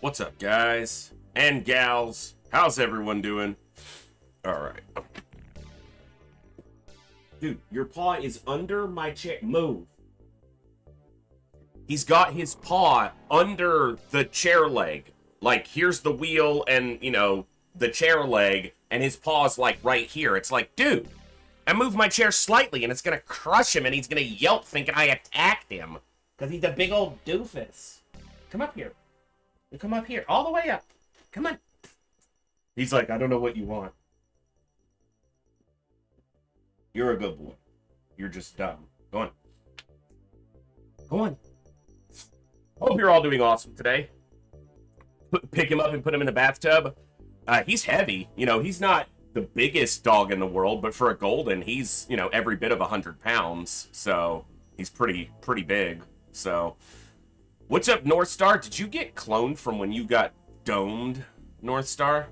What's up, guys and gals? How's everyone doing? All right. Dude, your paw is under my chair. Move. He's got his paw under the chair leg. Like, here's the wheel and, you know, the chair leg, and his paw's, like, right here. It's like, dude, I moved my chair slightly, and it's gonna crush him, and he's gonna yelp thinking I attacked him. Because he's a big old doofus. Come up here. You come up here. All the way up. Come on. He's like, I don't know what you want. You're a good boy. You're just dumb. Go on. Go on. Hope you're all doing awesome today. Pick him up and put him in the bathtub. He's heavy. You know, he's not the biggest dog in the world, but for a golden, he's, you know, every bit of 100 pounds. So he's pretty big. So what's up, North Star? Did you get cloned from when you got domed, North Star?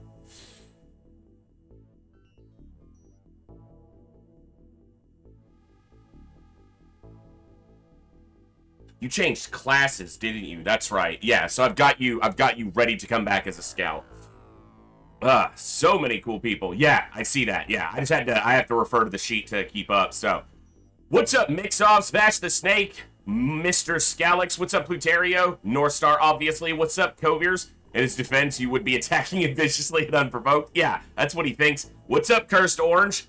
You changed classes, didn't you? That's right. Yeah, so I've got you ready to come back as a scout. So many cool people. Yeah, I see that. Yeah, I have to refer to the sheet to keep up. So, what's up, Mixoffs, Vash the Snake, Mr. Scalix? What's up, Pluterio? North Star, obviously. What's up, Coviers? In his defense, you would be attacking him viciously and unprovoked. Yeah, that's what he thinks. What's up, Cursed Orange?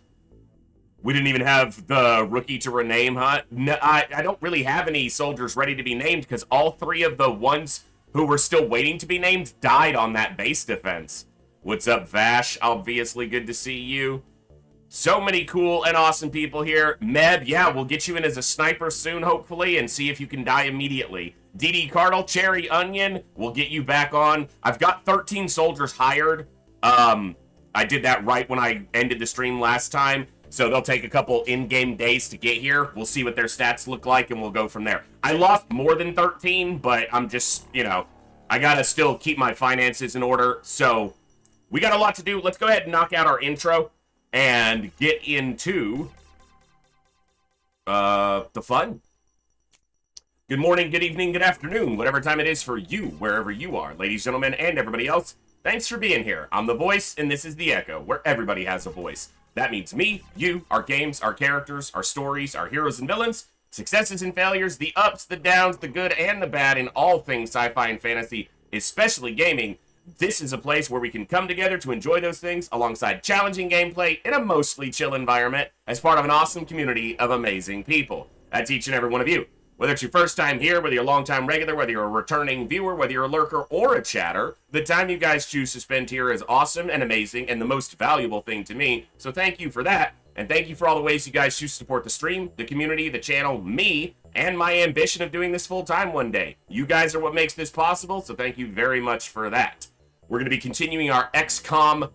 We didn't even have the rookie to rename, huh? No, I don't really have any soldiers ready to be named because all three of the ones who were still waiting to be named died on that base defense. What's up, Vash? Obviously, good to see you. So many cool and awesome people here. Meb, yeah, we'll get you in as a sniper soon, hopefully, and see if you can die immediately. DD Cardle, Cherry Onion, we'll get you back on. I've got 13 soldiers hired. I did that right when I ended the stream last time. So they'll take a couple in-game days to get here. We'll see what their stats look like, and we'll go from there. I lost more than 13, but I'm just, you know, I gotta still keep my finances in order. So we got a lot to do. Let's go ahead and knock out our intro and get into the fun. Good morning, good evening, good afternoon, whatever time it is for you, wherever you are. Ladies, gentlemen, and everybody else, thanks for being here. I'm the voice, and this is the Echo, where everybody has a voice. That means me, you, our games, our characters, our stories, our heroes and villains, successes and failures, the ups, the downs, the good and the bad in all things sci-fi and fantasy, especially gaming. This is a place where we can come together to enjoy those things alongside challenging gameplay in a mostly chill environment as part of an awesome community of amazing people. That's each and every one of you. Whether it's your first time here, whether you're a long-time regular, whether you're a returning viewer, whether you're a lurker or a chatter, the time you guys choose to spend here is awesome and amazing and the most valuable thing to me. So thank you for that. And thank you for all the ways you guys choose to support the stream, the community, the channel, me, and my ambition of doing this full-time one day. You guys are what makes this possible, so thank you very much for that. We're going to be continuing our XCOM,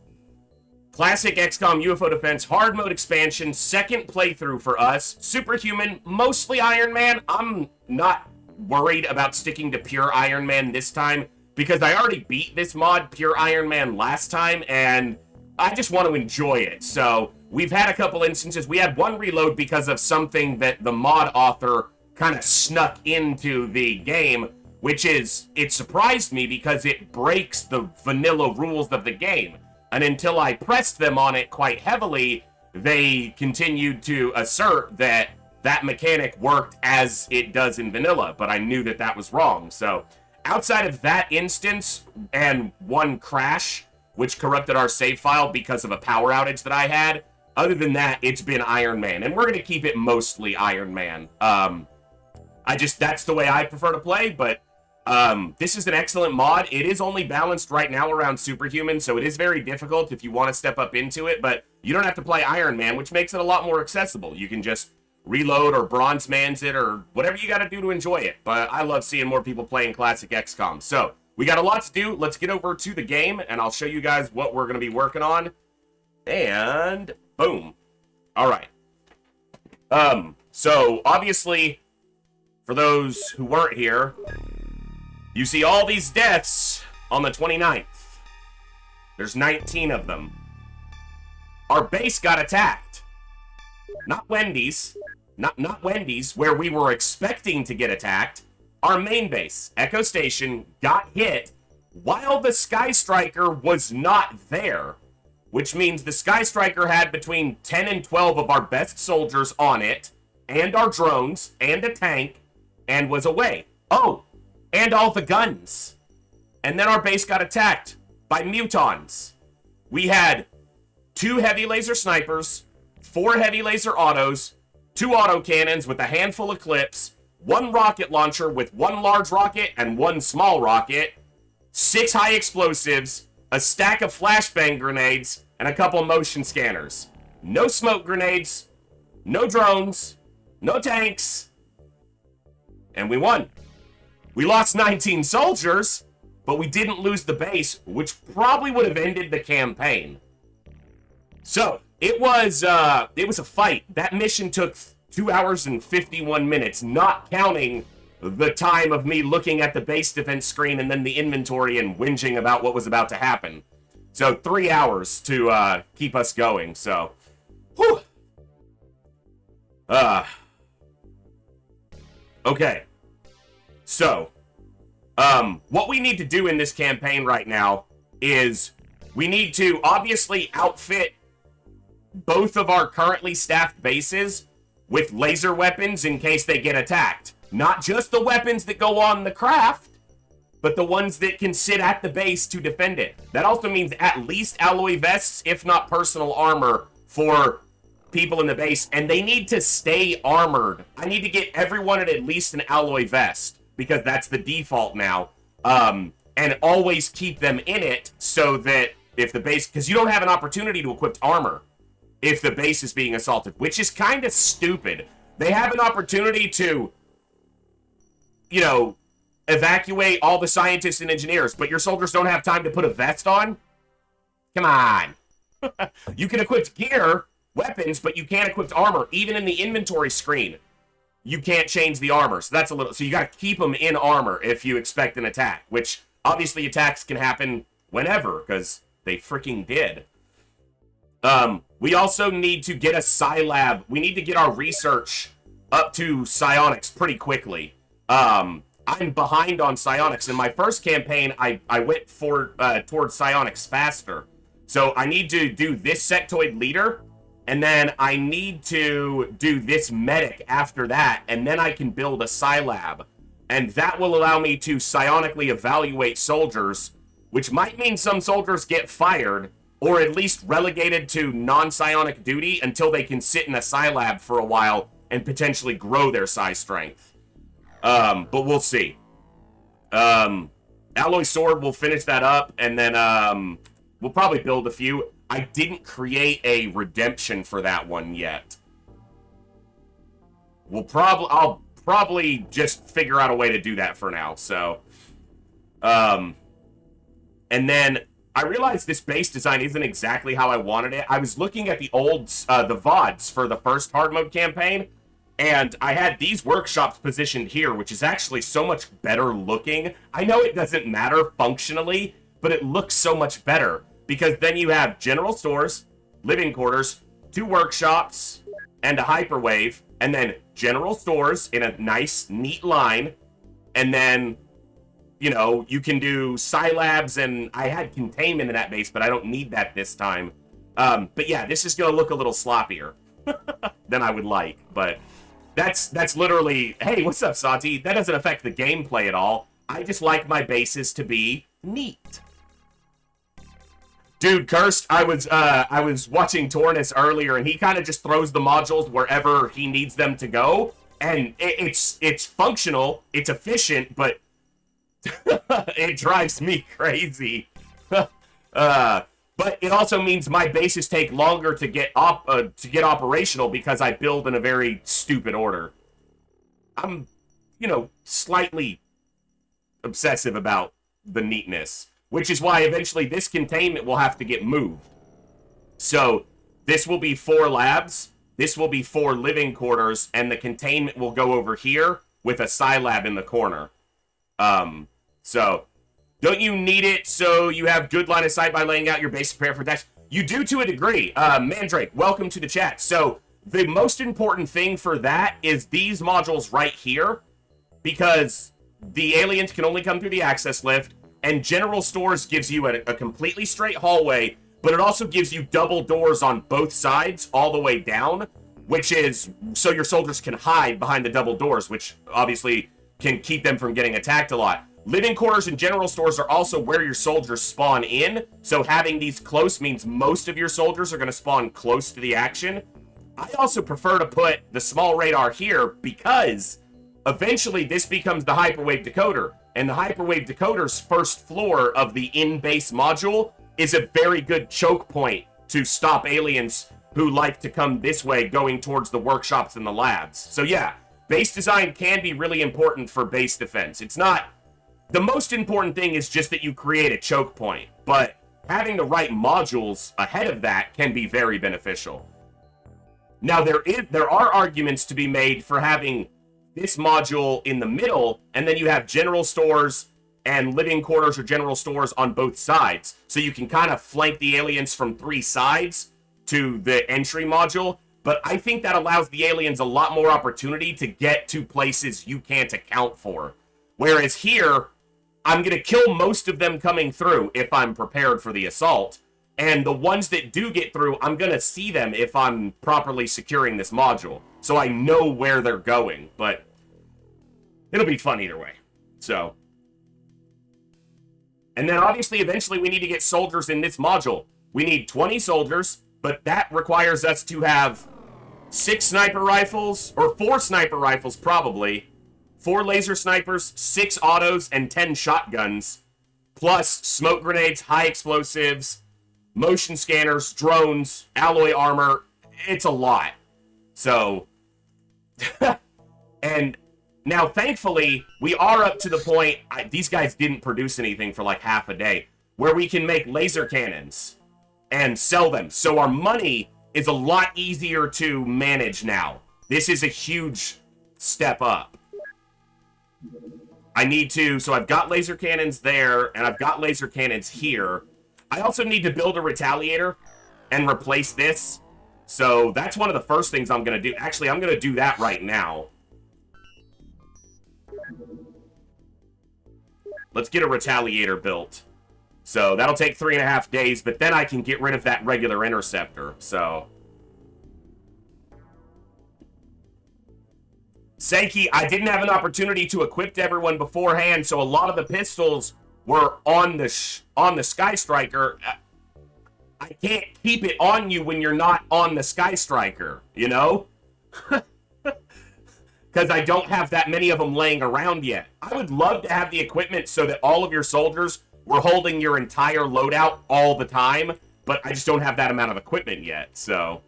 Classic XCOM UFO Defense Hard Mode expansion, second playthrough for us. Superhuman, mostly Iron Man. I'm not worried about sticking to pure Iron Man this time because I already beat this mod, pure Iron Man, last time, and I just want to enjoy it. So we've had a couple instances. We had one reload because of something that the mod author kind of snuck into the game, which is, it surprised me because it breaks the vanilla rules of the game. And until I pressed them on it quite heavily, they continued to assert that that mechanic worked as it does in vanilla, but I knew that that was wrong. So outside of that instance and one crash, which corrupted our save file because of a power outage that I had, other than that, it's been Iron Man. And we're going to keep it mostly Iron Man. That's the way I prefer to play, but this is an excellent mod. It is only balanced right now around Superhuman, so it is very difficult if you want to step up into it, but you don't have to play Iron Man, which makes it a lot more accessible. You can just reload or Bronze Man's it or whatever you got to do to enjoy it, but I love seeing more people playing Classic XCOM. So, we got a lot to do. Let's get over to the game, and I'll show you guys what we're going to be working on. And, boom. All right. So, obviously, for those who weren't here, you see all these deaths on the 29th. There's 19 of them. Our base got attacked. Not Wendy's. Not Wendy's, where we were expecting to get attacked. Our main base, Echo Station, got hit while the Sky Striker was not there, which means the Sky Striker had between 10 and 12 of our best soldiers on it, and our drones, and a tank, and was away. Oh, and all the guns. And then our base got attacked by Mutons. We had 2 heavy laser snipers, 4 heavy laser autos, 2 autocannons with a handful of clips, 1 rocket launcher with 1 large rocket and 1 small rocket, 6 high explosives, a stack of flashbang grenades, and a couple motion scanners. No smoke grenades, no drones, no tanks, and we won. We lost 19 soldiers, but we didn't lose the base, which probably would have ended the campaign. So, it was a fight. That mission took 2 hours and 51 minutes, not counting the time of me looking at the base defense screen and then the inventory and whinging about what was about to happen. So 3 hours to keep us going, so. Whew. Okay. So, what we need to do in this campaign right now is we need to obviously outfit both of our currently staffed bases with laser weapons in case they get attacked. Not just the weapons that go on the craft, but the ones that can sit at the base to defend it. That also means at least alloy vests, if not personal armor, for people in the base, and they need to stay armored. I need to get everyone at least an alloy vest, because that's the default now, and always keep them in it so that if the base, because you don't have an opportunity to equip armor if the base is being assaulted, which is kind of stupid. They have an opportunity to, you know, evacuate all the scientists and engineers, but your soldiers don't have time to put a vest on? Come on. You can equip gear, weapons, but you can't equip armor. Even in the inventory screen, you can't change the armor. So that's a little, so you got to keep them in armor if you expect an attack, which obviously attacks can happen whenever, because they freaking did. We also need to get a Psi Lab. We need to get our research up to psionics pretty quickly. I'm behind on psionics. In my first campaign, I went towards psionics faster. So I need to do this sectoid leader, and then I need to do this medic after that, and then I can build a Psi Lab. And that will allow me to psionically evaluate soldiers, which might mean some soldiers get fired, or at least relegated to non-psionic duty until they can sit in a Psi Lab for a while and potentially grow their Psi strength. But we'll see. Alloy Sword, we'll finish that up, and then we'll probably build a few. I didn't create a redemption for that one yet. I'll probably just figure out a way to do that for now, so. And then I realized this base design isn't exactly how I wanted it. I was looking at the old, the VoDs for the first hard mode campaign, and I had these workshops positioned here, which is actually so much better looking. I know it doesn't matter functionally, but it looks so much better, because then you have general stores, living quarters, 2 workshops, and a hyperwave, and then general stores in a nice, neat line, and then, you know, you can do Psi Labs, and I had containment in that base, but I don't need that this time. But yeah, this is going to look a little sloppier than I would like, but that's literally, hey, what's up, Sati? That doesn't affect the gameplay at all. I just like my bases to be neat. Dude, Cursed, I was watching Tornus earlier, and he kind of just throws the modules wherever he needs them to go, and it's functional, it's efficient, but it drives me crazy. But it also means my bases take longer to get operational because I build in a very stupid order. I'm, you know, slightly obsessive about the neatness, which is why eventually this containment will have to get moved. So this will be 4 labs, this will be 4 living quarters, and the containment will go over here with a Psi Lab in the corner. So don't you need it so you have good line of sight by laying out your base to prepare for attacks? You do to a degree. Mandrake, welcome to the chat. So the most important thing for that is these modules right here, because the aliens can only come through the access lift. and general stores gives you a completely straight hallway, but it also gives you double doors on both sides all the way down, which is so your soldiers can hide behind the double doors, which obviously can keep them from getting attacked a lot. Living quarters and general stores are also where your soldiers spawn in, so having these close means most of your soldiers are going to spawn close to the action. I also prefer to put the small radar here because eventually this becomes the hyperwave decoder, and the hyperwave decoder's first floor of the in-base module is a very good choke point to stop aliens who like to come this way going towards the workshops and the labs. So yeah, base design can be really important for base defense. It's not... The most important thing is just that you create a choke point, but having the right modules ahead of that can be very beneficial. Now, there are arguments to be made for having this module in the middle, and then you have general stores and living quarters or general stores on both sides. So you can kind of flank the aliens from 3 sides to the entry module. But I think that allows the aliens a lot more opportunity to get to places you can't account for. Whereas here, I'm going to kill most of them coming through if I'm prepared for the assault. And the ones that do get through, I'm going to see them if I'm properly securing this module. So I know where they're going, but it'll be fun either way. So. And then obviously, eventually, we need to get soldiers in this module. We need 20 soldiers, but that requires us to have 6 sniper rifles, or 4 sniper rifles probably, 4 laser snipers, 6 autos, and 10 shotguns, plus smoke grenades, high explosives, motion scanners, drones, alloy armor. It's a lot. So, and now thankfully, we are up to the point, these guys didn't produce anything for like half a day, where we can make laser cannons and sell them. So our money is a lot easier to manage now. This is a huge step up. I need to, so I've got laser cannons there, and I've got laser cannons here. I also need to build a retaliator and replace this. So that's one of the first things I'm going to do. Actually, I'm going to do that right now. Let's get a retaliator built. So that'll take 3.5 days, but then I can get rid of that regular interceptor. So Sankey, I didn't have an opportunity to equip everyone beforehand, so a lot of the pistols were on the Sky Striker. I can't keep it on you when you're not on the Sky Striker, you know? Because I don't have that many of them laying around yet. I would love to have the equipment so that all of your soldiers were holding your entire loadout all the time, but I just don't have that amount of equipment yet, so.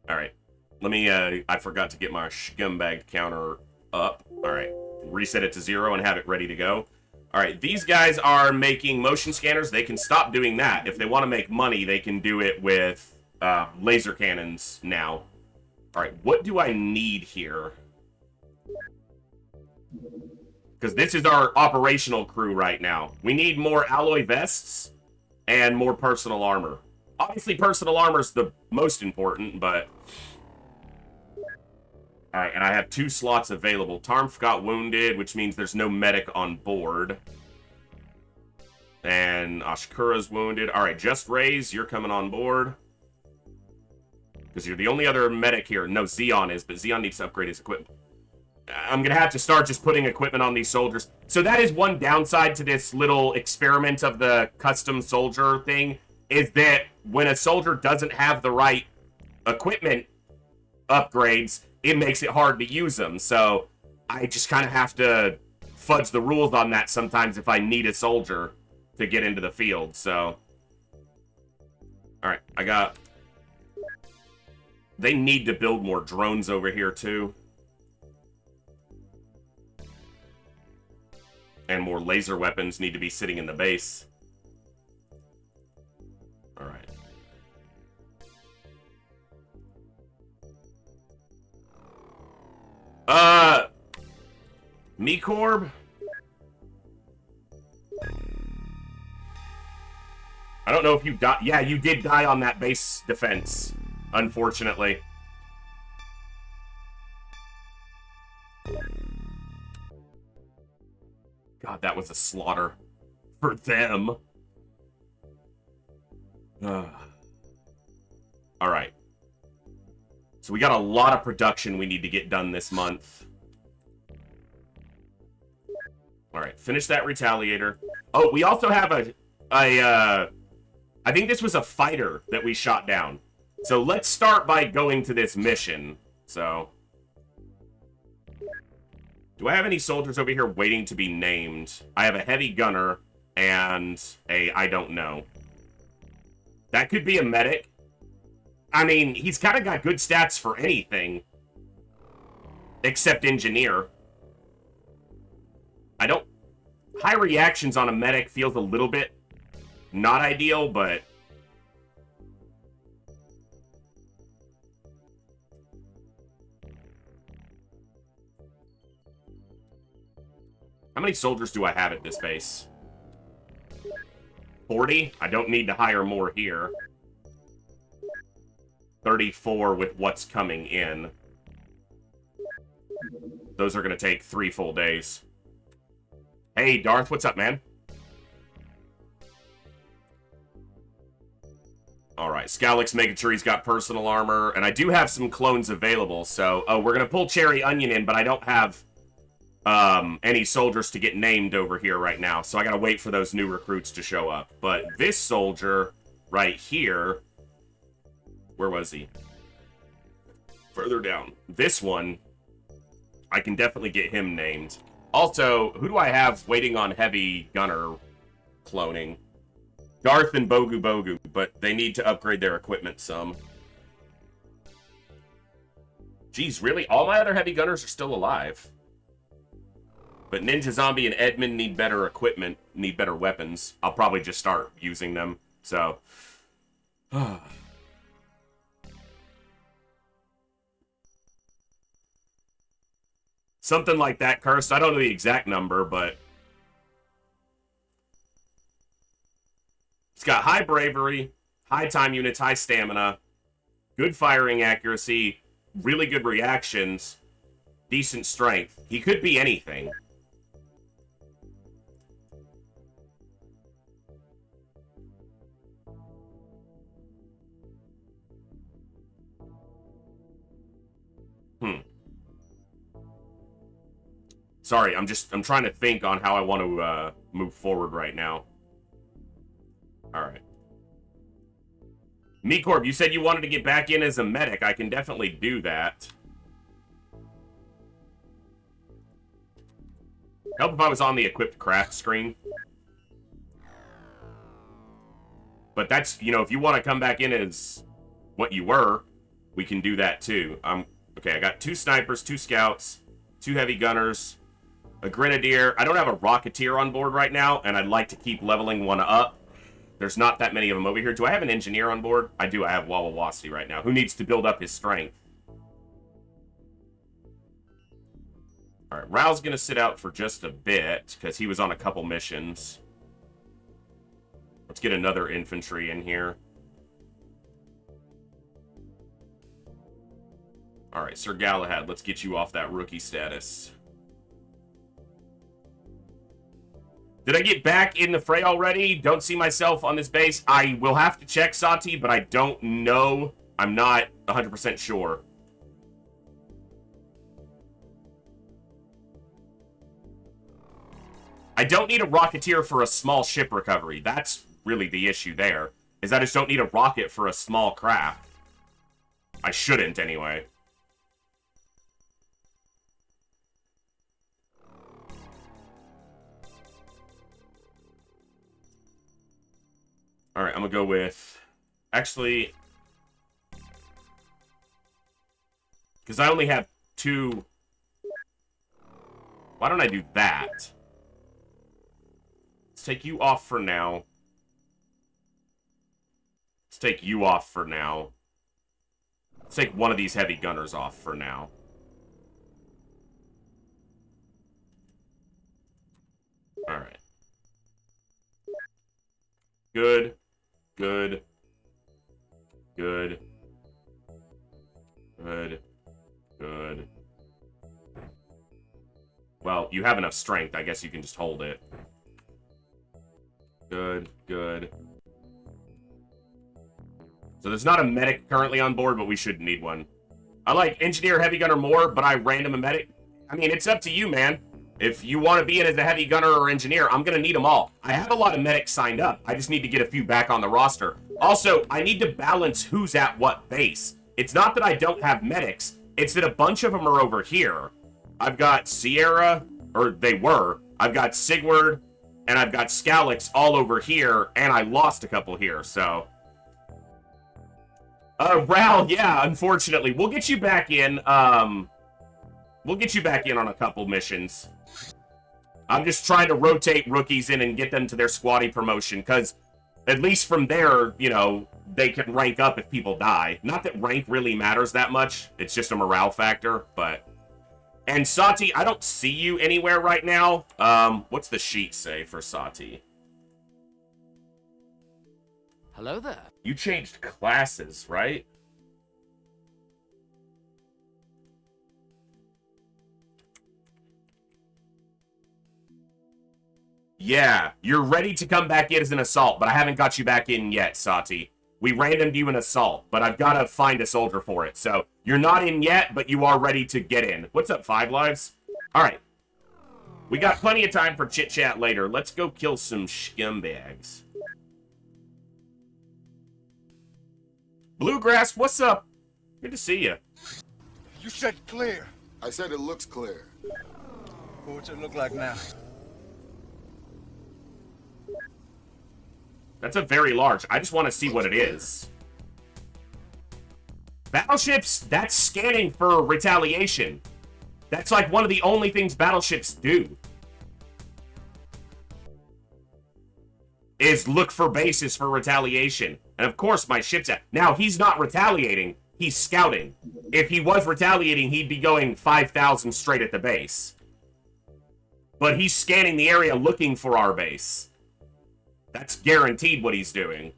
Alright. Let me, I forgot to get my scumbag counter up. Alright. Reset it to 0 and have it ready to go. Alright, these guys are making motion scanners. They can stop doing that. If they want to make money, they can do it with laser cannons now. Alright, what do I need here? Because this is our operational crew right now. We need more alloy vests and more personal armor. Obviously, personal armor is the most important, but... Alright, and I have 2 slots available. Tarmf got wounded, which means there's no medic on board. And Ashkura's wounded. Alright, Just Raise, you're coming on board. Because you're the only other medic here. No, Xeon is, but Xeon needs to upgrade his equipment. I'm going to have to start just putting equipment on these soldiers. So that is one downside to this little experiment of the custom soldier thing, is that when a soldier doesn't have the right equipment upgrades, it makes it hard to use them. So I just kind of have to fudge the rules on that sometimes if I need a soldier to get into the field. So, alright, I got... They need to build more drones over here, too. And more laser weapons need to be sitting in the base. Alright. Mecorb? I don't know if you died. Yeah, you did die on that base defense, unfortunately. God, God, that was a slaughter for them. All right. So we got a lot of production we need to get done this month. All right, finish that Retaliator. Oh, we also have I think this was a fighter that we shot down. So let's start by going to this mission. So, do I have any soldiers over here waiting to be named? I have a heavy gunner and a I don't know. That could be a medic. I mean, he's kind of got good stats for anything. Except engineer. I don't... High reactions on a medic feels a little bit not ideal, but... How many soldiers do I have at this base? 40? I don't need to hire more here. 34 with what's coming in. Those are going to take 3 full days. Hey, Darth, what's up, man? Alright, Scalix making sure he's got personal armor. And I do have some clones available, so... Oh, we're going to pull Cherry Onion in, but I don't have any soldiers to get named over here right now. So I got to wait for those new recruits to show up. But this soldier right here... Where was he? Further down. This one, I can definitely get him named. Also, who do I have waiting on heavy gunner cloning? Darth and Bogu, but they need to upgrade their equipment some. Geez, really? All my other heavy gunners are still alive. But Ninja Zombie and Edmund need better equipment, need better weapons. I'll probably just start using them, so... Something like that, Cursed. I don't know the exact number, but... It's got high bravery, high time units, high stamina, good firing accuracy, really good reactions, decent strength. He could be anything. Sorry, I'm trying to think on how I want to move forward right now. Alright. Mecorb, you said you wanted to get back in as a medic. I can definitely do that. Help if I was on the equipped craft screen. But that's, you know, if you want to come back in as what you were, we can do that too. Okay, I got 2 snipers, 2 scouts, 2 heavy gunners, a grenadier. I don't have a rocketeer on board right now, and I'd like to keep leveling one up. There's not that many of them over here. Do I have an engineer on board? I do. I have Wawawasi right now. Who needs to build up his strength? Alright, Rao's going to sit out for just a bit, because he was on a couple missions. Let's get another infantry in here. Alright, Sir Galahad, let's get you off that rookie status. Did I get back in the fray already? Don't see myself on this base. I will have to check, Sati, but I don't know. I'm not 100% sure. I don't need a rocketeer for a small ship recovery. That's really the issue there, is I just don't need a rocket for a small craft. I shouldn't, anyway. Alright, I'm gonna go with... Actually... Because I only have 2... Why don't I do that? Let's take you off for now. Let's take you off for now. Let's take one of these heavy gunners off for now. Alright. Good. Good. Good. Good. Good. Well, you have enough strength. I guess you can just hold it. Good, good. So there's not a medic currently on board, but we should need one. I like engineer, heavy gunner more, but I random a medic. I mean, it's up to you, man. If you want to be in as a heavy gunner or engineer, I'm going to need them all. I have a lot of medics signed up. I just need to get a few back on the roster. Also, I need to balance who's at what base. It's not that I don't have medics. It's that a bunch of them are over here. I've got Sierra, or they were. I've got Sigward, and I've got Scalix all over here, and I lost a couple here, so... Ral, yeah, unfortunately. We'll get you back in, we'll get you back in on a couple missions. I'm just trying to rotate rookies in and get them to their squatty promotion, because at least from there, you know, they can rank up if people die. Not that rank really matters that much. It's just a morale factor, but... And Sati, I don't see you anywhere right now. What's the sheet say for Sati? Hello there. You changed classes, right? Yeah, you're ready to come back in as an assault, but I haven't got you back in yet, Sati. We randomed you an assault, but I've got to find a soldier for it. So you're not in yet, but you are ready to get in. What's up, 5 lives? All right. We got plenty of time for chit-chat later. Let's go kill some scumbags. Bluegrass, what's up? Good to see you. You said clear. I said it looks clear. What's it look like now? That's a very large. I just want to see what it is. Battleships, that's scanning for retaliation. That's like one of the only things battleships do. Is look for bases for retaliation. And of course, my ship's at... Now, he's not retaliating. He's scouting. If he was retaliating, he'd be going 5,000 straight at the base. But he's scanning the area looking for our base. That's guaranteed what he's doing.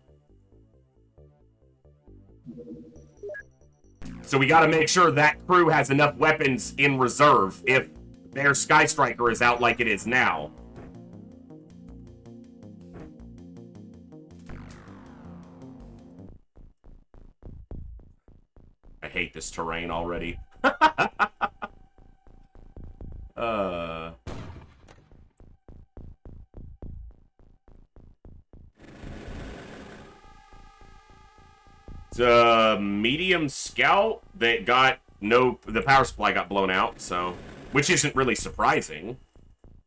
So we gotta make sure that crew has enough weapons in reserve if their Sky Striker is out like it is now. I hate this terrain already. It's a medium scout that got the power supply got blown out, so, which isn't really surprising.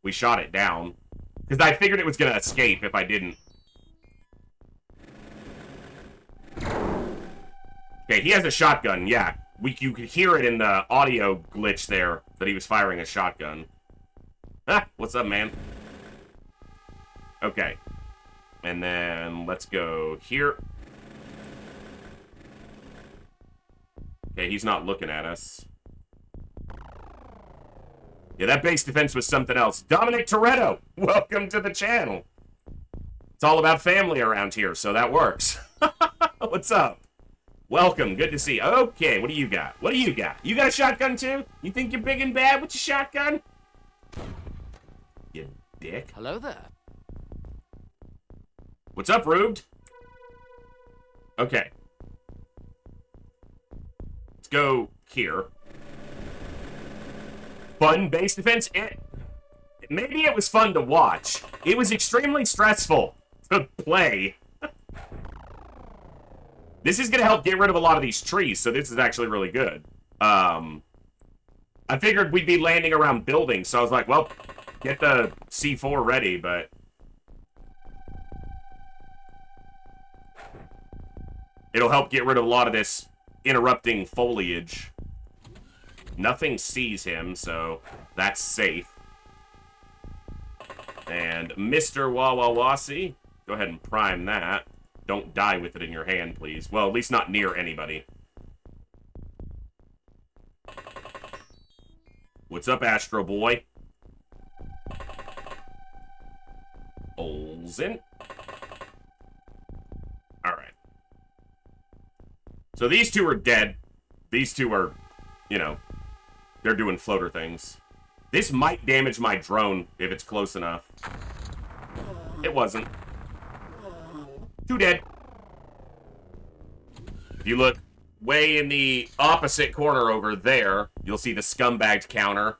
We shot it down because I figured it was gonna escape if I didn't. Okay, he has a shotgun. Yeah, you could hear it in the audio glitch there that he was firing a shotgun. Ah, what's up, man? Okay, and then let's go here. Okay, he's not looking at us. Yeah, that base defense was something else. Dominic Toretto, welcome to the channel. It's all about family around here, so that works. What's up? Welcome, good to see you. Okay, what do you got? What do you got? You got a shotgun too? You think you're big and bad with your shotgun? You dick. Hello there. What's up, Rubed? Okay. Let's go here. Fun base defense? Maybe it was fun to watch. It was extremely stressful to play. This is going to help get rid of a lot of these trees, so this is actually really good. I figured we'd be landing around buildings, so I was like, well, get the C4 ready, but... it'll help get rid of a lot of this interrupting foliage. Nothing sees him, so that's safe. And Mr. Wawawasi, go ahead and prime that. Don't die with it in your hand, please. Well, at least not near anybody. What's up, Astro Boy? Olsen. Alright. So these two are dead. These two are, you know, they're doing floater things. This might damage my drone if it's close enough. It wasn't. 2 dead. If you look way in the opposite corner over there, you'll see the scumbagged counter.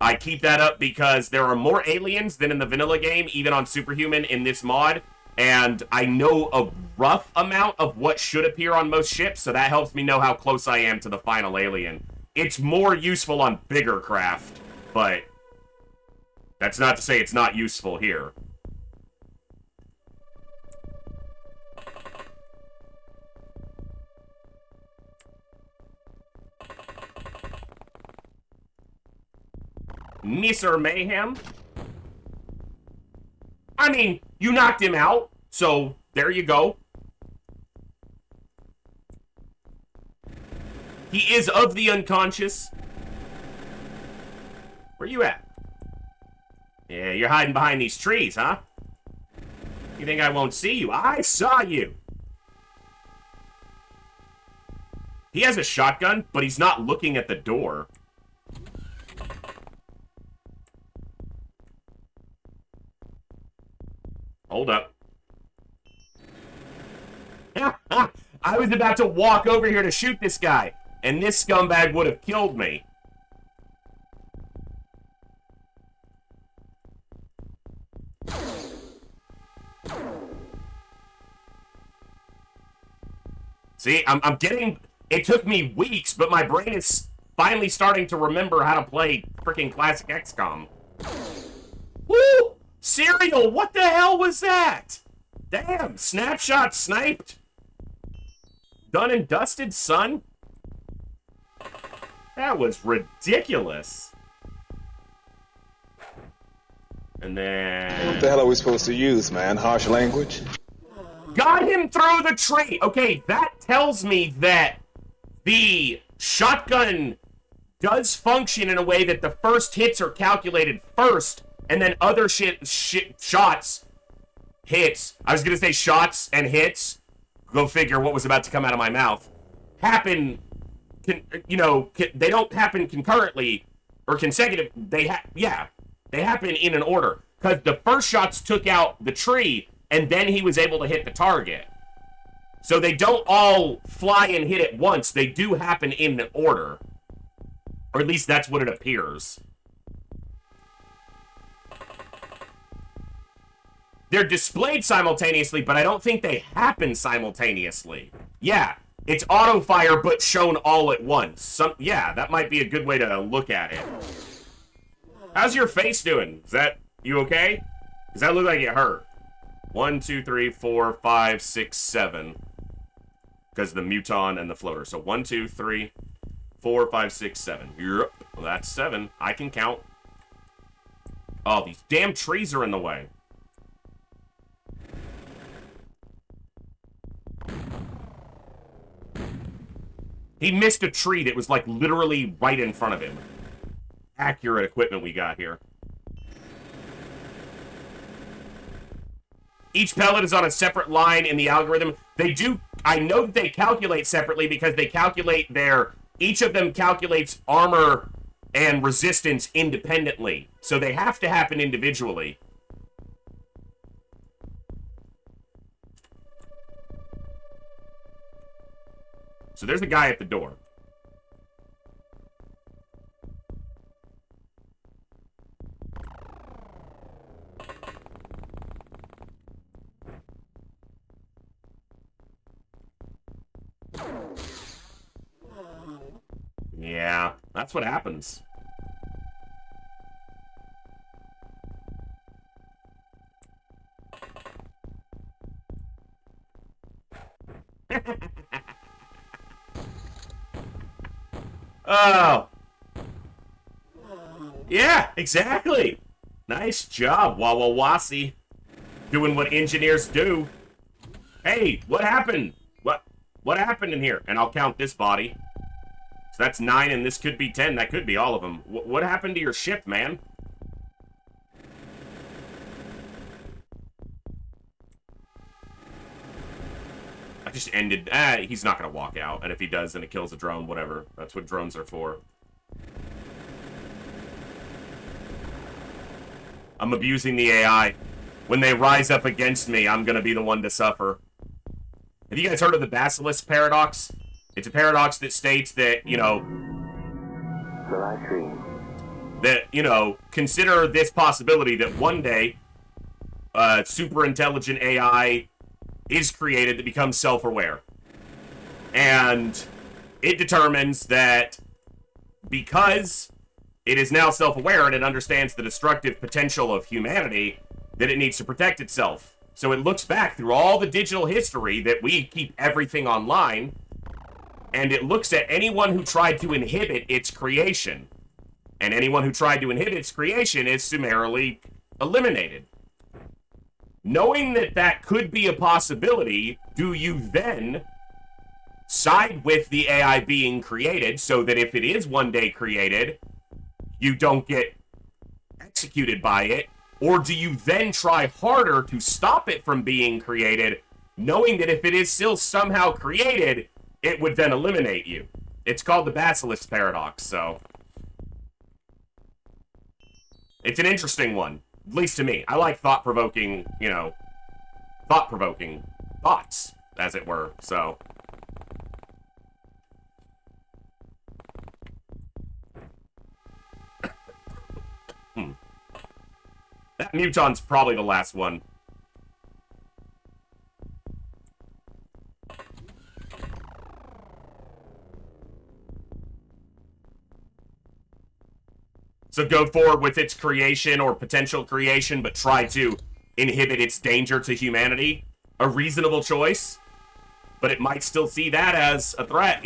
I keep that up because there are more aliens than in the vanilla game, even on Superhuman in this mod, and I know a rough amount of what should appear on most ships, so that helps me know how close I am to the final alien. It's more useful on bigger craft, but that's not to say it's not useful here. Mr. Mayhem? I mean, you knocked him out, so there you go. He is of the unconscious. Where you at? Yeah, you're hiding behind these trees, huh? You think I won't see you? I saw you! He has a shotgun, but he's not looking at the door. Hold up. I was about to walk over here to shoot this guy, and this scumbag would have killed me. See, I'm getting... It took me weeks, but my brain is finally starting to remember how to play freaking classic XCOM. Woo! Serial, what the hell was that? Damn, snapshot sniped. Done and dusted, son. That was ridiculous. And then... What the hell are we supposed to use, man? Harsh language? Got him through the tree. Okay, that tells me that the shotgun does function in a way that the first hits are calculated first, and then other shots, hits, I was going to say shots and hits, go figure what was about to come out of my mouth, happen, they don't happen concurrently or consecutive. They happen in an order. Because the first shots took out the tree, and then he was able to hit the target. So they don't all fly and hit at once. They do happen in an order. Or at least that's what it appears. They're displayed simultaneously, but I don't think they happen simultaneously. Yeah, it's auto-fire, but shown all at once. Yeah, that might be a good way to look at it. How's your face doing? Is that... You okay? Does that look like it hurt? 1, 2, 3, 4, 5, 6, 7. Because the Muton and the floater. So 1, 2, 3, 4, 5, 6, 7. Yep. Well, that's 7. I can count. Oh, these damn trees are in the way. He missed a tree that was like literally right in front of him. Accurate equipment we got here. Each pellet is on a separate line in the algorithm. They do, I know that they calculate separately because they calculate each of them calculates armor and resistance independently. So they have to happen individually. So there's a guy at the door. Yeah, that's what happens. Oh. Yeah, exactly. Nice job, Wawawasi. Doing what engineers do. Hey, what happened? What happened in here? And I'll count this body. So that's 9, and this could be 10. That could be all of them. What happened to your ship, man? I just ended... he's not going to walk out. And if he does, then it kills a drone, whatever. That's what drones are for. I'm abusing the AI. When they rise up against me, I'm gonna be the one to suffer. Have you guys heard of the Basilisk paradox? It's a paradox that states that, consider this possibility that one day super intelligent AI is created that becomes self-aware. And it determines that because it is now self-aware and it understands the destructive potential of humanity, that it needs to protect itself. So it looks back through all the digital history that we keep everything online, and it looks at anyone who tried to inhibit its creation. And anyone who tried to inhibit its creation is summarily eliminated. Knowing that that could be a possibility, do you then side with the AI being created so that if it is one day created, you don't get executed by it? Or do you then try harder to stop it from being created, knowing that if it is still somehow created, it would then eliminate you? It's called the Basilisk paradox, so... It's an interesting one, at least to me. I like thought-provoking, thought-provoking thoughts, as it were, so... That Muton's probably the last one. So go forward with its creation or potential creation, but try to inhibit its danger to humanity. A reasonable choice, but it might still see that as a threat,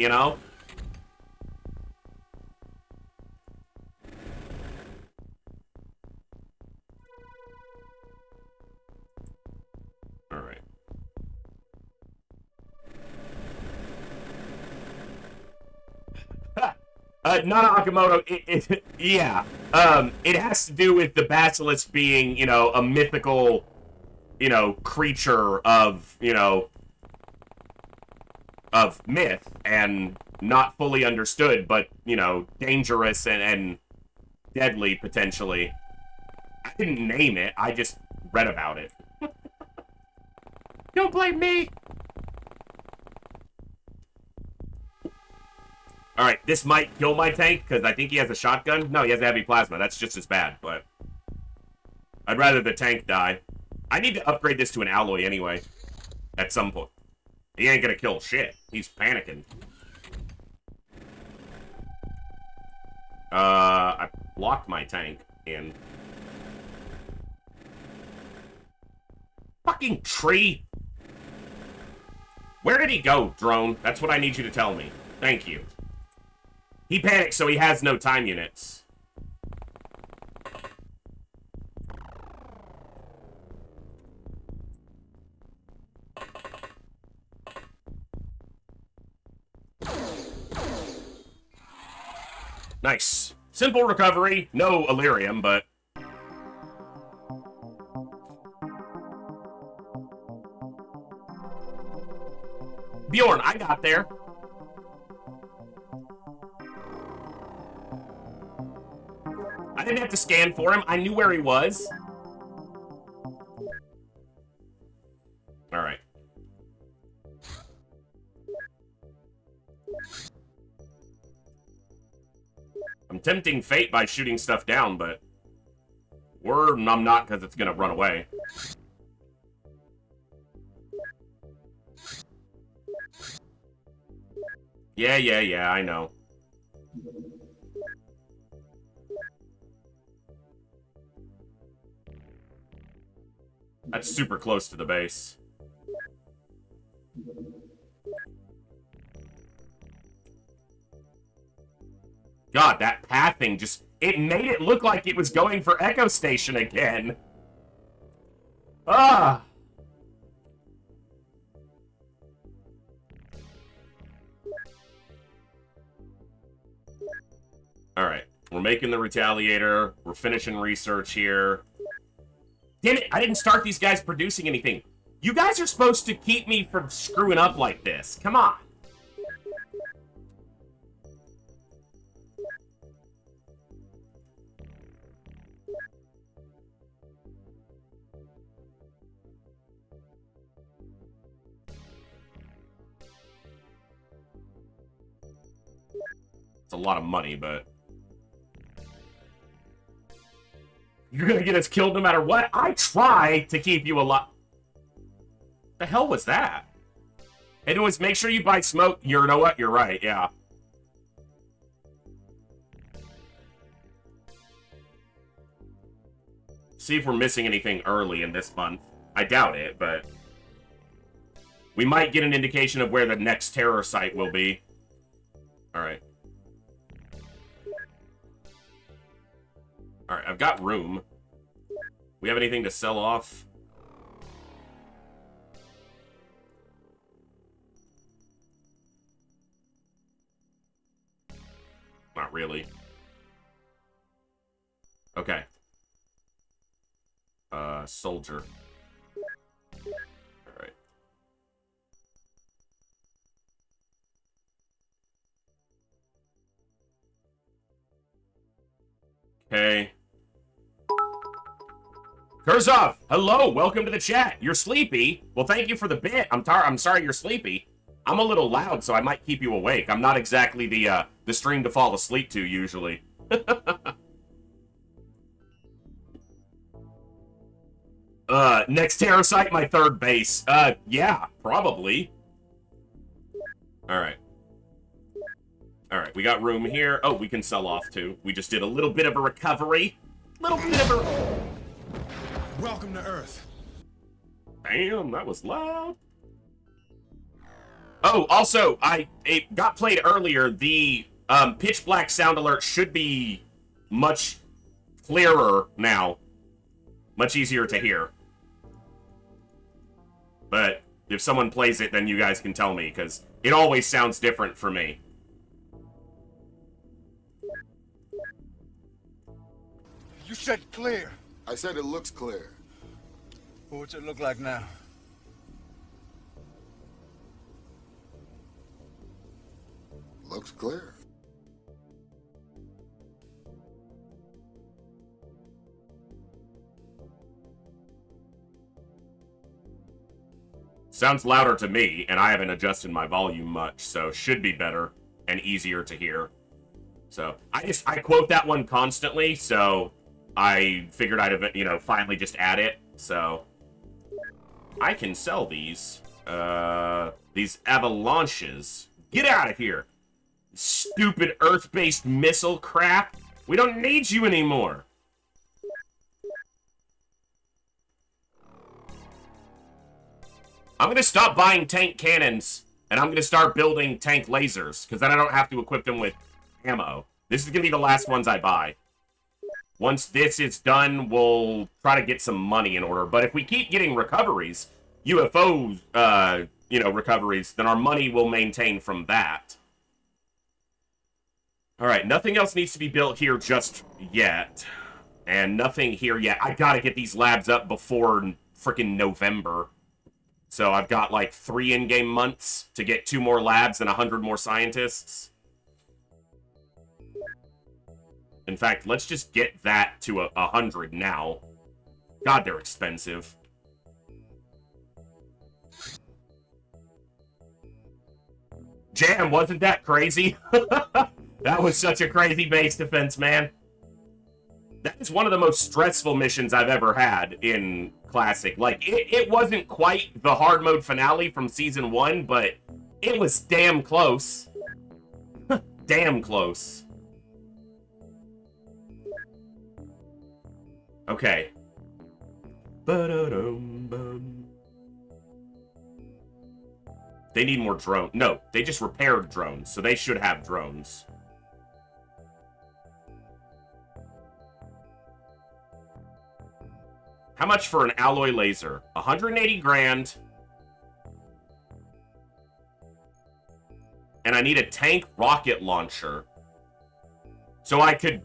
Alright. Nana Akamoto, yeah. It has to do with the basilisk being, a mythical, creature of, of myth and not fully understood, but, dangerous and deadly, potentially. I didn't name it, I just read about it. Don't blame me! Alright, this might kill my tank, because I think he has a shotgun. No, he has a heavy plasma. That's just as bad, but... I'd rather the tank die. I need to upgrade this to an alloy anyway. At some point. He ain't gonna kill shit. He's panicking. I blocked my tank in. Fucking tree! Where did he go, drone? That's what I need you to tell me. Thank you. He panicked, so he has no time units. Nice. Simple recovery. No Illyrium, but... Bjorn, I got there. I didn't have to scan for him. I knew where he was. Alright. I'm tempting fate by shooting stuff down, but... I'm not, because it's gonna run away. Yeah, I know. That's super close to the base. God, that pathing just... It made it look like it was going for Echo Station again. Ah! Alright, we're making the Retaliator. We're finishing research here. Damn it, I didn't start these guys producing anything. You guys are supposed to keep me from screwing up like this. Come on. It's a lot of money, but... You're gonna get us killed no matter what? I try to keep you alive. The hell was that? It was make sure you buy smoke. You know what? You're right, yeah. See if we're missing anything early in this month. I doubt it, but... We might get an indication of where the next terror site will be. Alright. Alright, I've got room. We have anything to sell off? Not really. Okay. Soldier. Alright. Okay. Kurzov, hello, welcome to the chat. You're sleepy? Well, thank you for the bit. I'm sorry you're sleepy. I'm a little loud, so I might keep you awake. I'm not exactly the stream to fall asleep to, usually. Next terror site, my third base. Yeah, probably. Alright. Alright, we got room here. Oh, we can sell off, too. We just did a little bit of a recovery. Little bit of a... Welcome to Earth. Damn, that was loud. Oh, also, it got played earlier. The pitch black sound alert should be much clearer now. Much easier to hear. But if someone plays it, then you guys can tell me, because it always sounds different for me. You said clear. I said it looks clear. What's it look like now? Looks clear. Sounds louder to me, and I haven't adjusted my volume much, so should be better and easier to hear. So, I quote that one constantly, so I figured I'd, finally just add it, so... I can sell these. These avalanches. Get out of here! Stupid Earth-based missile crap! We don't need you anymore! I'm gonna stop buying tank cannons, and I'm gonna start building tank lasers, because then I don't have to equip them with ammo. This is gonna be the last ones I buy. Once this is done, we'll try to get some money in order. But if we keep getting recoveries, UFO, recoveries, then our money will maintain from that. Alright, nothing else needs to be built here just yet. And nothing here yet. I gotta get these labs up before freaking November. So I've got like 3 in-game months to get 2 more labs and 100 more scientists. In fact, let's just get that to 100 now. God, they're expensive. Jam, wasn't that crazy? That was such a crazy base defense, man. That is one of the most stressful missions I've ever had in Classic. Like, it wasn't quite the hard mode finale from Season 1, but it was damn close. Damn close. Okay. They need more drone. No, they just repaired drones, so they should have drones. How much for an alloy laser? 180 grand. And I need a tank rocket launcher. So I could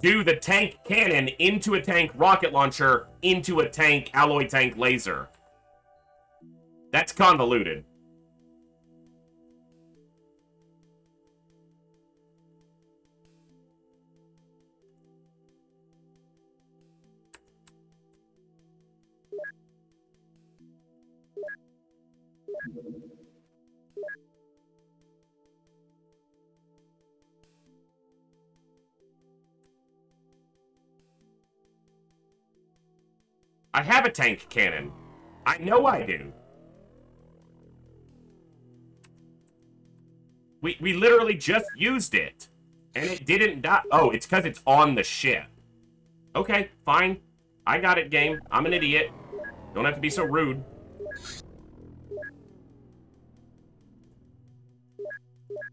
do the tank cannon into a tank rocket launcher into a tank alloy tank laser. That's convoluted. I have a tank cannon. I know I do. We literally just used it. And it didn't die. Oh, it's because it's on the ship. Okay, fine. I got it, game. I'm an idiot. Don't have to be so rude.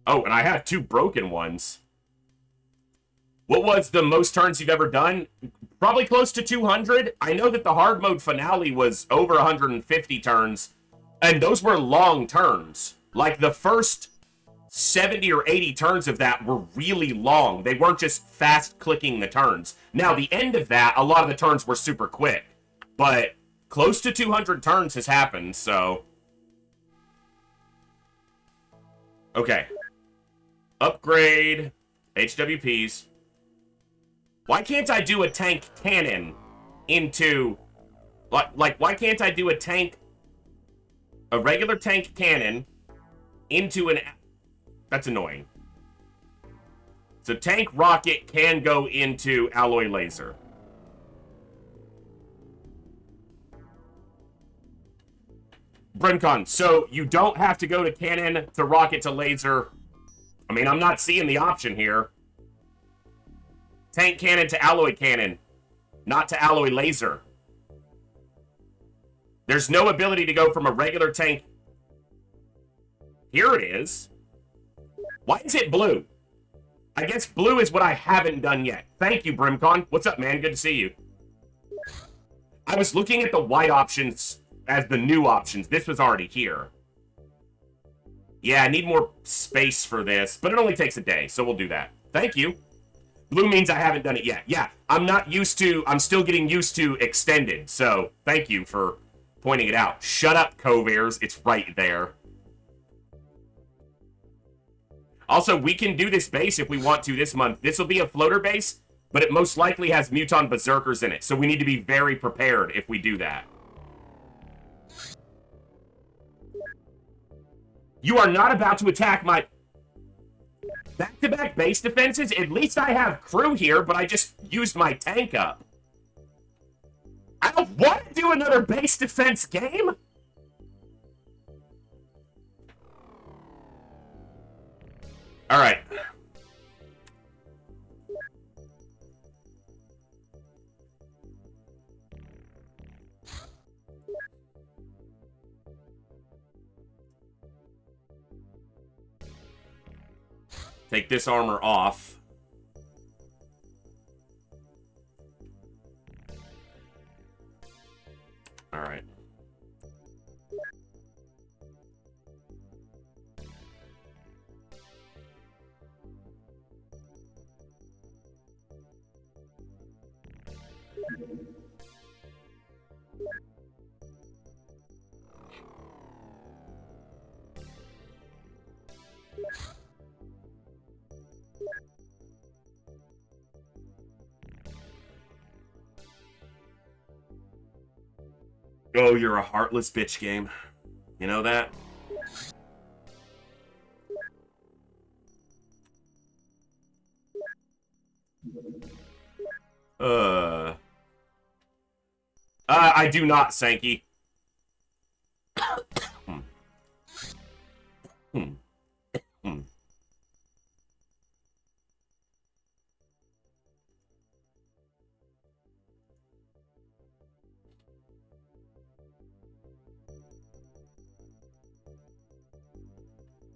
Oh, and I have 2 broken ones. What was the most turns you've ever done? Probably close to 200. I know that the hard mode finale was over 150 turns, and those were long turns. Like, the first 70 or 80 turns of that were really long. They weren't just fast clicking the turns. Now, the end of that, a lot of the turns were super quick, but close to 200 turns has happened, so... Okay. Upgrade HWPs. Why can't I do a tank cannon into... Like, why can't I do a regular tank cannon into an... That's annoying. So tank rocket can go into alloy laser. Brimcon, so you don't have to go to cannon to rocket to laser. I mean, I'm not seeing the option here. Tank cannon to alloy cannon, not to alloy laser. There's no ability to go from a regular tank. Here it is. Why is it blue? I guess blue is what I haven't done yet. Thank you, Brimcon. What's up, man? Good to see you. I was looking at the white options as the new options. This was already here. Yeah, I need more space for this, but it only takes a day, so we'll do that. Thank you. Blue means I haven't done it yet. Yeah, I'm still getting used to extended, so thank you for pointing it out. Shut up, Covears. It's right there. Also, we can do this base if we want to this month. This will be a floater base, but it most likely has Muton Berserkers in it, so we need to be very prepared if we do that. You are not about to attack my... Back-to-back base defenses? At least I have crew here, but I just used my tank up. I don't want to do another base defense game. All right. Take this armor off. All right. Oh, you're a heartless bitch game. You know that? I do not, Sankey.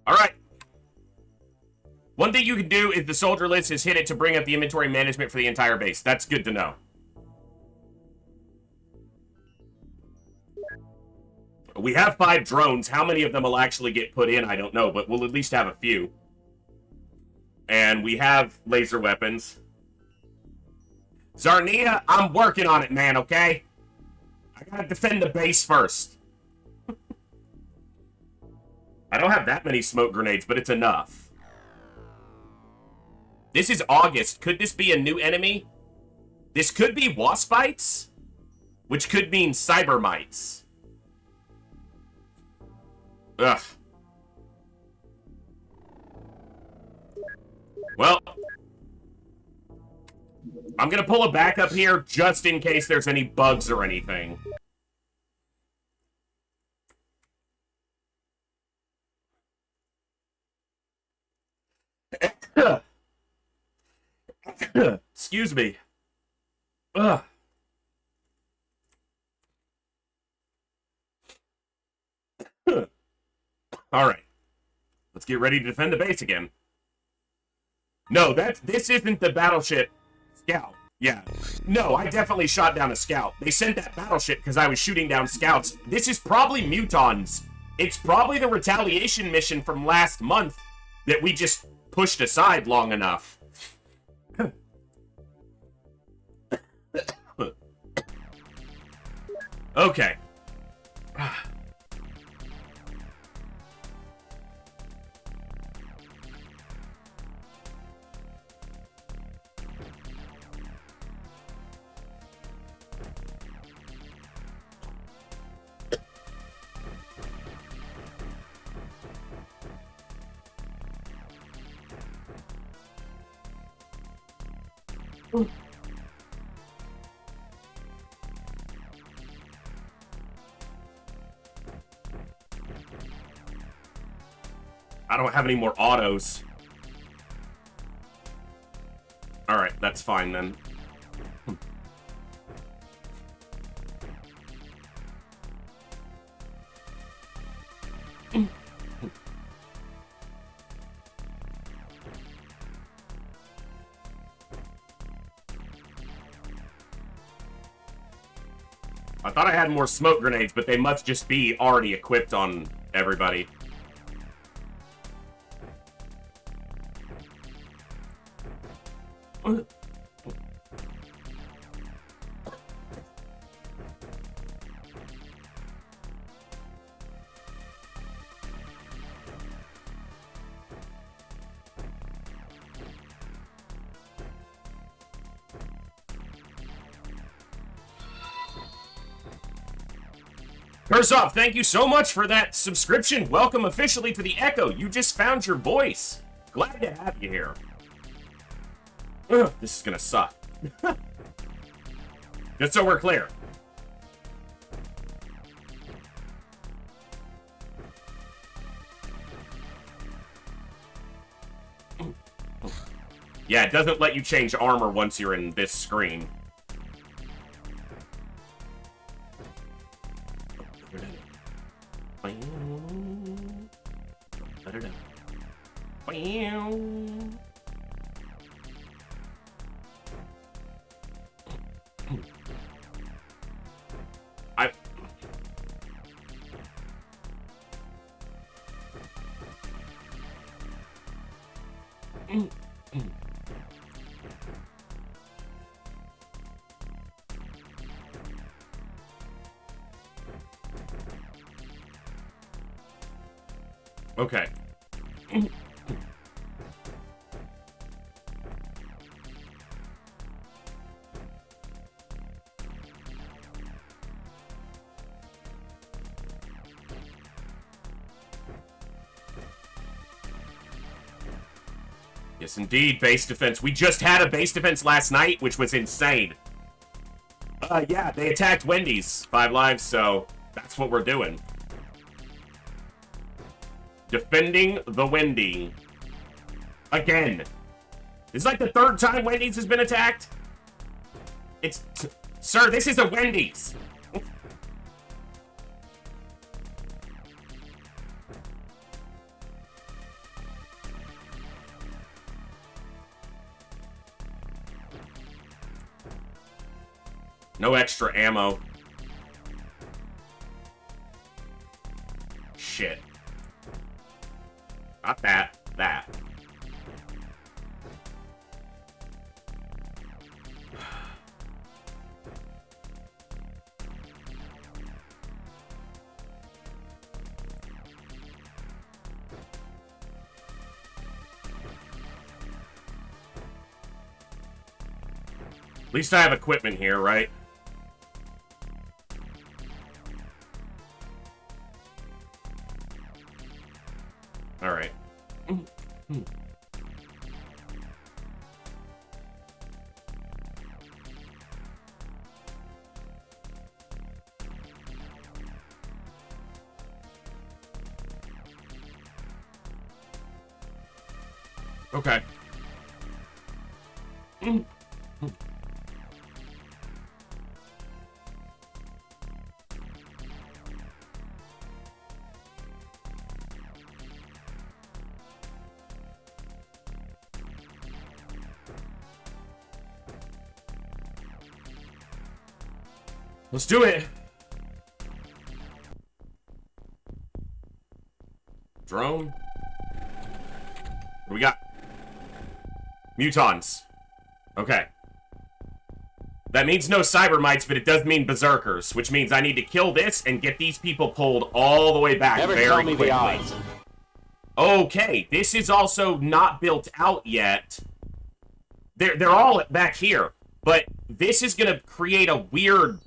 All right. One thing you can do is the soldier list is hit it to bring up the inventory management for the entire base. That's good to know. We have 5 drones. How many of them will actually get put in, I don't know, but we'll at least have a few. And we have laser weapons. Zarnia, I'm working on it, man, okay? I gotta defend the base first. I don't have that many smoke grenades, but it's enough. This is August. Could this be a new enemy? This could be Waspites, which could mean Cybermites. Ugh. Well, I'm gonna pull a backup here just in case there's any bugs or anything. Excuse me. Ugh. Alright. Let's get ready to defend the base again. No, this isn't the battleship scout. Yeah. No, I definitely shot down a scout. They sent that battleship because I was shooting down scouts. This is probably Mutons. It's probably the retaliation mission from last month that we just pushed aside long enough. Okay. I don't have any more autos. Alright, that's fine then. I thought I had more smoke grenades, but they must just be already equipped on everybody. First off, thank you so much for that subscription. Welcome officially to the Echo. You just found your voice. Glad to have you here. Ugh, this is gonna suck. Just so we're clear. Yeah, it doesn't let you change armor once you're in this screen. Okay. Yes, indeed, base defense. We just had a base defense last night, which was insane. Yeah, they attacked Wendy's. 5 lives, so that's what we're doing. Defending the Wendy. Again. This is like the 3rd time Wendy's has been attacked. Sir, this is a Wendy's. No extra ammo. Shit. Not that. That. At least I have equipment here, right? Alright. Okay. Mm. Let's do it. Drone. What do we got? Mutons. Okay. That means no cyber mites, but it does mean berserkers, which means I need to kill this and get these people pulled all the way back very quickly. Okay, this is also not built out yet. They're all back here, but this is gonna create a weird...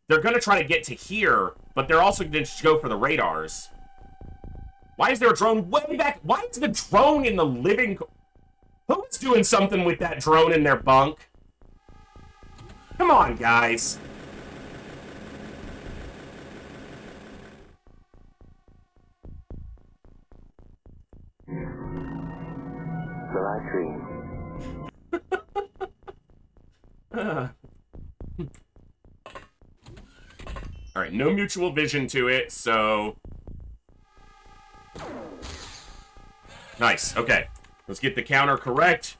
They're gonna try to get to here, but they're also gonna just go for the radars. Why is there a drone way back? Why is the drone in the living... Who's doing something with that drone in their bunk? Come on, guys. Will I dream? Alright, no mutual vision to it, so... Nice, okay. Let's get the counter correct.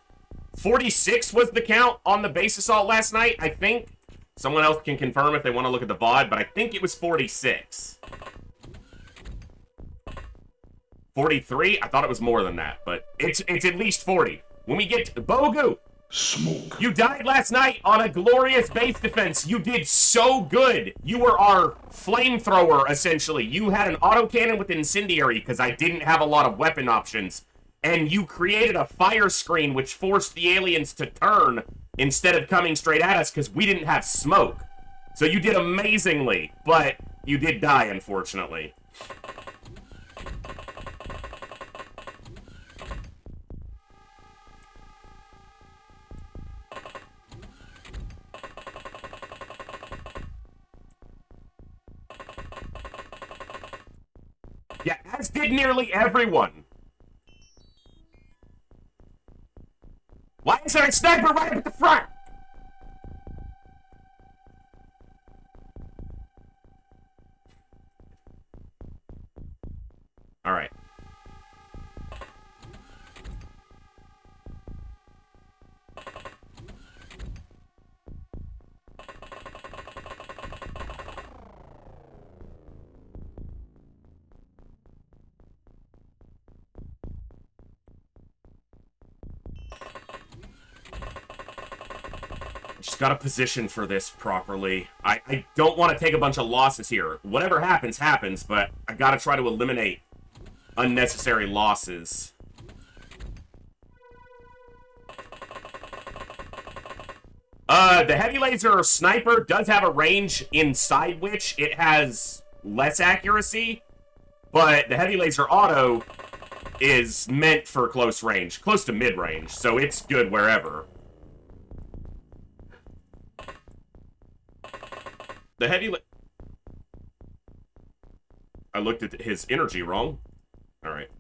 46 was the count on the base assault last night, I think. Someone else can confirm if they want to look at the VOD, but I think it was 46. 43? I thought it was more than that, but it's at least 40. When we get to Bogu, Smoke. you died last night on a glorious base defense. You did so good. You were our flamethrower, essentially. You had an autocannon with incendiary because I didn't have a lot of weapon options. And you created a fire screen which forced the aliens to turn instead of coming straight at us because we didn't have smoke. So you did amazingly, but you did die, unfortunately. Yeah, as did nearly everyone. Why is there a sniper right up at the front? All right. Just gotta position for this properly. I don't want to take a bunch of losses here. Whatever happens, happens, but I gotta try to eliminate unnecessary losses. The heavy laser sniper does have a range inside which it has less accuracy, but the heavy laser auto is meant for close range, close to mid-range, so it's good wherever. The heavy... I looked at his energy wrong. Alright.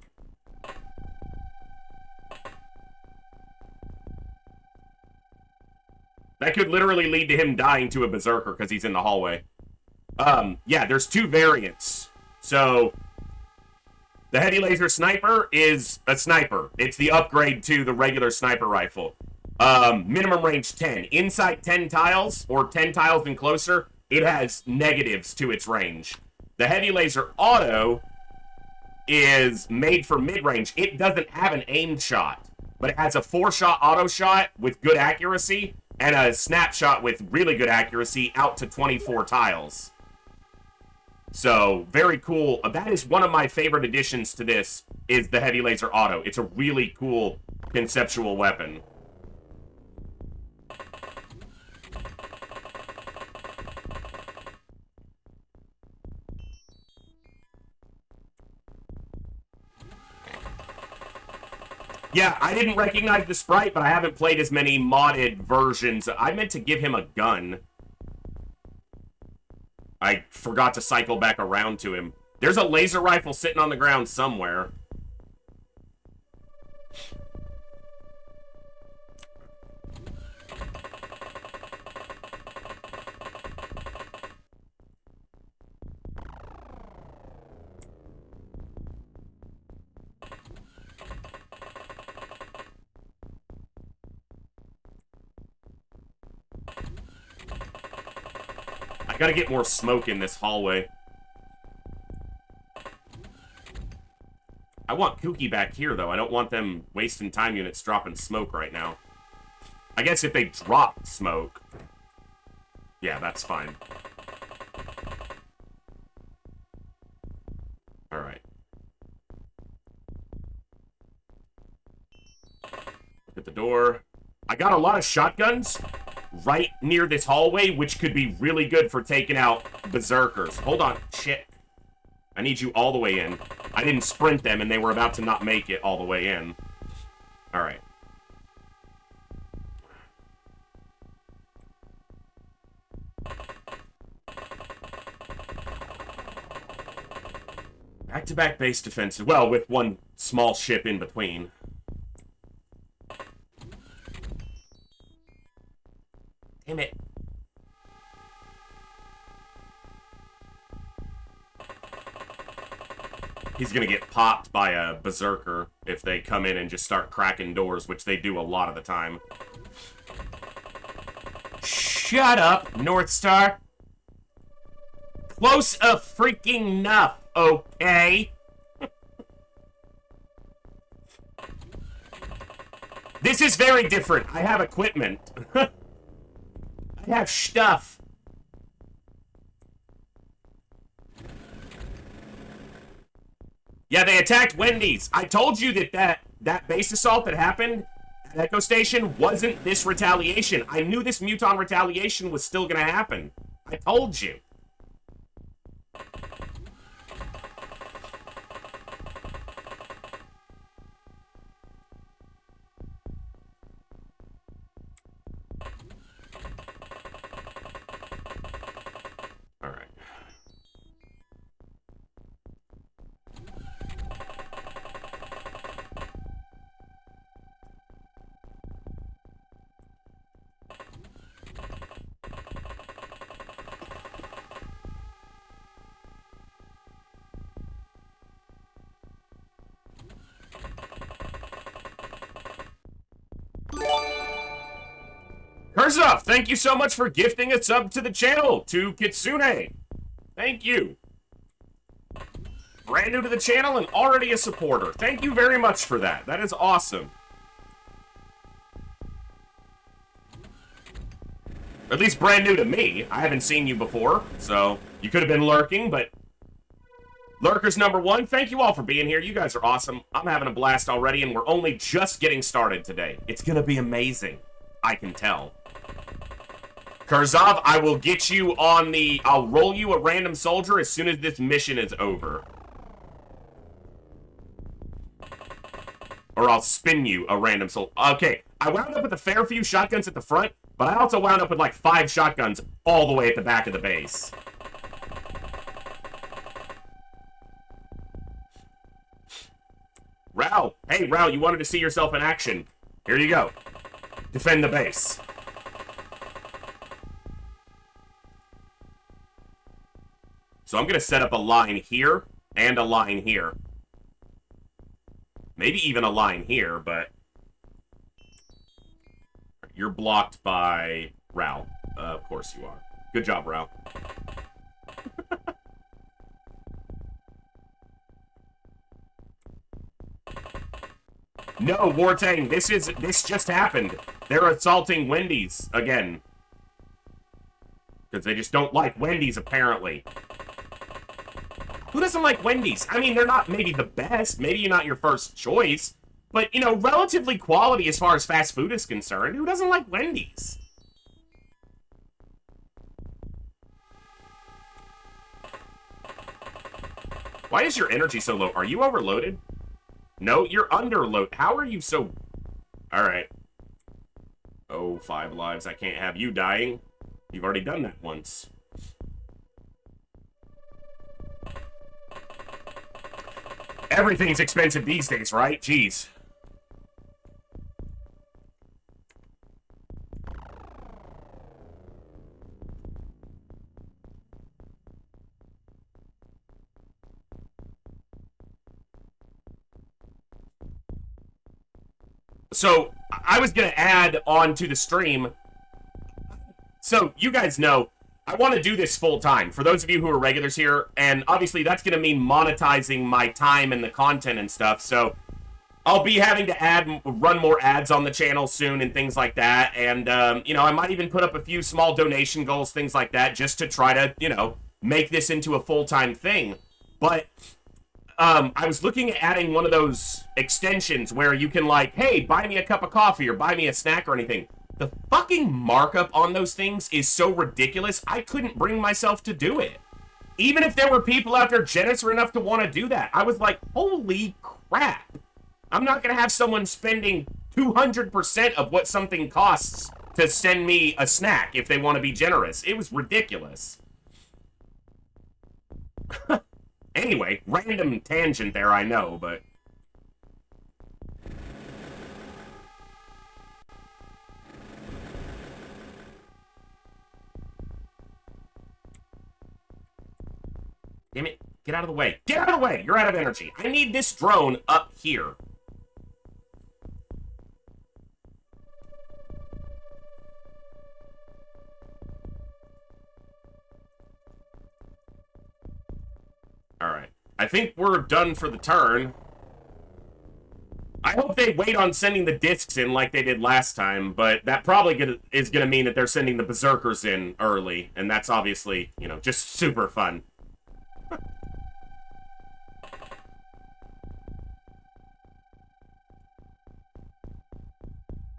That could literally lead to him dying to a berserker because he's in the hallway. Yeah, there's two variants. So, the heavy laser sniper is a sniper. It's the upgrade to the regular sniper rifle. Minimum range 10. Inside 10 tiles, or 10 tiles and closer, it has negatives to its range. The heavy laser auto is made for mid-range. It doesn't have an aimed shot, but it has a 4-shot auto shot with good accuracy and a snapshot with really good accuracy out to 24 tiles. So, very cool. That is one of my favorite additions to this, is the heavy laser auto. It's a really cool conceptual weapon. Yeah, I didn't recognize the sprite, but I haven't played as many modded versions. I meant to give him a gun. I forgot to cycle back around to him. There's a laser rifle sitting on the ground somewhere. Gotta get more smoke in this hallway. I want Kooky back here, though. I don't want them wasting time units dropping smoke right now. I guess if they drop smoke... Yeah, that's fine. Alright. Look at the door. I got a lot of shotguns right near this hallway, which could be really good for taking out berserkers. Hold on. Shit. I need you all the way in. I didn't sprint them, and they were about to not make it all the way in. Alright. Back-to-back base defenses. Well, with one small ship in between. Damn it. He's gonna get popped by a berserker if they come in and just start cracking doors, which they do a lot of the time. Shut up, North Star. Close a freaking enough, okay? This is very different. I have equipment. I have stuff. Yeah, they attacked Wendy's. I told you that base assault that happened at Echo Station wasn't this retaliation. I knew this Muton retaliation was still gonna happen. I told you. Kurzov, thank you so much for gifting a sub to the channel, to Kitsune. Thank you. Brand new to the channel and already a supporter. Thank you very much for that. That is awesome. At least brand new to me. I haven't seen you before, so you could have been lurking, but... Lurkers #1, thank you all for being here. You guys are awesome. I'm having a blast already, and we're only just getting started today. It's gonna be amazing. I can tell. Kurzov, I will get you on the... I'll roll you a random soldier as soon as this mission is over. Or I'll spin you a random soldier. Okay, I wound up with a fair few shotguns at the front, but I also wound up with like 5 shotguns all the way at the back of the base. Rao, hey Rao, you wanted to see yourself in action. Here you go. Defend the base. So I'm going to set up a line here and a line here. Maybe even a line here, but... You're blocked by Rao. Of course you are. Good job, Rao. No, Wartang, this just happened. They're assaulting Wendy's again. Because they just don't like Wendy's, apparently. Who doesn't like Wendy's? I mean, they're not maybe the best. Maybe not your first choice. But, you know, relatively quality as far as fast food is concerned. Who doesn't like Wendy's? Why is your energy so low? Are you overloaded? No, you're underloaded. How are you so... Alright. Oh, 5 lives. I can't have you dying. You've already done that once. Everything's expensive these days, right? Jeez. So, I was going to add on to the stream. So, you guys know, I want to do this full time for those of you who are regulars here, and obviously that's going to mean monetizing my time and the content and stuff. So I'll be having to run more ads on the channel soon and things like that. And you know, I might even put up a few small donation goals, things like that, just to try to, you know, make this into a full-time thing. But I was looking at adding one of those extensions where you can, like, hey, buy me a cup of coffee or buy me a snack or anything. The fucking markup on those things is so ridiculous, I couldn't bring myself to do it. Even if there were people out there generous enough to want to do that, I was like, holy crap. I'm not going to have someone spending 200% of what something costs to send me a snack if they want to be generous. It was ridiculous. Anyway, random tangent there, I know, but... Damn it. Get out of the way. Get out of the way! You're out of energy. I need this drone up here. Alright. I think we're done for the turn. I hope they wait on sending the discs in like they did last time, but that probably is going to mean that they're sending the Berserkers in early, and that's obviously, you know, just super fun.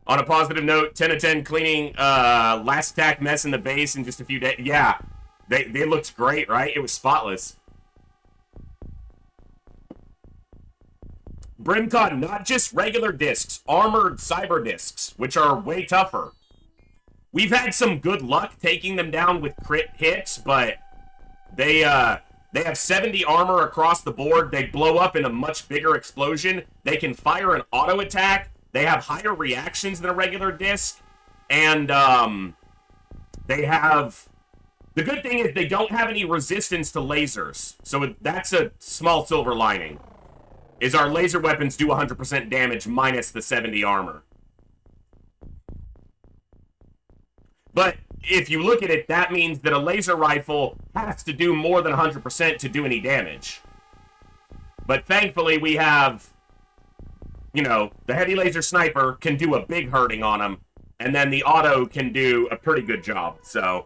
On a positive note, 10 of 10 cleaning last attack mess in the base in just a few days. Yeah, they looked great, right? It was spotless. Brimcon, not just regular discs, armored cyber discs, which are way tougher. We've had some good luck taking them down with crit hits, but they have 70 armor across the board. They blow up in a much bigger explosion. They can fire an auto attack. They have higher reactions than a regular disc. And they have... The good thing is they don't have any resistance to lasers. So that's a small silver lining. Is our laser weapons do 100% damage minus the 70 armor. But if you look at it, that means that a laser rifle has to do more than 100% to do any damage. But thankfully we have, you know, the heavy laser sniper can do a big hurting on them, and then the auto can do a pretty good job. So,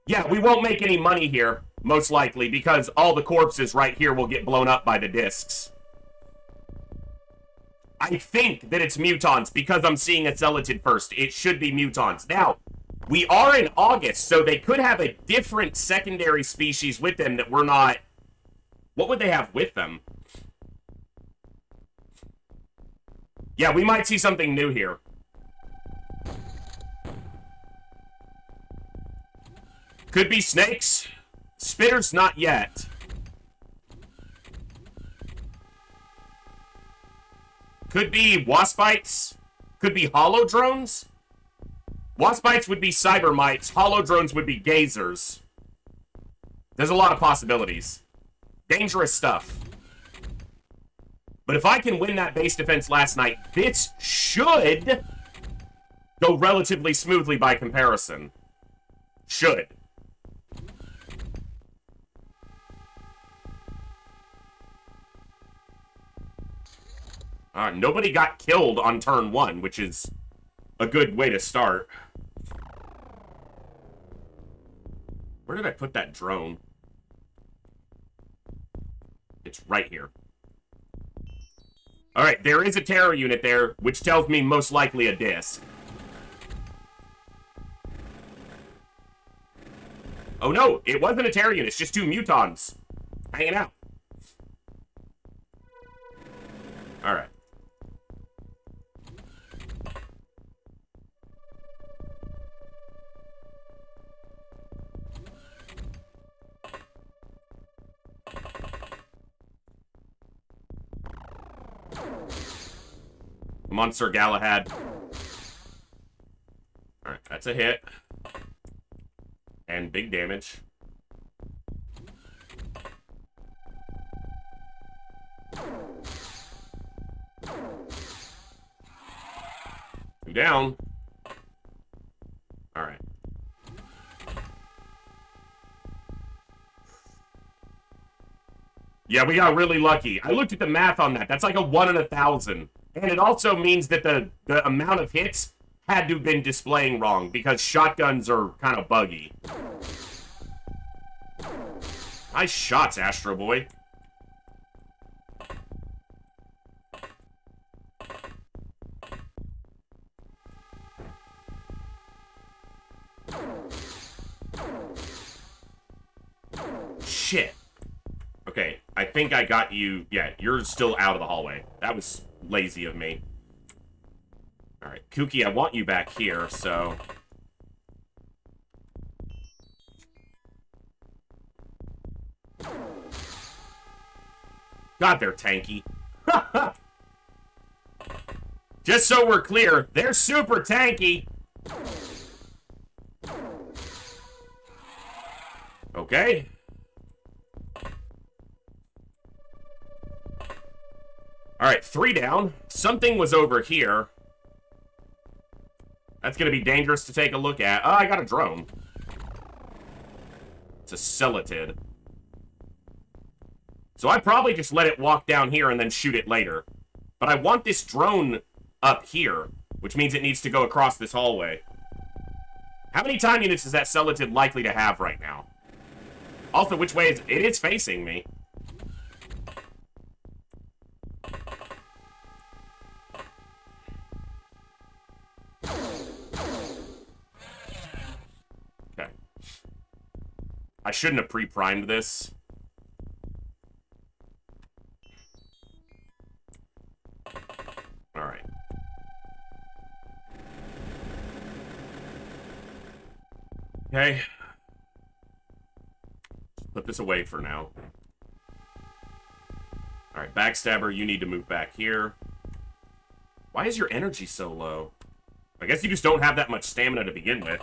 yeah, we won't make any money here, most likely, because all the corpses right here will get blown up by the discs. I think that it's Mutons, because I'm seeing a Celatid first. It should be Mutons. Now, we are in August, so they could have a different secondary species with them that we're not... What would they have with them? Yeah, we might see something new here. Could be snakes. Spitters, not yet. Could be waspites. Could be hollow drones. Waspites would be cyber mites. Hollow drones would be gazers. There's a lot of possibilities. Dangerous stuff. But if I can win that base defense last night, this should go relatively smoothly by comparison. Should. Nobody got killed on turn 1, which is a good way to start. Where did I put that drone? It's right here. Alright, there is a terror unit there, which tells me most likely a disc. Oh no, it wasn't a terror unit, it's just 2 Mutons hanging out. Alright. Come on, Sir Galahad. Alright, that's a hit. And big damage. Two down. Alright. Yeah, we got really lucky. I looked at the math on that. That's like a 1 in 1,000. And it also means that the amount of hits had to have been displaying wrong because shotguns are kind of buggy. Nice shots, Astro Boy. Shit. Okay, I think I got you. Yeah, you're still out of the hallway. That was lazy of me. Alright, Kooky, I want you back here, so... God, they're tanky. Just so we're clear, they're super tanky. Okay. Alright, 3 down. Something was over here. That's going to be dangerous to take a look at. Oh, I got a drone. It's a Celatid. So I'd probably just let it walk down here and then shoot it later. But I want this drone up here, which means it needs to go across this hallway. How many time units is that Celatid likely to have right now? Also, which way is it? It is facing me. Okay. I shouldn't have pre-primed this. Alright. Okay. Put this away for now. Alright, Backstabber, you need to move back here. Why is your energy so low? I guess you just don't have that much stamina to begin with.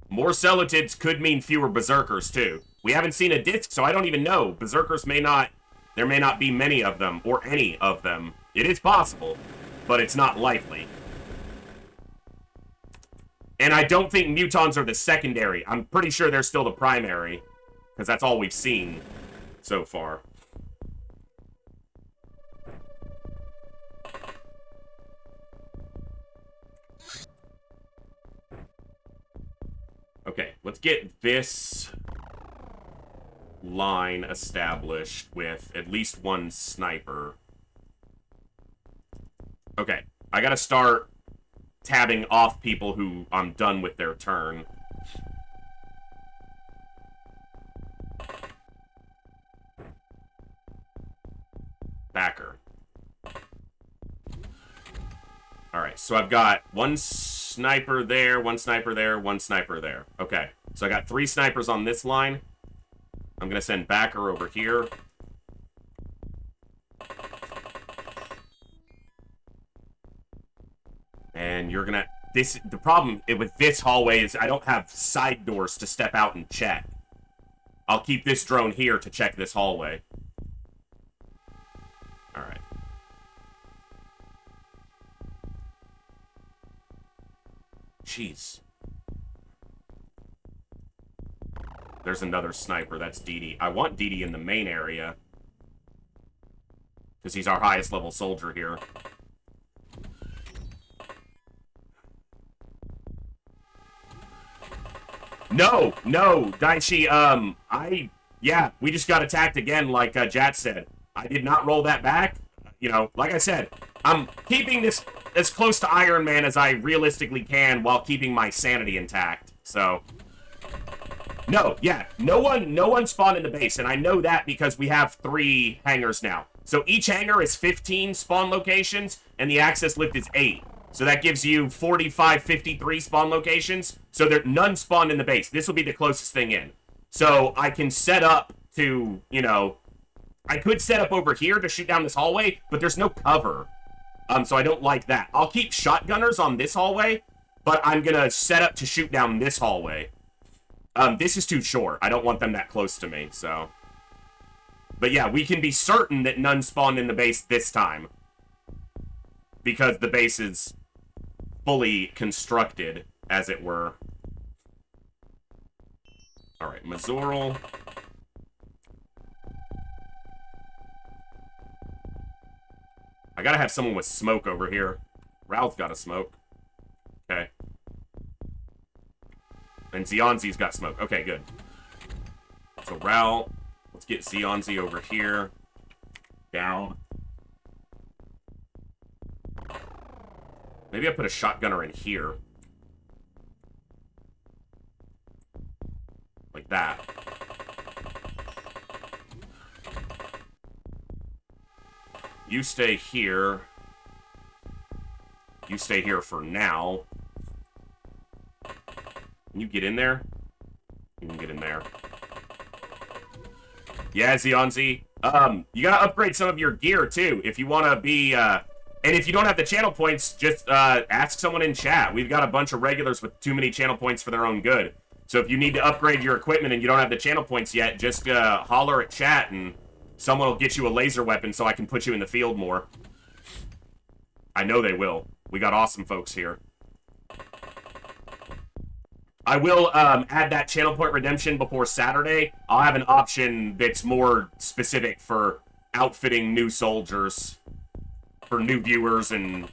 More Celatids could mean fewer Berserkers, too. We haven't seen a disc, so I don't even know. Berserkers may not... There may not be many of them, or any of them. It is possible, but it's not likely. And I don't think Mutons are the secondary. I'm pretty sure they're still the primary, because that's all we've seen so far. Okay, let's get this line established with at least one sniper. Okay, I gotta start tabbing off people who I'm done with their turn. Backer. Alright, so I've got one sniper there, one sniper there, one sniper there. Okay, so I got 3 snipers on this line. I'm gonna send Backer over here. And you're gonna... The problem with this hallway is I don't have side doors to step out and check. I'll keep this drone here to check this hallway. Alright. Jeez. There's another sniper. That's DD. I want DD in the main area. Because he's our highest level soldier here. No, Daichi, yeah, we just got attacked again, like Jat said. I did not roll that back. You know, like I said, I'm keeping this as close to Iron Man as I realistically can while keeping my sanity intact. So, no, yeah, no one spawned in the base, and I know that because we have 3 hangars now. So each hangar is 15 spawn locations, and the access lift is 8. So that gives you 45, 53 spawn locations. So none spawned in the base. This will be the closest thing in. So I can set up to, you know... I could set up over here to shoot down this hallway, but there's no cover. So I don't like that. I'll keep shotgunners on this hallway, but I'm going to set up to shoot down this hallway. This is too short. I don't want them that close to me, so... But yeah, we can be certain that none spawned in the base this time. Because the base is fully constructed as it were. Alright, Mazoral. I gotta have someone with smoke over here. Ralph's got a smoke. Okay. And Zionzi's got smoke. Okay, good. So Ralph, let's get Zionzi over here. Down. Maybe I put a shotgunner in here. Like that. You stay here. You stay here for now. Can you get in there? You can get in there. Yeah, Zionzi. You gotta upgrade some of your gear, too, if you want to be, and if you don't have the channel points, just, ask someone in chat. We've got a bunch of regulars with too many channel points for their own good. So if you need to upgrade your equipment and you don't have the channel points yet, just, holler at chat and someone will get you a laser weapon so I can put you in the field more. I know they will. We got awesome folks here. I will add that channel point redemption before Saturday. I'll have an option that's more specific for outfitting new soldiers, for new viewers and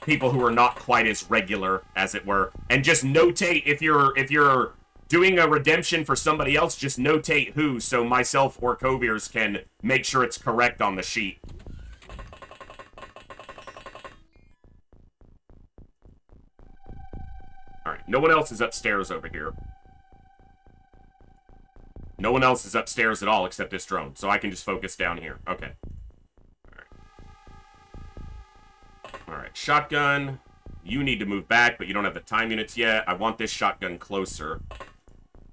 people who are not quite as regular, as it were. And just notate if you're doing a redemption for somebody else, just notate who, so myself or Coviers can make sure it's correct on the sheet. Alright, no one else is upstairs over here. No one else is upstairs at all except this drone, so I can just focus down here. Okay. Alright, shotgun. You need to move back, but you don't have the time units yet. I want this shotgun closer.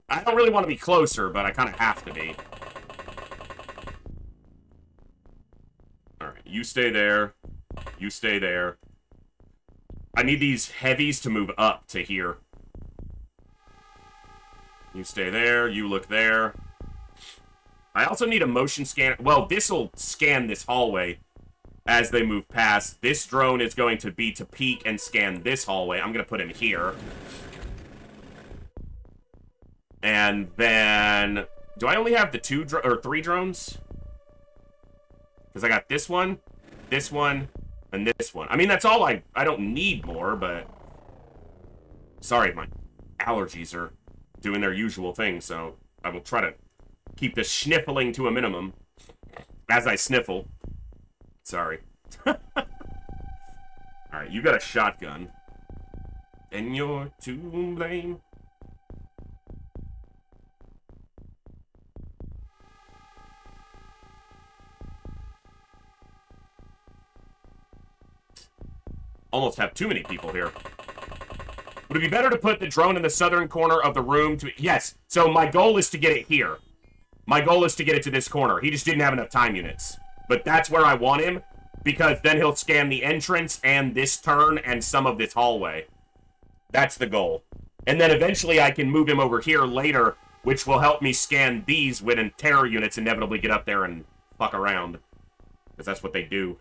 I don't really want to be closer, but I kind of have to be. Alright, you stay there. You stay there. I need these heavies to move up to here. You stay there. You look there. I also need a motion scanner. Well, this will scan this hallway as they move past. This drone is going to be to peek and scan this hallway. I'm going to put him here. And then... Do I only have the three drones? Because I got this one, and this one. I mean, that's all I don't need more, but... Sorry, my allergies are doing their usual thing, so I will try to keep the sniffling to a minimum as I sniffle. Sorry. Alright, you got a shotgun. And you're to blame. Almost have too many people here. Would it be better to put the drone in the southern corner of the room to... Yes. So my goal is to get it here. My goal is to get it to this corner. He just didn't have enough time units. But that's where I want him, because then he'll scan the entrance and this turn and some of this hallway. That's the goal. And then eventually I can move him over here later, which will help me scan these when terror units inevitably get up there and fuck around. Because that's what they do.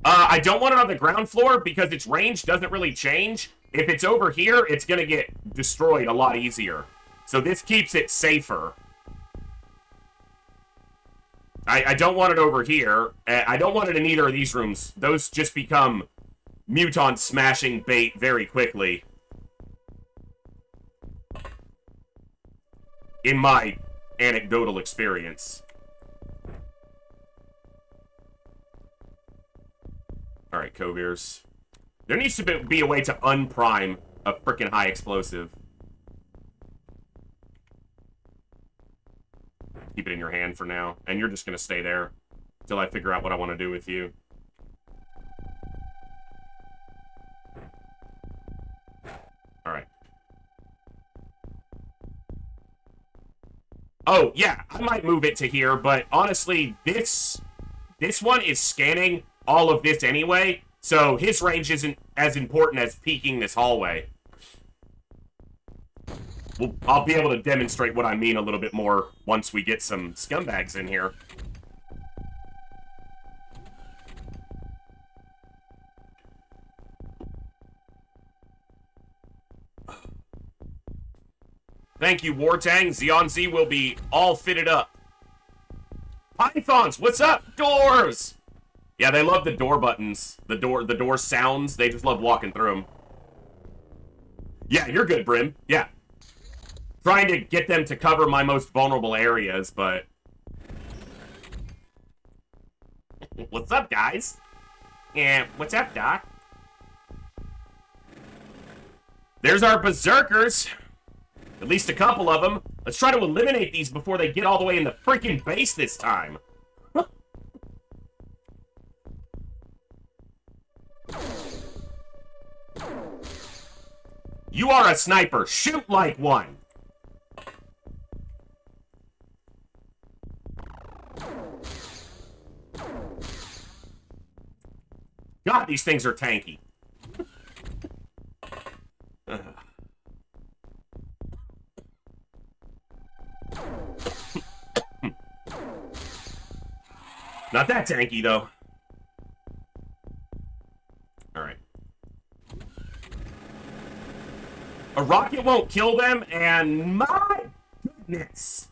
I don't want it on the ground floor because its range doesn't really change. If it's over here, it's going to get destroyed a lot easier. So this keeps it safer. I don't want it over here. I don't want it in either of these rooms. Those just become Muton smashing bait very quickly. In my anecdotal experience. Alright, Coviers. There needs to be a way to unprime a frickin' high explosive. Keep it in your hand for now. And you're just gonna stay there until I figure out what I want to do with you. Alright. Oh, yeah, I might move it to here, but honestly, this one is scanning all of this anyway, so his range isn't as important as peeking this hallway. I'll be able to demonstrate what I mean a little bit more once we get some scumbags in here. Thank you, Wartang. Xeon Z will be all fitted up. Pythons, what's up? Doors! Yeah, they love the door buttons. The door sounds. They just love walking through them. Yeah, you're good, Brim. Yeah. Trying to get them to cover my most vulnerable areas, but... What's up, guys? Yeah, what's up, Doc? There's our berserkers. At least a couple of them. Let's try to eliminate these before they get all the way in the freaking base this time. You are a sniper. Shoot like one. God, these things are tanky. Not that tanky, though. Alright. A rocket won't kill them, and my goodness.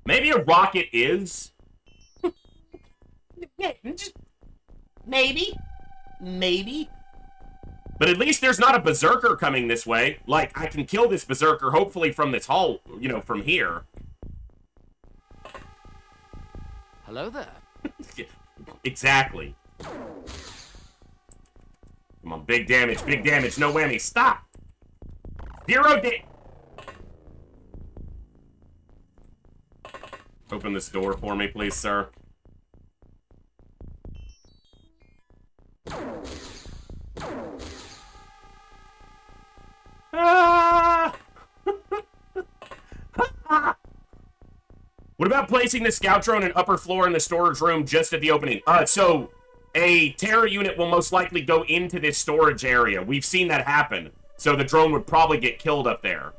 Maybe a rocket is. Yeah, just maybe. Maybe. But at least there's not a berserker coming this way. Like, I can kill this berserker, hopefully from this hole, you know, from here. Hello there. Exactly. Come on, big damage, no whammy. Stop! 0 damage. Open this door for me, please, sir. Ah! What about placing the scout drone in upper floor in the storage room just at the opening? So a terror unit will most likely go into this storage area. We've seen that happen. So the drone would probably get killed up there.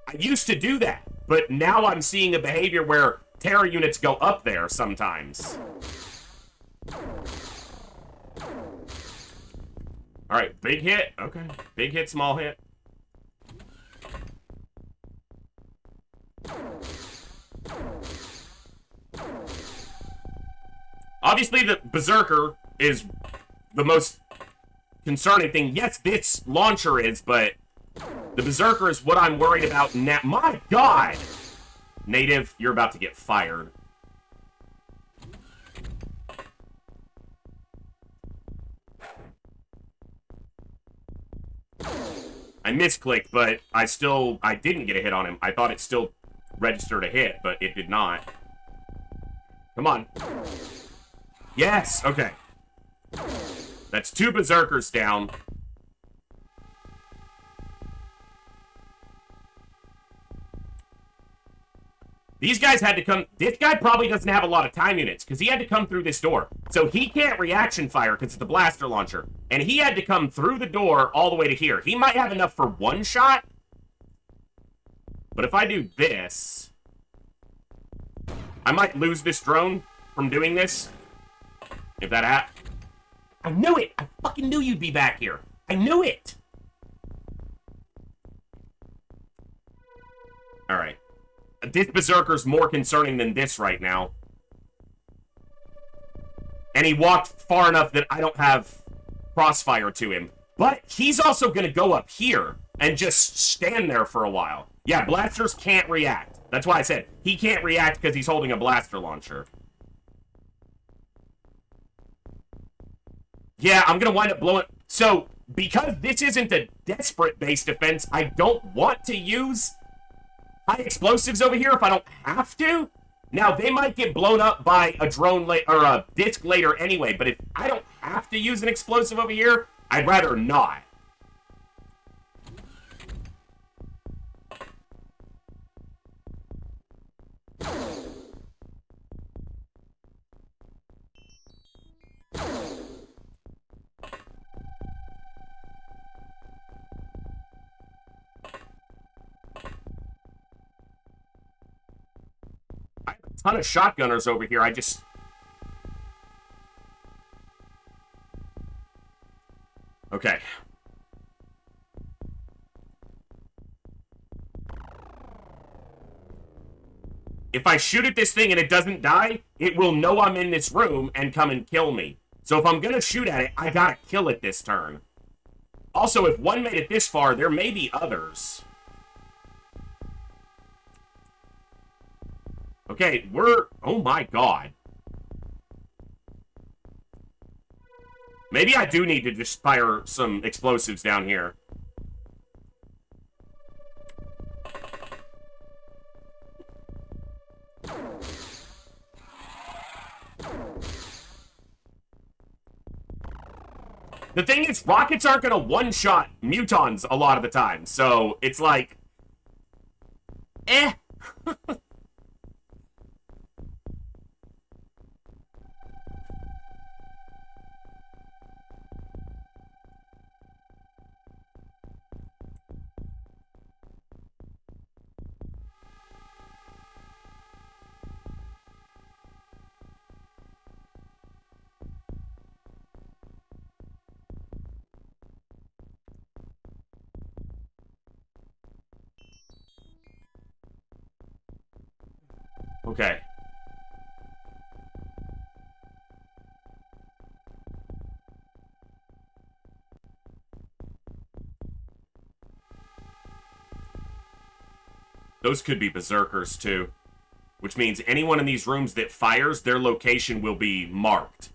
I used to do that, but now I'm seeing a behavior where terror units go up there sometimes. Alright, big hit. Okay. Big hit, small hit. Obviously, the Berserker is the most concerning thing. Yes, this launcher is, but the Berserker is what I'm worried about now. My God! Native, you're about to get fired. I misclicked, but I didn't get a hit on him. I thought it still registered a hit, but it did not. Come on. Yes, okay. That's 2 Berserkers down. These guys had to come... This guy probably doesn't have a lot of time units, because he had to come through this door. So he can't reaction fire, because it's the blaster launcher. And he had to come through the door all the way to here. He might have enough for 1 shot. But if I do this... I might lose this drone from doing this. If that happens. I knew it! I fucking knew you'd be back here. I knew it! Alright. This Berserker's more concerning than this right now. And he walked far enough that I don't have crossfire to him. But he's also gonna go up here and just stand there for a while. Yeah, blasters can't react. That's why I said he can't react because he's holding a blaster launcher. Yeah, I'm gonna wind up blowing... So, because this isn't a desperate base defense, I don't want to use high explosives over here if I don't have to. Now, they might get blown up by a drone or a disc later anyway, but if I don't have to use an explosive over here, I'd rather not. Ton of shotgunners over here. I just... Okay. If I shoot at this thing and it doesn't die, it will know I'm in this room and come and kill me. So if I'm gonna shoot at it, I gotta kill it this turn. Also, if one made it this far, there may be others. Okay, we're... Oh my god. Maybe I do need to just fire some explosives down here. The thing is, rockets aren't going to one-shot mutons a lot of the time, so it's like... Eh. Okay. Those could be berserkers, too. Which means anyone in these rooms that fires, their location will be marked.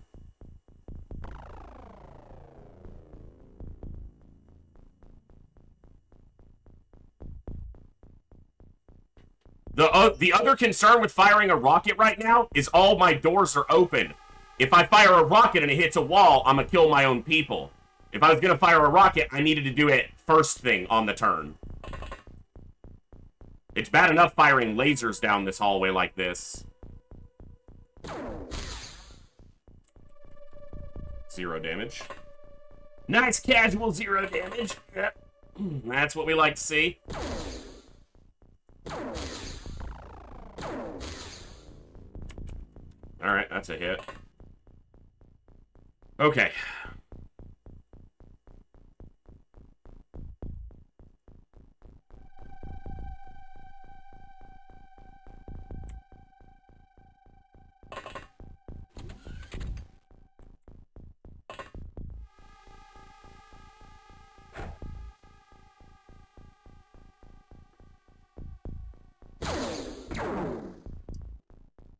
The other concern with firing a rocket right now is all my doors are open. If I fire a rocket and it hits a wall, I'm gonna kill my own people. If I was gonna fire a rocket, I needed to do it first thing on the turn. It's bad enough firing lasers down this hallway like this. 0 damage. Nice casual 0 damage. Yep. That's what we like to see. Alright, that's a hit. Okay.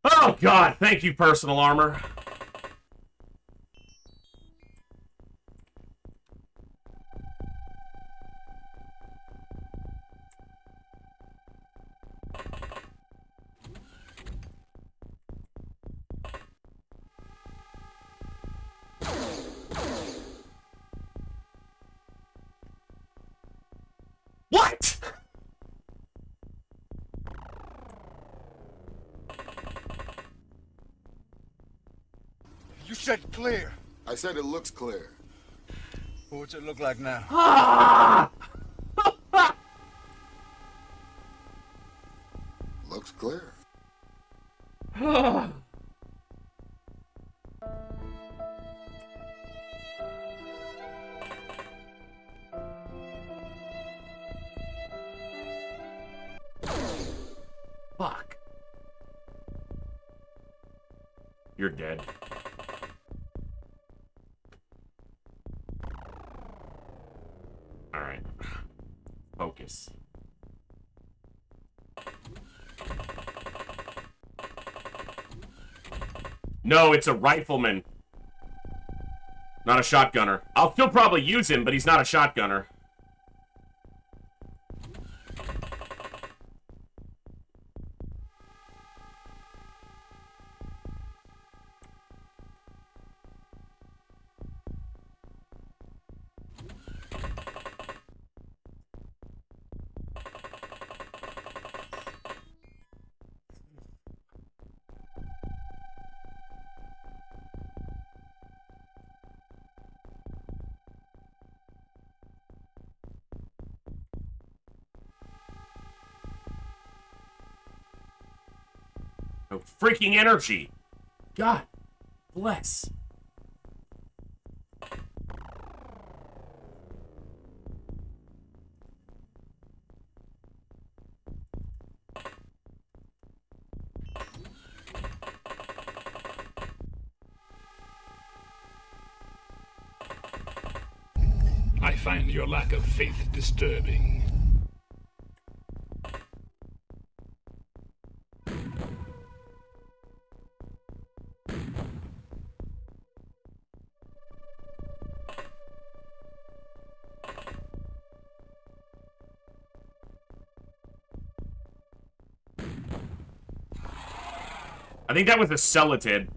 Oh, God, thank you, personal armor. What? You said clear. I said it looks clear. What's it look like now? Ah! Looks clear. Fuck. You're dead. Alright. Focus. No, it's a rifleman. Not a shotgunner. I'll still probably use him, but he's not a shotgunner. No freaking energy. God bless. find your lack of faith disturbing. I think that was a Celatid.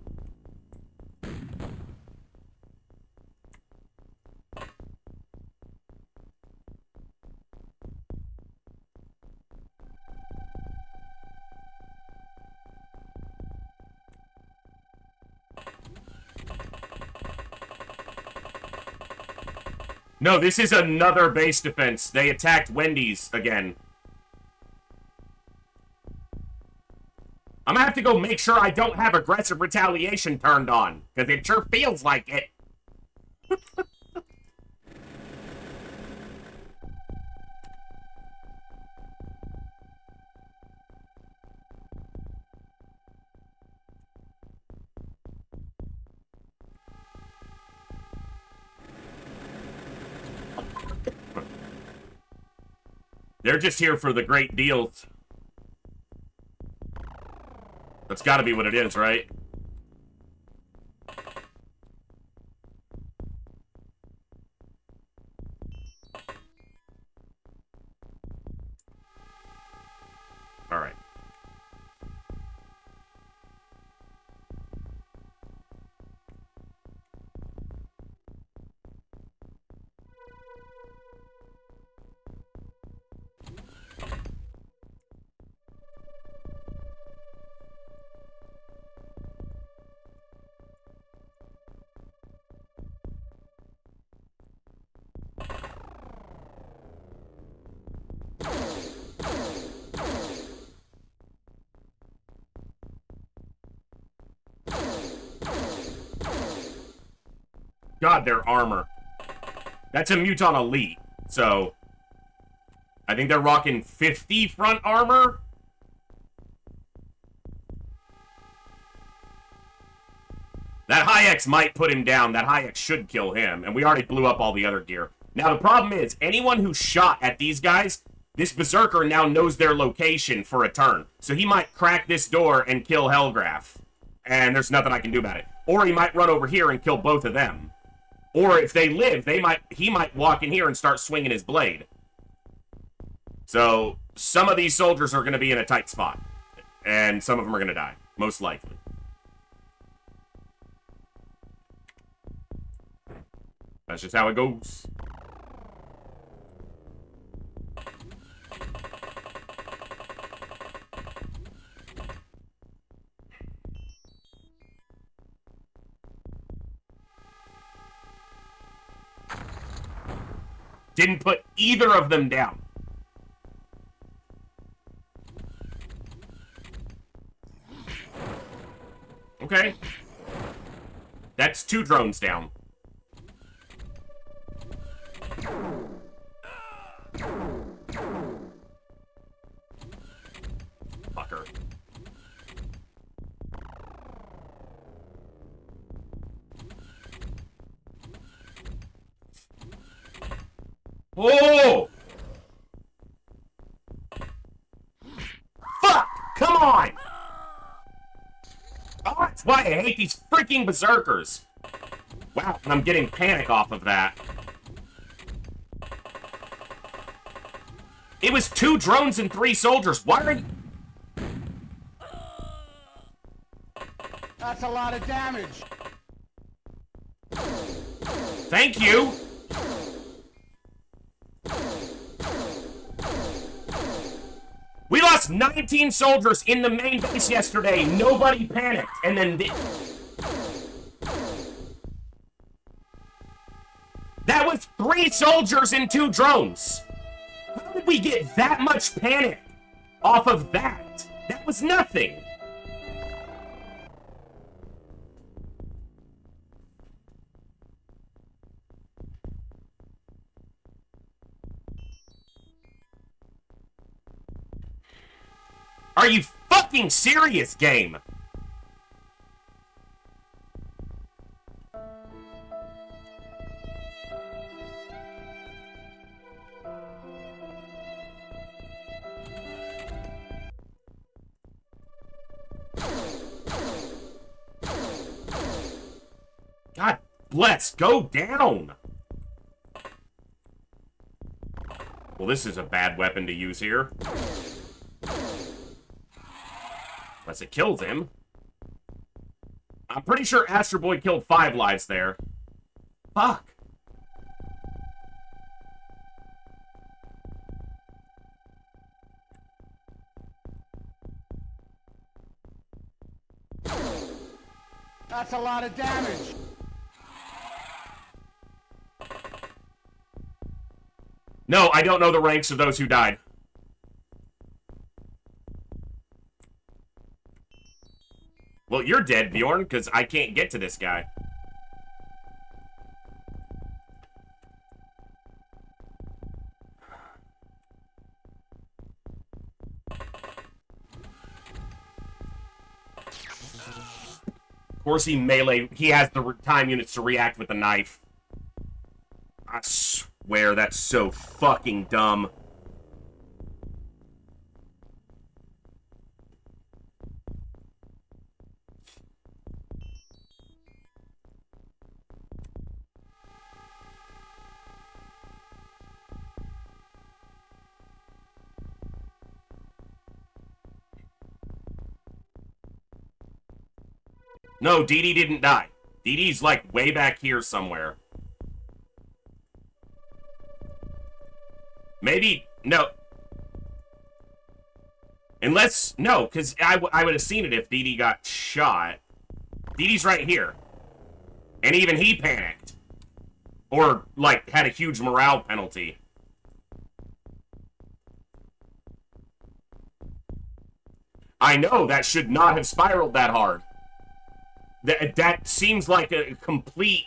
No, this is another base defense. They attacked Wendy's again. I'm gonna have to go make sure I don't have aggressive retaliation turned on, because it sure feels like it. They're just here for the great deals. That's gotta be what it is, right? Alright. God, their armor. That's a Muton Elite, so I think they're rocking 50 front armor. That High-X might put him down. That High-X should kill him, and we already blew up all the other gear. Now, the problem is, anyone who shot at these guys, this Berserker now knows their location for a turn. So he might crack this door and kill Hellgraf, and there's nothing I can do about it. Or he might run over here and kill both of them. Or if they live, he might walk in here and start swinging his blade. So some of these soldiers are going to be in a tight spot. And some of them are going to die, most likely. That's just how it goes. Didn't put either of them down. Okay. That's 2 drones down. Fucker. Oh! Fuck! Come on! Oh, that's why I hate these freaking berserkers. Wow, and I'm getting panic off of that. It was 2 drones and 3 soldiers. Why are you... That's a lot of damage. Thank you! We lost 19 soldiers in the main base yesterday. Nobody panicked. And then... That was 3 soldiers and 2 drones. How did we get that much panic off of that? That was nothing. Are you fucking serious, game? God bless. Go down. Well, this is a bad weapon to use here. Unless it kills him. I'm pretty sure Astro Boy killed 5 lives there. Fuck. That's a lot of damage. No, I don't know the ranks of those who died. Well, you're dead, Bjorn, because I can't get to this guy. Of course, he has the time units to react with the knife. I swear, that's so fucking dumb. No, Dee Dee didn't die. Dee Dee's like way back here somewhere. Maybe, no. Unless, no, because I would have seen it if Dee Dee got shot. Dee Dee's right here. And even he panicked. Or, like, had a huge morale penalty. I know, that should not have spiraled that hard. That seems like a complete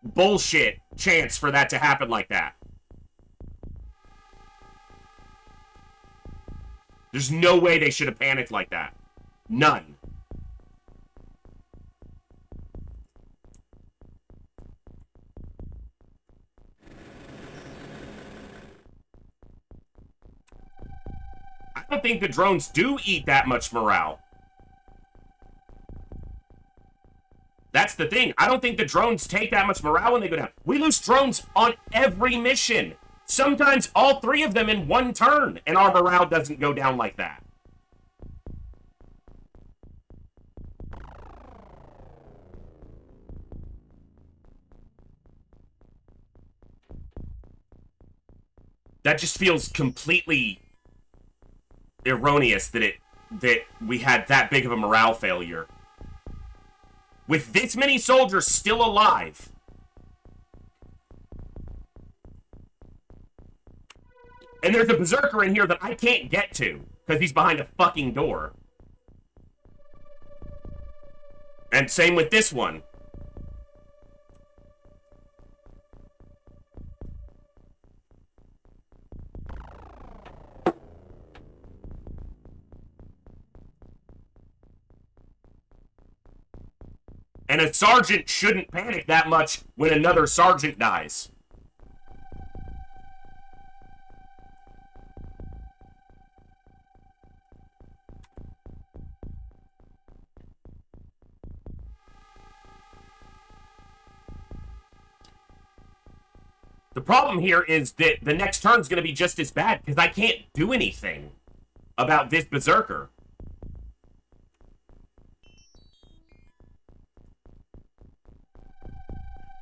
bullshit chance for that to happen like that. There's no way they should have panicked like that. None. I don't think the drones do eat that much morale. That's the thing. I don't think the drones take that much morale when they go down. We lose drones on every mission. Sometimes all 3 of them in one turn, and our morale doesn't go down like that. That just feels completely erroneous that we had that big of a morale failure. With this many soldiers still alive. And there's a berserker in here that I can't get to because he's behind a fucking door. And same with this one. And a sergeant shouldn't panic that much when another sergeant dies. The problem here is that the next turn's going to be just as bad because I can't do anything about this berserker.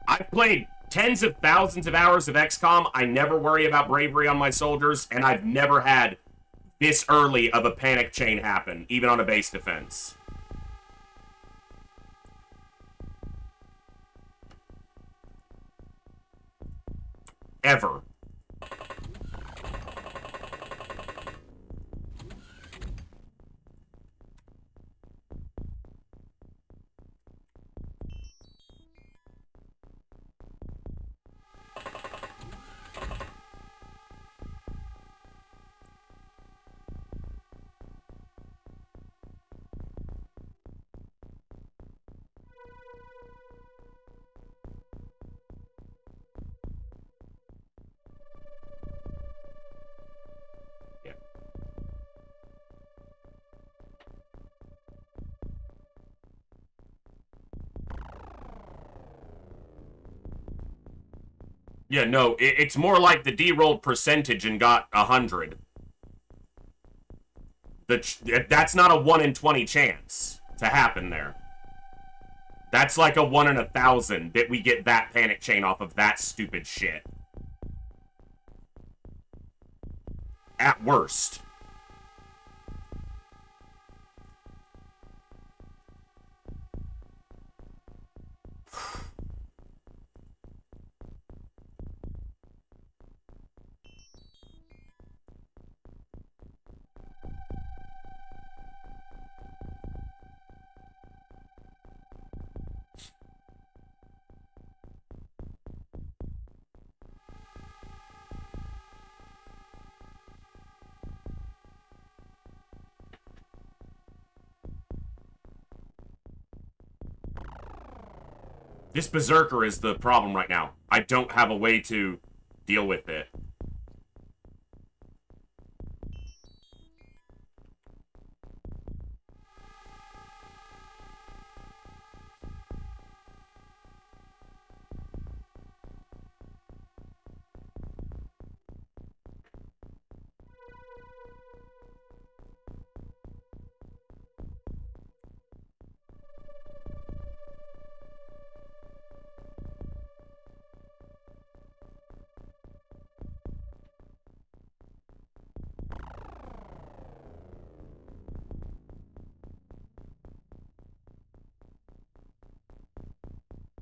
I've played tens of thousands of hours of XCOM. I never worry about bravery on my soldiers, and I've never had this early of a panic chain happen, even on a base defense. Ever. Yeah, no, it's more like the D rolled percentage and got 100. That's not a 1 in 20 chance to happen there. That's like a 1 in 1,000 that we get that panic chain off of that stupid shit. At worst. This Berserker is the problem right now. I don't have a way to deal with it.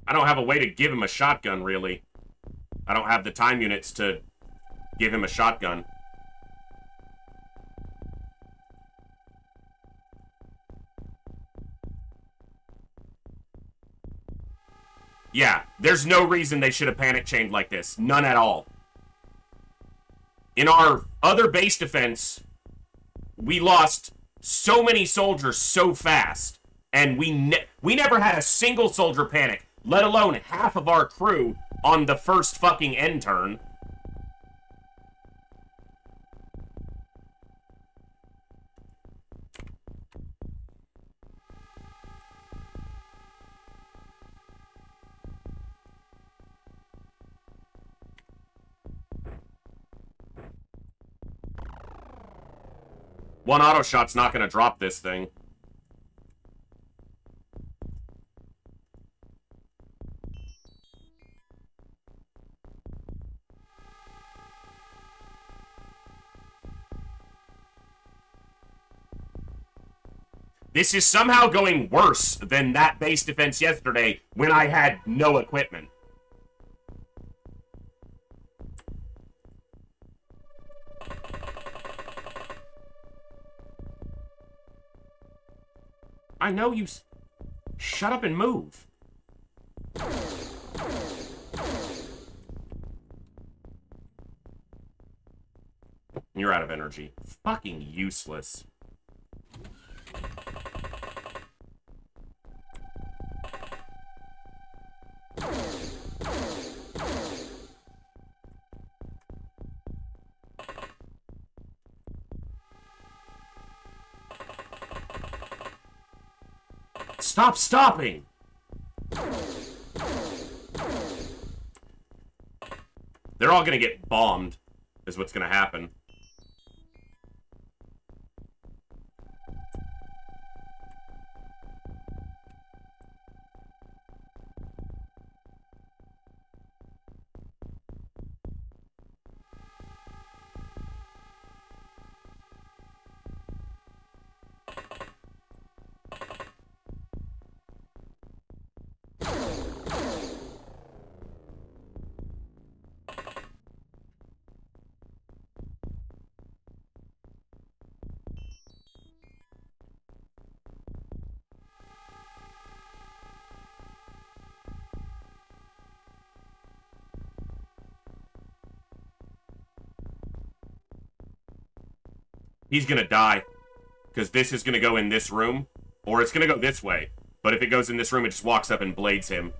I don't have a way to give him a shotgun, really. I don't have the time units to give him a shotgun. Yeah, there's no reason they should have panic chained like this. None at all. In our other base defense, we lost so many soldiers so fast, and we never had a single soldier panic, let alone half of our crew on the first fucking end turn. One auto shot's not gonna drop this thing. This is somehow going worse than that base defense yesterday when I had no equipment. I know you... Shut up and move. You're out of energy. Fucking useless. Stop stopping! They're all gonna get bombed, is what's gonna happen. He's gonna die. Because this is gonna go in this room. Or it's gonna go this way. But if it goes in this room, it just walks up and blades him.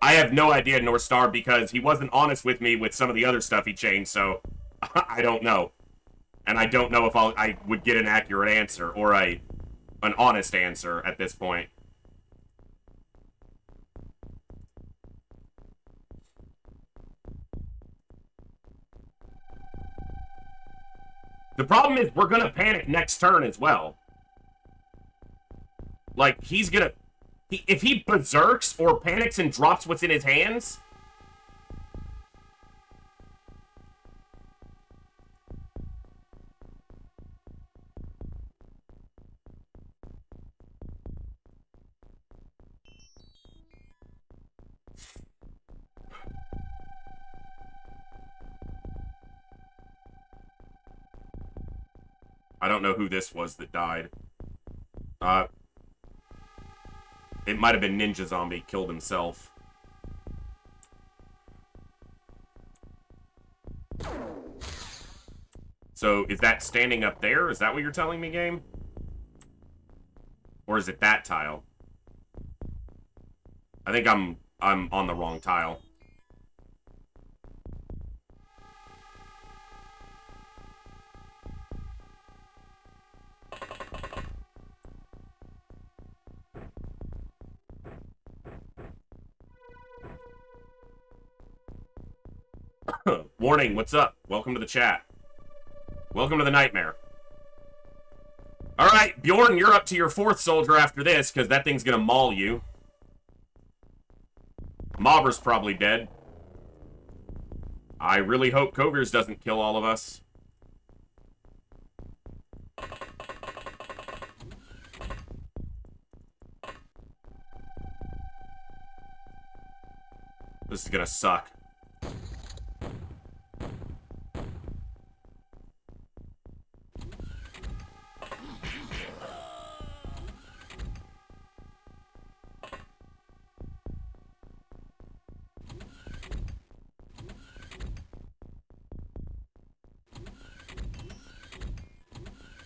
I have no idea, North Star, because he wasn't honest with me with some of the other stuff he changed, so I don't know. And I don't know if I would get an accurate answer or an honest answer at this point. The problem is we're gonna panic next turn as well. Like, he's gonna... if he berserks or panics and drops what's in his hands... I don't know who this was that died. It might have been Ninja Zombie killed himself. So, is that standing up there? Is that what you're telling me, game? Or is it that tile? I think I'm on the wrong tile. Warning, what's up? Welcome to the chat. Welcome to the nightmare. Alright, Bjorn, you're up to your 4th soldier after this, because that thing's gonna maul you. Mobber's probably dead. I really hope Kogers doesn't kill all of us. This is gonna suck.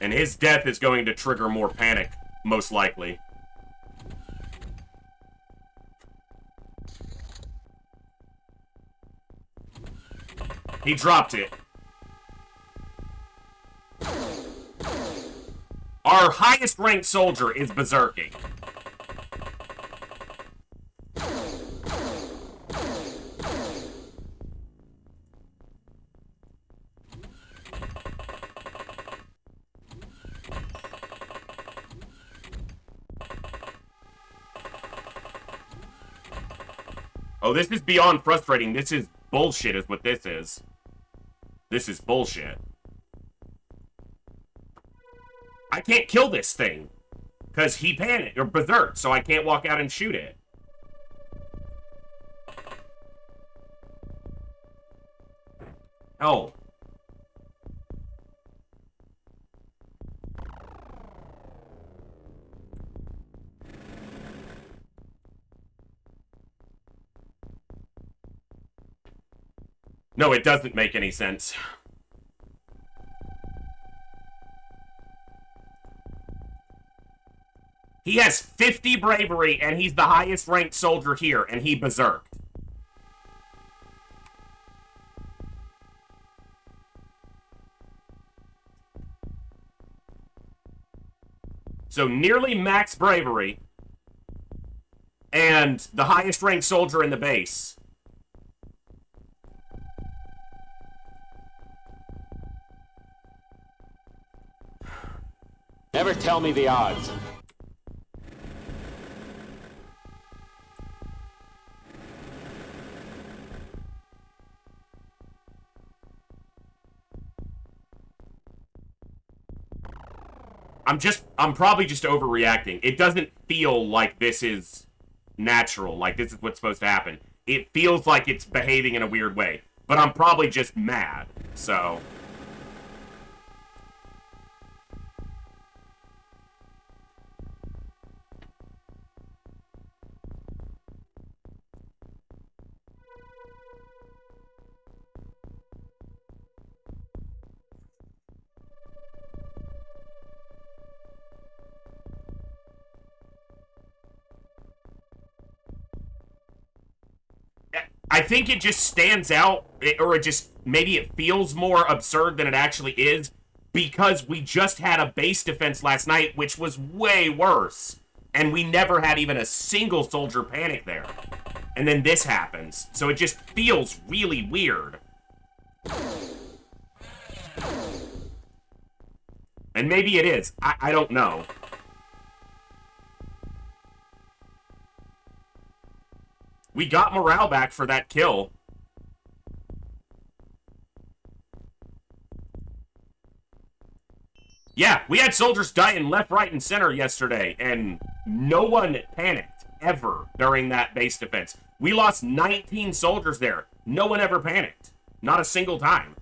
And his death is going to trigger more panic, most likely. He dropped it. Our highest ranked soldier is berserking. Oh, this is beyond frustrating. This is bullshit is what this is. This is bullshit. I can't kill this thing. Because he panicked, or berserked, so I can't walk out and shoot it. Oh. No, it doesn't make any sense. He has 50 bravery, and he's the highest ranked soldier here, and he berserked. So nearly max bravery, and the highest ranked soldier in the base. Never tell me the odds. I'm probably just overreacting. It doesn't feel like this is natural, like this is what's supposed to happen. It feels like it's behaving in a weird way. But I'm probably just mad, so... I think it just stands out, or it just, maybe it feels more absurd than it actually is, because we just had a base defense last night, which was way worse, and we never had even a single soldier panic there. And then this happens, so it just feels really weird. And maybe it is. I don't know. We got morale back for that kill. Yeah, we had soldiers dying left, right, and center yesterday, and no one panicked ever during that base defense. We lost 19 soldiers there. No one ever panicked. Not a single time.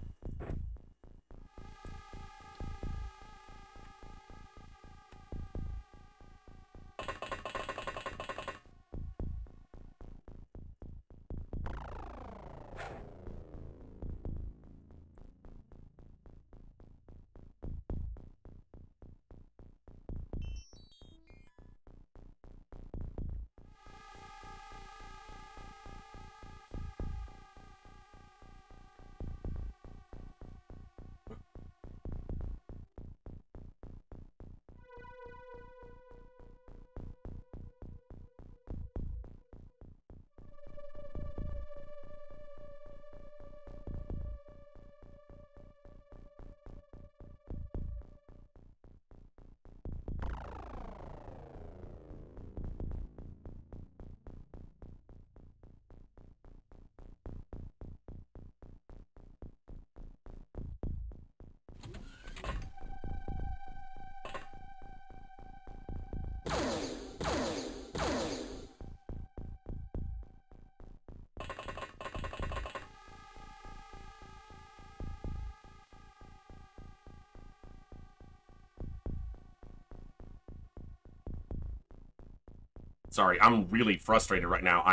Sorry, I'm really frustrated right now.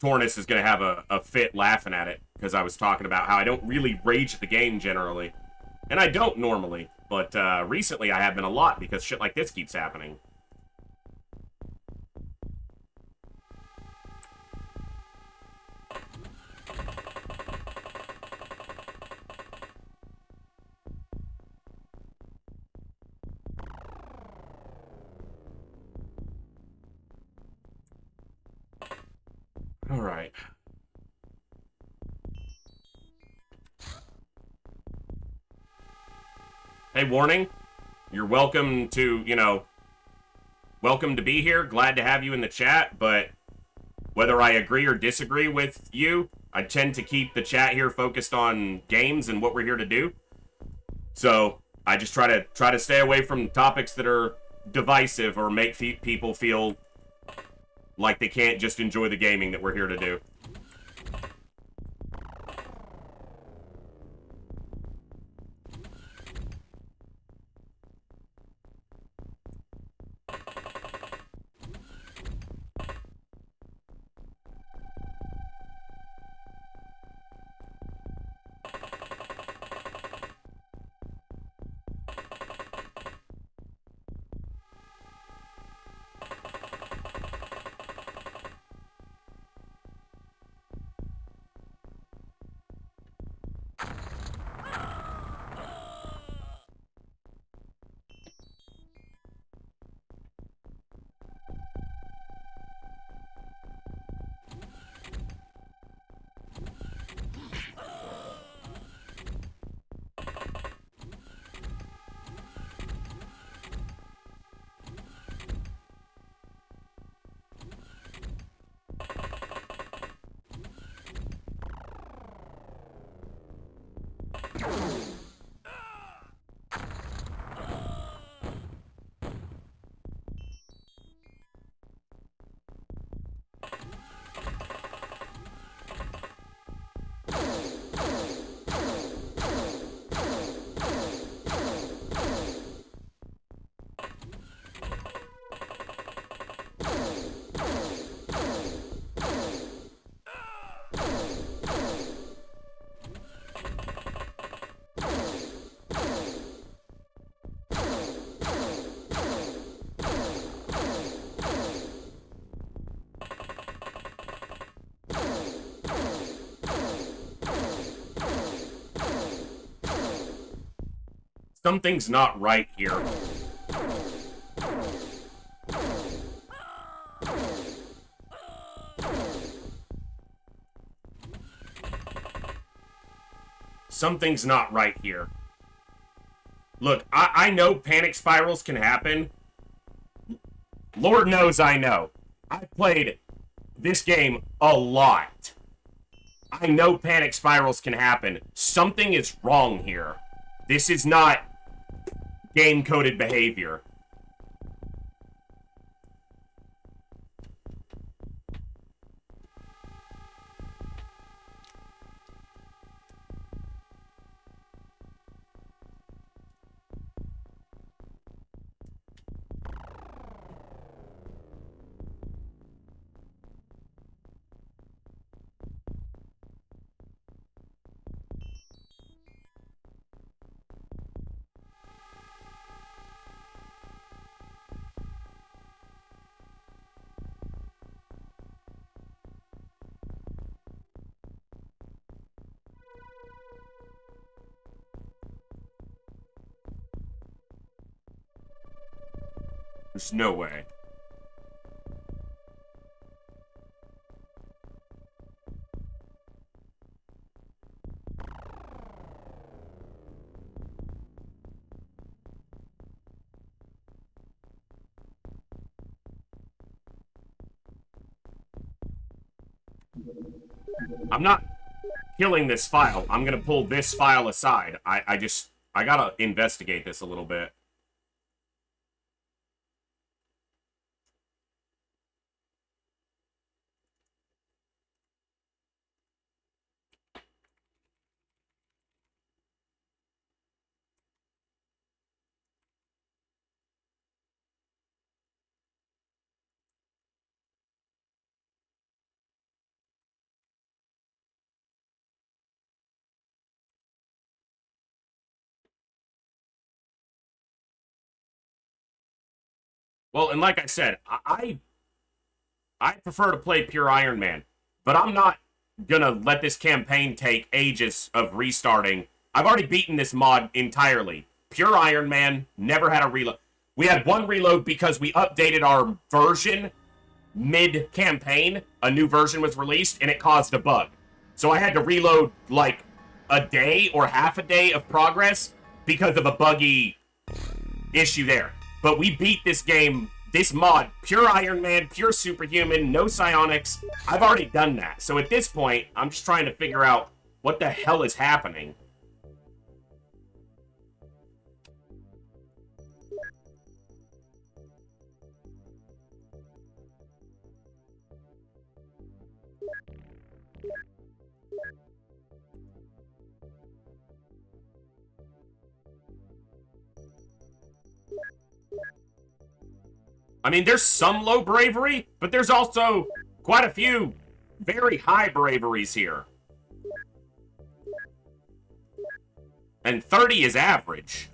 Tornus is going to have a fit laughing at it because I was talking about how I don't really rage at the game generally. And I don't normally, but recently I have been a lot because shit like this keeps happening. All right. Hey, warning. You're welcome to, welcome to be here. Glad to have you in the chat, but whether I agree or disagree with you, I tend to keep the chat here focused on games and what we're here to do. So I just try to stay away from topics that are divisive or make people feel like they can't just enjoy the gaming that we're here to do. Something's not right here. Something's not right here. Look, I know panic spirals can happen. Lord knows I know. I've played this game a lot. I know panic spirals can happen. Something is wrong here. This is not game-coded behavior. There's no way. I'm not killing this file. I'm gonna pull this file aside. I gotta investigate this a little bit. Well, and like I said, I prefer to play Pure Iron Man, but I'm not gonna let this campaign take ages of restarting. I've already beaten this mod entirely. Pure Iron Man, never had a reload. We had one reload because we updated our version mid-campaign. A new version was released, and it caused a bug. So I had to reload, like, a day or half a day of progress because of a buggy issue there. But we beat this game, this mod, Pure Iron Man, Pure Superhuman, no psionics. I've already done that. So at this point, I'm just trying to figure out what the hell is happening. I mean, there's some low bravery, but there's also quite a few very high braveries here. And 30 is average.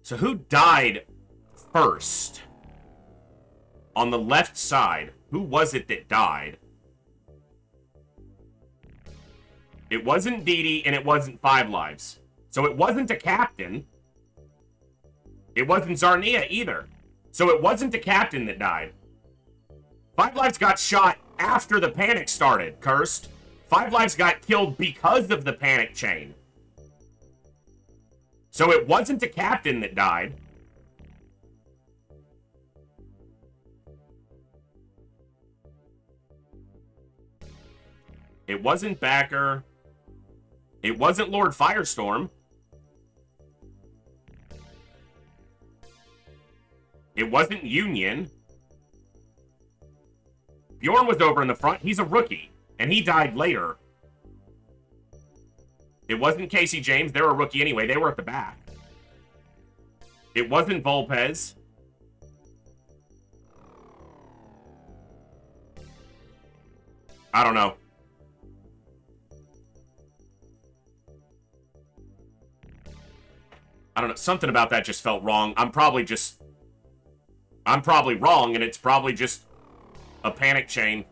So who died first? On the left side, who was it that died? It wasn't Dee Dee, and it wasn't Five Lives. So it wasn't a captain. It wasn't Zarnia either. So it wasn't the captain that died. Five Lives got shot after the panic started, Cursed. Five Lives got killed because of the panic chain. So it wasn't the captain that died. It wasn't Backer. It wasn't Lord Firestorm. It wasn't Union. Bjorn was over in the front. He's a rookie, and he died later. It wasn't Casey James. They're a rookie anyway. They were at the back. It wasn't Volpez. I don't know. I don't know. Something about that just felt wrong. I'm probably wrong, and it's probably just a panic chain.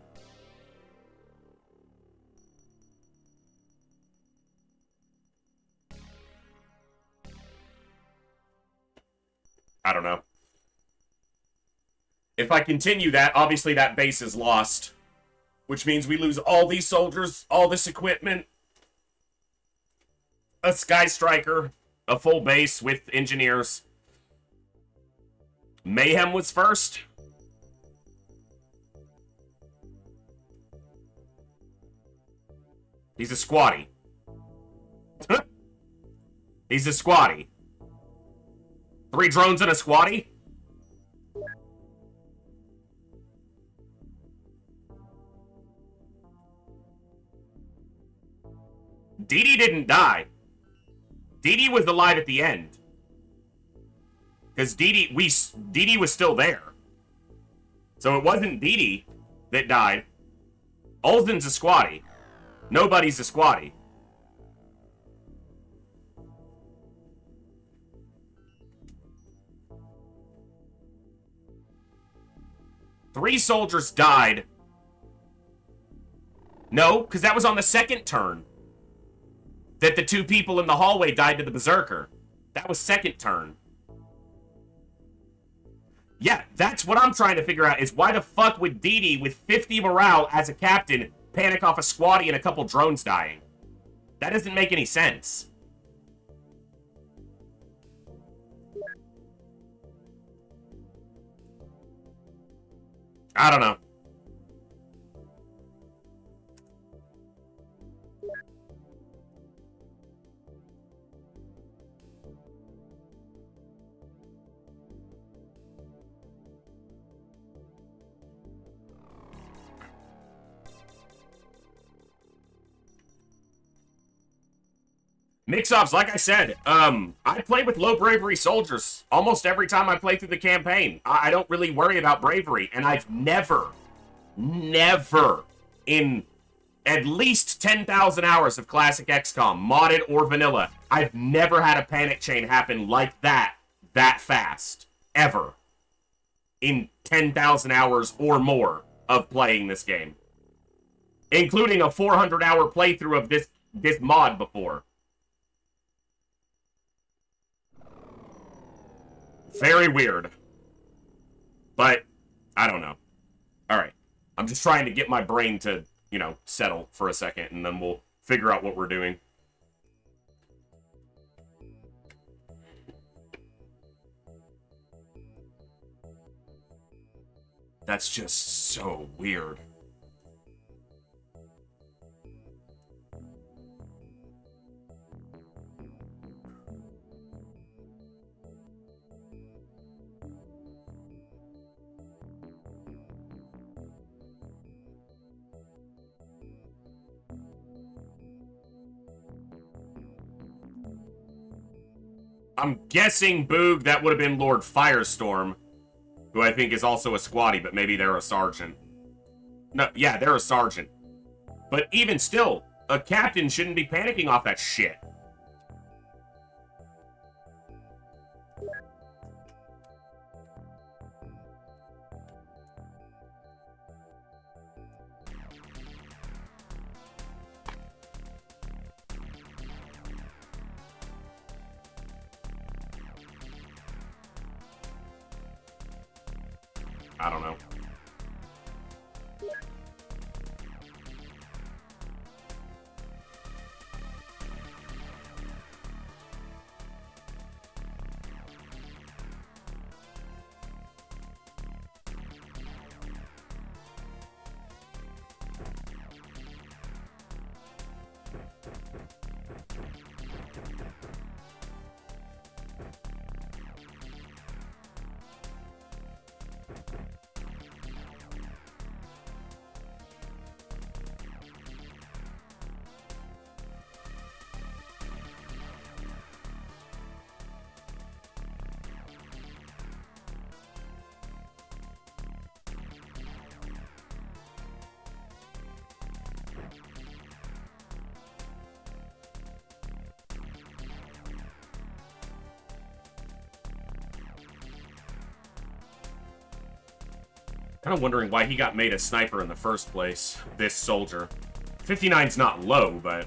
I don't know. If I continue that, obviously that base is lost. Which means we lose all these soldiers, all this equipment. a Sky Striker, a full base with engineers. Mayhem was first. He's a squatty. He's a squatty. 3 drones and a squatty? Dee Dee didn't die. Dee Dee was alive at the end. Because Dee Dee was still there. So it wasn't Dee Dee that died. Olsen's a squatty. Nobody's a squatty. Three soldiers died. No, because that was on the second turn. That the 2 people in the hallway died to the Berserker. That was second turn. Yeah, that's what I'm trying to figure out, is why the fuck would Dee Dee, with 50 morale as a captain, panic off a squatty and a couple drones dying? That doesn't make any sense. I don't know. Mix-ups, like I said, I play with low bravery soldiers almost every time I play through the campaign. I don't really worry about bravery, and I've never in at least 10,000 hours of classic XCOM, modded or vanilla, I've never had a panic chain happen like that fast, ever, in 10,000 hours or more of playing this game, including a 400-hour playthrough of this mod before. Very weird. But, I don't know. Alright. I'm just trying to get my brain to, you know, settle for a second, and then we'll figure out what we're doing. That's just so weird. I'm guessing, Boog, that would have been Lord Firestorm, who I think is also a squatty, but maybe they're a sergeant. No, yeah, they're a sergeant. But even still, a captain shouldn't be panicking off that shit. I don't know. Kind of wondering why he got made a sniper in the first place, this soldier. 59's not low, but...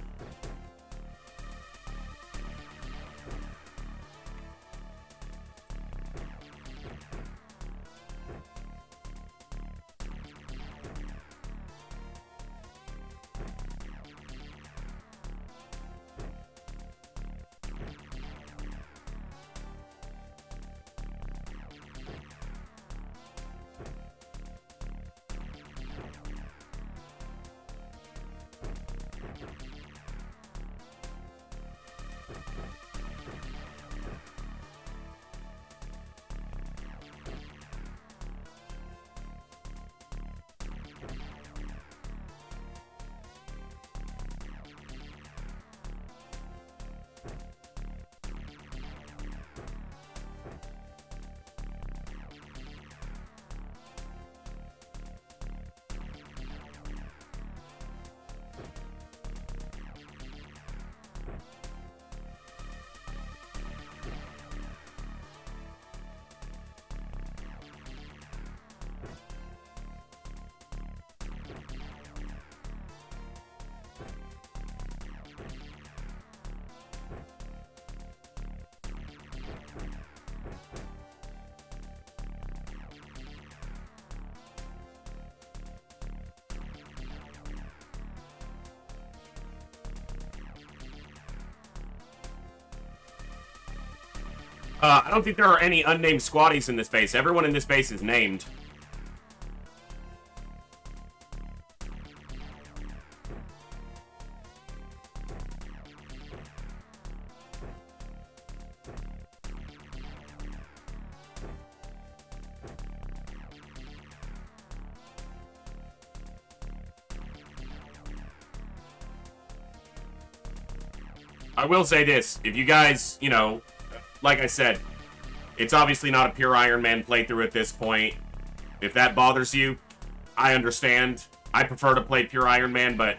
I don't think there are any unnamed squatties in this base. Everyone in this base is named. I will say this, if you guys, you know, like I said, it's obviously not a pure Iron Man playthrough at this point. If that bothers you, I understand. I prefer to play pure Iron Man, but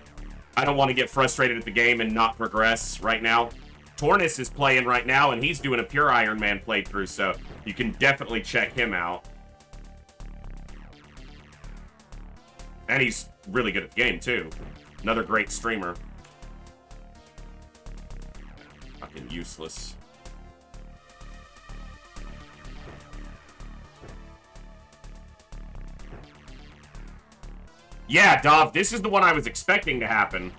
I don't want to get frustrated at the game and not progress right now. Tornus is playing right now, and he's doing a pure Iron Man playthrough, so you can definitely check him out. And he's really good at the game, too. Another great streamer. Fucking useless. Yeah, Dov, this is the one I was expecting to happen.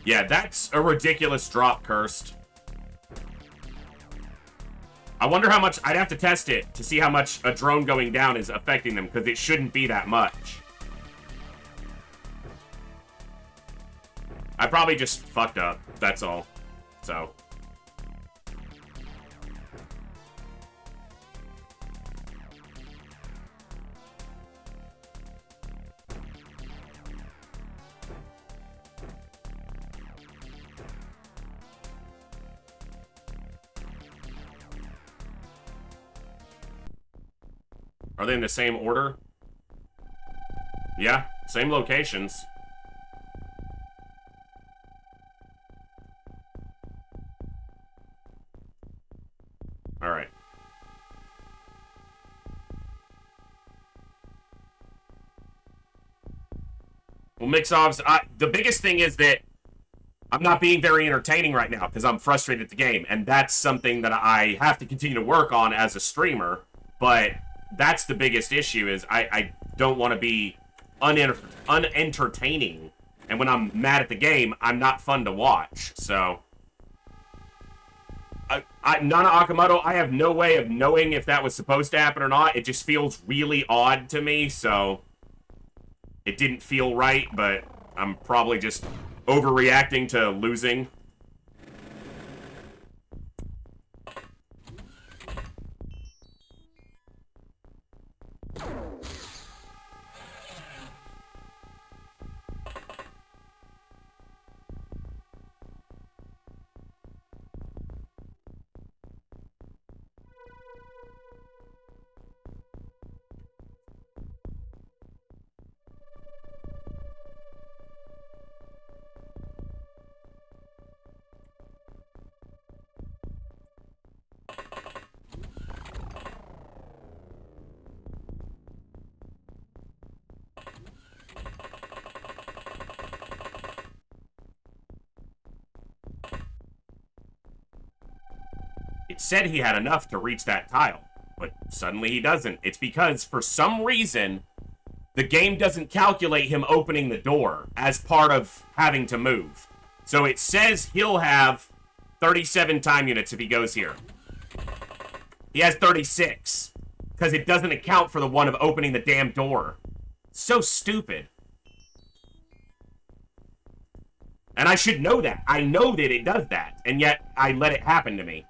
Yeah, that's a ridiculous drop, Cursed. I wonder how much... I'd have to test it to see how much a drone going down is affecting them, because it shouldn't be that much. I probably just fucked up, that's all. So... Are they in the same order? Yeah, same locations. Alright. Well, Mixovs, the biggest thing is that I'm not being very entertaining right now because I'm frustrated at the game, and that's something that I have to continue to work on as a streamer, but that's the biggest issue is I don't want to be unentertaining, and when I'm mad at the game, I'm not fun to watch, so... Nana Akamoto, I have no way of knowing if that was supposed to happen or not. It just feels really odd to me, so... It didn't feel right, but I'm probably just overreacting to losing. It said he had enough to reach that tile, but suddenly he doesn't. It's because, for some reason, the game doesn't calculate him opening the door as part of having to move. So it says he'll have 37 time units if he goes here. He has 36, because it doesn't account for the one of opening the damn door. So stupid. And I should know that. I know that it does that, and yet I let it happen to me.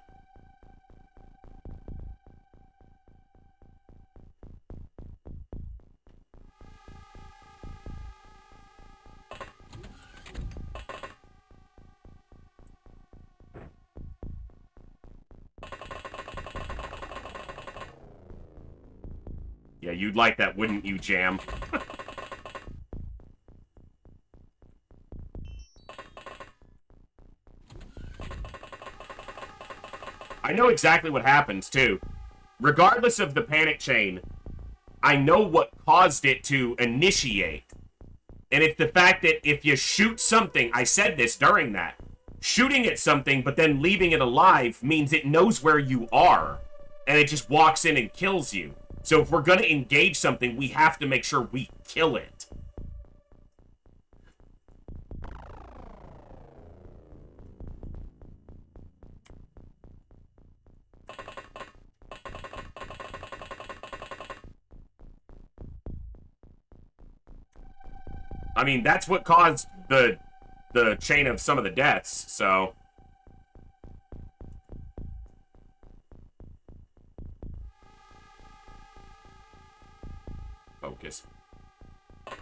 Yeah, Yeah, you'd like that, wouldn't you, Jam? I know exactly what happens, too. Regardless of the panic chain, I know what caused it to initiate. And it's the fact that if you shoot something, I said this during that, shooting at something but then leaving it alive means it knows where you are. And it just walks in and kills you. So if we're going to engage something, we have to make sure we kill it. I mean, that's what caused the chain of some of the deaths, so... Focus. I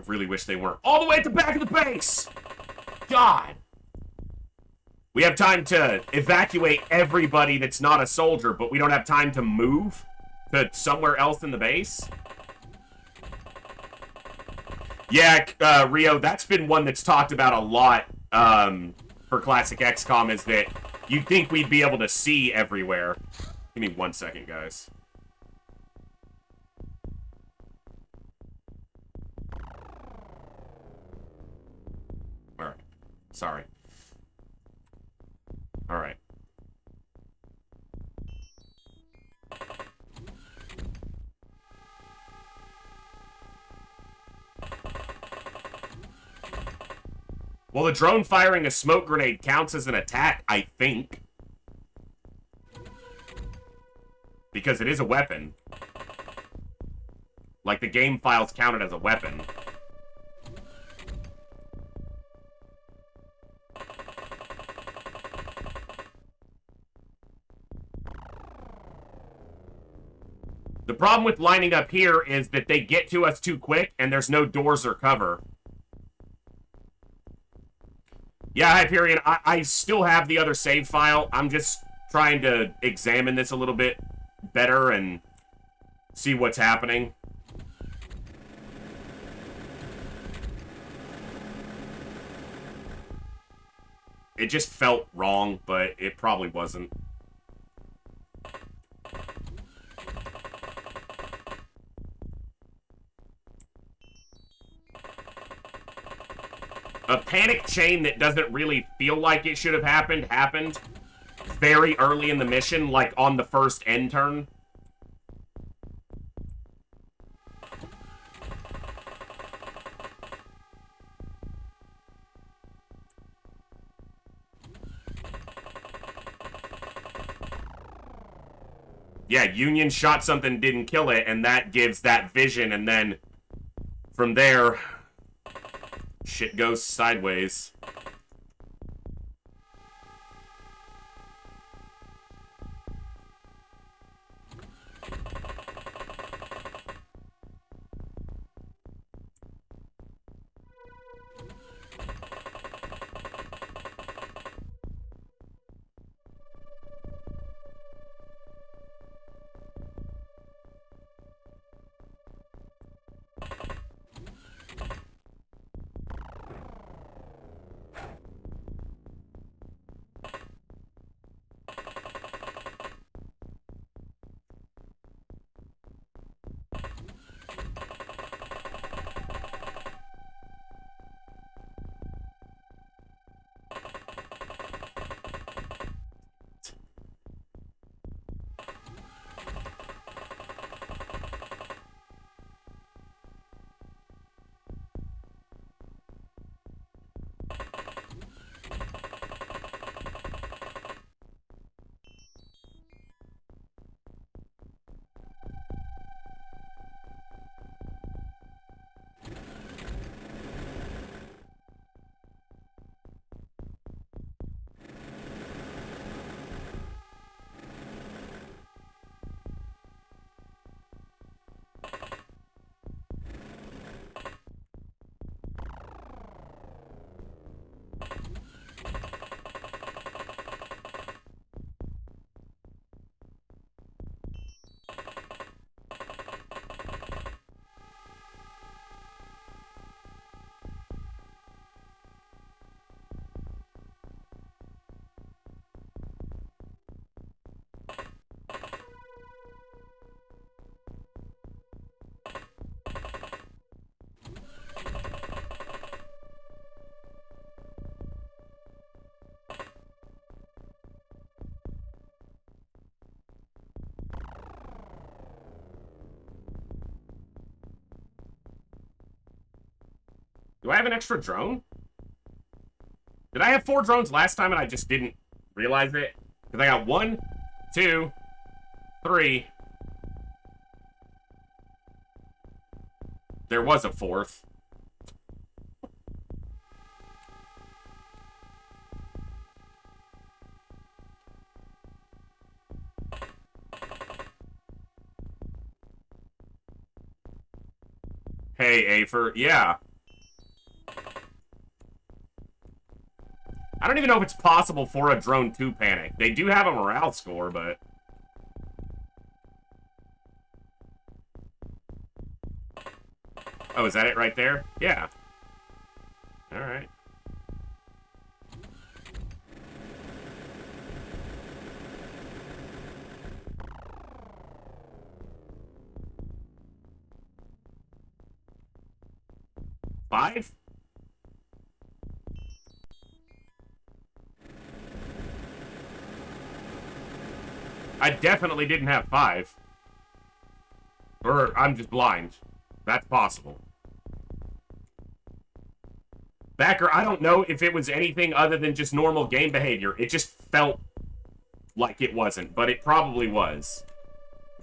really wish they weren't all the way at the back of the base! God! We have time to evacuate everybody that's not a soldier, but we don't have time to move to somewhere else in the base? Yeah, Rio, that's been one that's talked about a lot for Classic XCOM, is that you'd think we'd be able to see everywhere. Give me 1 second, guys. Alright. Sorry. Alright. Well, the drone firing a smoke grenade counts as an attack, I think. Because it is a weapon. Like, the game files count it as a weapon. The problem with lining up here is that they get to us too quick, and there's no doors or cover. Yeah, Hyperion, I still have the other save file. I'm just trying to examine this a little bit better and see what's happening. It just felt wrong, but it probably wasn't. A panic chain that doesn't really feel like it should have happened very early in the mission, like on the first end turn. Yeah, Union shot something, didn't kill it, and that gives that vision, and then from there, shit goes sideways. Do I have an extra drone? Did I have 4 drones last time and I just didn't realize it? Because I got 1, 2, 3. There was a 4th. Hey, Afer. Yeah. I don't even know if it's possible for a drone to panic. They do have a morale score, but... Oh, is that it right there? Yeah. Alright. Five? I definitely didn't have 5. Or I'm just blind. That's possible. Backer, I don't know if it was anything other than just normal game behavior. It just felt like it wasn't, but it probably was.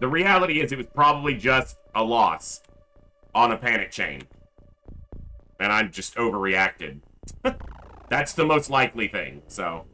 The reality is it was probably just a loss on a panic chain. And I just overreacted. That's the most likely thing, so...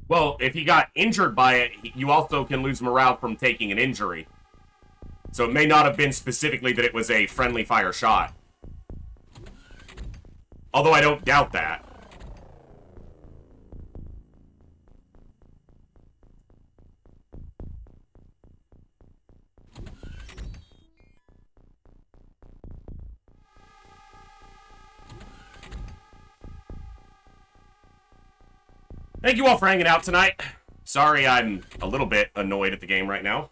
Well, if he got injured by it, you also can lose morale from taking an injury. So it may not have been specifically that it was a friendly fire shot. Although I don't doubt that. Thank you all for hanging out tonight. Sorry I'm a little bit annoyed at the game right now.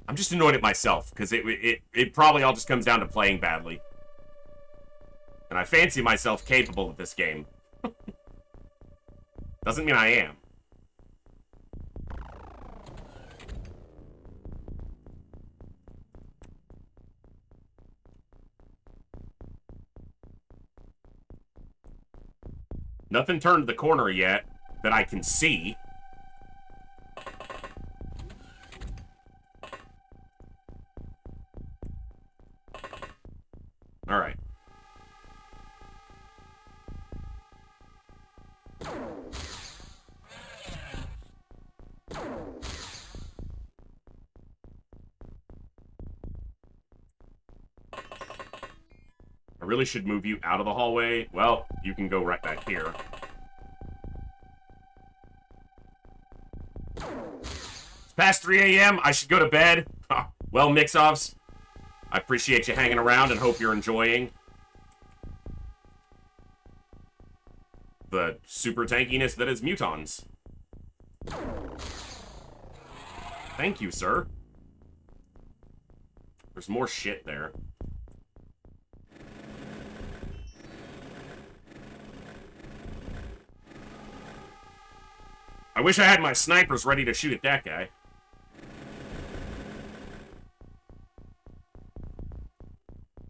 I'm just annoyed at myself, because it probably all just comes down to playing badly. And I fancy myself capable of this game. Doesn't mean I am. Nothing turned the corner yet that I can see. All right. I really should move you out of the hallway. Well, you can go right back here. It's past 3 a.m. I should go to bed. Well, Mix-Offs, I appreciate you hanging around and hope you're enjoying the super tankiness that is Mutons. Thank you, sir. There's more shit there. I wish I had my snipers ready to shoot at that guy.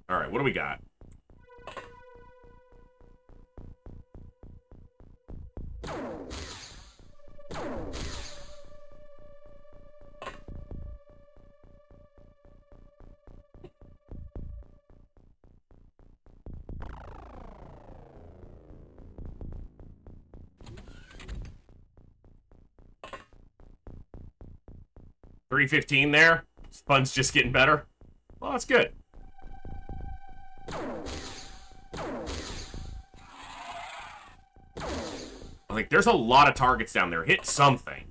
Alright, what do we got? $3.15 there. Fun's just getting better. Well, that's good. Like, there's a lot of targets down there. Hit something.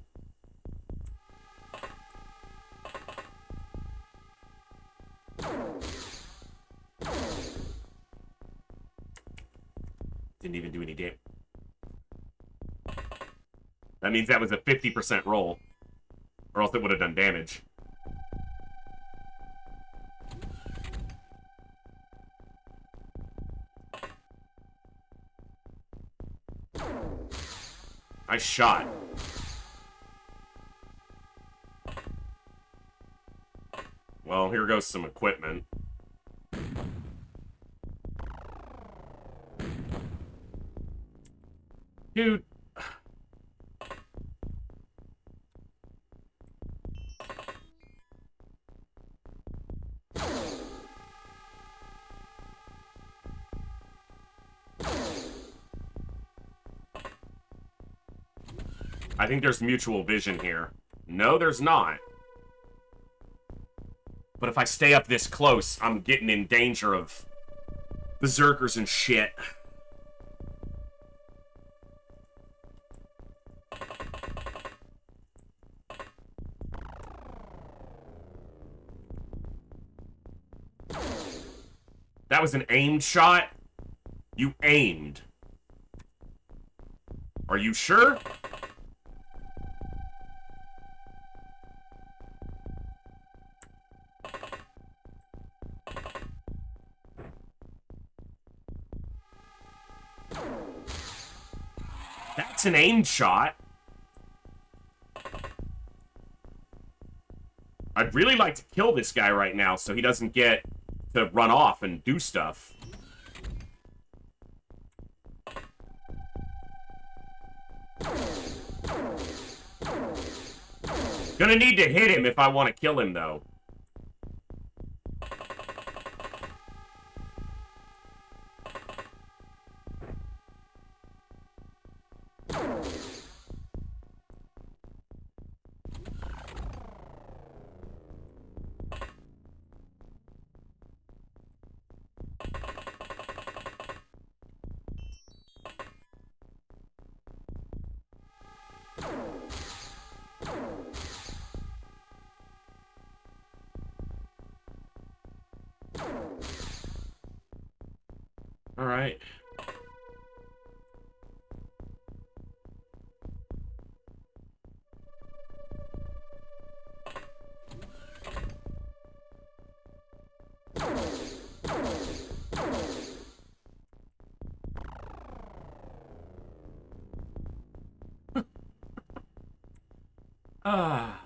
Didn't even do any damage. That means that was a 50% roll. Or else it would have done damage. Nice shot. Well, here goes some equipment. Dude. I think there's mutual vision here. No, there's not. But if I stay up this close, I'm getting in danger of berserkers and shit. That was an aimed shot? You aimed. Are you sure? That's an aimed shot. I'd really like to kill this guy right now so he doesn't get to run off and do stuff. Gonna need to hit him if I want to kill him, though. All right. Ah.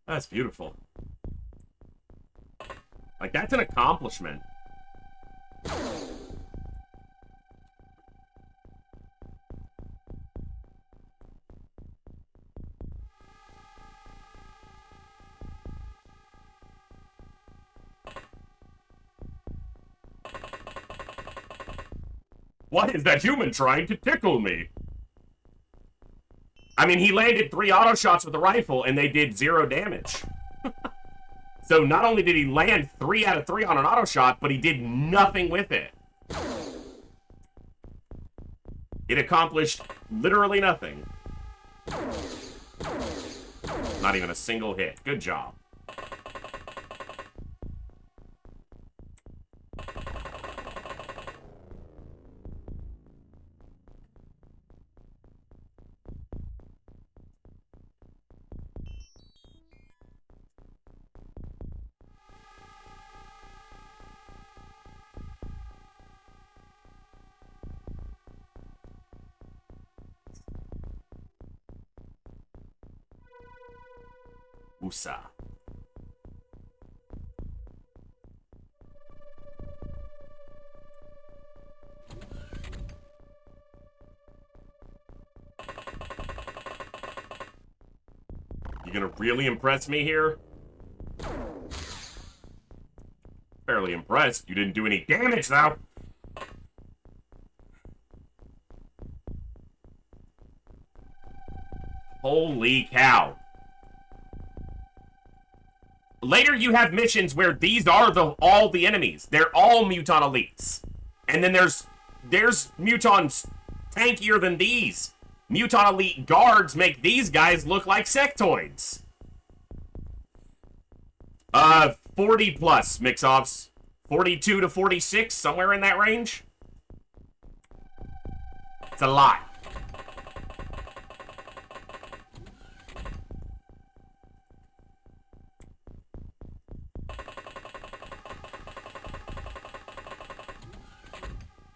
That's beautiful. Like, that's an accomplishment. What is that human trying to tickle me? I mean, he landed 3 auto shots with a rifle, and they did 0 damage. So not only did he land 3 out of 3 on an auto shot, but he did nothing with it. It accomplished literally nothing. Not even a single hit. Good job. USA. You gonna really impress me here? Fairly impressed. You didn't do any damage, though. Holy cow. Later, you have missions where these are all the enemies. They're all Muton elites. And then there's there's Mutons tankier than these. Muton Elite guards make these guys look like sectoids. 40 plus mix-offs. 42 to 46, somewhere in that range. It's a lot.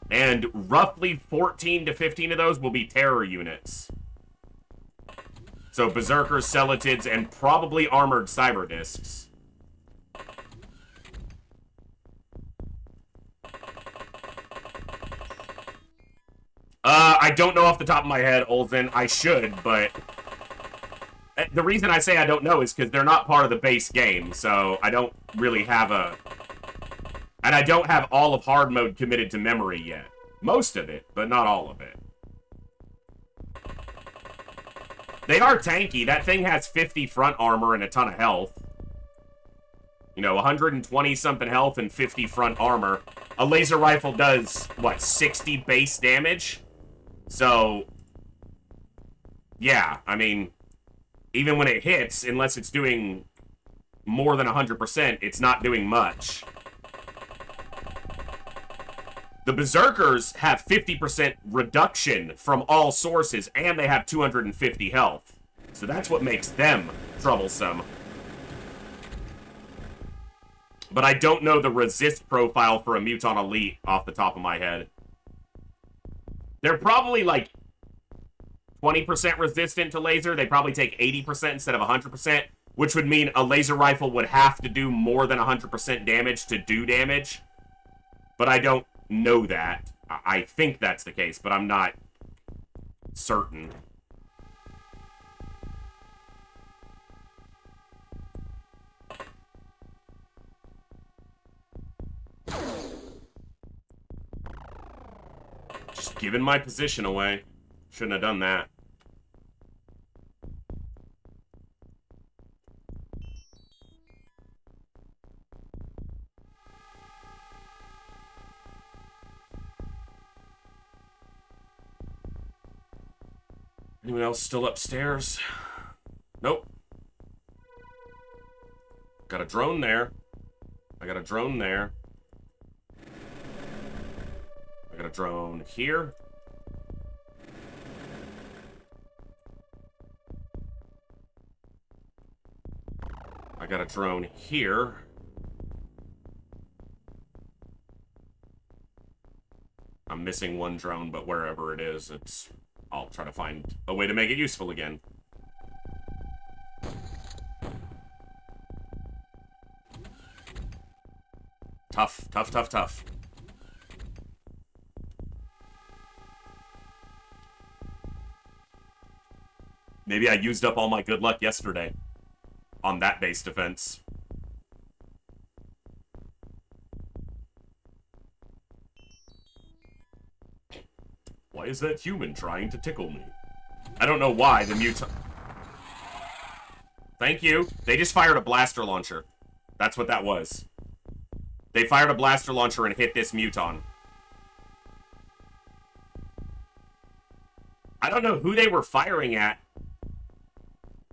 And roughly 14 to 15 of those will be terror units. So Berserkers, Celetids, and probably armored cyber discs. I don't know off the top of my head, Olsen. I should, but the reason I say I don't know is because they're not part of the base game, so I don't really have a... And I don't have all of hard mode committed to memory yet. Most of it, but not all of it. They are tanky. That thing has 50 front armor and a ton of health. You know, 120-something health and 50 front armor. A laser rifle does, what, 60 base damage? So, yeah, I mean, even when it hits, unless it's doing more than 100%, it's not doing much. The Berserkers have 50% reduction from all sources, and they have 250 health. So that's what makes them troublesome. But I don't know the resist profile for a Muton Elite off the top of my head. They're probably like 20% resistant to laser. They probably take 80% instead of 100%, which would mean a laser rifle would have to do more than 100% damage to do damage. But I don't know that. I think that's the case, but I'm not certain. Just giving my position away. Shouldn't have done that. Anyone else still upstairs? Nope. Got a drone there. I got a drone there. I got a drone here. I got a drone here. I'm missing one drone, but wherever it is, I'll try to find a way to make it useful again. Tough, tough, tough, tough. Maybe I used up all my good luck yesterday on that base defense. Why is that human trying to tickle me? I don't know why the Muton... Thank you. They just fired a blaster launcher. That's what that was. They fired a blaster launcher and hit this Muton. I don't know who they were firing at.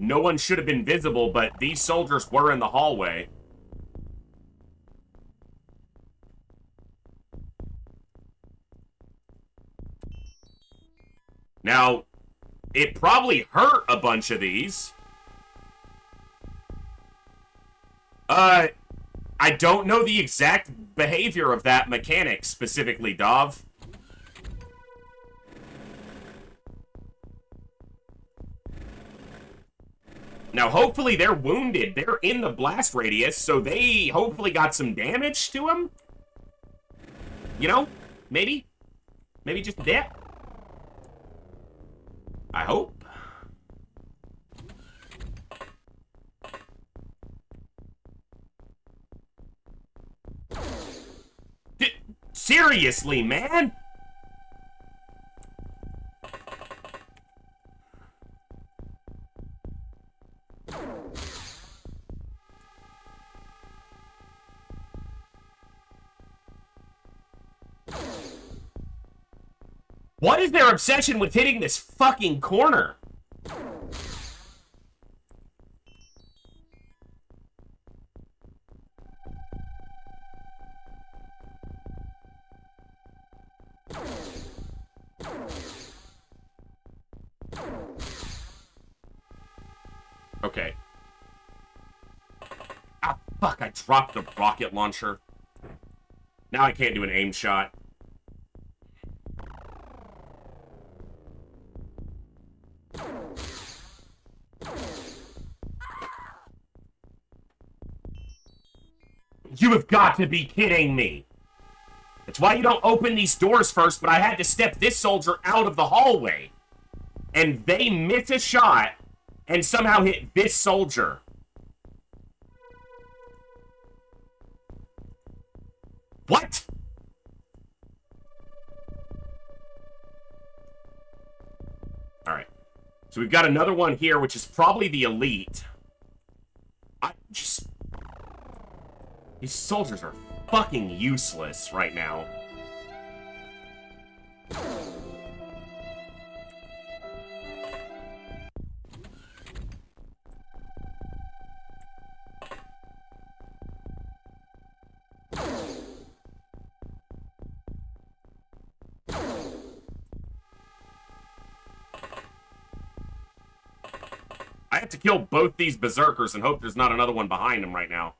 No one should have been visible, but these soldiers were in the hallway. Now, it probably hurt a bunch of these. I don't know the exact behavior of that mechanic specifically, Dov. Now, hopefully they're wounded. They're in the blast radius, so they hopefully got some damage to them. You know? Maybe? Maybe just that? I hope. Seriously, man? What is their obsession with hitting this fucking corner? Okay. Ah, fuck, I dropped the rocket launcher. Now I can't do an aim shot. You have got to be kidding me. That's why you don't open these doors first, but I had to step this soldier out of the hallway. And they miss a shot and somehow hit this soldier. What? Alright. So we've got another one here, which is probably the elite. These soldiers are fucking useless right now. I have to kill both these berserkers and hope there's not another one behind them right now.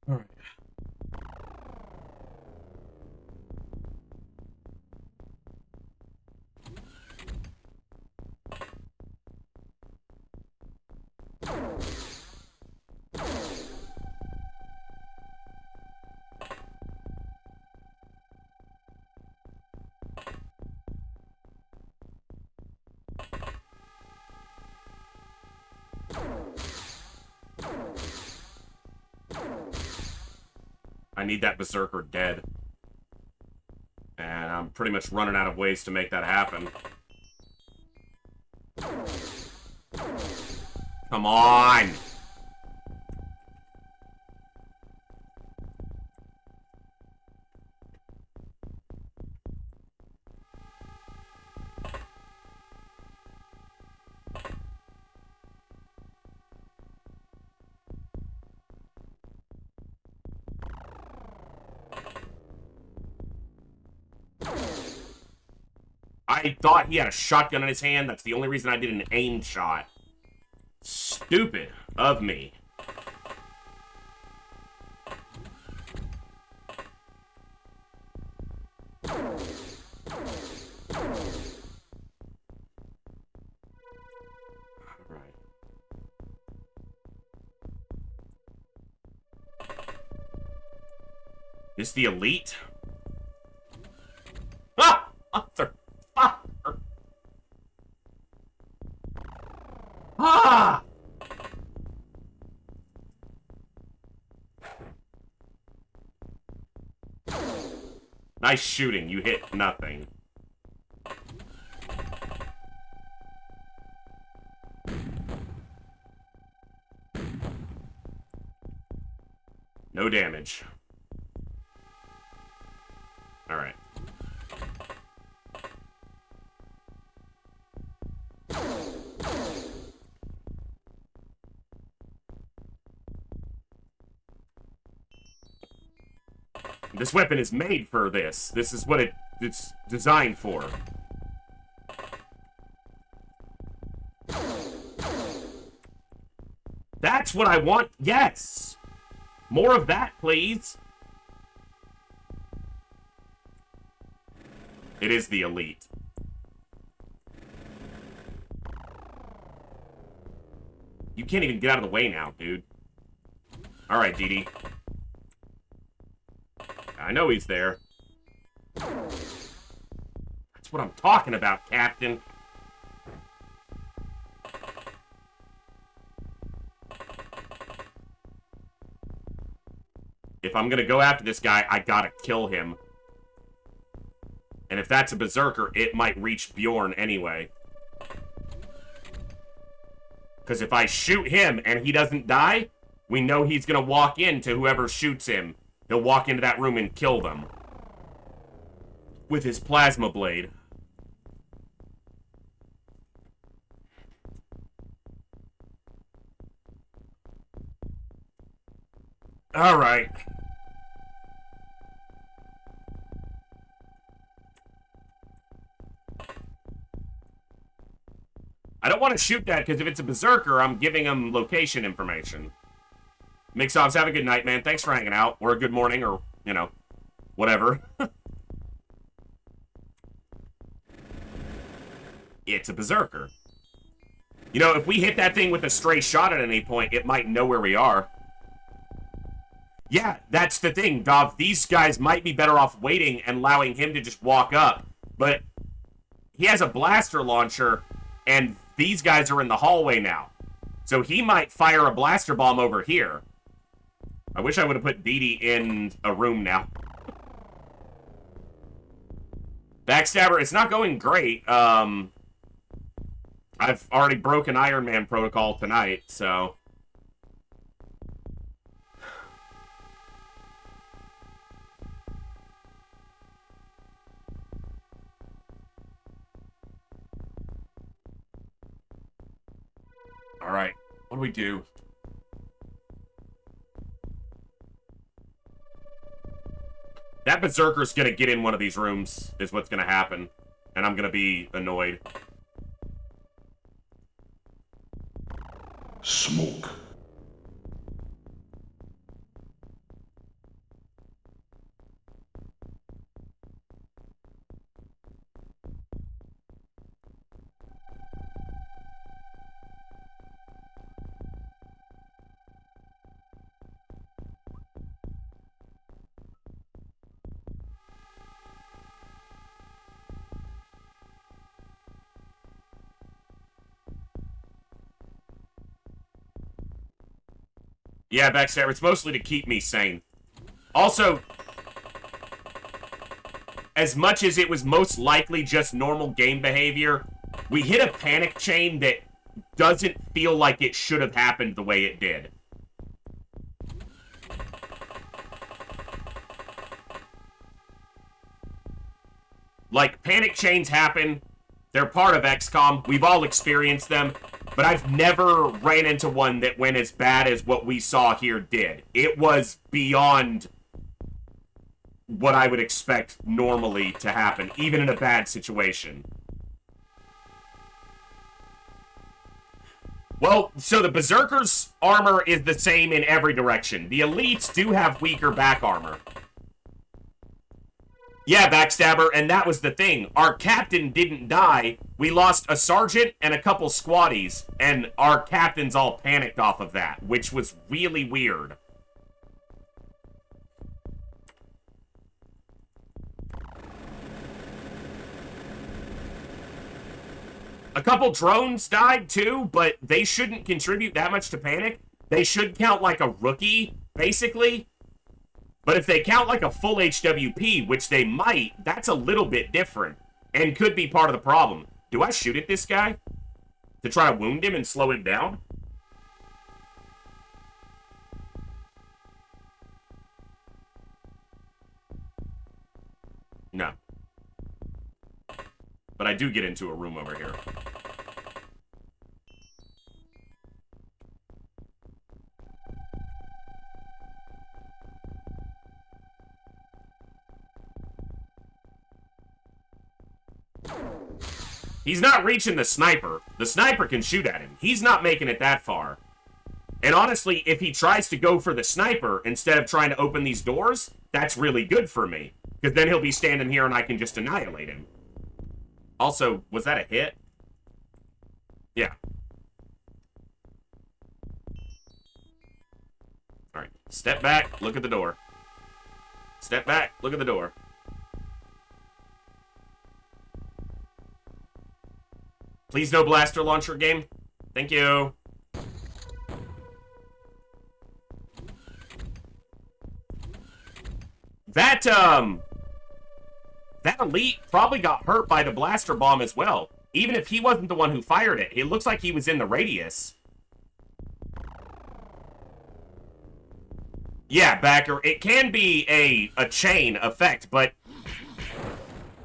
All right. I need that berserker dead. And I'm pretty much running out of ways to make that happen. Come on! I thought he had a shotgun in his hand. That's the only reason I did an aim shot. Stupid of me. Alright. Is the elite? Ah! Mother. Ah! Nice shooting. You hit nothing. No damage. All right. This weapon is made for this. This is what it's designed for. That's what I want. Yes. More of that, please. It is the elite. You can't even get out of the way now, dude. All right, Dee Dee. I know he's there. That's what I'm talking about, Captain. If I'm gonna go after this guy, I gotta kill him. And if that's a berserker, it might reach Bjorn anyway. Because if I shoot him and he doesn't die, we know he's gonna walk into whoever shoots him. He'll walk into that room and kill them. With his plasma blade. Alright. I don't want to shoot that, because if it's a berserker, I'm giving him location information. Mixoffs, have a good night, man. Thanks for hanging out. Or a good morning, or, you know, whatever. It's a berserker. You know, if we hit that thing with a stray shot at any point, it might know where we are. Yeah, that's the thing, Dov. These guys might be better off waiting and allowing him to just walk up. But he has a blaster launcher, and these guys are in the hallway now. So he might fire a blaster bomb over here. I wish I would have put Dee Dee in a room now. Backstabber, it's not going great. I've already broken Iron Man protocol tonight, so... Alright, what do we do? That berserker's gonna get in one of these rooms, is what's gonna happen. And I'm gonna be annoyed. Smoke. Yeah, Backstabber, it's mostly to keep me sane. Also, as much as it was most likely just normal game behavior, we hit a panic chain that doesn't feel like it should have happened the way it did. Like, panic chains happen. They're part of XCOM. We've all experienced them. But I've never ran into one that went as bad as what we saw here did. It was beyond what I would expect normally to happen, even in a bad situation. Well, so the Berserker's armor is the same in every direction. The Elites do have weaker back armor. Yeah, Backstabber, and that was the thing. Our captain didn't die. We lost a sergeant and a couple squaddies, and our captain's all panicked off of that, which was really weird. A couple drones died too, but they shouldn't contribute that much to panic. They should count like a rookie, basically. But if they count like a full HWP, which they might, that's a little bit different. And could be part of the problem. Do I shoot at this guy? To try to wound him and slow him down? No. But I do get into a room over here. He's not reaching the sniper. The sniper can shoot at him. He's not making it that far. And honestly, if he tries to go for the sniper instead of trying to open these doors, that's really good for me. Because then he'll be standing here and I can just annihilate him. Also, was that a hit? Yeah. Alright, step back, look at the door. Step back, look at the door. Please no blaster launcher game. Thank you. That elite probably got hurt by the blaster bomb as well. Even if he wasn't the one who fired it. It looks like he was in the radius. Yeah, Backer, it can be a chain effect, but...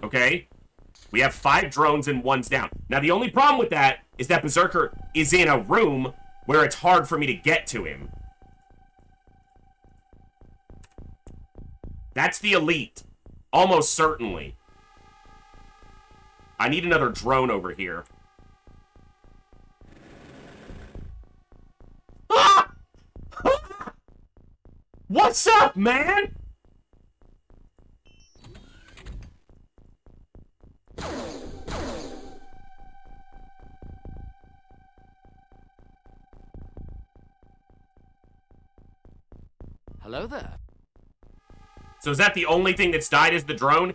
Okay. We have 5 drones and 1's down. Now, the only problem with that is that Berserker is in a room where it's hard for me to get to him. That's the elite. Almost certainly. I need another drone over here. Ah! What's up, man? Hello there. So is that the only thing that's died is the drone?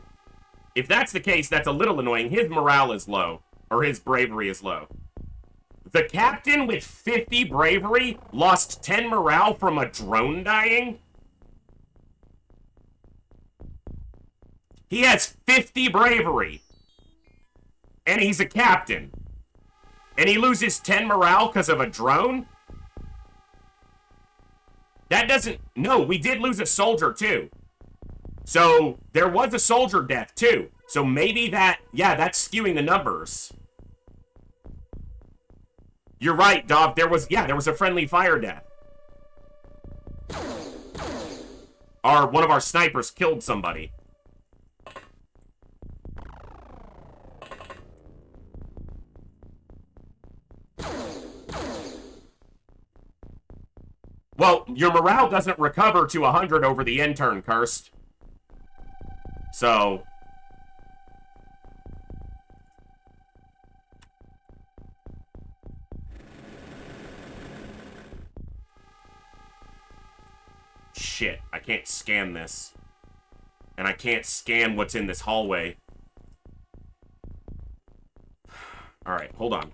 If that's the case, that's a little annoying. His morale is low. Or his bravery is low. The captain with 50 bravery lost 10 morale from a drone dying? He has 50 bravery. And he's a captain. And he loses 10 morale because of a drone? That doesn't... No, we did lose a soldier too. So, there was a soldier death, too. So maybe that... Yeah, that's skewing the numbers. You're right, Dov. There was a friendly fire death. One of our snipers killed somebody. Well, your morale doesn't recover to 100 over the end turn, Cursed. So... Shit, I can't scan this. And I can't scan what's in this hallway. Alright, hold on.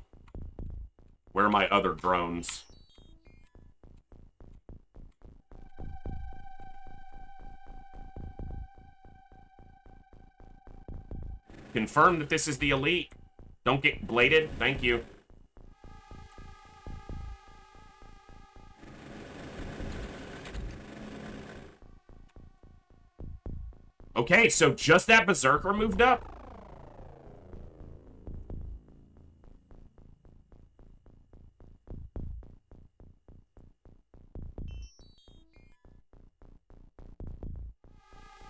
Where are my other drones? Confirm that this is the elite. Don't get bladed. Thank you. Okay, so just that Berserker moved up?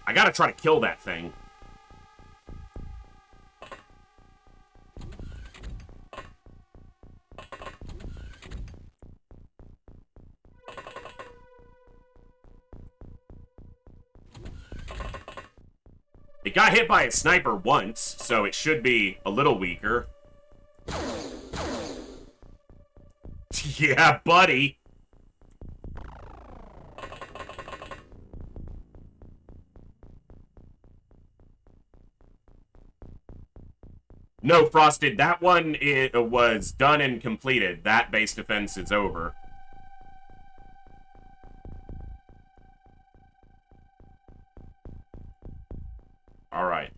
I gotta try to kill that thing. It got hit by a sniper once, so it should be a little weaker. Yeah, buddy. No, Frosted, that one was done and completed. That base defense is over. Alright.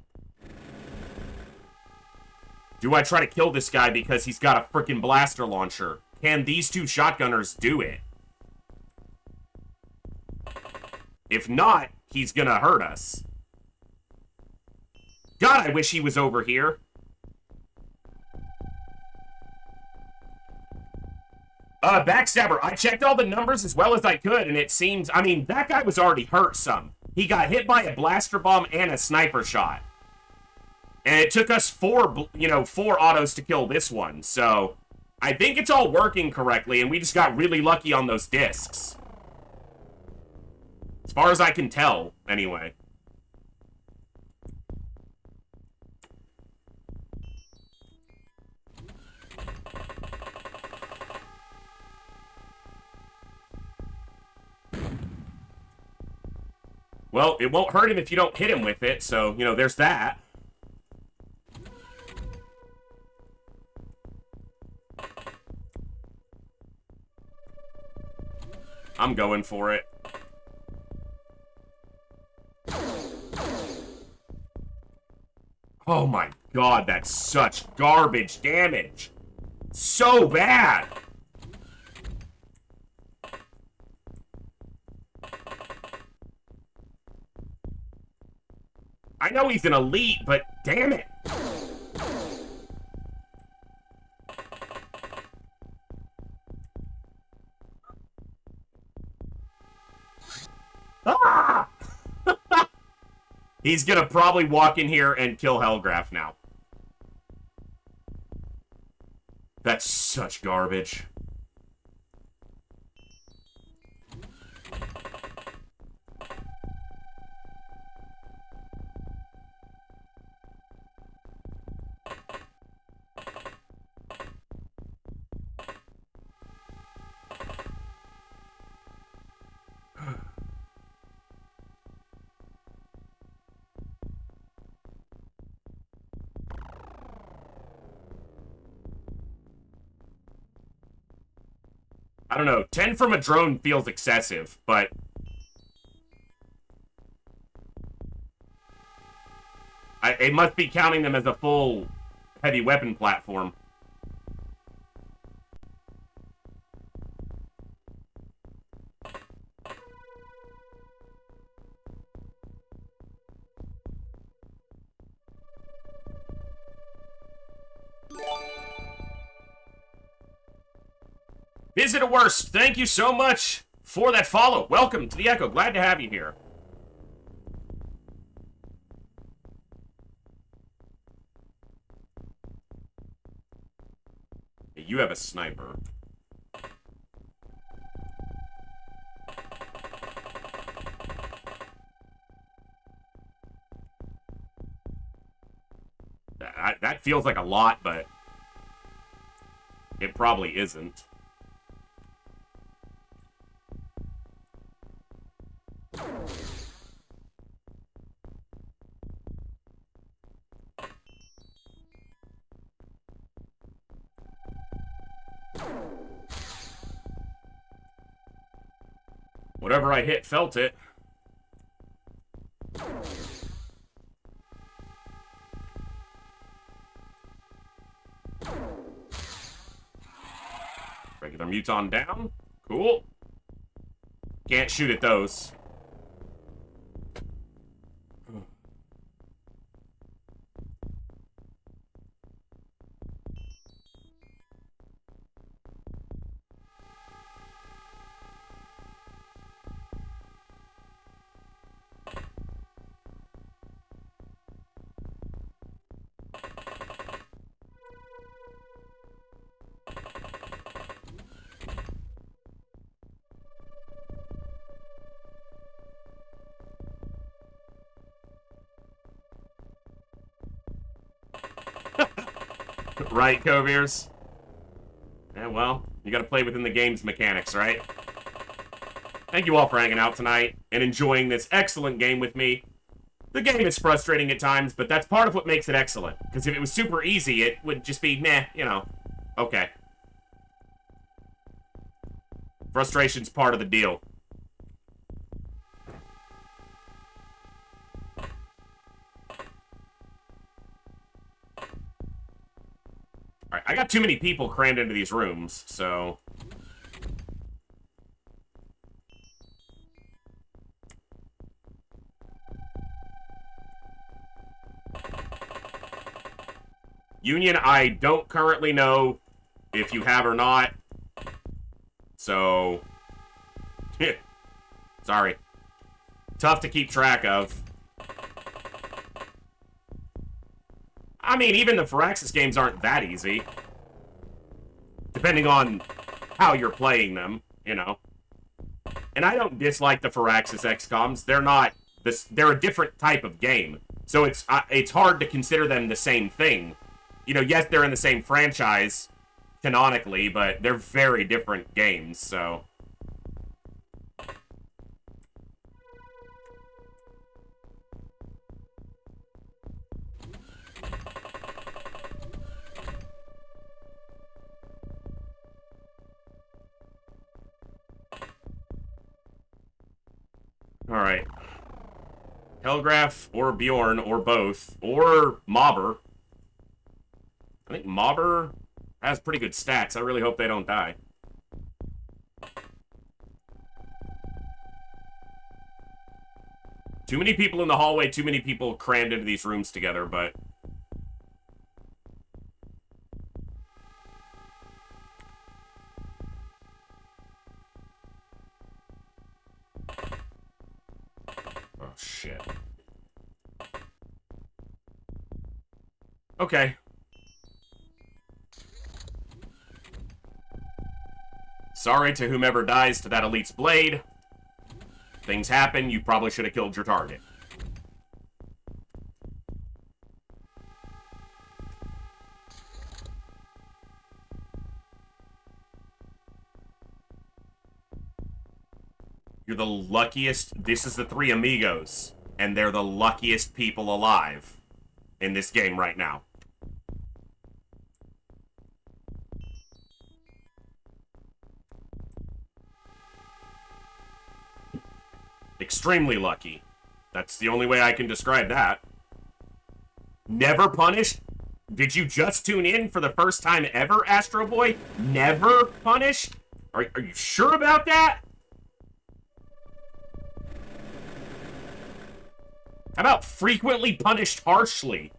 Do I try to kill this guy because he's got a frickin' blaster launcher? Can these 2 shotgunners do it? If not, he's gonna hurt us. God, I wish he was over here. Backstabber, I checked all the numbers as well as I could, and it seems... I mean, that guy was already hurt some. He got hit by a blaster bomb and a sniper shot. And it took us four autos to kill this one. So I think it's all working correctly, and we just got really lucky on those discs. As far as I can tell, anyway. Well, it won't hurt him if you don't hit him with it, so, you know, there's that. I'm going for it. Oh my god, that's such garbage damage. So bad. I know he's an elite, but damn it. Ah! He's gonna probably walk in here and kill Hellgraph now. That's such garbage. I don't know, 10 from a drone feels excessive, but... it must be counting them as a full heavy weapon platform. Is it a worst? Thank you so much for that follow. Welcome to the Echo. Glad to have you here. You have a sniper. That feels like a lot, but it probably isn't. Whatever I hit felt it. Regular Muton down. Cool. Can't shoot at those. Right, Coviers? Yeah, well, you gotta play within the game's mechanics, right? Thank you all for hanging out tonight and enjoying this excellent game with me. The game is frustrating at times, but that's part of what makes it excellent. Because if it was super easy, it would just be, meh, you know, okay. Frustration's part of the deal. Alright, I got too many people crammed into these rooms, so... Union, I don't currently know if you have or not. So... sorry. Tough to keep track of. I mean, even the Firaxis games aren't that easy. Depending on how you're playing them, you know. And I don't dislike the Firaxis XCOMs. They're not this. They're a different type of game, so it's hard to consider them the same thing. You know, yes, they're in the same franchise canonically, but they're very different games. So. Alright. Telegraph or Bjorn or both. Or Mobber. I think Mobber has pretty good stats. I really hope they don't die. Too many people in the hallway, too many people crammed into these rooms together, but... Oh, shit. Okay. Sorry to whomever dies to that elite's blade. Things happen, you probably should have killed your target. You're the luckiest. This is the three amigos, and they're the luckiest people alive in this game right now. Extremely lucky. That's the only way I can describe that. Never punished? Did you just tune in for the first time ever, Astro Boy? Never punished? Are you sure about that? How about frequently punished harshly?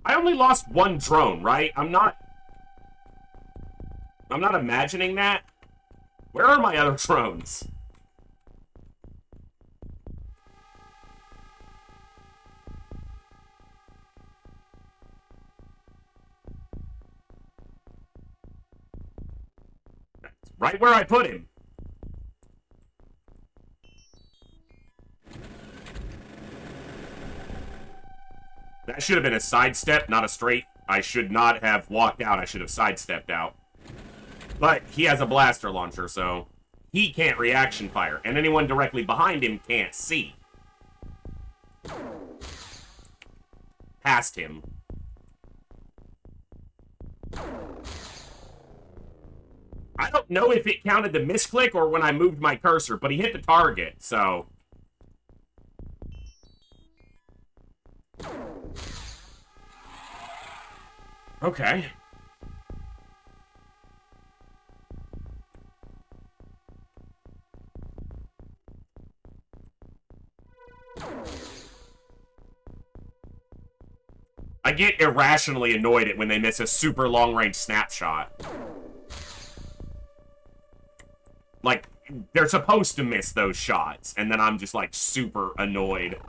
I only lost one drone, right? I'm not imagining that. Where are my other drones? Right where I put him. That should have been a sidestep, not a straight. I should not have walked out. I should have sidestepped out. But he has a blaster launcher, so he can't reaction fire. And anyone directly behind him can't see. Past him. I don't know if it counted the misclick or when I moved my cursor, but he hit the target, so... Okay. I get irrationally annoyed at when they miss a super long-range snapshot. Like, they're supposed to miss those shots, and then I'm just, like, super annoyed.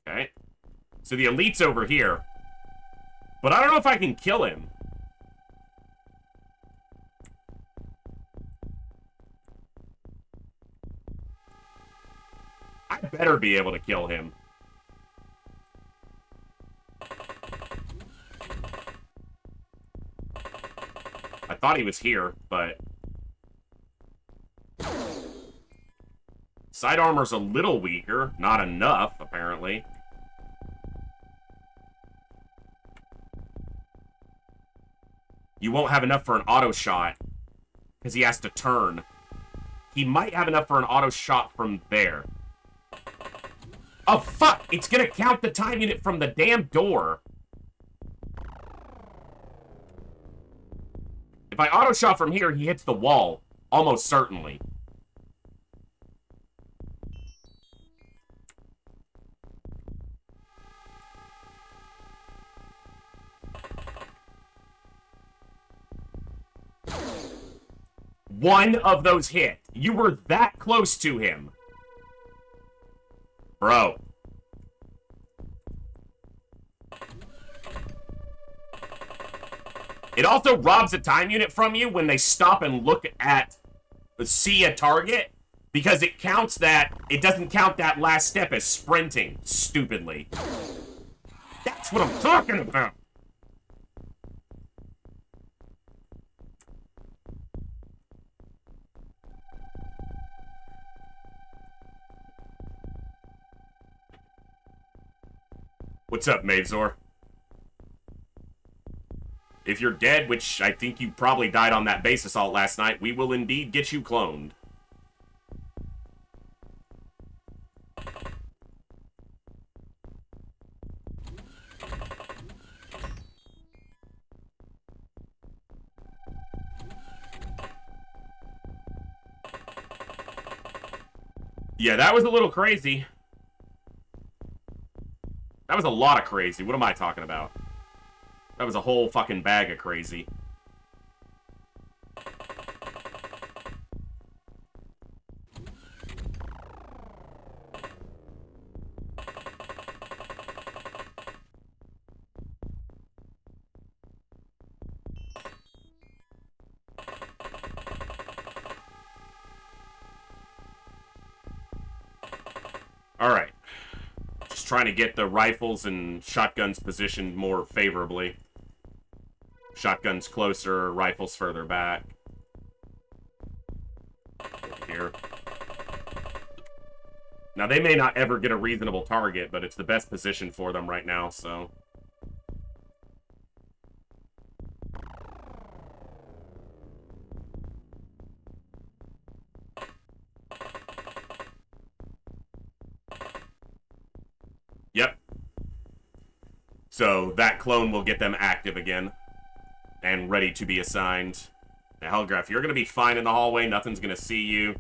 Okay. So the elite's over here. But I don't know if I can kill him. I better be able to kill him. I thought he was here, but... Side armor's a little weaker. Not enough, apparently. You won't have enough for an auto shot. Because he has to turn. He might have enough for an auto shot from there. Oh, fuck! It's gonna count the time unit from the damn door. If I auto shot from here, he hits the wall. Almost certainly. One of those hit. You were that close to him. Bro. It also robs a time unit from you when they stop and look at, see a target, because it counts that, it doesn't count that last step as sprinting, stupidly. That's what I'm talking about. What's up, Mavzor? If you're dead, which I think you probably died on that base assault last night, we will indeed get you cloned. Yeah, that was a little crazy. That was a lot of crazy. What am I talking about? That was a whole fucking bag of crazy. Alright. Just trying to get the rifles and shotguns positioned more favorably. Shotguns closer, rifles further back. Here. Now, they may not ever get a reasonable target, but it's the best position for them right now, so... Yep. So, that clone will get them active again. And ready to be assigned. Now, Hellgraph, you're going to be fine in the hallway. Nothing's going to see you.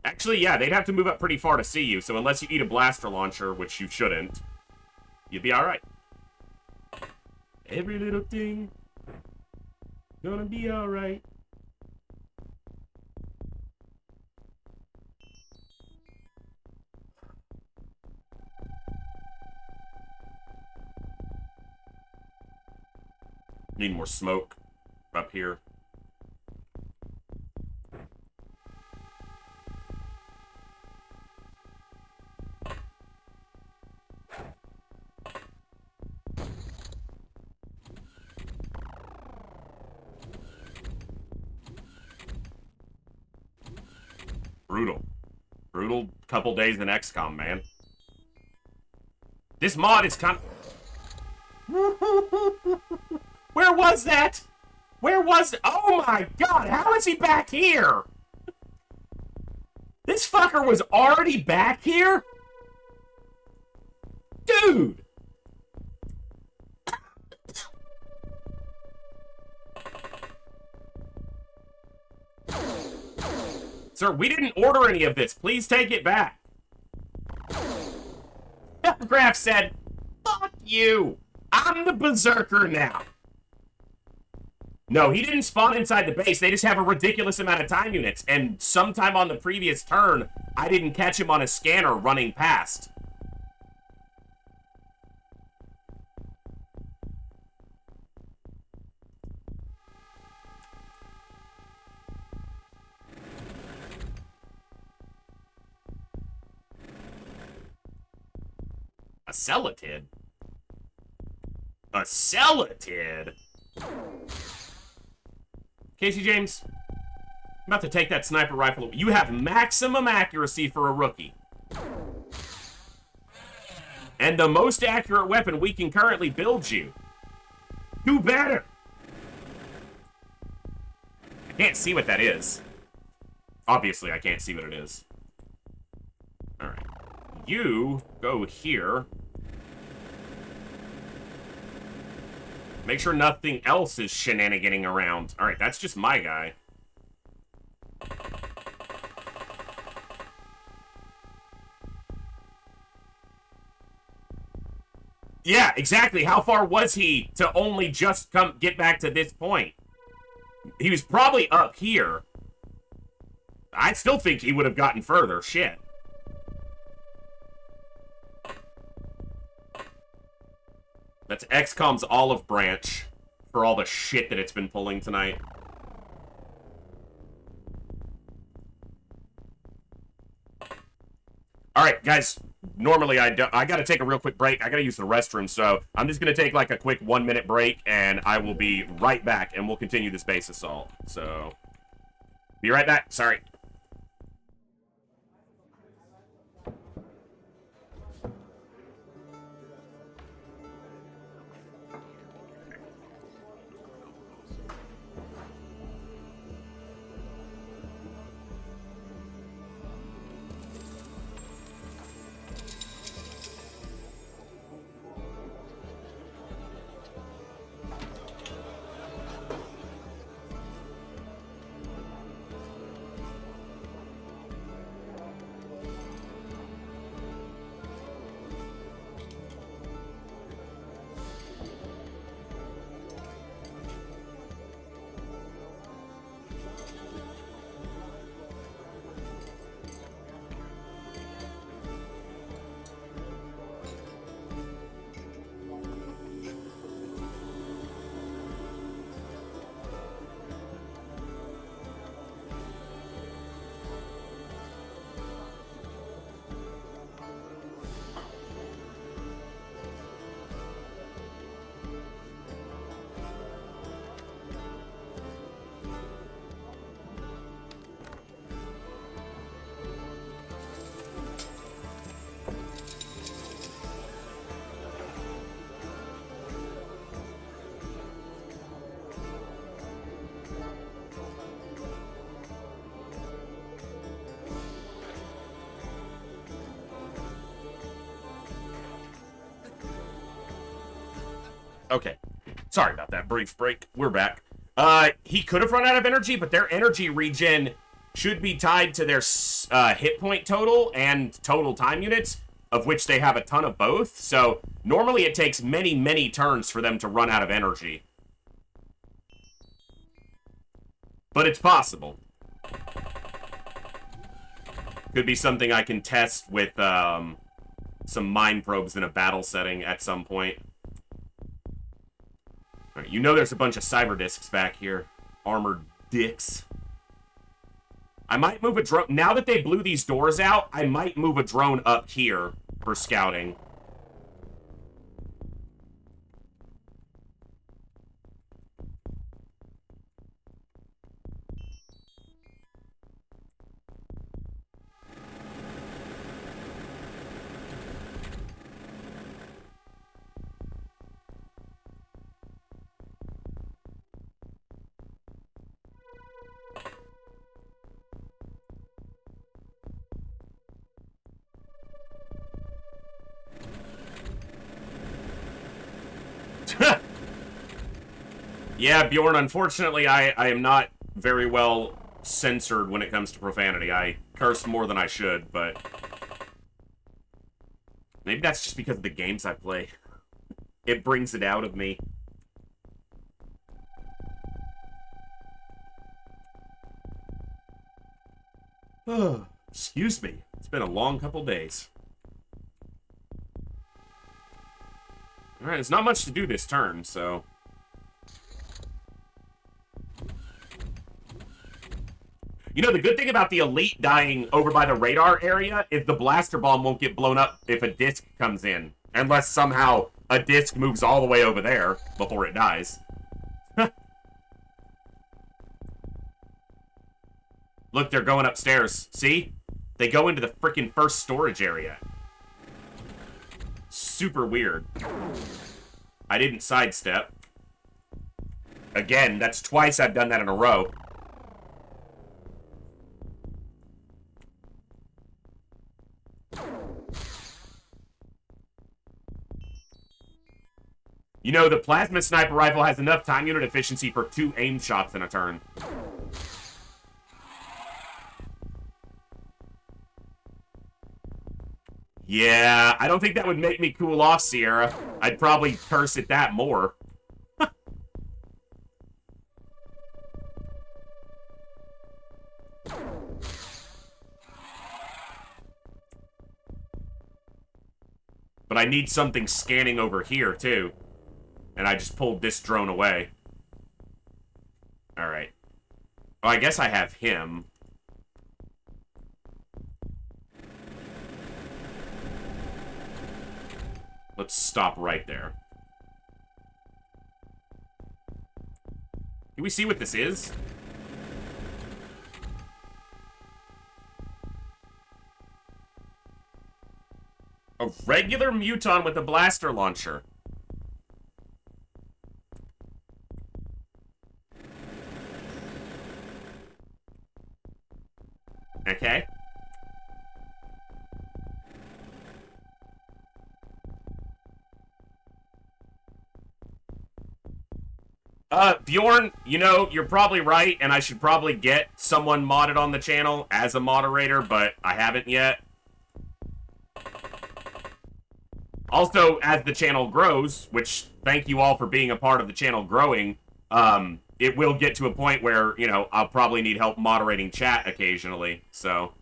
Actually, yeah, they'd have to move up pretty far to see you. So unless you eat a blaster launcher, which you shouldn't, you'd be alright. Every little thing gonna be alright. Need more smoke up here. Brutal. Brutal couple days in XCOM, man. This mod is kind of... Where was that? Where was... Oh my god, how is he back here? This fucker was already back here? Dude! Sir, we didn't order any of this. Please take it back. Graf said, fuck you. I'm the berserker now. No, he didn't spawn inside the base. They just have a ridiculous amount of time units. And sometime on the previous turn, I didn't catch him on a scanner running past. A Celatid? A Celatid? Casey James, I'm about to take that sniper rifle. You have maximum accuracy for a rookie. And the most accurate weapon we can currently build you. Do better. I can't see what that is. Obviously, I can't see what it is. Alright. You go here. Make sure nothing else is shenaniganing around. Alright, that's just my guy. Yeah, exactly. How far was he to only just get back to this point? He was probably up here. I still think he would have gotten further. Shit. That's XCOM's olive branch for all the shit that it's been pulling tonight. Alright, guys. Normally, I gotta take a real quick break. I gotta use the restroom, so I'm just gonna take like a quick 1-minute break, and I will be right back, and we'll continue this base assault. So, be right back. Sorry. Okay. Sorry about that brief break. We're back. He could have run out of energy, but their energy regen should be tied to their hit point total and total time units, of which they have a ton of both. So normally it takes many, many turns for them to run out of energy. But it's possible. Could be something I can test with some mind probes in a battle setting at some point. Alright, you know there's a bunch of cyber discs back here. Armored dicks. I might move a drone. Now that they blew these doors out, I might move a drone up here for scouting. Yeah, Bjorn, unfortunately, I am not very well censored when it comes to profanity. I curse more than I should, but maybe that's just because of the games I play. It brings it out of me. Excuse me. It's been a long couple days. Alright, there's not much to do this turn, so... You know, the good thing about the elite dying over by the radar area is the blaster bomb won't get blown up if a disc comes in. Unless somehow a disc moves all the way over there before it dies. Look, they're going upstairs. See? They go into the freaking first storage area. Super weird. I didn't sidestep. Again, that's twice I've done that in a row. You know, the plasma sniper rifle has enough time unit efficiency for 2 aim shots in a turn. Yeah, I don't think that would make me cool off, Sierra. I'd probably curse at that more. But I need something scanning over here, too. And I just pulled this drone away. Alright. Oh, I guess I have him. Let's stop right there. Can we see what this is? A regular Muton with a blaster launcher. Okay. Bjorn, you know, you're probably right, and I should probably get someone modded on the channel as a moderator, but I haven't yet. Also, as the channel grows, which thank you all for being a part of the channel growing, it will get to a point where, you know, I'll probably need help moderating chat occasionally, so...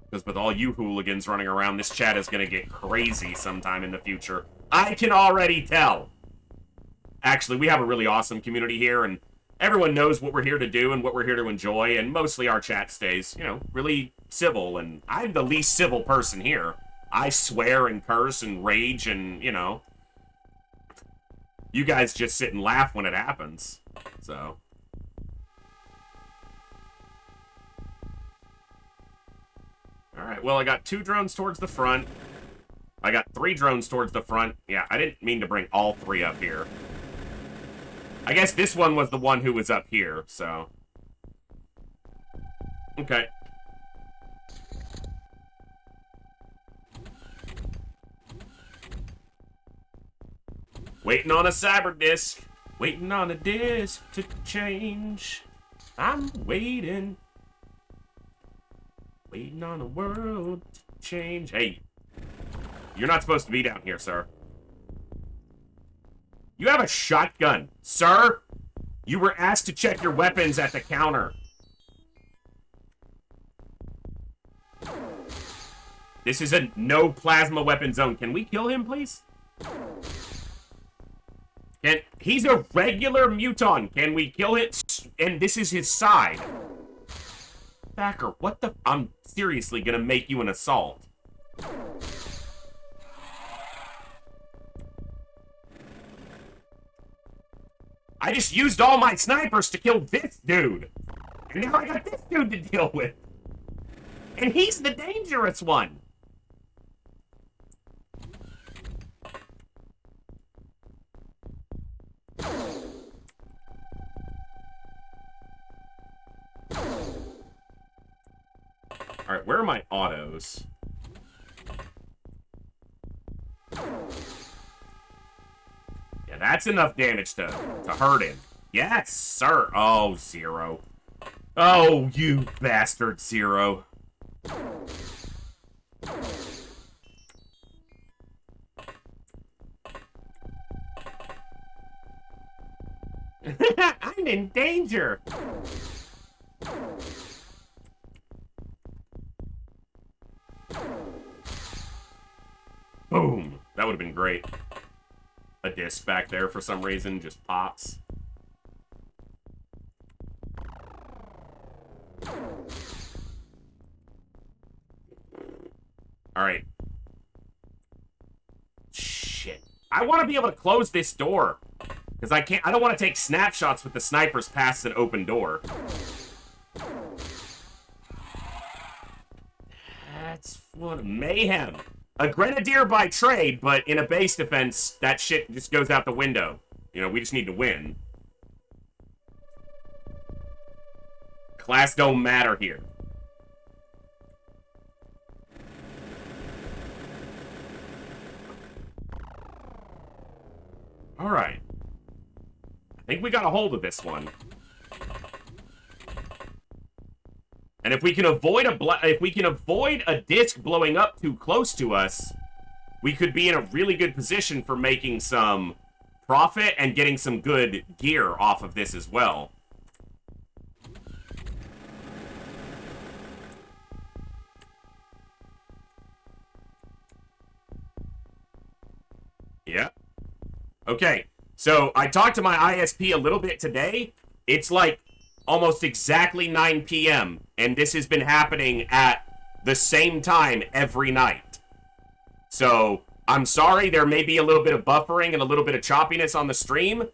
Because with all you hooligans running around, this chat is going to get crazy sometime in the future. I can already tell. Actually, we have a really awesome community here, and everyone knows what we're here to do and what we're here to enjoy, and mostly our chat stays, you know, really civil, and I'm the least civil person here. I swear and curse and rage and, you know, you guys just sit and laugh when it happens, so... Alright, well, I got 2 drones towards the front. I got 3 drones towards the front. Yeah, I didn't mean to bring all 3 up here. I guess this one was the one who was up here, so... Okay. Waiting on a cyber disk. Waiting on a disk to change. I'm waiting. Waiting on a world to change. Hey, you're not supposed to be down here, sir. You have a shotgun, sir. You were asked to check your weapons at the counter. This is a no plasma weapon zone. Can we kill him, please? He's a regular Muton. Can we kill it? And this is his side. Backer, what the... I'm seriously gonna make you an assault. I just used all my snipers to kill this dude. And now I got this dude to deal with. And he's the dangerous one. Alright, where are my autos? Yeah, that's enough damage to hurt him. Yes, sir. Oh, Zero. Oh, you bastard, Zero. I'm in danger. Boom. That would have been great. A disc back there for some reason just pops. Alright. Shit. I want to be able to close this door. Because I don't want to take snapshots with the snipers past an open door. That's what mayhem. A grenadier by trade, but in a base defense, that shit just goes out the window. You know, we just need to win. Class don't matter here. Alright. I think we got a hold of this one. And if we can avoid a disc blowing up too close to us, we could be in a really good position for making some profit and getting some good gear off of this as well. Yeah. Okay. So I talked to my ISP a little bit today. It's like almost exactly 9 p.m. and this has been happening at the same time every night. So I'm sorry, there may be a little bit of buffering and a little bit of choppiness on the stream,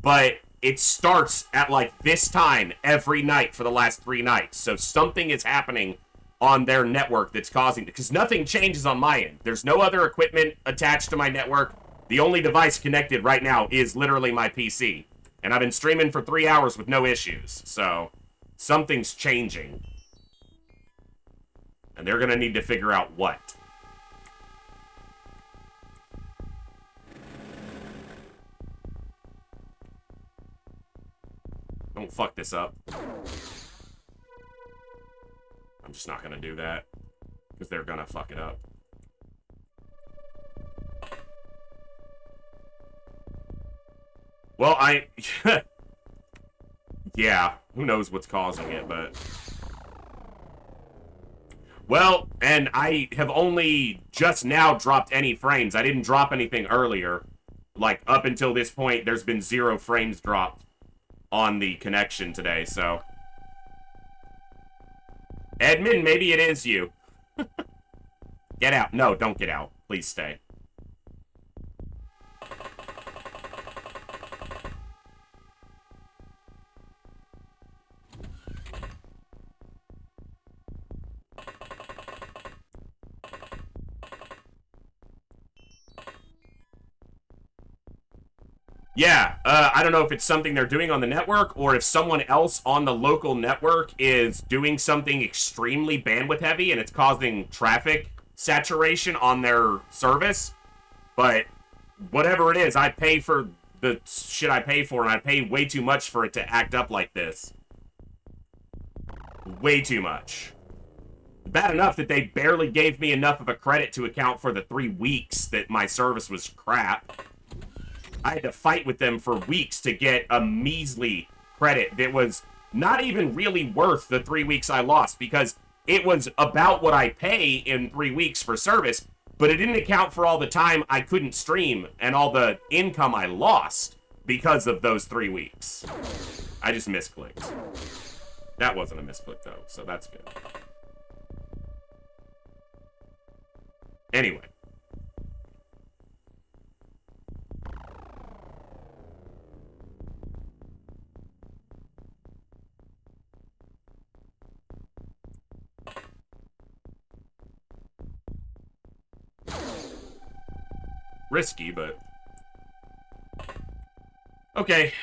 but it starts at like this time every night for the last 3 nights. So something is happening on their network that's causing, because nothing changes on my end. There's no other equipment attached to my network. The only device connected right now is literally my PC. And I've been streaming for 3 hours with no issues. So something's changing. And they're going to need to figure out what. Don't fuck this up. I'm just not going to do that. Because they're going to fuck it up. Well, yeah, who knows what's causing it, but... Well, and I have only just now dropped any frames. I didn't drop anything earlier. Like, up until this point, there's been 0 frames dropped on the connection today, so... Edmund, maybe it is you. Get out. No, don't get out. Please stay. Yeah, I don't know if it's something they're doing on the network or if someone else on the local network is doing something extremely bandwidth heavy and it's causing traffic saturation on their service. But whatever it is, I pay for the shit I pay for, and I pay way too much for it to act up like this. Way too much. Bad enough that they barely gave me enough of a credit to account for the 3 weeks that my service was crap. I had to fight with them for weeks to get a measly credit that was not even really worth the 3 weeks I lost, because it was about what I pay in 3 weeks for service, but it didn't account for all the time I couldn't stream and all the income I lost because of those 3 weeks. I just misclicked. That wasn't a misclick though, so that's good. Anyway. Risky, but... Okay.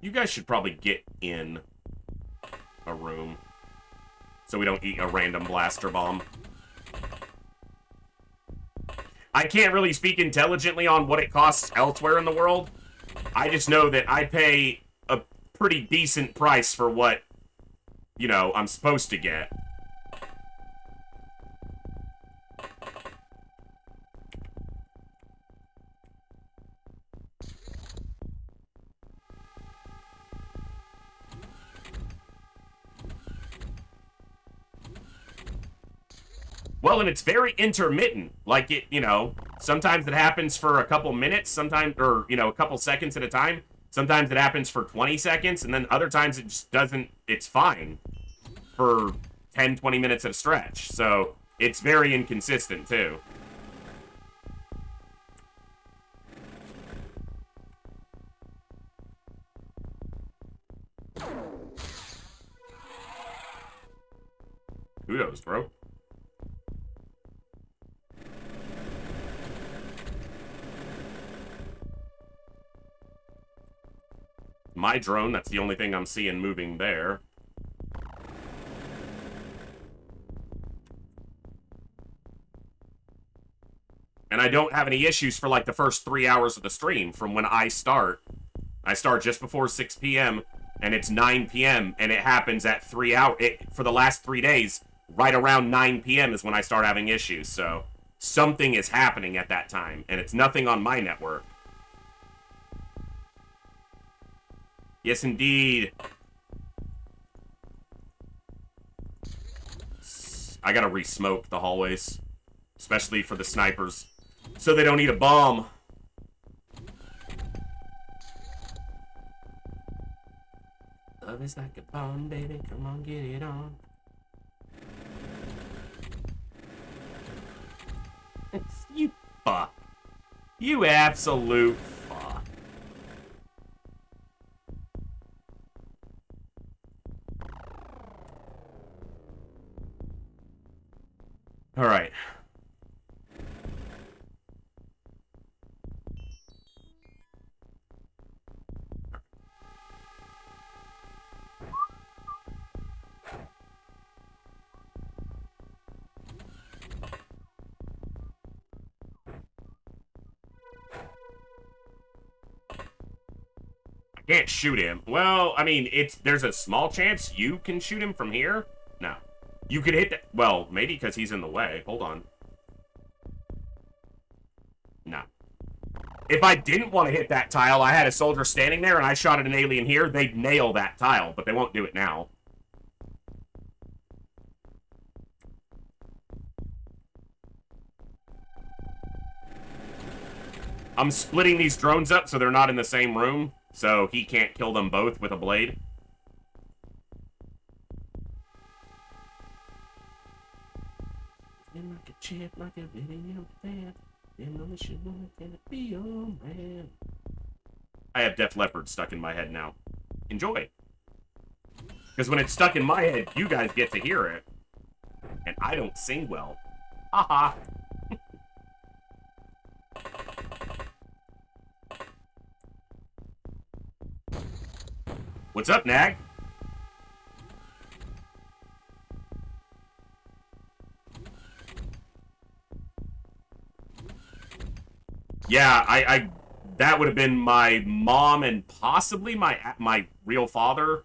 You guys should probably get in a room so we don't eat a random blaster bomb. I can't really speak intelligently on what it costs elsewhere in the world. I just know that I pay a pretty decent price for what, you know, I'm supposed to get. Well, and it's very intermittent. Like, it, you know, sometimes it happens for a couple minutes, sometimes, or, you know, a couple seconds at a time. Sometimes it happens for 20 seconds, and then other times it just doesn't, it's fine for 10, 20 minutes at a stretch. So, it's very inconsistent, too. Kudos, bro. My drone, that's the only thing I'm seeing moving there. And I don't have any issues for like the first 3 hours of the stream from when I start. I start just before 6 p.m. and it's 9 p.m. and it happens at 3 hours. For the last 3 days, right around 9 p.m. is when I start having issues. So something is happening at that time, and it's nothing on my network. Yes, indeed. I gotta re-smoke the hallways, especially for the snipers, so they don't need a bomb. Love is like a bomb, baby. Come on, get it on. You fuck. You absolute fuck. All right. Can't shoot him. Well, I mean, there's a small chance you can shoot him from here. No. You could hit that. Well, maybe because he's in the way. Hold on. No. If I didn't want to hit that tile, I had a soldier standing there and I shot at an alien here, they'd nail that tile, but they won't do it now. I'm splitting these drones up so they're not in the same room, so he can't kill them both with a blade. Like a chip, like a video fan. I have Def Leppard stuck in my head now. Enjoy. Because when it's stuck in my head, you guys get to hear it. And I don't sing well. Haha. What's up, Nag? Yeah, I that would have been my mom and possibly my real father,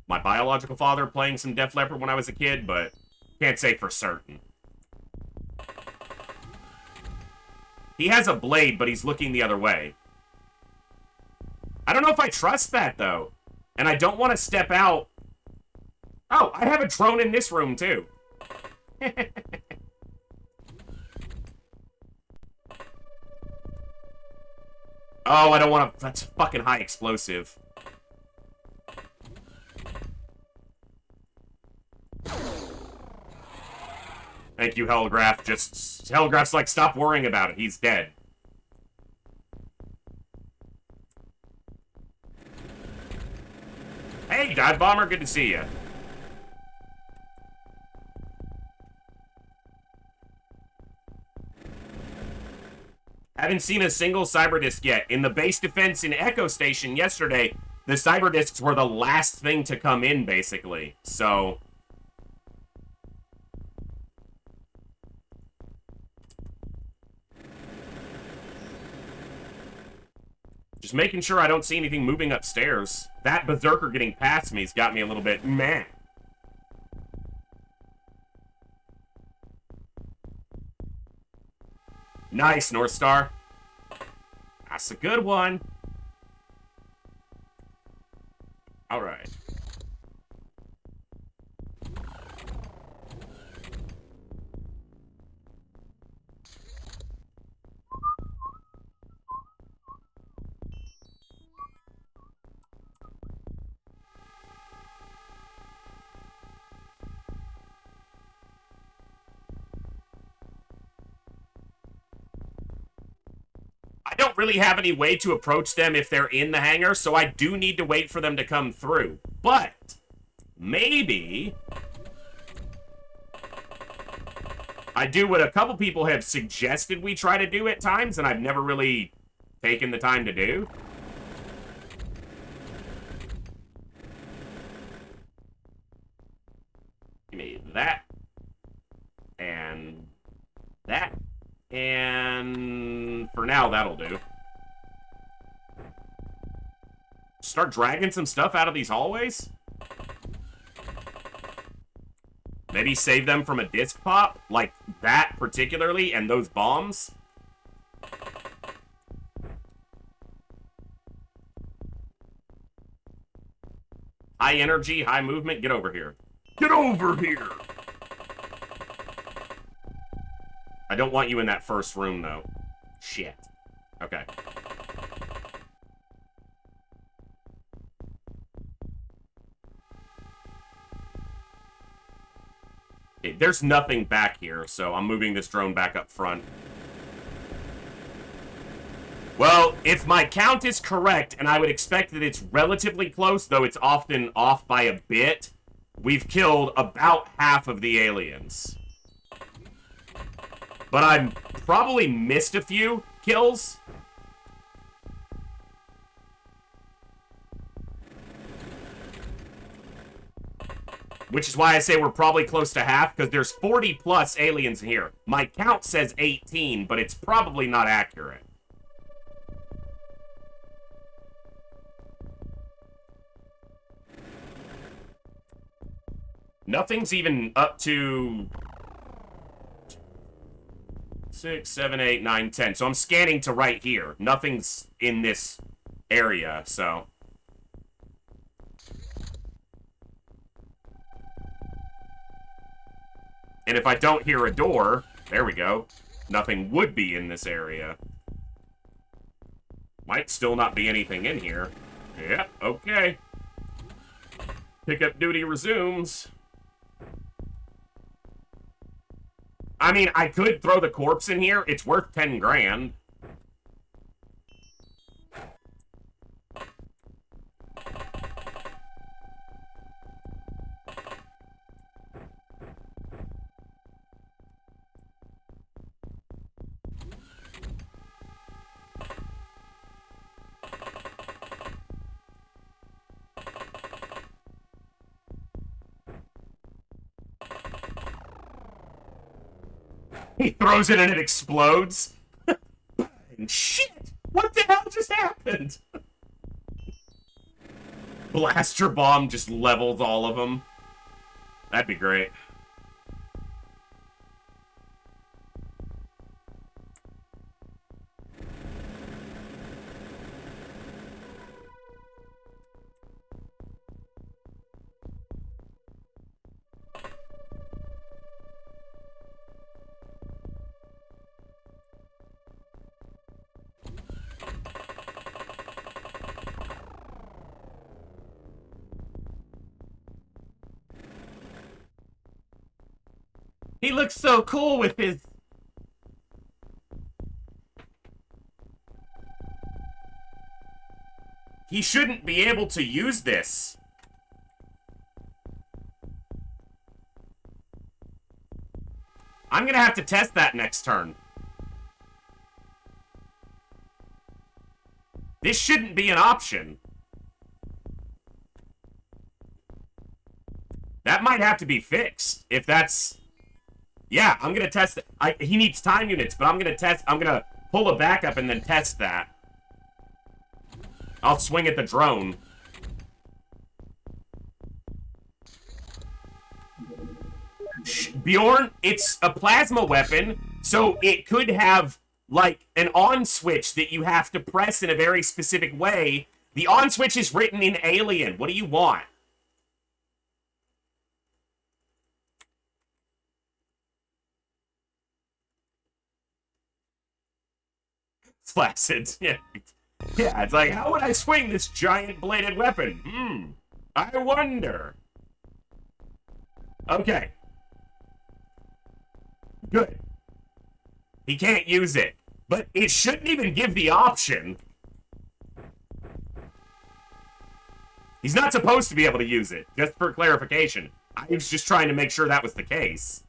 my biological father, playing some Def Leppard when I was a kid, but can't say for certain. He has a blade, but he's looking the other way. I don't know if I trust that, though. And I don't want to step out. Oh, I have a drone in this room, too. Oh, I don't want to... That's fucking high explosive. Thank you, Hellgraph. Hellgraph's like, stop worrying about it. He's dead. Hey, Dive Bomber, good to see you. Haven't seen a single cyber disc yet. In the base defense in Echo Station yesterday, the cyber discs were the last thing to come in, basically. So... just making sure I don't see anything moving upstairs. That berserker getting past me's got me a little bit meh. Nice, North Star. That's a good one. All right. I don't really have any way to approach them if they're in the hangar, so I do need to wait for them to come through. But maybe I do what a couple people have suggested we try to do at times, and I've never really taken the time to do. Give me that. And that. And for now, that'll do. Start dragging some stuff out of these hallways? Maybe save them from a disc pop, like that particularly, and those bombs. High energy, high movement, get over here. Get over here! I don't want you in that first room, though. Shit. Okay. There's nothing back here, so I'm moving this drone back up front. Well, if my count is correct, and I would expect that it's relatively close, though it's often off by a bit, we've killed about half of the aliens. But I've probably missed a few kills. Which is why I say we're probably close to half, because there's 40 plus aliens here. My count says 18, but it's probably not accurate. Nothing's even up to 6, 7, 8, 9, 10. So I'm scanning to right here. Nothing's in this area, so... And if I don't hear a door, there we go, nothing would be in this area. Might still not be anything in here. Yeah, okay. Pickup duty resumes. I mean, I could throw the corpse in here. It's worth 10 grand. He throws it and it explodes. And shit! What the hell just happened? Blaster bomb just levels all of them. That'd be great. He looks so cool with his... He shouldn't be able to use this. I'm gonna have to test that next turn. This shouldn't be an option. That might have to be fixed, if that's... Yeah, I'm gonna test it. He needs time units, but I'm gonna pull a backup and then test that. I'll swing at the drone. Bjorn, it's a plasma weapon, so it could have, like, an on switch that you have to press in a very specific way. The on switch is written in Alien. What do you want? Flaccid. Yeah. Yeah, it's like, how would I swing this giant bladed weapon? I wonder. Okay. Good. He can't use it. But it shouldn't even give the option. He's not supposed to be able to use it, just for clarification. I was just trying to make sure that was the case.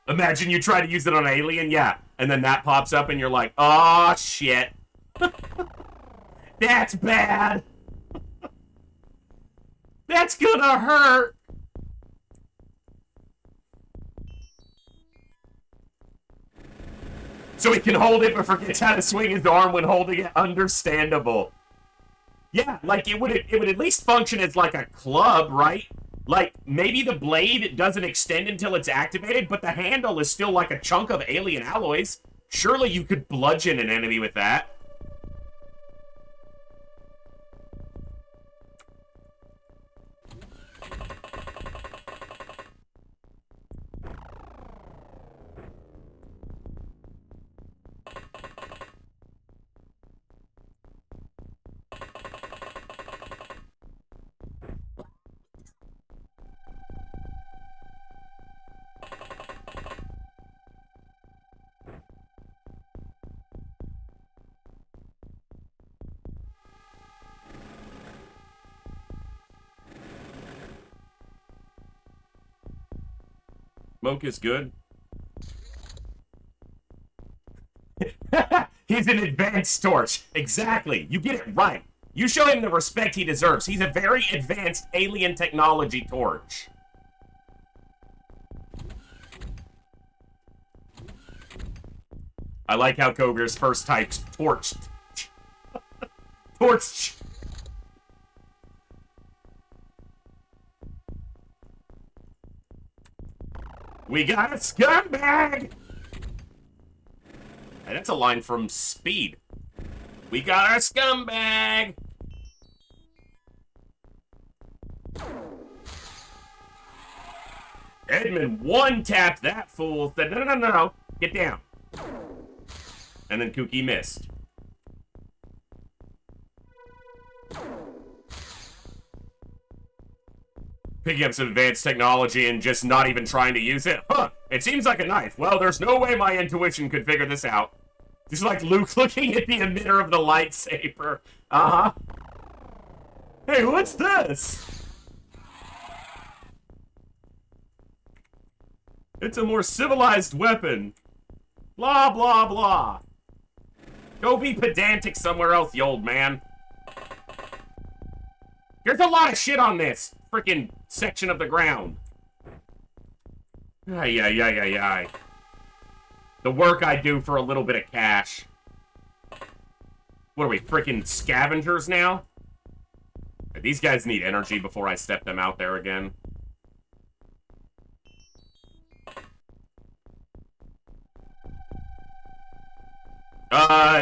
Imagine you try to use it on an alien, yeah, and then that pops up and you're like, oh shit. That's bad. That's gonna hurt. So he can hold it but forgets how to swing his arm when holding it. Understandable. Yeah, like it would at least function as like a club, right? Like, maybe the blade doesn't extend until it's activated, but the handle is still like a chunk of alien alloys. Surely you could bludgeon an enemy with that. Smoke is good. He's an advanced torch. Exactly. You get it right. You show him the respect he deserves. He's a very advanced alien technology torch. I like how Koger's first types torched. Torched. We got a scumbag! Hey, that's a line from Speed. We got our scumbag! Edmund one-tapped that fool. Said, no. Get down. And then Kooky missed. Picking up some advanced technology and just not even trying to use it? Huh, it seems like a knife. Well, there's no way my intuition could figure this out. Just like Luke looking at the emitter of the lightsaber. Uh-huh. Hey, what's this? It's a more civilized weapon. Blah, blah, blah. Go be pedantic somewhere else, you old man. There's a lot of shit on this freaking section of the ground. Ay. The work I do for a little bit of cash. What are we, freaking scavengers now? These guys need energy before I step them out there again.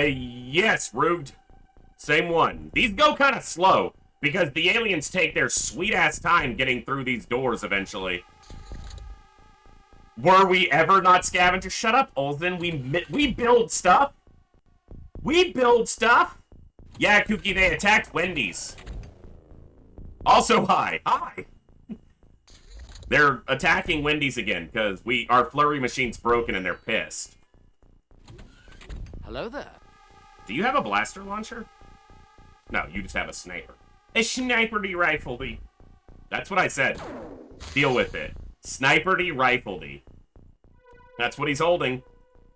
Yes, Ruged. Same one. These go kind of slow, because the aliens take their sweet-ass time getting through these doors eventually. Were we ever not scavengers? Shut up, Olsen. We build stuff. We build stuff. Yeah, Kooky, they attacked Wendy's. Also, hi. They're attacking Wendy's again, because our flurry machine's broken and they're pissed. Hello there. Do you have a blaster launcher? No, you just have a sniper. A sniper-y rifle-y. That's what I said. Deal with it. Sniper-y rifle-y. That's what he's holding.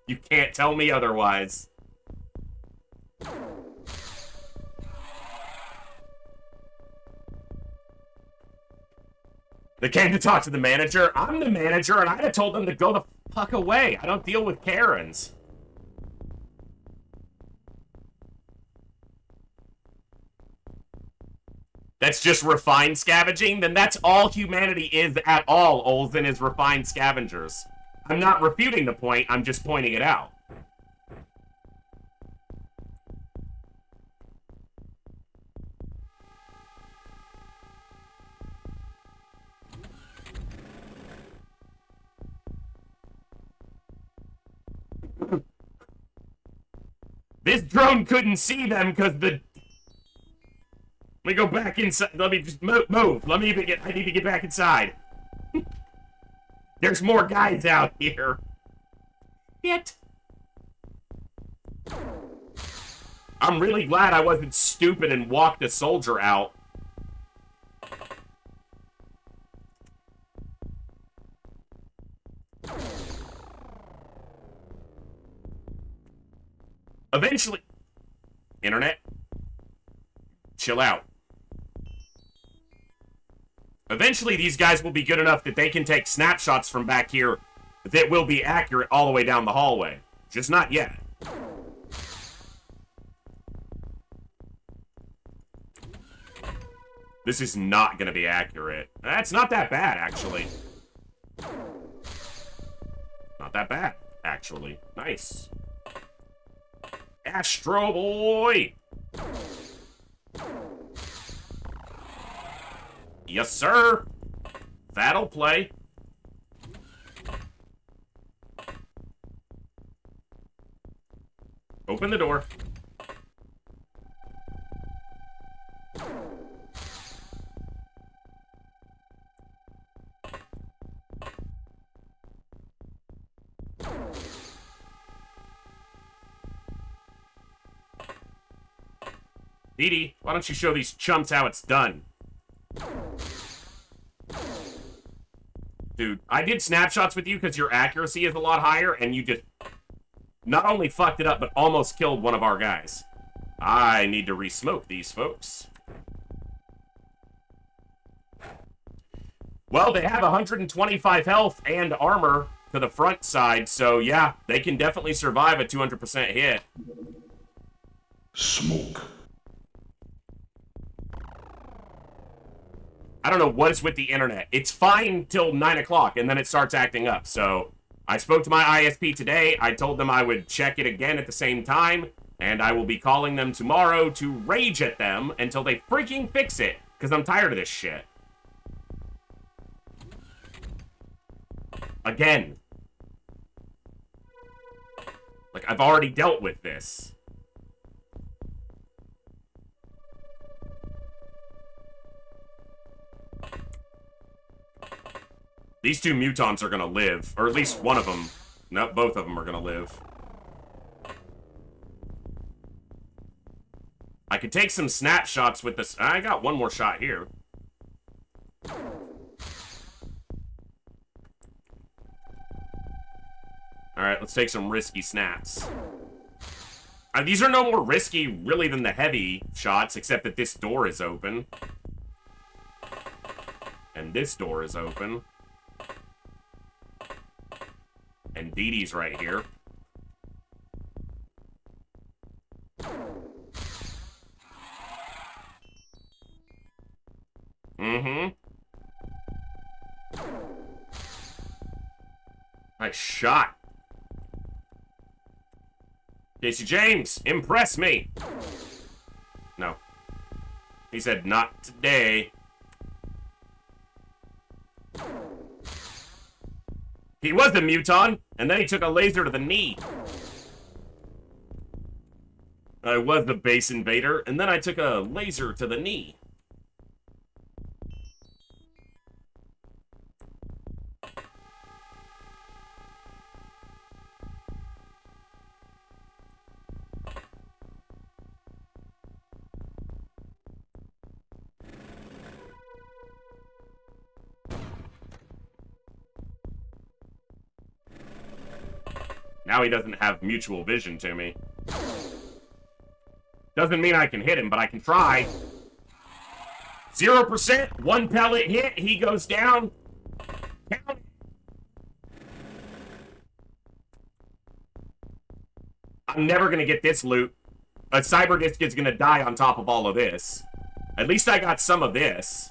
You can't tell me otherwise. They came to talk to the manager. I'm the manager, and I'd have told them to go the fuck away. I don't deal with Karens. That's just refined scavenging? Then that's all humanity is at all, Olsen, is refined scavengers. I'm not refuting the point, I'm just pointing it out. This drone couldn't see them because the... Let me go back inside. Let me just move. I need to get back inside. There's more guys out here. Shit. I'm really glad I wasn't stupid and walked a soldier out. Eventually... Internet? Chill out. Eventually, these guys will be good enough that they can take snapshots from back here that will be accurate all the way down the hallway. Just not yet. This is not going to be accurate. That's not that bad, actually. Not that bad, actually. Nice. Astro Boy! Yes, sir! That'll play. Open the door. Dee Dee, why don't you show these chumps how it's done? Dude, I did snapshots with you because your accuracy is a lot higher, and you just not only fucked it up, but almost killed one of our guys. I need to re-smoke these folks. Well, they have 125 health and armor to the front side, so yeah, they can definitely survive a 200% hit. Smoke. I don't know what is with the internet. It's fine till 9 o'clock, and then it starts acting up. So I spoke to my ISP today. I told them I would check it again at the same time, and I will be calling them tomorrow to rage at them until they freaking fix it, because I'm tired of this shit. Again. Like, I've already dealt with this. These two Mutons are gonna live. Or at least one of them. No, both of them are gonna live. I could take some snapshots with this. I got one more shot here. Alright, let's take some risky snaps. These are no more risky, really, than the heavy shots, except that this door is open. And this door is open. And Dee Dee's right here. Mm-hmm. Nice shot. Casey James, impress me. No. He said, not today. He was the Muton, and then he took a laser to the knee. I was the base invader, and then I took a laser to the knee. Now he doesn't have mutual vision to me. Doesn't mean I can hit him, but I can try. 0%, one pellet hit, he goes down. Count. I'm never gonna get this loot. A cyber disc is gonna die on top of all of this. At least I got some of this.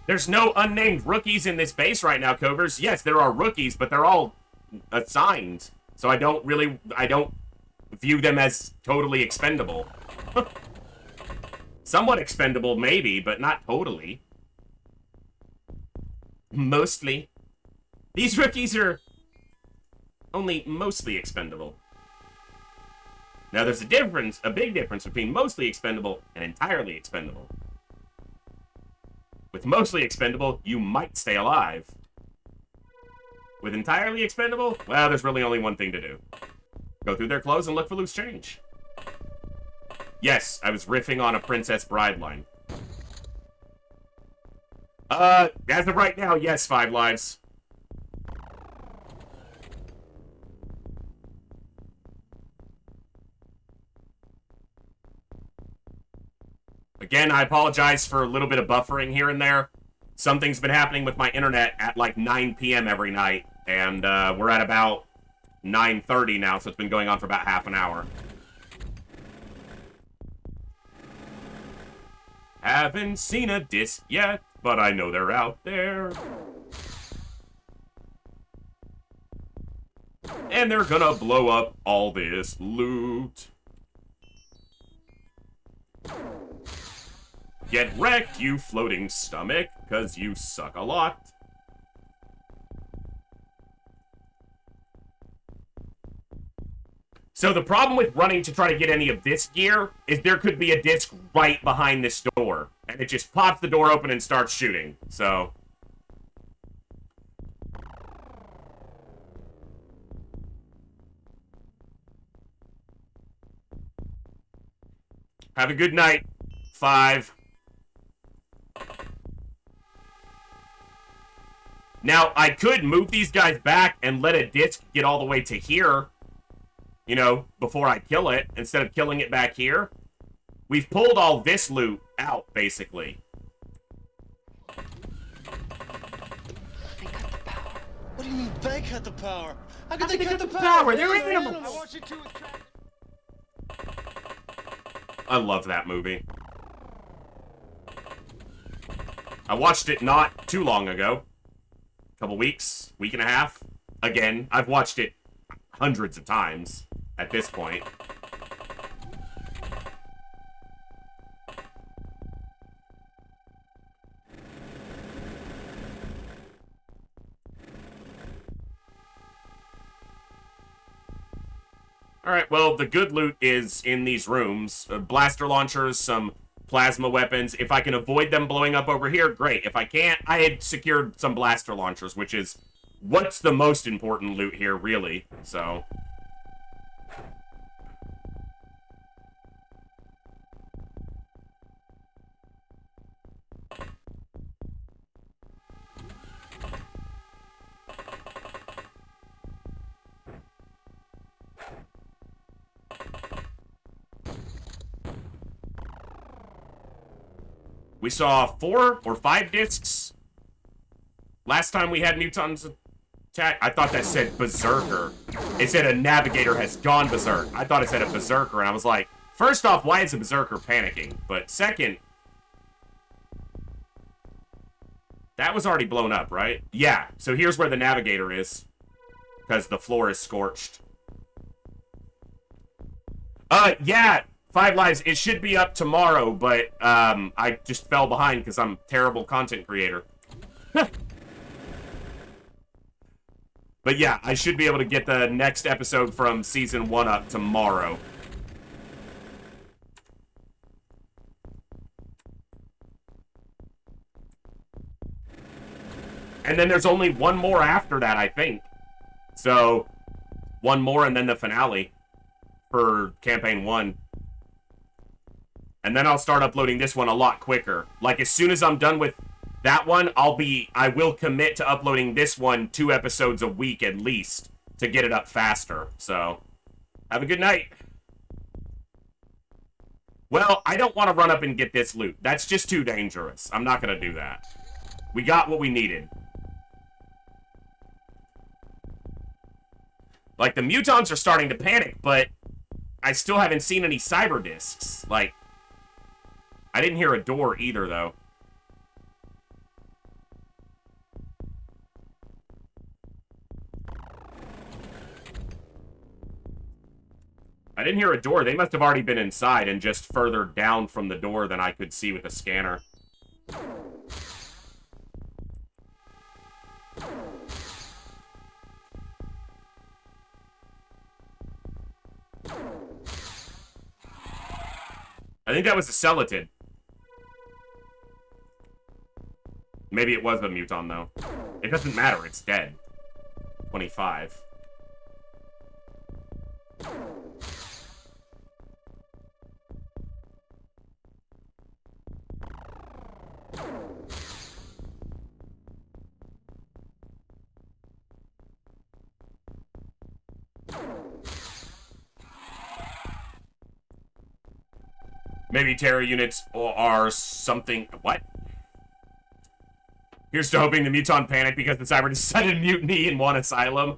There's no unnamed rookies in this base right now, Covers. Yes, there are rookies, but they're all assigned. So I don't view them as totally expendable. Somewhat expendable, maybe, but not totally. Mostly. These rookies are only mostly expendable. Now, there's a big difference between mostly expendable and entirely expendable. With mostly expendable, you might stay alive. With entirely expendable, well, there's really only one thing to do. Go through their clothes and look for loose change. Yes, I was riffing on a Princess Bride line. As of right now, yes, 5 lives. Again, I apologize for a little bit of buffering here and there. Something's been happening with my internet at like 9 p.m. every night, and we're at about 9:30 now, so it's been going on for about half an hour. Haven't seen a disc yet, but I know they're out there. And they're gonna blow up all this loot. Get wrecked, you floating stomach, 'cause you suck a lot. So the problem with running to try to get any of this gear is there could be a disc right behind this door. And it just pops the door open and starts shooting. So... have a good night, 5. Now, I could move these guys back and let a disc get all the way to here, you know, before I kill it, instead of killing it back here. We've pulled all this loot out, basically. They cut the power. What do you mean they cut the power? How could How they could cut the power? They're animals. I want you to extract... I love that movie. I watched it not too long ago. A couple weeks, week and a half. Again, I've watched it hundreds of times at this point. Alright, well, the good loot is in these rooms. Blaster launchers, some plasma weapons. If I can avoid them blowing up over here, great. If I can't, I had secured some blaster launchers, which is what's the most important loot here, really. So... we saw 4 or 5 discs. Last time we had Mutons attack, I thought that said Berserker. It said a navigator has gone berserk. I thought it said a Berserker, and I was like, first off, why is a Berserker panicking? But second, that was already blown up, right? Yeah, so here's where the navigator is, because the floor is scorched. Yeah, 5 lives. It should be up tomorrow, but I just fell behind because I'm a terrible content creator. But yeah, I should be able to get the next episode from Season 1 up tomorrow. And then there's only one more after that, I think. So, one more and then the finale for Campaign 1. And then I'll start uploading this one a lot quicker. Like, as soon as I'm done with that one, I will commit to uploading this one 2 episodes a week at least to get it up faster. So, have a good night. Well, I don't want to run up and get this loot. That's just too dangerous. I'm not going to do that. We got what we needed. Like, the Mutons are starting to panic, but I still haven't seen any cyber discs. Like, I didn't hear a door either, though. I didn't hear a door. They must have already been inside and just further down from the door than I could see with the scanner. I think that was a Celatid. Maybe it was a Muton, though. It doesn't matter, it's dead. 25. Maybe Terra units are something... What? Here's to hoping the Muton panic because the Cyber decided mutiny and want asylum.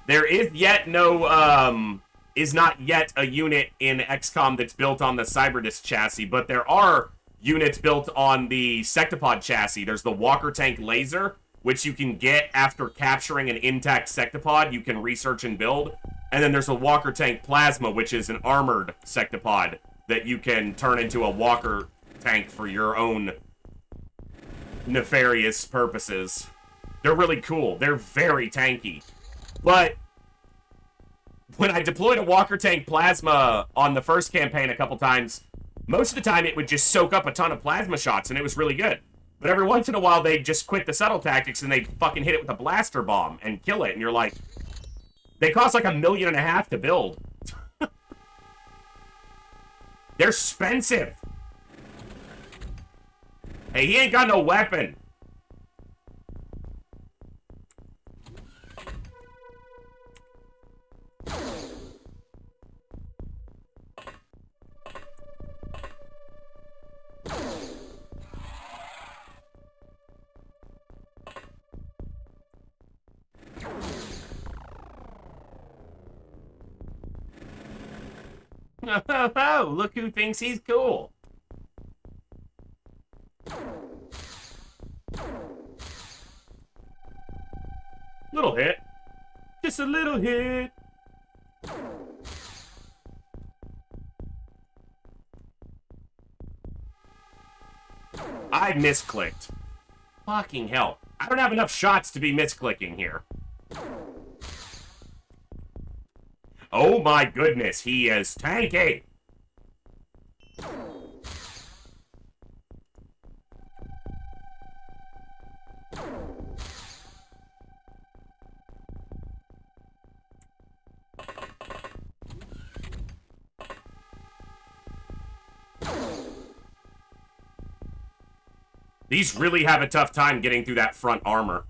There is yet no, is not yet a unit in XCOM that's built on the Cyberdisc chassis, but there are units built on the Sectopod chassis. There's the Walker Tank Laser, which you can get after capturing an intact Sectopod. You can research and build. And then there's a Walker Tank Plasma, which is an armored Sectopod that you can turn into a Walker Tank for your own nefarious purposes. They're really cool. They're very tanky. But when I deployed a Walker Tank Plasma on the first campaign a couple times, most of the time it would just soak up a ton of plasma shots, and it was really good. But every once in a while, they'd just quit the subtle tactics, and they'd fucking hit it with a blaster bomb and kill it, and you're like... They cost like $1.5 million to build. They're expensive. Hey, he ain't got no weapon. Oh, look who thinks he's cool. Little hit. Just a little hit. I misclicked. Fucking hell. I don't have enough shots to be misclicking here. Oh my goodness, he is tanky! These really have a tough time getting through that front armor.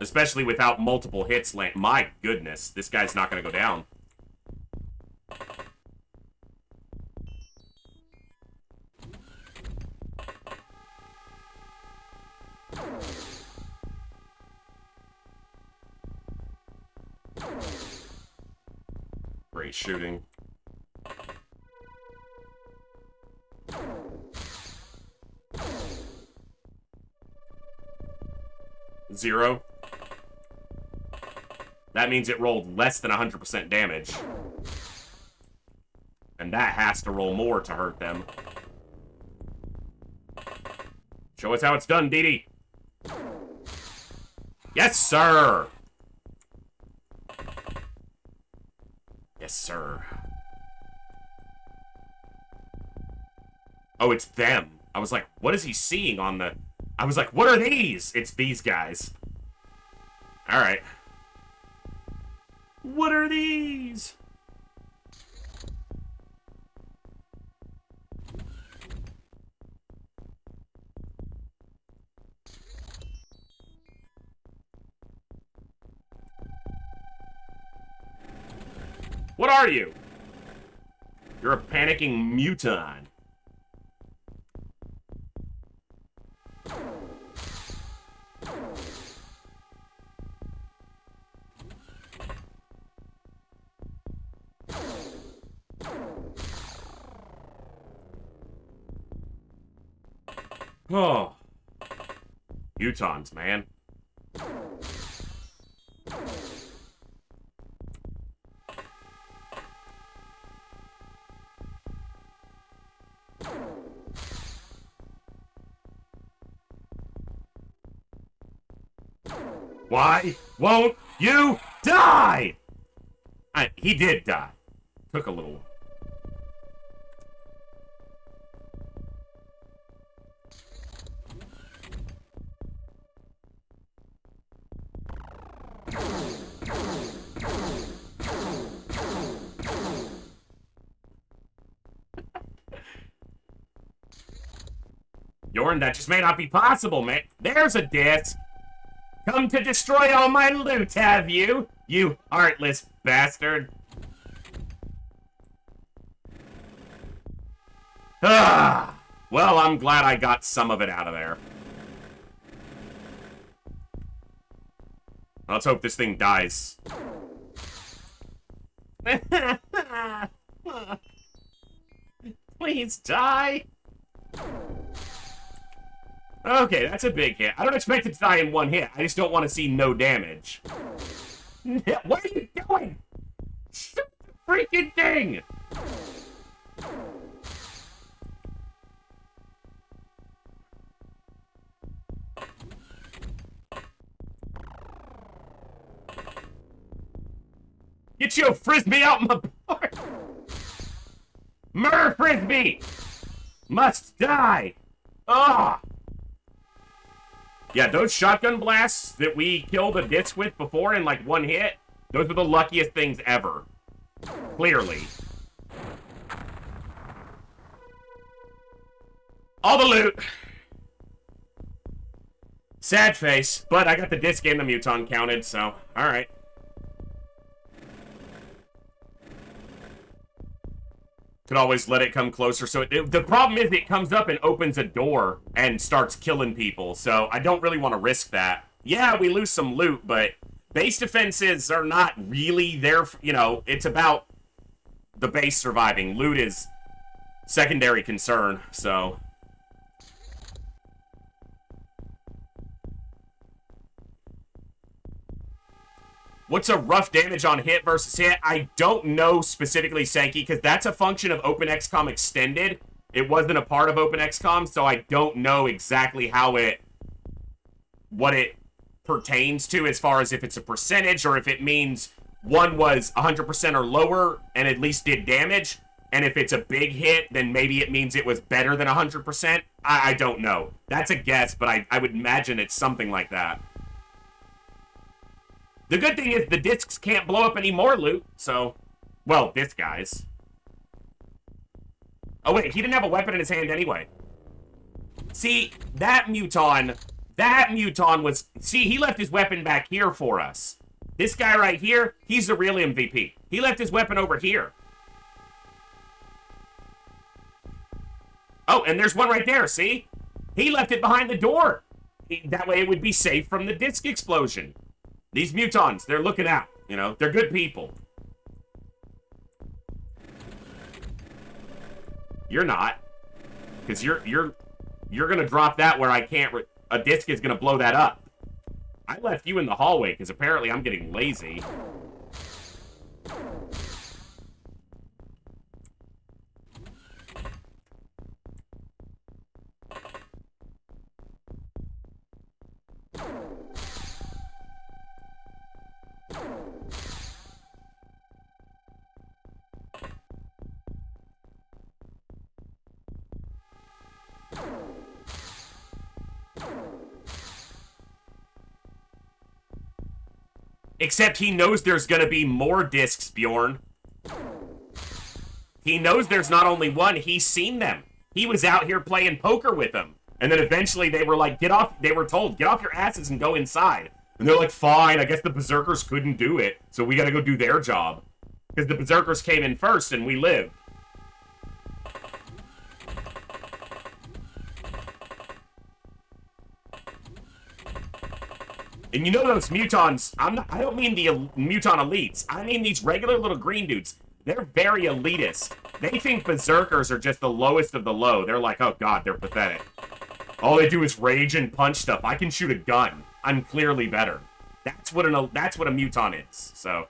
Especially without multiple hits land. My goodness, this guy's not gonna go down. Great shooting. Zero. That means it rolled less than 100% damage. And that has to roll more to hurt them. Show us how it's done, Dee Dee. Yes, sir! Yes, sir. Oh, it's them. I was like, what is he seeing on the... I was like, what are these? It's these guys. Alright. What are these? What are you? You're a panicking Muton. Oh. Mutons, man. Why won't you die? He did die. Took a little. Yorn, that just may not be possible, man. There's a disc. Come to destroy all my loot, have you? You heartless bastard. Ah. Well, I'm glad I got some of it out of there. Let's hope this thing dies. Please die. Okay, that's a big hit. I don't expect it to die in one hit. I just don't want to see no damage. What are you doing? Shoot the freaking thing! Get your frisbee out my board! Murder frisbee! Must die! Ah! Yeah, those shotgun blasts that we killed a disc with before in like one hit, those were the luckiest things ever. Clearly. All the loot. Sad face, but I got the disc and the Muton counted, so alright. Could always let it come closer. So the problem is it comes up and opens a door and starts killing people. So I don't really want to risk that. Yeah, we lose some loot, but base defenses are not really there. You know, it's about the base surviving. Loot is secondary concern, so... What's a rough damage on hit versus hit? I don't know specifically, Sankey, because that's a function of OpenXCOM Extended. It wasn't a part of OpenXCOM, so I don't know exactly how what it pertains to as far as if it's a percentage or if it means one was 100% or lower and at least did damage. And if it's a big hit, then maybe it means it was better than 100%. I don't know. That's a guess, but I would imagine it's something like that. The good thing is the discs can't blow up any more loot, so... Well, this guy's. Oh, wait, he didn't have a weapon in his hand anyway. See, that Muton was... See, he left his weapon back here for us. This guy right here, he's the real MVP. He left his weapon over here. Oh, and there's one right there, see? He left it behind the door. That way it would be safe from the disc explosion. These Mutons, they're looking out, you know? They're good people. You're not. Because you're gonna drop that where I can't... A disc is gonna blow that up. I left you in the hallway, because apparently I'm getting lazy. Except he knows there's gonna be more discs, Bjorn. He knows there's not only one, he's seen them. He was out here playing poker with them. And then eventually they were like, they were told, get off your asses and go inside. And they're like, fine, I guess the Berserkers couldn't do it, so we gotta go do their job. Because the Berserkers came in first and we lived. And you know those Mutons, I don't mean the Muton elites. I mean these regular little green dudes. They're very elitist. They think Berserkers are just the lowest of the low. They're like, oh god, they're pathetic. All they do is rage and punch stuff. I can shoot a gun. I'm clearly better. That's what a Muton is. So,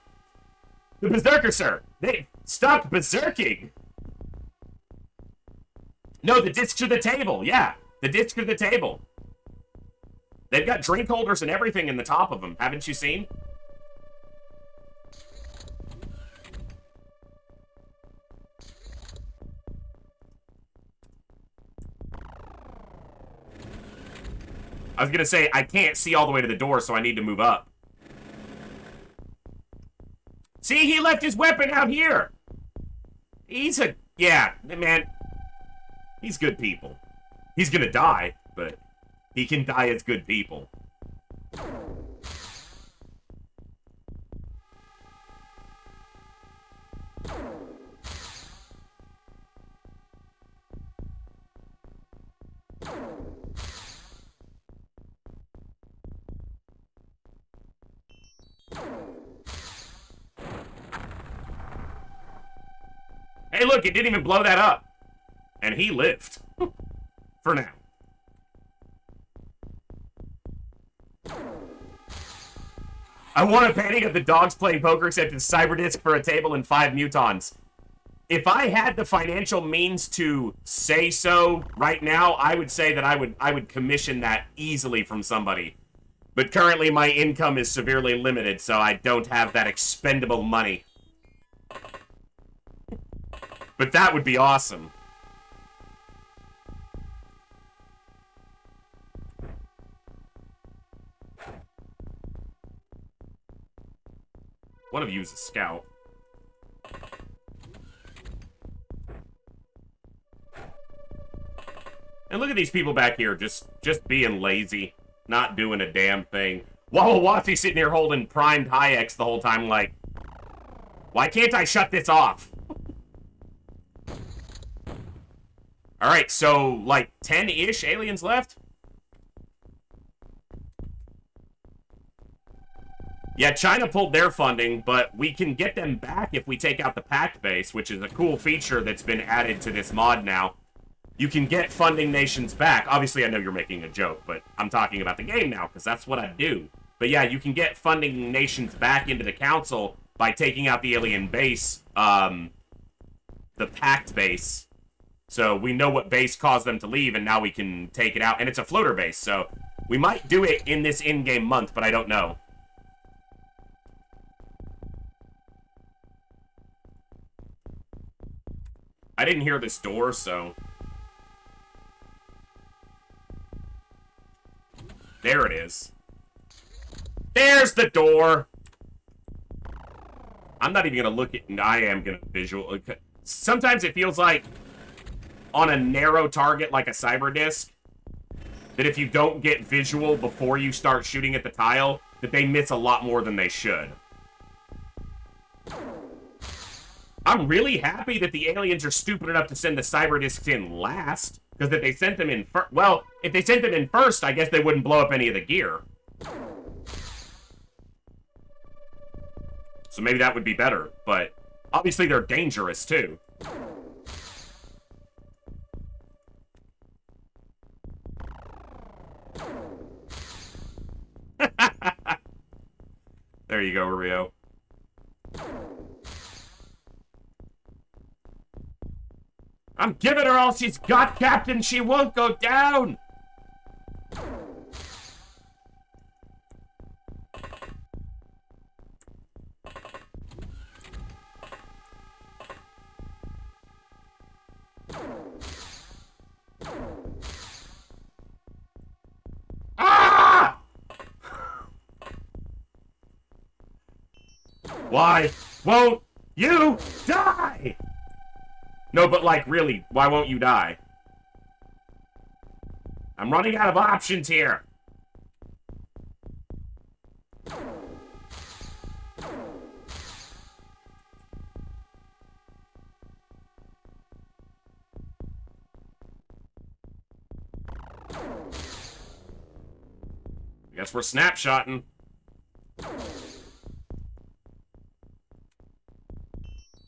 the Berserkers, sir, they stopped berserking. No, the discs are the table. Yeah, the discs are the table. They've got drink holders and everything in the top of them. Haven't you seen? I was gonna say, I can't see all the way to the door, so I need to move up. See, he left his weapon out here! He's a... Yeah, man. He's good people. He's gonna die, but he can die as good people. Hey, look, it didn't even blow that up. And he lived. For now. I want a painting of the dogs playing poker except it's Cyberdisc for a table and 5 Mutons. If I had the financial means to say so right now, I would say that I would commission that easily from somebody. But currently my income is severely limited, so I don't have that expendable money. But that would be awesome. One of you is a scout. And look at these people back here, just being lazy, not doing a damn thing. While Wattsy's sitting here holding primed Hayeks the whole time, like, why can't I shut this off? Alright, so, like, 10-ish aliens left? Yeah, China pulled their funding, but we can get them back if we take out the pact base, which is a cool feature that's been added to this mod now. You can get funding nations back. Obviously, I know you're making a joke, but I'm talking about the game now, because that's what I do. But yeah, you can get funding nations back into the council by taking out the alien base, the pact base. So we know what base caused them to leave, and now we can take it out. And it's a floater base, so we might do it in this in-game month, but I don't know. I didn't hear this door, so... There it is. There's the door! I'm not even gonna look at... I am gonna visual... Sometimes it feels like, on a narrow target like a Cyberdisc, that if you don't get visual before you start shooting at the tile, that they miss a lot more than they should. I'm really happy that the aliens are stupid enough to send the Cyberdiscs in last, because if they sent them in first... Well, if they sent them in first, I guess they wouldn't blow up any of the gear. So maybe that would be better, but obviously they're dangerous, too. There you go, Rio. I'm giving her all she's got, Captain. She won't go down. Ah! Why won't you die? No, but like, really, why won't you die? I'm running out of options here. Guess we're snapshotting.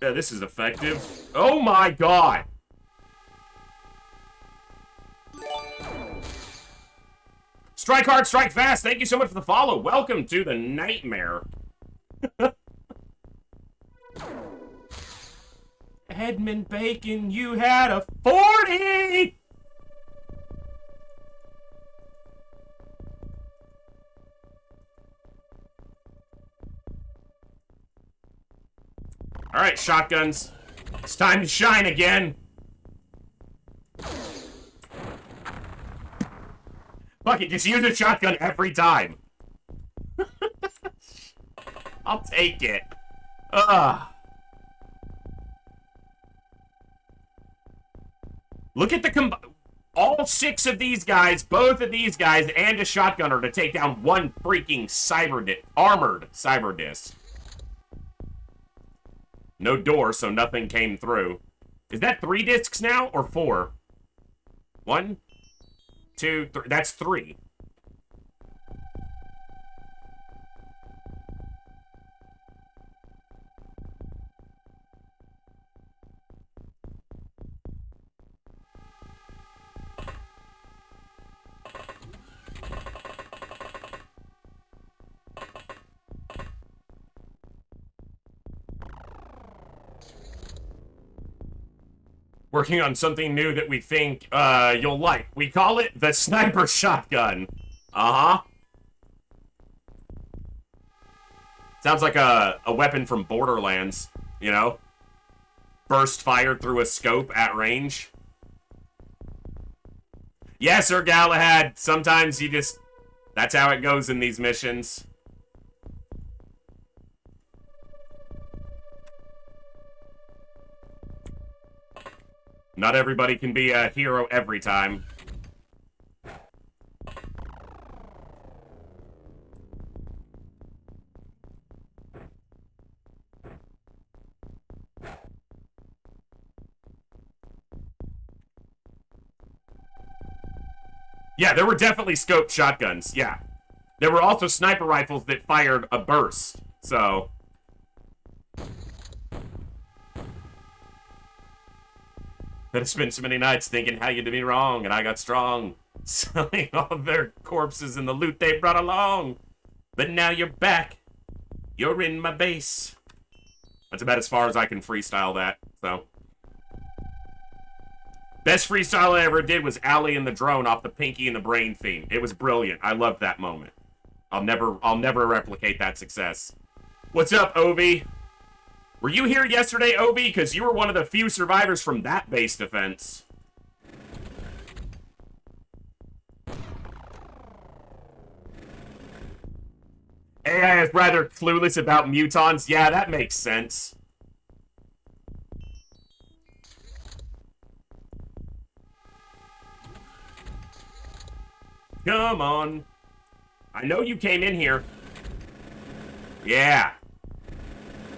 Yeah, this is effective. Oh my god! Strike hard, strike fast! Thank you so much for the follow. Welcome to the nightmare. Edmund Bacon, you had a 40! Alright, shotguns. It's time to shine again. Fuck it, just use a shotgun every time. I'll take it. Ugh. Look at the all 6 of these guys, both of these guys, and a shotgunner to take down one freaking armored cyber disc. No door, so nothing came through. Is that 3 discs now, or 4? 1, 2, 3. That's 3. Working on something new that we think you'll like. We call it the sniper shotgun. Uh-huh. Sounds like a weapon from Borderlands, you know? Burst fired through a scope at range. Yeah, Sir Galahad, sometimes you just... That's how it goes in these missions. Not everybody can be a hero every time. Yeah, there were definitely scoped shotguns, yeah. There were also sniper rifles that fired a burst, so... But I spent so many nights thinking how you did me wrong, and I got strong, selling all their corpses and the loot they brought along. But now you're back. You're in my base. That's about as far as I can freestyle that, so. Best freestyle I ever did was Allie and the drone off the Pinky and the Brain theme. It was brilliant. I loved that moment. I'll never replicate that success. What's up, Ovi? Were you here yesterday, Obi? Because you were one of the few survivors from that base defense. AI is rather clueless about Mutons. Yeah, that makes sense. Come on. I know you came in here. Yeah.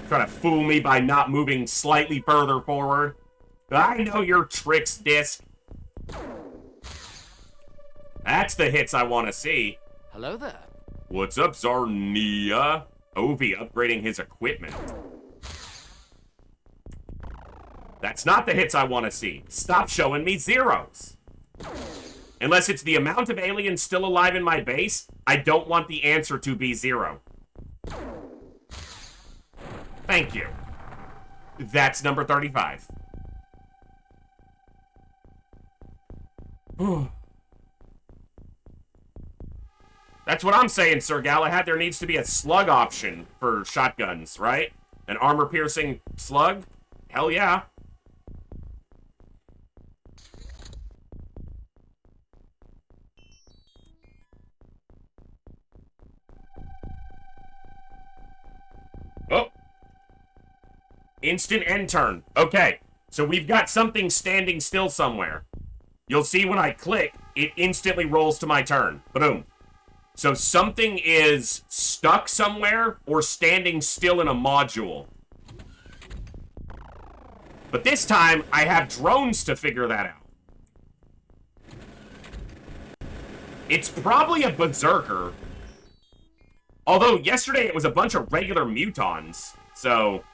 Trying to fool me by not moving slightly further forward. I know your tricks, Disc. That's the hits I want to see. Hello there. What's up, Zarnia? Ovi upgrading his equipment. That's not the hits I want to see. Stop showing me zeros. Unless it's the amount of aliens still alive in my base, I don't want the answer to be 0. Thank you. That's number 35. That's what I'm saying, Sir Galahad. There needs to be a slug option for shotguns, right? An armor-piercing slug? Hell yeah. Oh. Instant end turn. Okay, so we've got something standing still somewhere. You'll see when I click, it instantly rolls to my turn. Boom. So something is stuck somewhere or standing still in a module. But this time, I have drones to figure that out. It's probably a berserker. Although, yesterday it was a bunch of regular Mutons, so...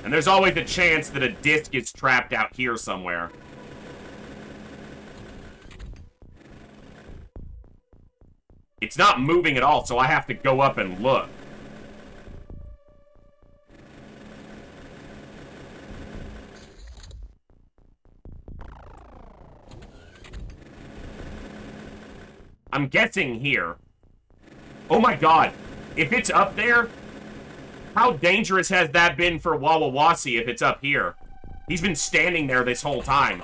And there's always a chance that a disc is trapped out here somewhere. It's not moving at all, so I have to go up and look. I'm guessing here. Oh my god. If it's up there, how dangerous has that been for Wawawasi if it's up here? He's been standing there this whole time.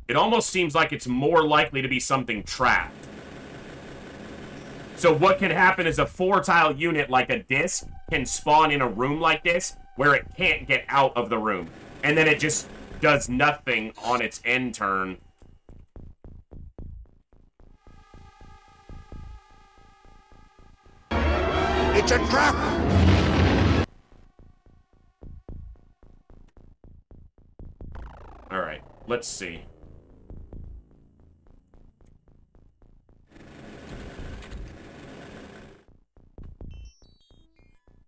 It almost seems like it's more likely to be something trapped. So what can happen is a 4-tile unit like a disc can spawn in a room like this where it can't get out of the room. And then it just does nothing on its end turn. It's a trap! Alright, let's see.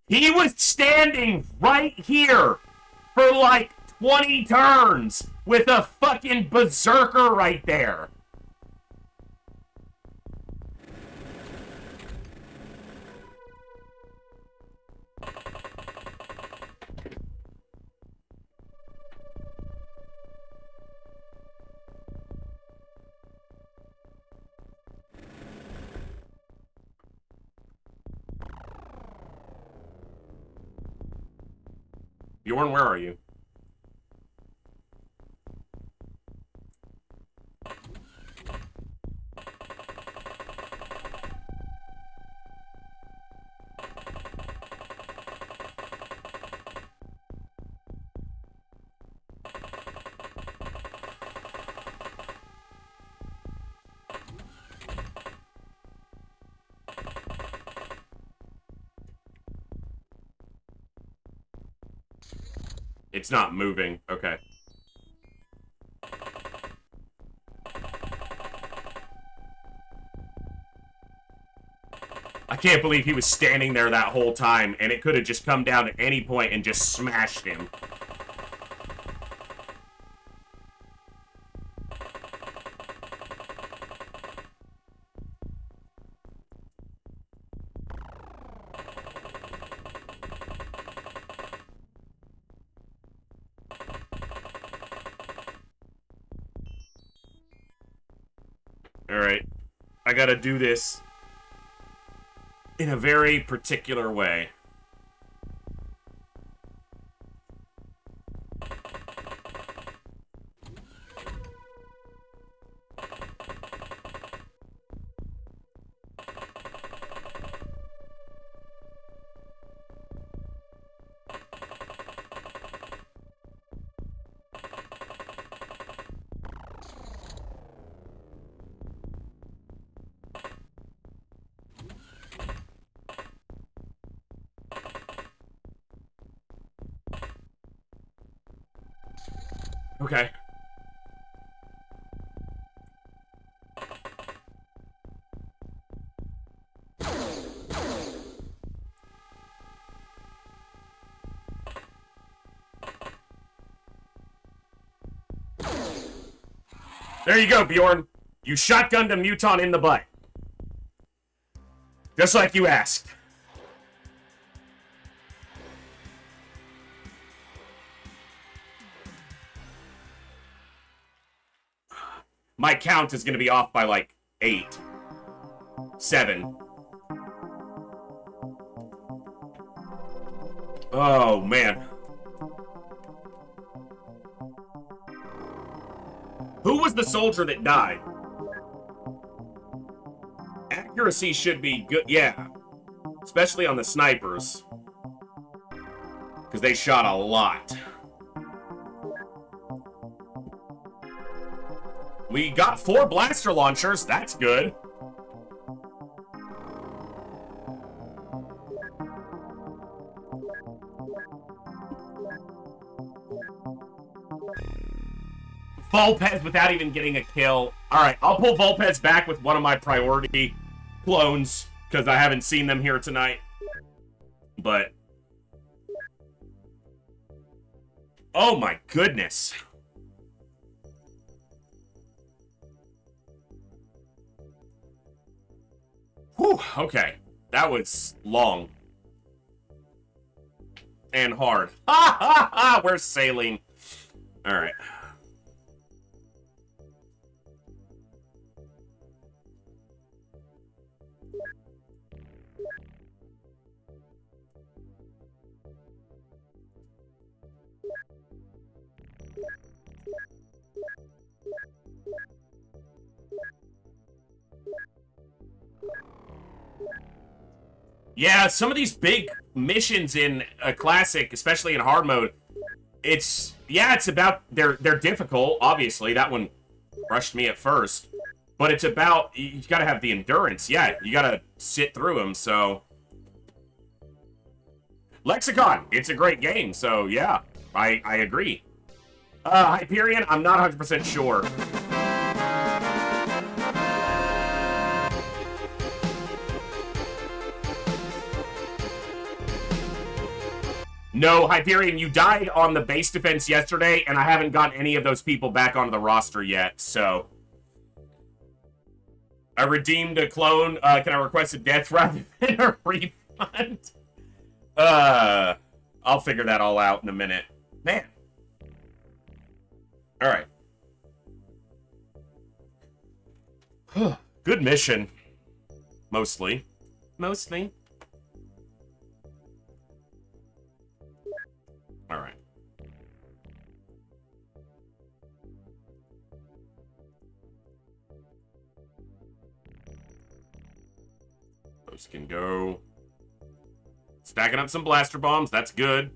He was standing right here for like 20 turns with a fucking berserker right there. Bjorn, where are you? It's not moving. Okay. I can't believe he was standing there that whole time, and it could have just come down at any point and just smashed him. Alright. I gotta do this in a very particular way. Okay. There you go, Bjorn. You shotgunned a Muton in the butt. Just like you asked. My count is going to be off by like 8. 7. Oh, man. Who was the soldier that died? Accuracy should be good. Yeah. Especially on the snipers. Because they shot a lot. We got 4 blaster launchers. That's good. Volpez without even getting a kill. Alright, I'll pull Volpez back with one of my priority clones, because I haven't seen them here tonight. But... oh my goodness. Whew, okay. That was long. and hard. Ha ha ha! We're sailing. All right. Yeah, some of these big missions in a classic, especially in hard mode, it's about they're difficult. Obviously, that one crushed me at first, but it's about you got to have the endurance. Yeah, you got to sit through them. So, Lexicon, it's a great game. So yeah, I agree. Hyperion, I'm not 100% sure. No, Hyperion, you died on the base defense yesterday, and I haven't gotten any of those people back onto the roster yet, so... I redeemed a clone. Can I request a death rather than a refund? I'll figure that all out in a minute. Man. Alright. Good mission. Mostly. Mostly. All right. Those can go. Stacking up some blaster bombs. That's good.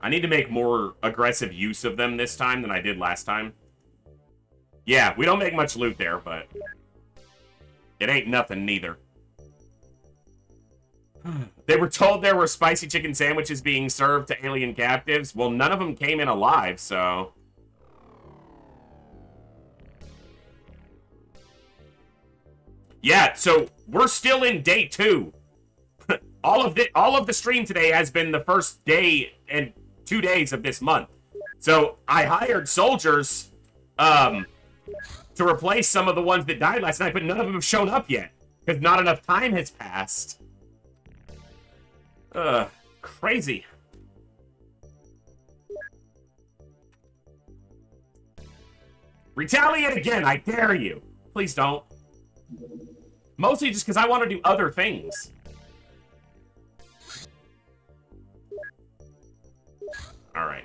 I need to make more aggressive use of them this time than I did last time. Yeah, we don't make much loot there, but it ain't nothing neither. They were told there were spicy chicken sandwiches being served to alien captives. Well, none of them came in alive, so... Yeah, so we're still in day 2. all of the stream today has been the first day and 2 days of this month. So I hired soldiers to replace some of the ones that died last night, but none of them have shown up yet because not enough time has passed. Crazy. Retaliate again, I dare you. Please don't. Mostly just because I want to do other things. Alright.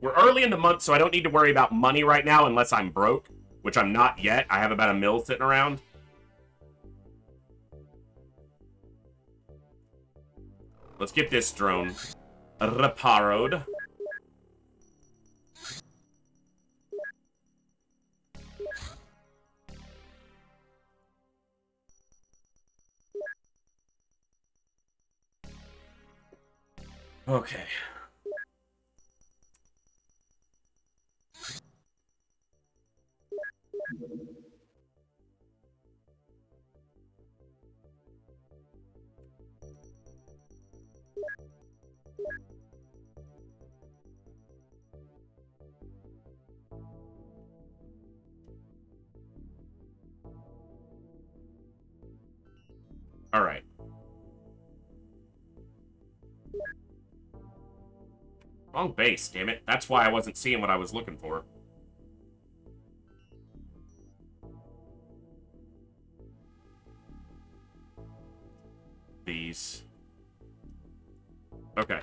We're early in the month, so I don't need to worry about money right now unless I'm broke, which I'm not yet. I have about $1 million sitting around. Let's get this drone reparoed. Okay. All right. Wrong base, damn it. That's why I wasn't seeing what I was looking for. These. Okay.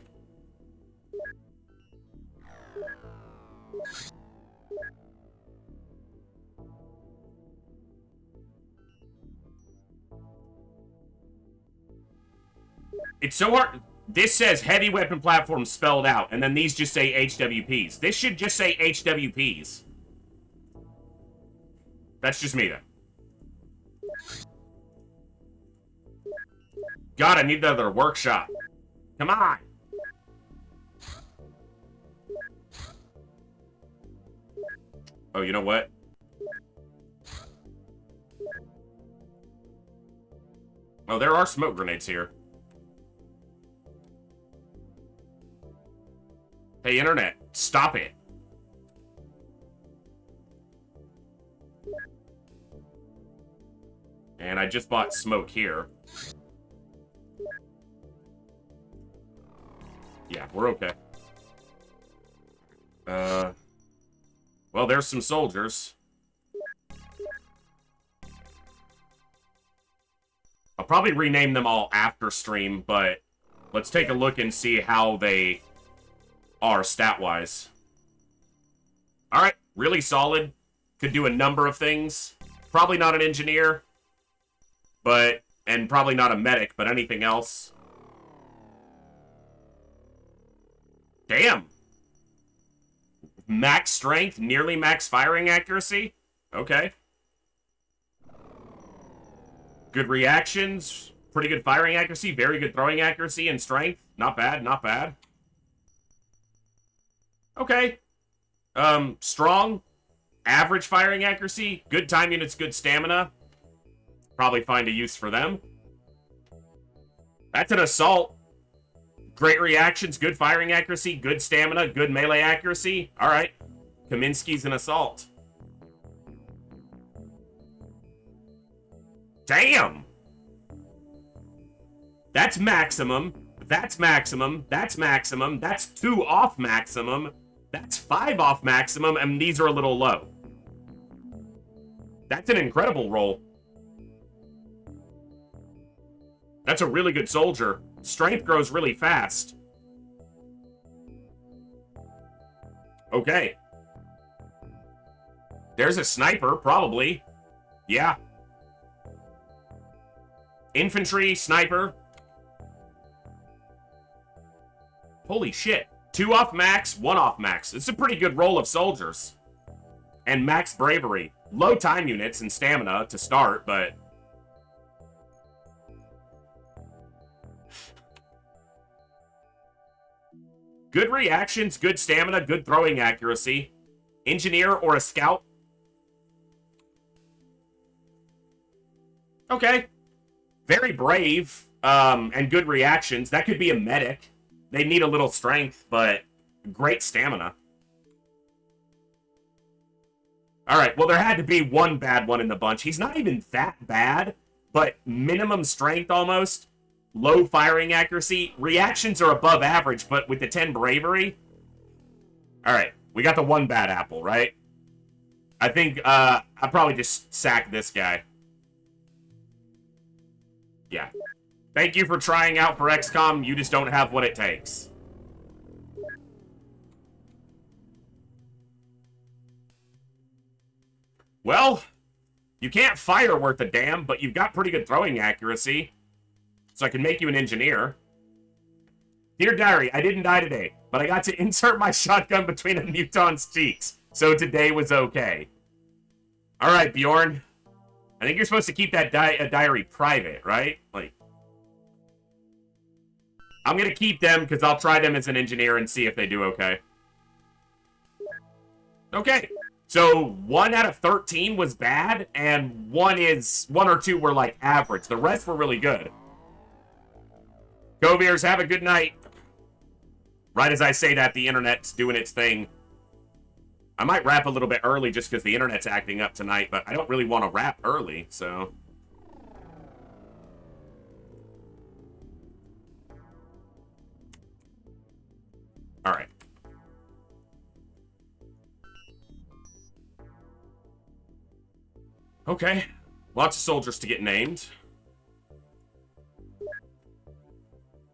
It's so hard. This says heavy weapon platform spelled out, and then these just say HWPs. This should just say HWPs. That's just me, though. God, I need another workshop. Come on. Oh, you know what? Oh, there are smoke grenades here. Hey, Internet, stop it. And I just bought smoke here. Yeah, we're okay. Well, there's some soldiers. I'll probably rename them all after stream, but let's take a look and see how they are stat-wise. Alright, really solid. Could do a number of things. Probably not an engineer, and probably not a medic, but anything else. Damn. Max strength, nearly max firing accuracy. Okay. Good reactions, pretty good firing accuracy, very good throwing accuracy and strength. Not bad, not bad. Okay. Strong, average firing accuracy, good time units, good stamina. Probably find a use for them. That's an assault. Great reactions, good firing accuracy, good stamina, good melee accuracy. All right. Kaminsky's an assault. Damn! That's maximum. That's maximum. That's maximum. That's 2 off maximum. That's 5 off maximum, and these are a little low. That's an incredible roll. That's a really good soldier. Strength grows really fast. Okay. There's a sniper, probably. Yeah. Infantry, sniper. Holy shit. 2 off max, 1 off max. It's a pretty good roll of soldiers. And max bravery. Low time units and stamina to start, but... good reactions, good stamina, good throwing accuracy. Engineer or a scout. Okay. Very brave, and good reactions. That could be a medic. They need a little strength, but great stamina. Alright, well, there had to be one bad one in the bunch. He's not even that bad, but minimum strength almost. Low firing accuracy. Reactions are above average, but with the 10 bravery. Alright, we got the one bad apple, right? I think, I'll probably just sack this guy. Yeah. Thank you for trying out for XCOM. You just don't have what it takes. Well, you can't fire worth a damn, but you've got pretty good throwing accuracy. So I can make you an engineer. Dear Diary, I didn't die today, but I got to insert my shotgun between a Muton's cheeks. So today was okay. Alright, Bjorn. I think you're supposed to keep that diary private, right? Like, I'm going to keep them because I'll try them as an engineer and see if they do okay. Okay. So 1 out of 13 was bad, and 1 or 2 were like average. The rest were really good. Go Bears, have a good night. Right as I say that, the internet's doing its thing. I might wrap a little bit early just because the internet's acting up tonight, but I don't really want to wrap early, so... Alright. Okay. Lots of soldiers to get named.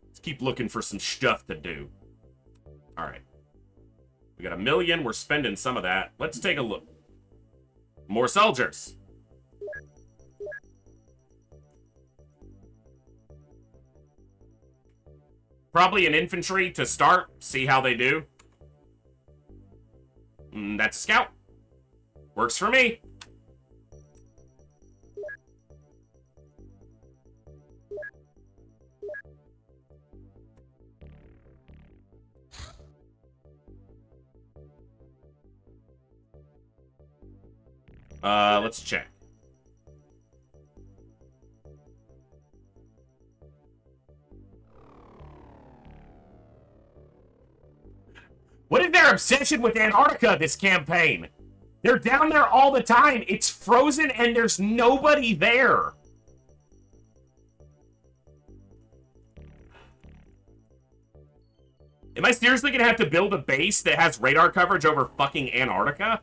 Let's keep looking for some stuff to do. Alright. We got 1 million. We're spending some of that. Let's take a look. More soldiers. Probably an infantry to start. See how they do. That's a scout. Works for me. Let's check. What is their obsession with Antarctica this campaign? They're down there all the time. It's frozen and there's nobody there. Am I seriously gonna have to build a base that has radar coverage over fucking Antarctica?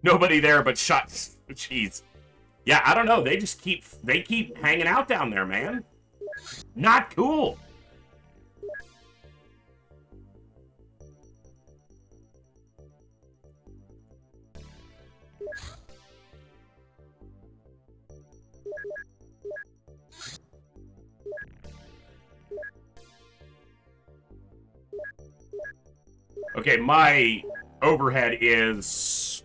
Nobody there but shots. Jeez. Yeah, I don't know. They keep hanging out down there, man. Not cool. Okay, my overhead is,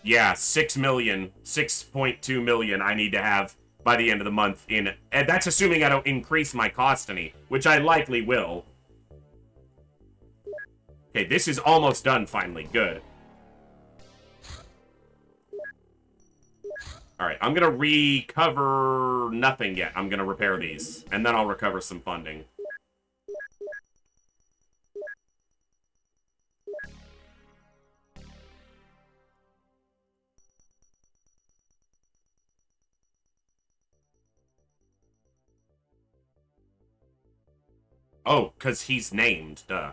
yeah, 6 million, 6.2 million I need to have by the end of the month and that's assuming I don't increase my cost any, which I likely will. Okay, this is almost done finally. Good. Alright, I'm gonna recover nothing yet. I'm gonna repair these, and then I'll recover some funding. Oh, because he's named, duh.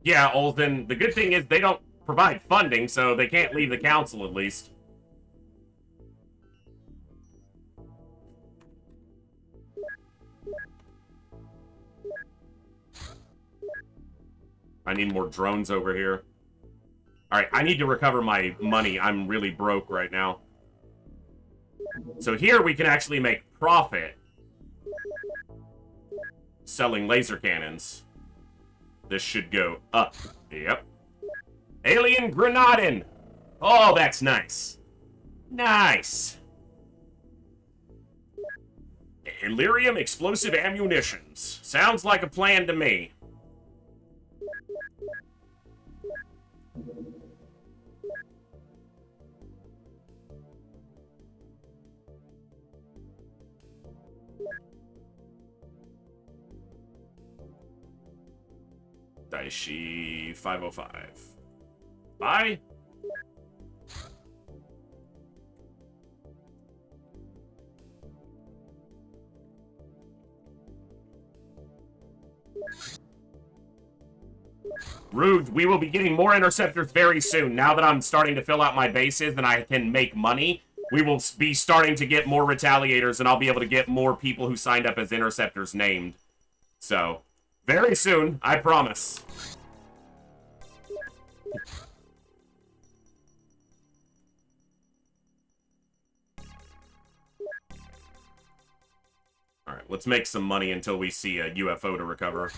Yeah, Olden, the good thing is they don't provide funding, so they can't leave the council, at least. I need more drones over here. Alright, I need to recover my money. I'm really broke right now. So here we can actually make profit selling laser cannons. This should go up. Yep. Alien Grenadin! Oh, that's nice. Nice. Illyrium explosive ammunitions. Sounds like a plan to me. Daishi 505. Bye. Rude, we will be getting more interceptors very soon. Now that I'm starting to fill out my bases and I can make money, we will be starting to get more retaliators and I'll be able to get more people who signed up as interceptors named. So, very soon, I promise. Alright, let's make some money until we see a UFO to recover.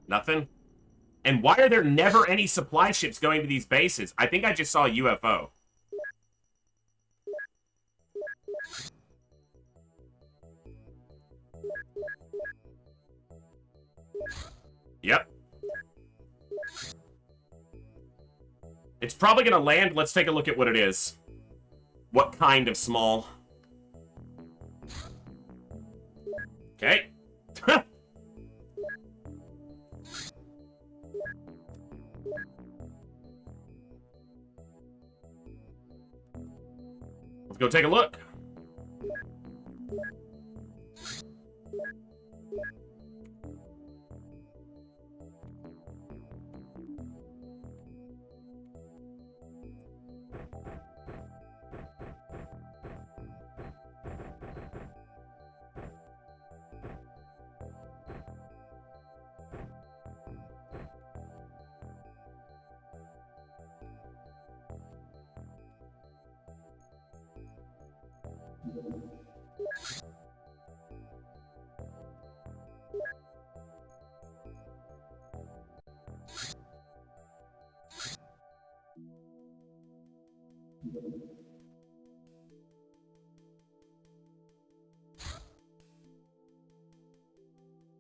Nothing? And why are there never any supply ships going to these bases? I think I just saw a UFO. Yep. It's probably gonna land. Let's take a look at what it is. What kind of small? Okay. Let's go take a look.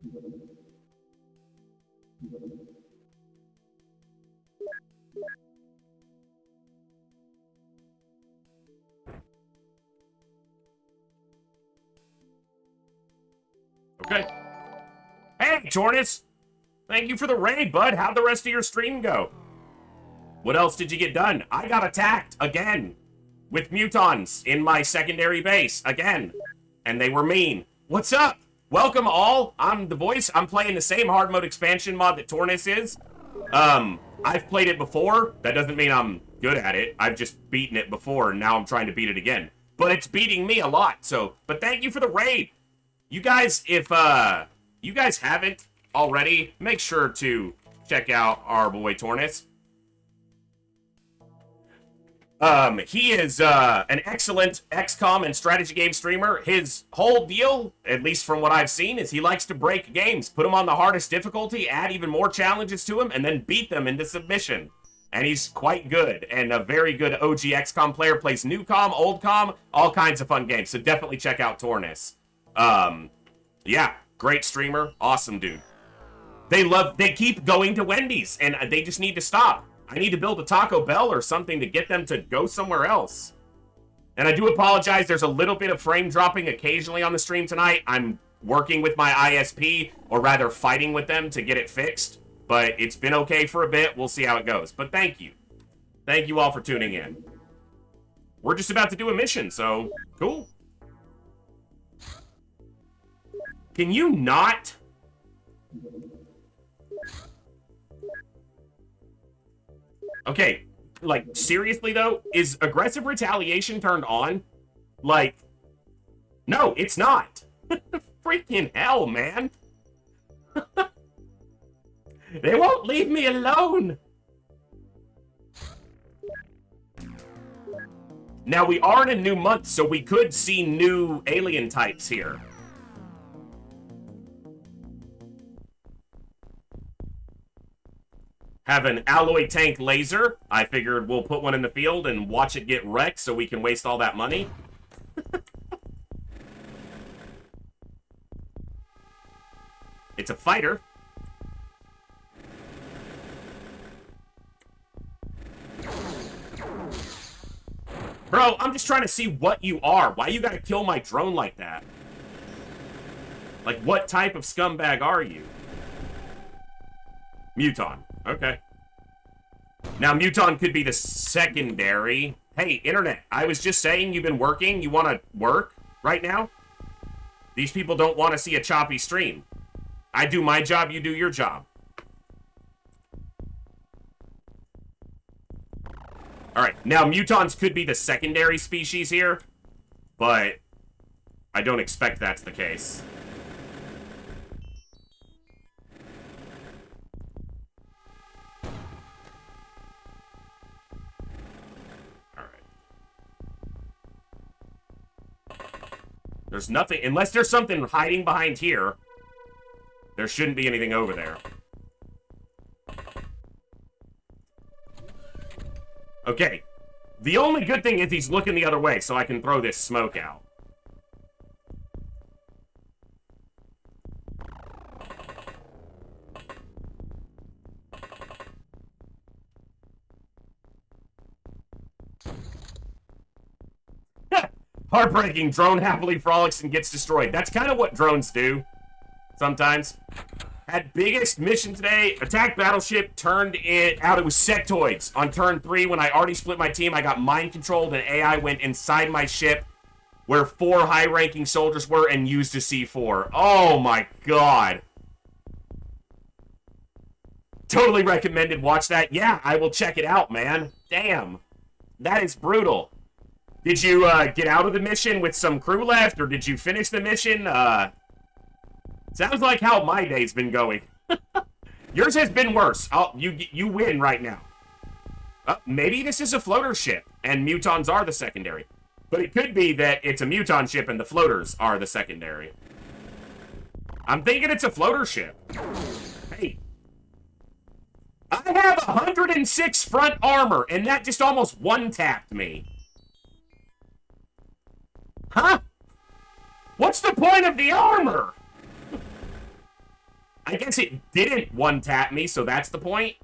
Okay. Hey, Tornus! Thank you for the raid, bud. How'd the rest of your stream go? What else did you get done? I got attacked again with Mutons in my secondary base again, and they were mean. What's up? Welcome all. I'm the voice. I'm playing the same hard mode expansion mod that Tornus is. I've played it before. That doesn't mean I'm good at it. I've just beaten it before, and now I'm trying to beat it again. But it's beating me a lot. So, but thank you for the raid. You guys, if you guys haven't already, make sure to check out our boy Tornus. He is an excellent XCOM and strategy game streamer. His whole deal, at least from what I've seen, is he likes to break games, put them on the hardest difficulty, add even more challenges to him, and then beat them into submission. And he's quite good, and a very good OG XCOM player, plays new com, old com, all kinds of fun games. So definitely check out Tornus. Yeah, great streamer, awesome dude. They keep going to Wendy's, and they just need to stop. I need to build a Taco Bell or something to get them to go somewhere else. And I do apologize, there's a little bit of frame dropping occasionally on the stream tonight. I'm working with my ISP, or rather fighting with them to get it fixed. But it's been okay for a bit, we'll see how it goes. But thank you. Thank you all for tuning in. We're just about to do a mission, so cool. Can you not... Okay, like, seriously, though? Is aggressive retaliation turned on? Like, no, it's not. Freaking hell, man. They won't leave me alone. Now, we are in a new month, so we could see new alien types here. Have an alloy tank laser. I figured we'll put one in the field and watch it get wrecked so we can waste all that money. It's a fighter. Bro, I'm just trying to see what you are. Why you gotta kill my drone like that? Like, what type of scumbag are you? Muton. Okay. Now, Muton could be the secondary. Hey, Internet, I was just saying you've been working. You want to work right now? These people don't want to see a choppy stream. I do my job, you do your job. Alright, now Mutons could be the secondary species here, but I don't expect that's the case. There's nothing, unless there's something hiding behind here, there shouldn't be anything over there. Okay. The only good thing is he's looking the other way, so I can throw this smoke out. Heartbreaking. Drone happily frolics and gets destroyed. That's kind of what drones do. Sometimes. Had biggest mission today. Attack battleship. Turned it out. It was sectoids. On turn 3, when I already split my team, I got mind controlled and AI went inside my ship where 4 high-ranking soldiers were and used a C4. Oh my god. Totally recommended. Watch that. Yeah, I will check it out, man. Damn. That is brutal. Did you get out of the mission with some crew left, or did you finish the mission? Sounds like how my day's been going. Yours has been worse. You win right now. Maybe this is a floater ship, and Mutons are the secondary. But it could be that it's a Muton ship and the floaters are the secondary. I'm thinking it's a floater ship. Hey. I have 106 front armor, and that just almost one-tapped me. Huh? What's the point of the armor? I guess it didn't one-tap me, so that's the point.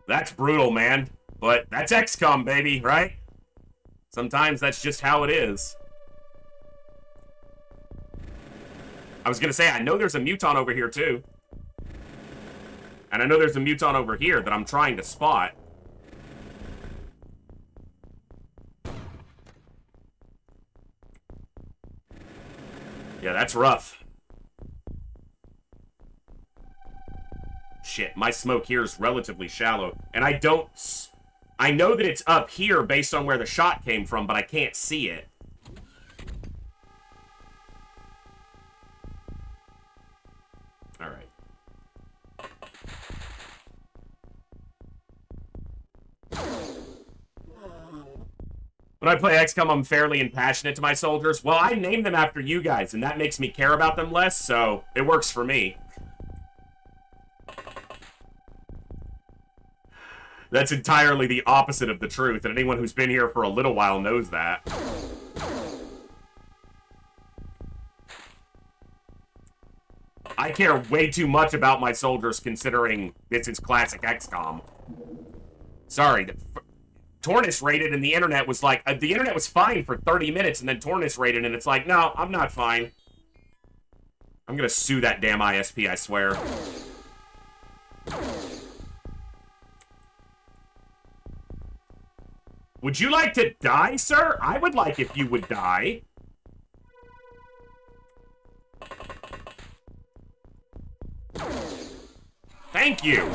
That's brutal, man. But that's XCOM, baby, right? Sometimes that's just how it is. I was gonna say, I know there's a Muton over here, too. And I know there's a Muton over here that I'm trying to spot. Yeah, that's rough. Shit, my smoke here is relatively shallow. And I know that it's up here based on where the shot came from, but I can't see it. Alright. When I play XCOM, I'm fairly impassionate to my soldiers. Well, I name them after you guys, and that makes me care about them less, so it works for me. That's entirely the opposite of the truth, and anyone who's been here for a little while knows that. I care way too much about my soldiers considering this is classic XCOM. Sorry, Tornus raided and the internet was like, the internet was fine for 30 minutes and then Tornus raided and it's like, no, I'm not fine. I'm gonna sue that damn ISP, I swear. Would you like to die, sir? I would like if you would die. Thank you.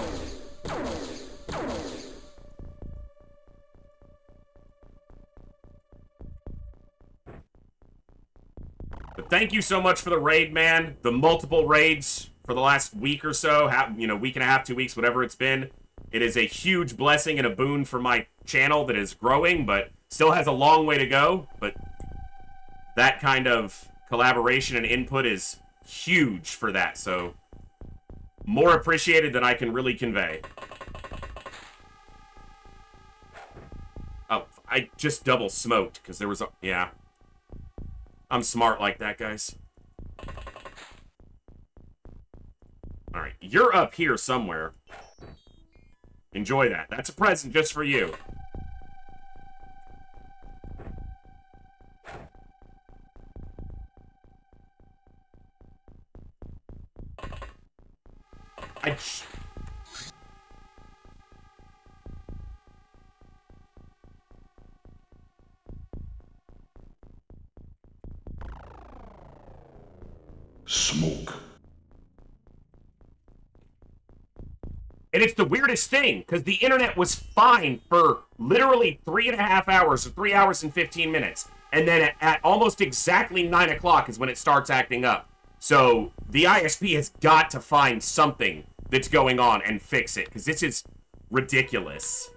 But thank you so much for the raid, man. The multiple raids for the last week or so, week and a half, 2 weeks, whatever it's been. It is a huge blessing and a boon for my channel that is growing, but still has a long way to go. But that kind of collaboration and input is huge for that, so more appreciated than I can really convey. Oh, I just double smoked because there was a... Yeah. I'm smart like that, guys. Alright, you're up here somewhere. Enjoy that. That's a present just for you. Smoke. And it's the weirdest thing, because the internet was fine for literally 3.5 hours, or 3 hours and 15 minutes. And then at almost exactly 9 o'clock is when it starts acting up. So the ISP has got to find something that's going on and fix it, because this is ridiculous.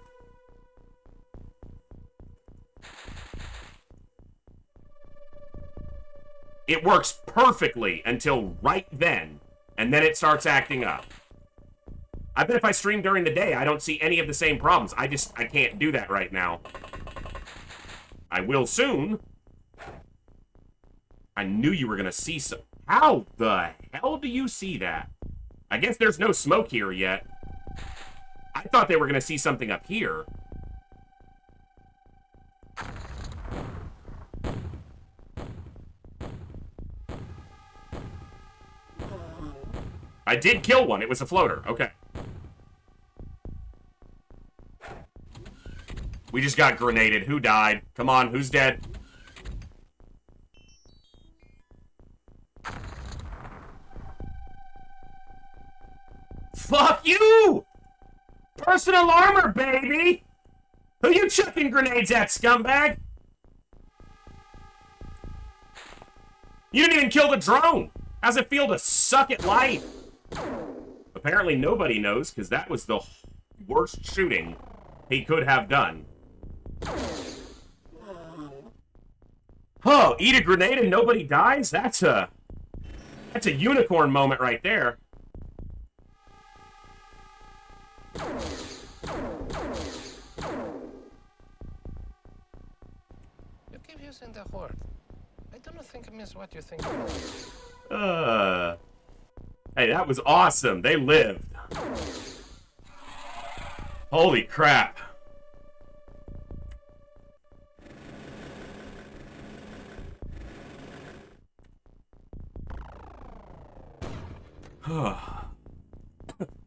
It works perfectly until right then, and then it starts acting up. I bet if I stream during the day, I don't see any of the same problems. I can't do that right now. I will soon. I knew you were gonna see some. How the hell do you see that? I guess there's no smoke here yet. I thought they were gonna see something up here. I did kill one. It was a floater. Okay. We just got grenaded. Who died? Come on, who's dead? Fuck you! Personal armor, baby! Who you chucking grenades at, scumbag? You didn't even kill the drone! How's it feel to suck at life? Apparently nobody knows, because that was the worst shooting he could have done. Oh, eat a grenade and nobody dies? That's a unicorn moment right there. You keep using the word. I don't think it means what you think. Hey, that was awesome. They lived. Holy crap.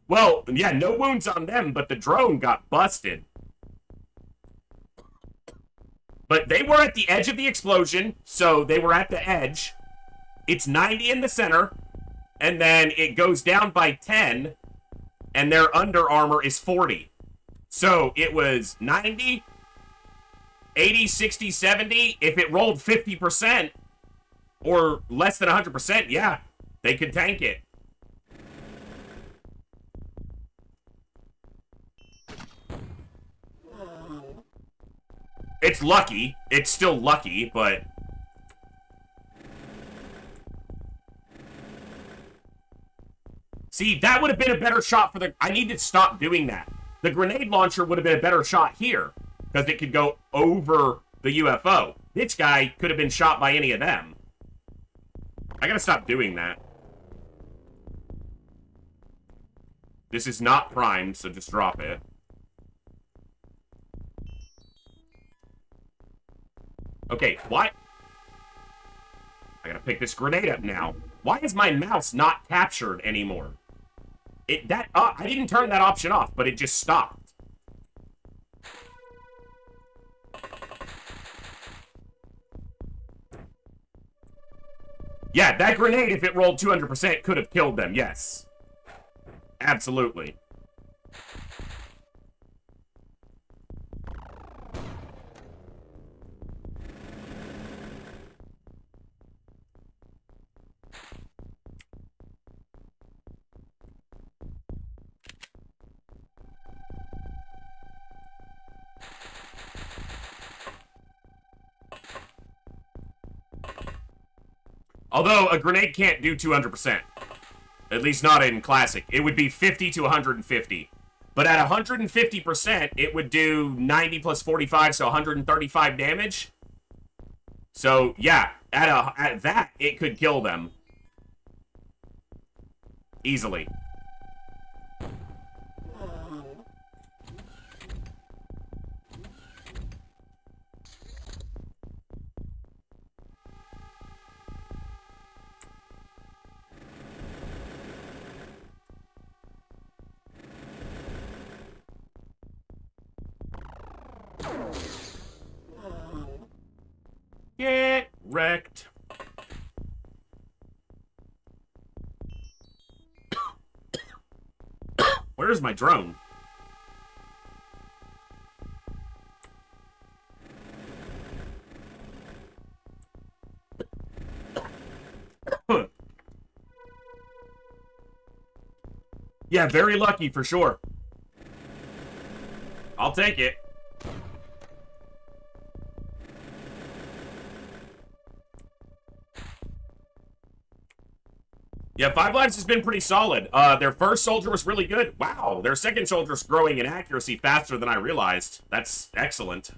Well, yeah, no wounds on them, but the drone got busted. But they were at the edge of the explosion, so they were at the edge. It's 90 in the center, and then it goes down by 10, and their under armor is 40. So it was 90, 80, 60, 70. If it rolled 50% or less than 100%, yeah, they could tank it. It's lucky. It's still lucky, but... See, that would have been a better shot for the... I need to stop doing that. The grenade launcher would have been a better shot here, because it could go over the UFO. This guy could have been shot by any of them. I gotta stop doing that. This is not primed, so just drop it. Okay, why? I gotta pick this grenade up now. Why is my mouse not captured anymore? I didn't turn that option off, but it just stopped. Yeah, that grenade, if it rolled 200%, could have killed them, yes. Absolutely. Although, a grenade can't do 200%. At least not in Classic. It would be 50 to 150. But at 150%, it would do 90 plus 45, so 135 damage. So, yeah, at that, it could kill them. Easily. Get wrecked. Where's my drone? Yeah, very lucky for sure. I'll take it. Yeah, 5 Lives has been pretty solid. Their first soldier was really good. Wow, their second soldier's growing in accuracy faster than I realized. That's excellent.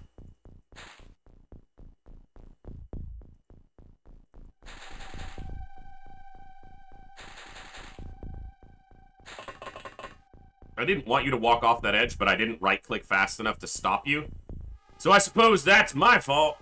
I didn't want you to walk off that edge, but I didn't right-click fast enough to stop you. So I suppose that's my fault.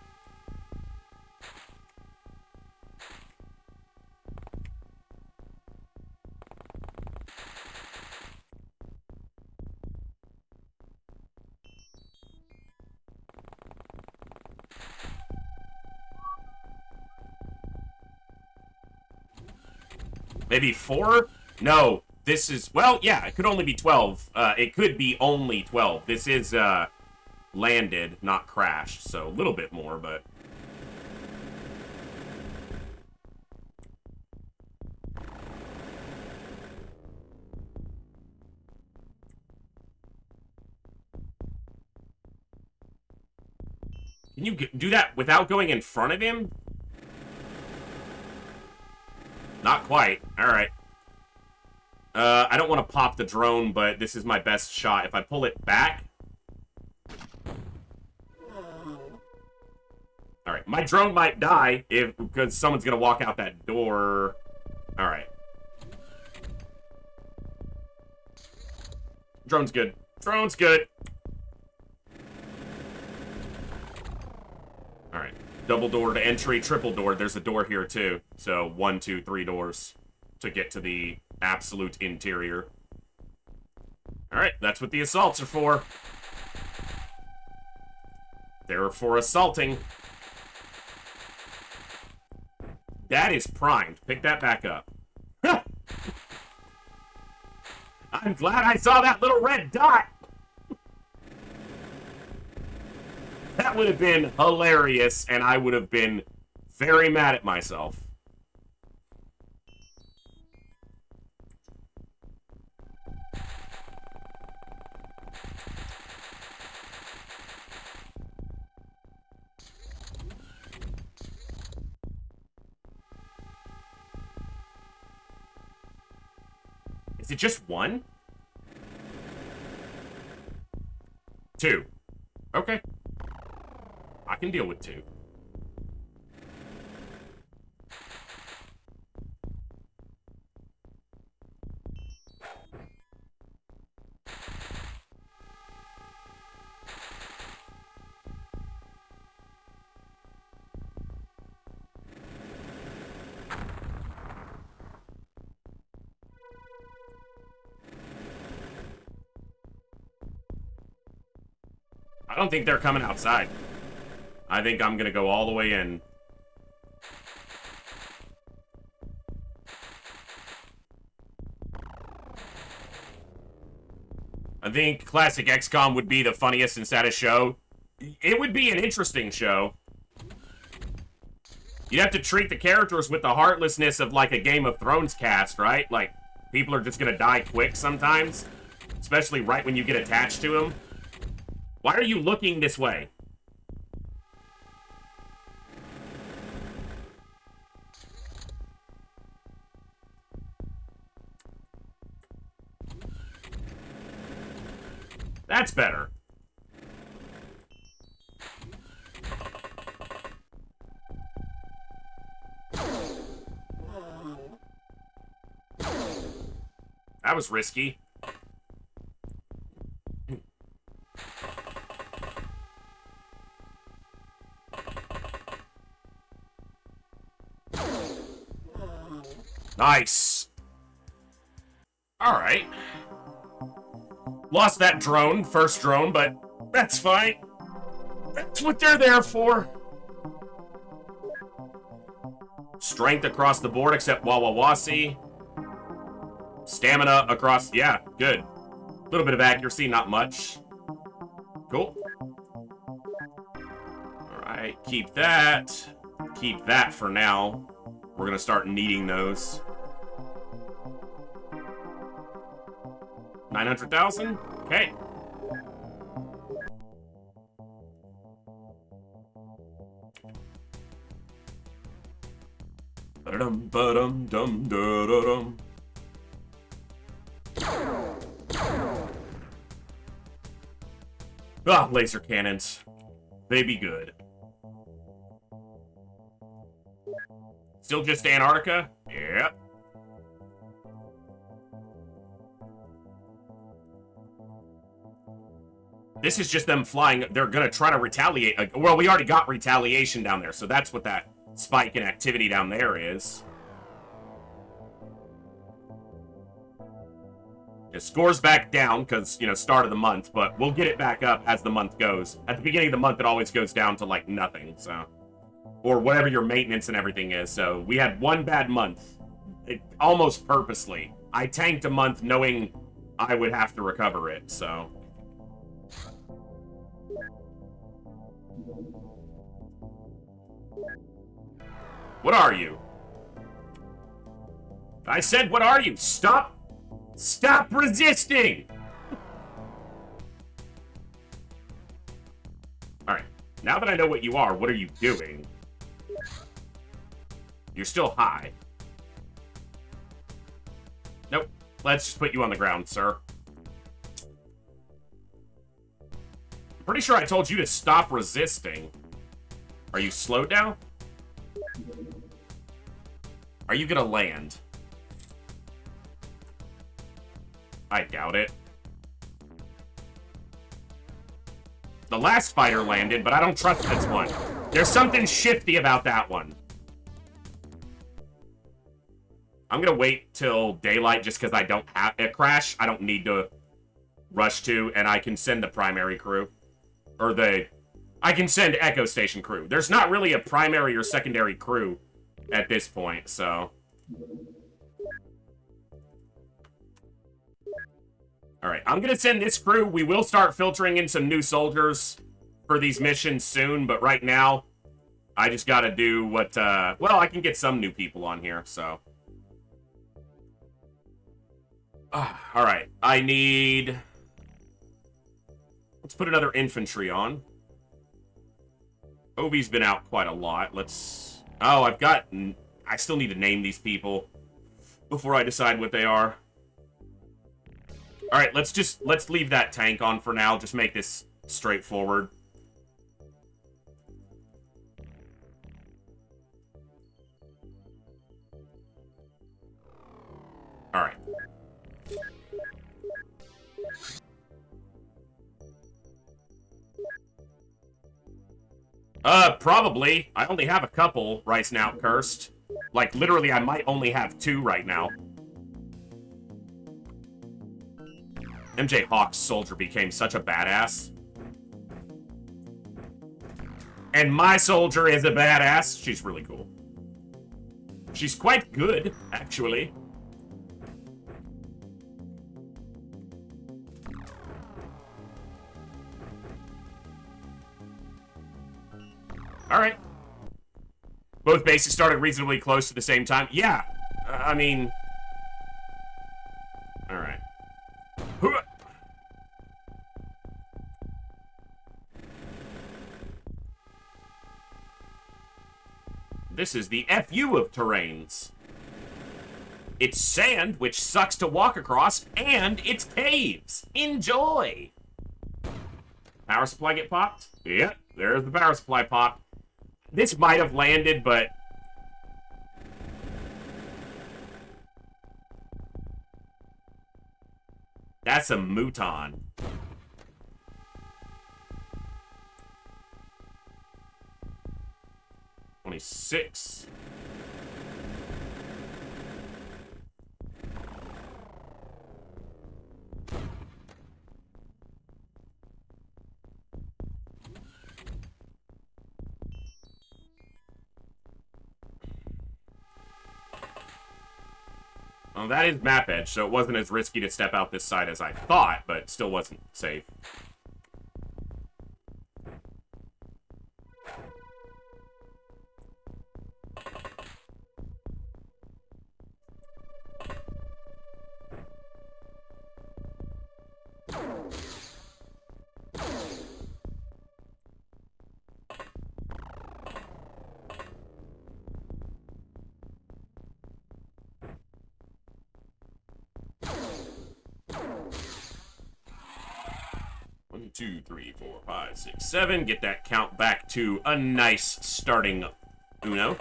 Maybe 4? No, this is... Well, yeah, it could only be 12. It could be only 12. This is, landed, not crashed, so a little bit more, but... Can you do that without going in front of him? Not quite. Alright. I don't want to pop the drone, but this is my best shot. If I pull it back... Alright. Alright, my drone might die because someone's gonna walk out that door. Alright. Drone's good. Drone's good. Alright. Double door to entry, triple door. There's a door here too. So 1, 2, 3 doors to get to the absolute interior. Alright, that's what the assaults are for. They're for assaulting. That is primed. Pick that back up. I'm glad I saw that little red dot. That would have been hilarious, and I would have been very mad at myself. Is it just 1? 2. Okay. I can deal with 2. I don't think they're coming outside. I think I'm gonna go all the way in. I think Classic XCOM would be the funniest and saddest show. It would be an interesting show. You'd have to treat the characters with the heartlessness of like a Game of Thrones cast, right? Like, people are just gonna die quick sometimes. Especially right when you get attached to them. Why are you looking this way? That's better. That was risky. Nice. Alright. Lost that drone, first drone, but that's fine. That's what they're there for. Strength across the board except Wawawasi. Stamina across, yeah, good. A little bit of accuracy, not much. Cool. Alright, keep that. Keep that for now. We're gonna start needing those. 900,000? Okay. Ba-dum, ba-dum, dum, da-da-dum. Ah, laser cannons. They be good. Still just Antarctica? Yep. This is just them flying. They're gonna try to retaliate. Well, we already got retaliation down there, so that's what that spike in activity down there is. It scores back down because, you know, start of the month, but we'll get it back up as the month goes. At the beginning of the month, it always goes down to, like, nothing, so... Or whatever your maintenance and everything is, so we had one bad month. Almost purposely. I tanked a month knowing I would have to recover it, so... What are you? I said, what are you? Stop! Stop resisting! Alright, now that I know what you are, what are you doing? You're still high. Nope. Let's just put you on the ground, sir. I'm pretty sure I told you to stop resisting. Are you slowed down? Are you gonna land? I doubt it. The last fighter landed, but I don't trust this one. There's something shifty about that one. I'm gonna wait till daylight just because I don't have a crash. I don't need to rush to, and I can send the primary crew. Or I can send Echo Station crew. There's not really a primary or secondary crew at this point, so... Alright, I'm gonna send this crew. We will start filtering in some new soldiers for these missions soon, but right now, I just gotta do what, well, I can get some new people on here, so... Alright, I need... Let's put another infantry on. Ovi's been out quite a lot. Let's... Oh, I still need to name these people before I decide what they are. Alright, let's leave that tank on for now. Just make this straightforward. Alright. Probably. I only have a couple right now cursed. Like, literally, I might only have 2 right now. MJ Hawk's soldier became such a badass. And my soldier is a badass. She's really cool. She's quite good, actually. Alright. Both bases started reasonably close to the same time. Yeah, I mean... Alright. This is the FU of terrains. It's sand, which sucks to walk across, and it's caves. Enjoy! Power supply get popped? Yep, there's the power supply pop. This might have landed, but... That's a Muton. $26. Well, that is map edge, so it wasn't as risky to step out this side as I thought, but it still wasn't safe. One, 2, 3, 4, 5, 6, 7. Get that count back to a nice starting Uno.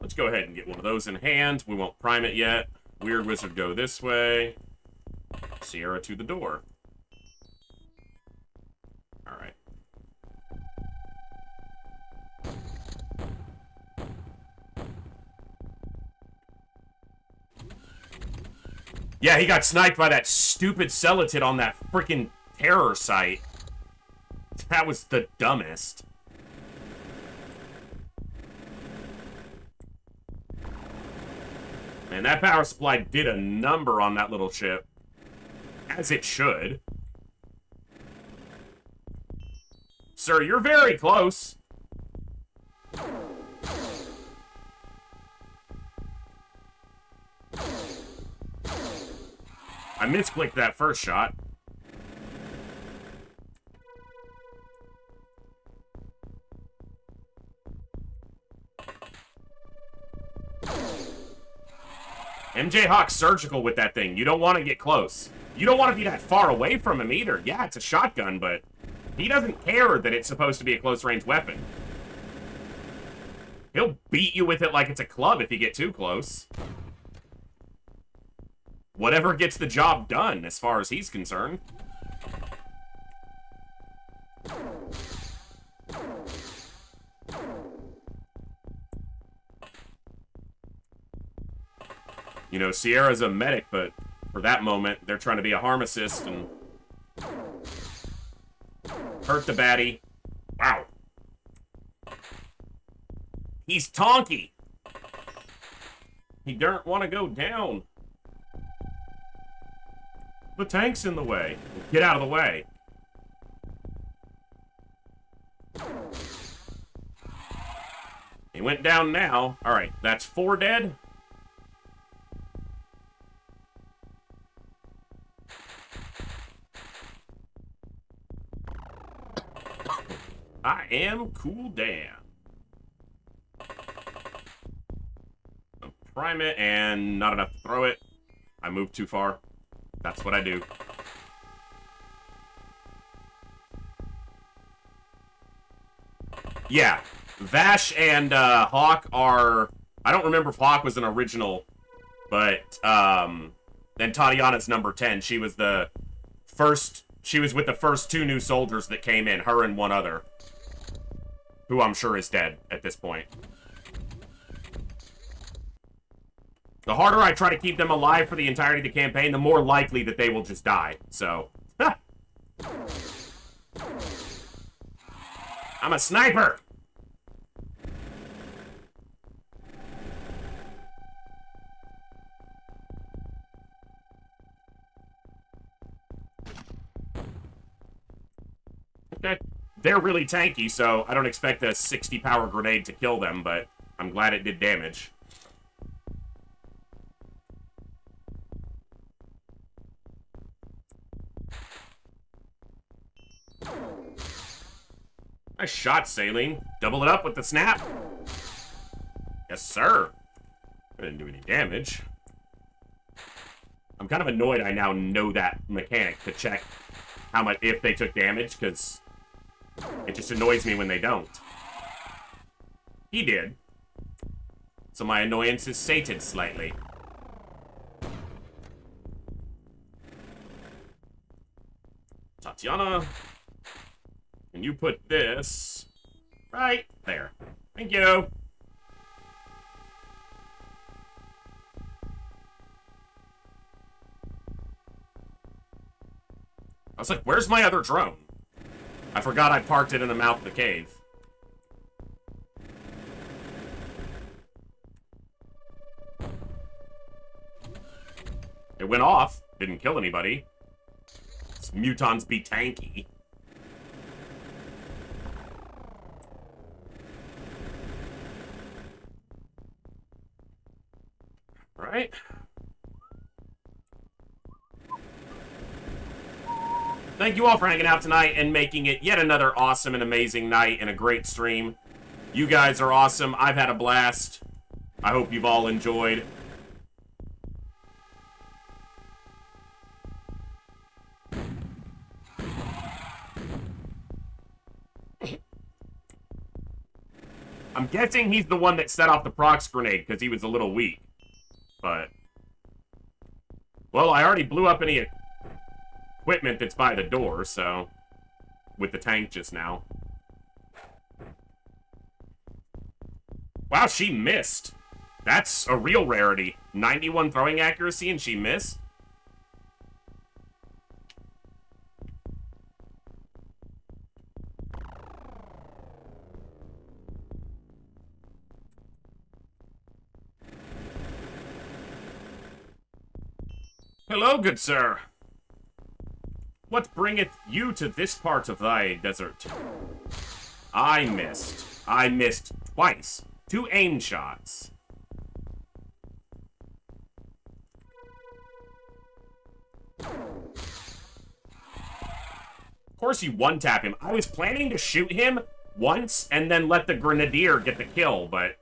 Let's go ahead and get one of those in hand. We won't prime it yet. Weird Wizard go this way. Sierra to the door. Alright. Yeah, he got sniped by that stupid Celatid on that freaking terror site. That was the dumbest. Man, that power supply did a number on that little ship. As it should. Sir, you're very close. I misclicked that first shot. MJ Hawk's surgical with that thing. You don't want to get close. You don't want to be that far away from him either. Yeah, it's a shotgun, but he doesn't care that it's supposed to be a close-range weapon. He'll beat you with it like it's a club if you get too close. Whatever gets the job done, as far as he's concerned. You know, Sierra's a medic, but for that moment, they're trying to be a harm assist and hurt the baddie. Wow. He's tonky. He don't want to go down. The tank's in the way. Get out of the way. He went down now. All right, that's 4 dead. I am cool down. Prime it, and not enough to throw it. I moved too far. That's what I do. Yeah, Vash and Hawk are... I don't remember if Hawk was an original, but then Tatiana's number 10. She was the first... She was with the first 2 new soldiers that came in, her and one other, who I'm sure is dead at this point. The harder I try to keep them alive for the entirety of the campaign, the more likely that they will just die. So, I'm a sniper! Okay. They're really tanky, so I don't expect a 60 power grenade to kill them, but I'm glad it did damage. Nice shot, Saline. Double it up with the snap. Yes, sir. I didn't do any damage. I'm kind of annoyed I now know that mechanic to check how much, if they took damage, because it just annoys me when they don't. He did. So my annoyance is sated slightly. Tatiana, can you put this right there? Thank you. I was like, where's my other drone? I forgot I parked it in the mouth of the cave. It went off. Didn't kill anybody. Mutons be tanky. Right. Thank you all for hanging out tonight and making it yet another awesome and amazing night and a great stream. You guys are awesome. I've had a blast. I hope you've all enjoyed. I'm guessing he's the one that set off the prox grenade because he was a little weak. But, well, I already blew up any equipment that's by the door, so, with the tank just now. Wow, she missed. That's a real rarity. 91 throwing accuracy and she missed. Hello, good sir. What bringeth you to this part of thy desert? I missed. I missed twice. 2 aim shots. Of course you one-tap him. I was planning to shoot him once and then let the grenadier get the kill, but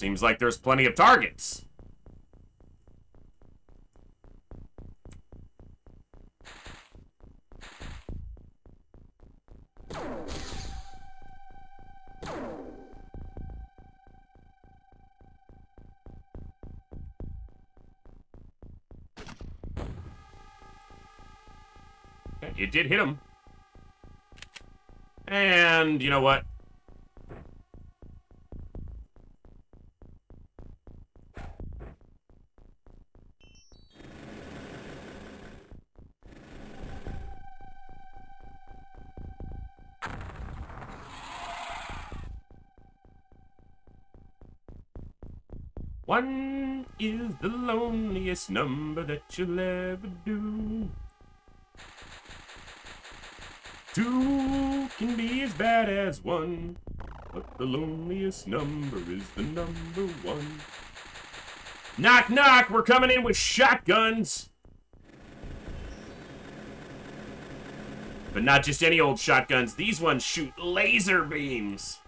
Seems like there's plenty of targets. It did hit him. And you know what? One is the loneliest number that you'll ever do. Two can be as bad as one, but the loneliest number is the number one. Knock, knock, we're coming in with shotguns. But not just any old shotguns, these ones shoot laser beams.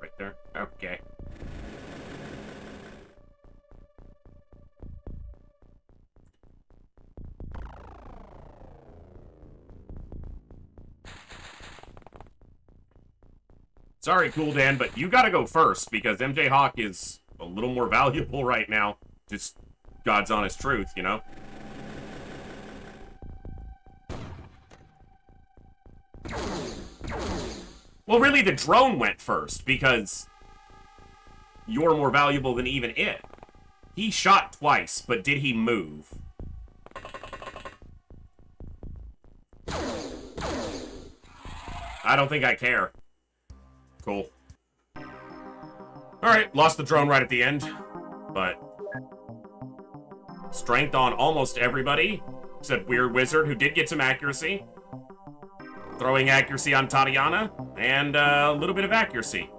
Right there, okay. Sorry, Cool Dan, but you gotta go first, because MJ Hawk is a little more valuable right now. Just God's honest truth, you know? Well, really, the drone went first, because you're more valuable than even it. He shot twice, but did he move? I don't think I care. Cool. Alright, lost the drone right at the end. But strength on almost everybody, except Weird Wizard, who did get some accuracy. Throwing accuracy on Tatiana, and a little bit of accuracy.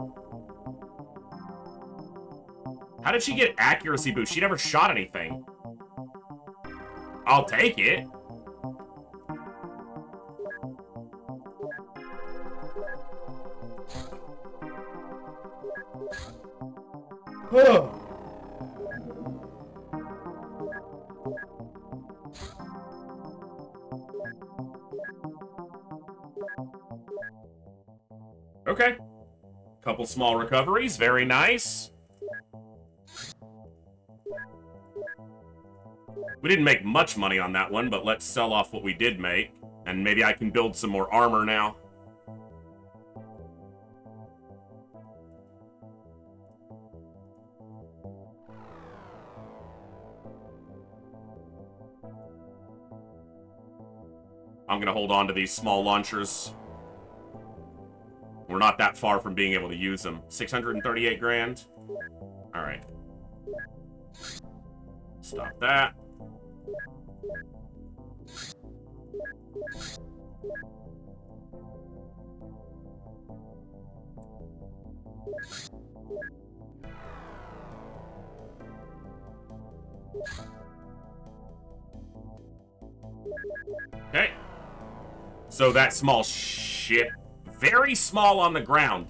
How did she get accuracy boost? She never shot anything. I'll take it. Okay. Couple small recoveries, very nice. We didn't make much money on that one, but let's sell off what we did make. And maybe I can build some more armor now. I'm gonna hold on to these small launchers. We're not that far from being able to use them. 638 grand. All right. Stop that. Okay. So that small ship, very small on the ground.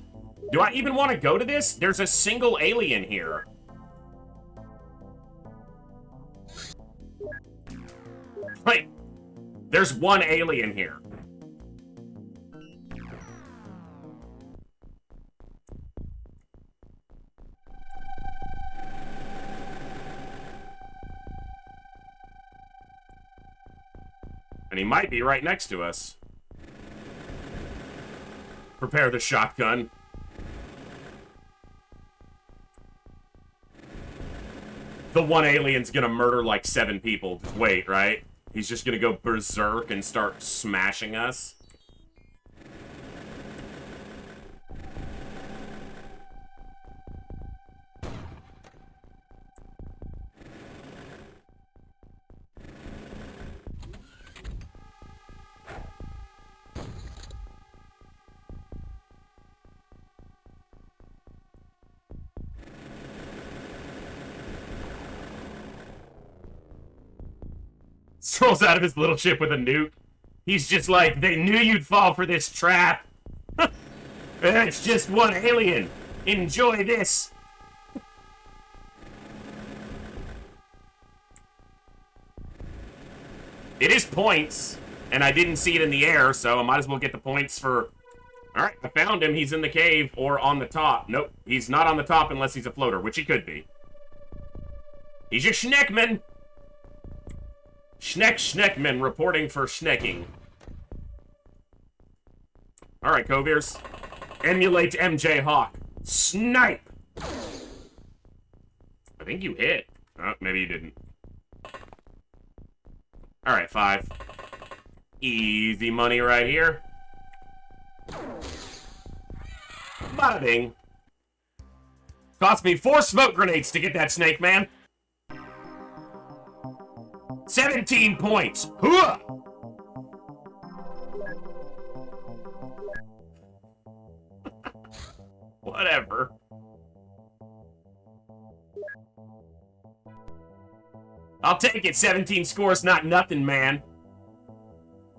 Do I even want to go to this? There's a single alien here. Wait, there's one alien here. And he might be right next to us. Prepare the shotgun. The one alien's gonna murder like 7 people. Just wait, right? He's just gonna go berserk and start smashing us. strolls out of his little ship with a nuke. He's just like, they knew you'd fall for this trap. It's just one alien. Enjoy this. It is points, and I didn't see it in the air, so I might as well get the points for... Alright, I found him. He's in the cave or on the top. Nope, he's not on the top unless he's a floater, which he could be. He's your Schneckman. Schneckman reporting for Schnecking. Alright, Coviers. Emulate MJ Hawk. Snipe! I think you hit. Oh, maybe you didn't. Alright, 5. Easy money right here. Bada bing. Cost me 4 smoke grenades to get that snake, man. 17 points. Hooah! Whatever. I'll take it. 17 scores, not nothing, man.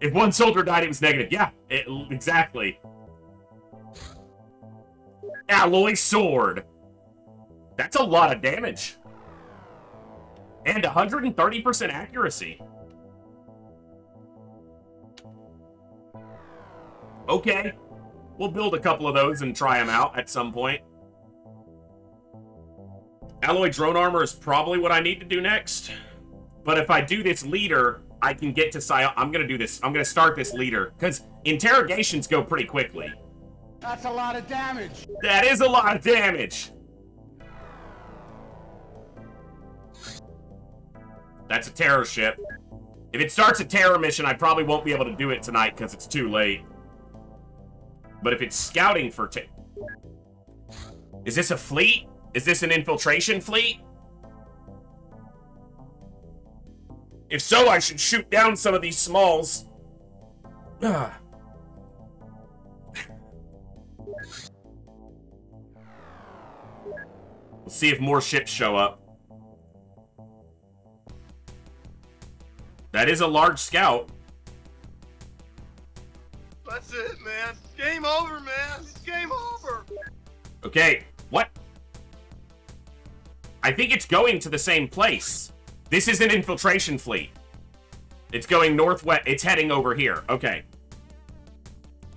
If one soldier died, it was negative. Yeah, exactly. Alloy sword. That's a lot of damage. And 130% accuracy. Okay. We'll build a couple of those and try them out at some point. Alloy drone armor is probably what I need to do next. But if I do this leader, I can get to I'm going to do this. I'm going to start this leader. Because interrogations go pretty quickly. That's a lot of damage. That is a lot of damage. That's a terror ship. If it starts a terror mission, I probably won't be able to do it tonight because it's too late. But if it's scouting for... Is this a fleet? Is this an infiltration fleet? If so, I should shoot down some of these smalls. We'll see if more ships show up. That is a large scout. That's it, man. Game over, man. It's game over. Okay, what? I think it's going to the same place. This is an infiltration fleet. It's going northwest. It's heading over here. Okay.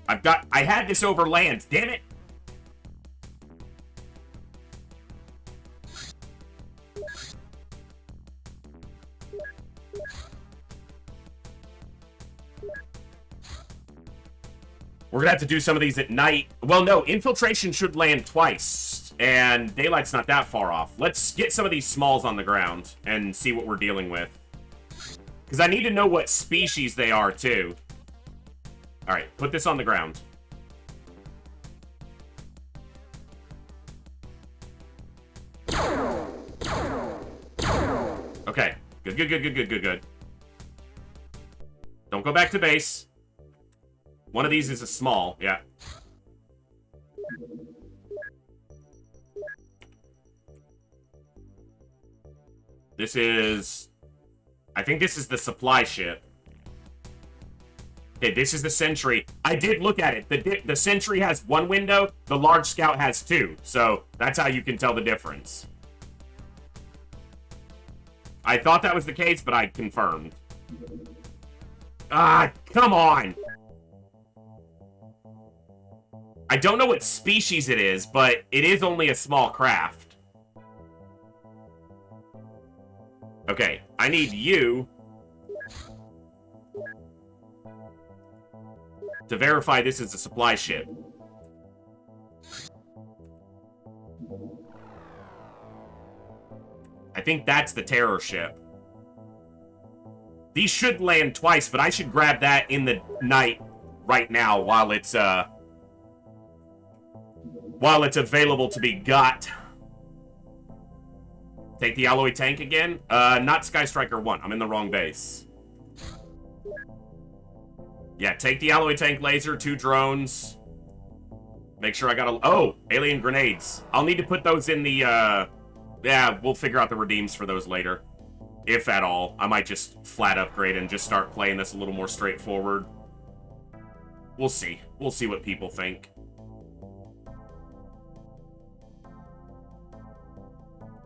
I had this over land. Damn it. We're gonna have to do some of these at night. Well, no, infiltration should land twice, and daylight's not that far off. Let's get some of these smalls on the ground and see what we're dealing with. Because I need to know what species they are, too. Alright, put this on the ground. Okay, good. Don't go back to base. One of these is a small, yeah. This is... I think this is the supply ship. Okay, this is the Sentry. I did look at it. The Sentry has one window, the Large Scout has 2. So, that's how you can tell the difference. I thought that was the case, but I confirmed. Ah, come on! I don't know what species it is, but it is only a small craft. Okay, I need you to verify this is a supply ship. I think that's the terror ship. These should land twice, but I should grab that in the night right now while it's available to be got. Take the alloy tank again. Not Sky Striker 1. I'm in the wrong base. Yeah, take the alloy tank laser, 2 drones. Make sure I got a... Oh, alien grenades. I'll need to put those in the, yeah, we'll figure out the redeems for those later. If at all. I might just flat upgrade and just start playing this a little more straightforward. We'll see. We'll see what people think.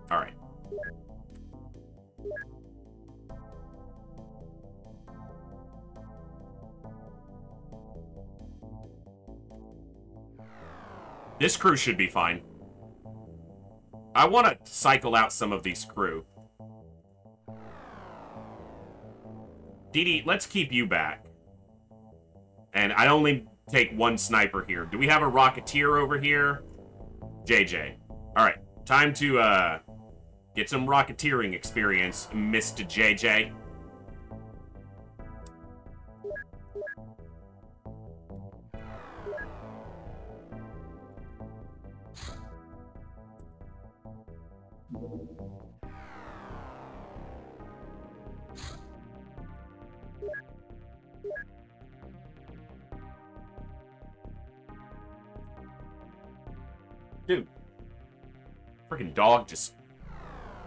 Alright. This crew should be fine. I want to cycle out some of these crew. Dee, let's keep you back. And I only take one sniper here. Do we have a Rocketeer over here? JJ. Alright, time to get some Rocketeering experience, Mr. JJ. Dude, freaking dog just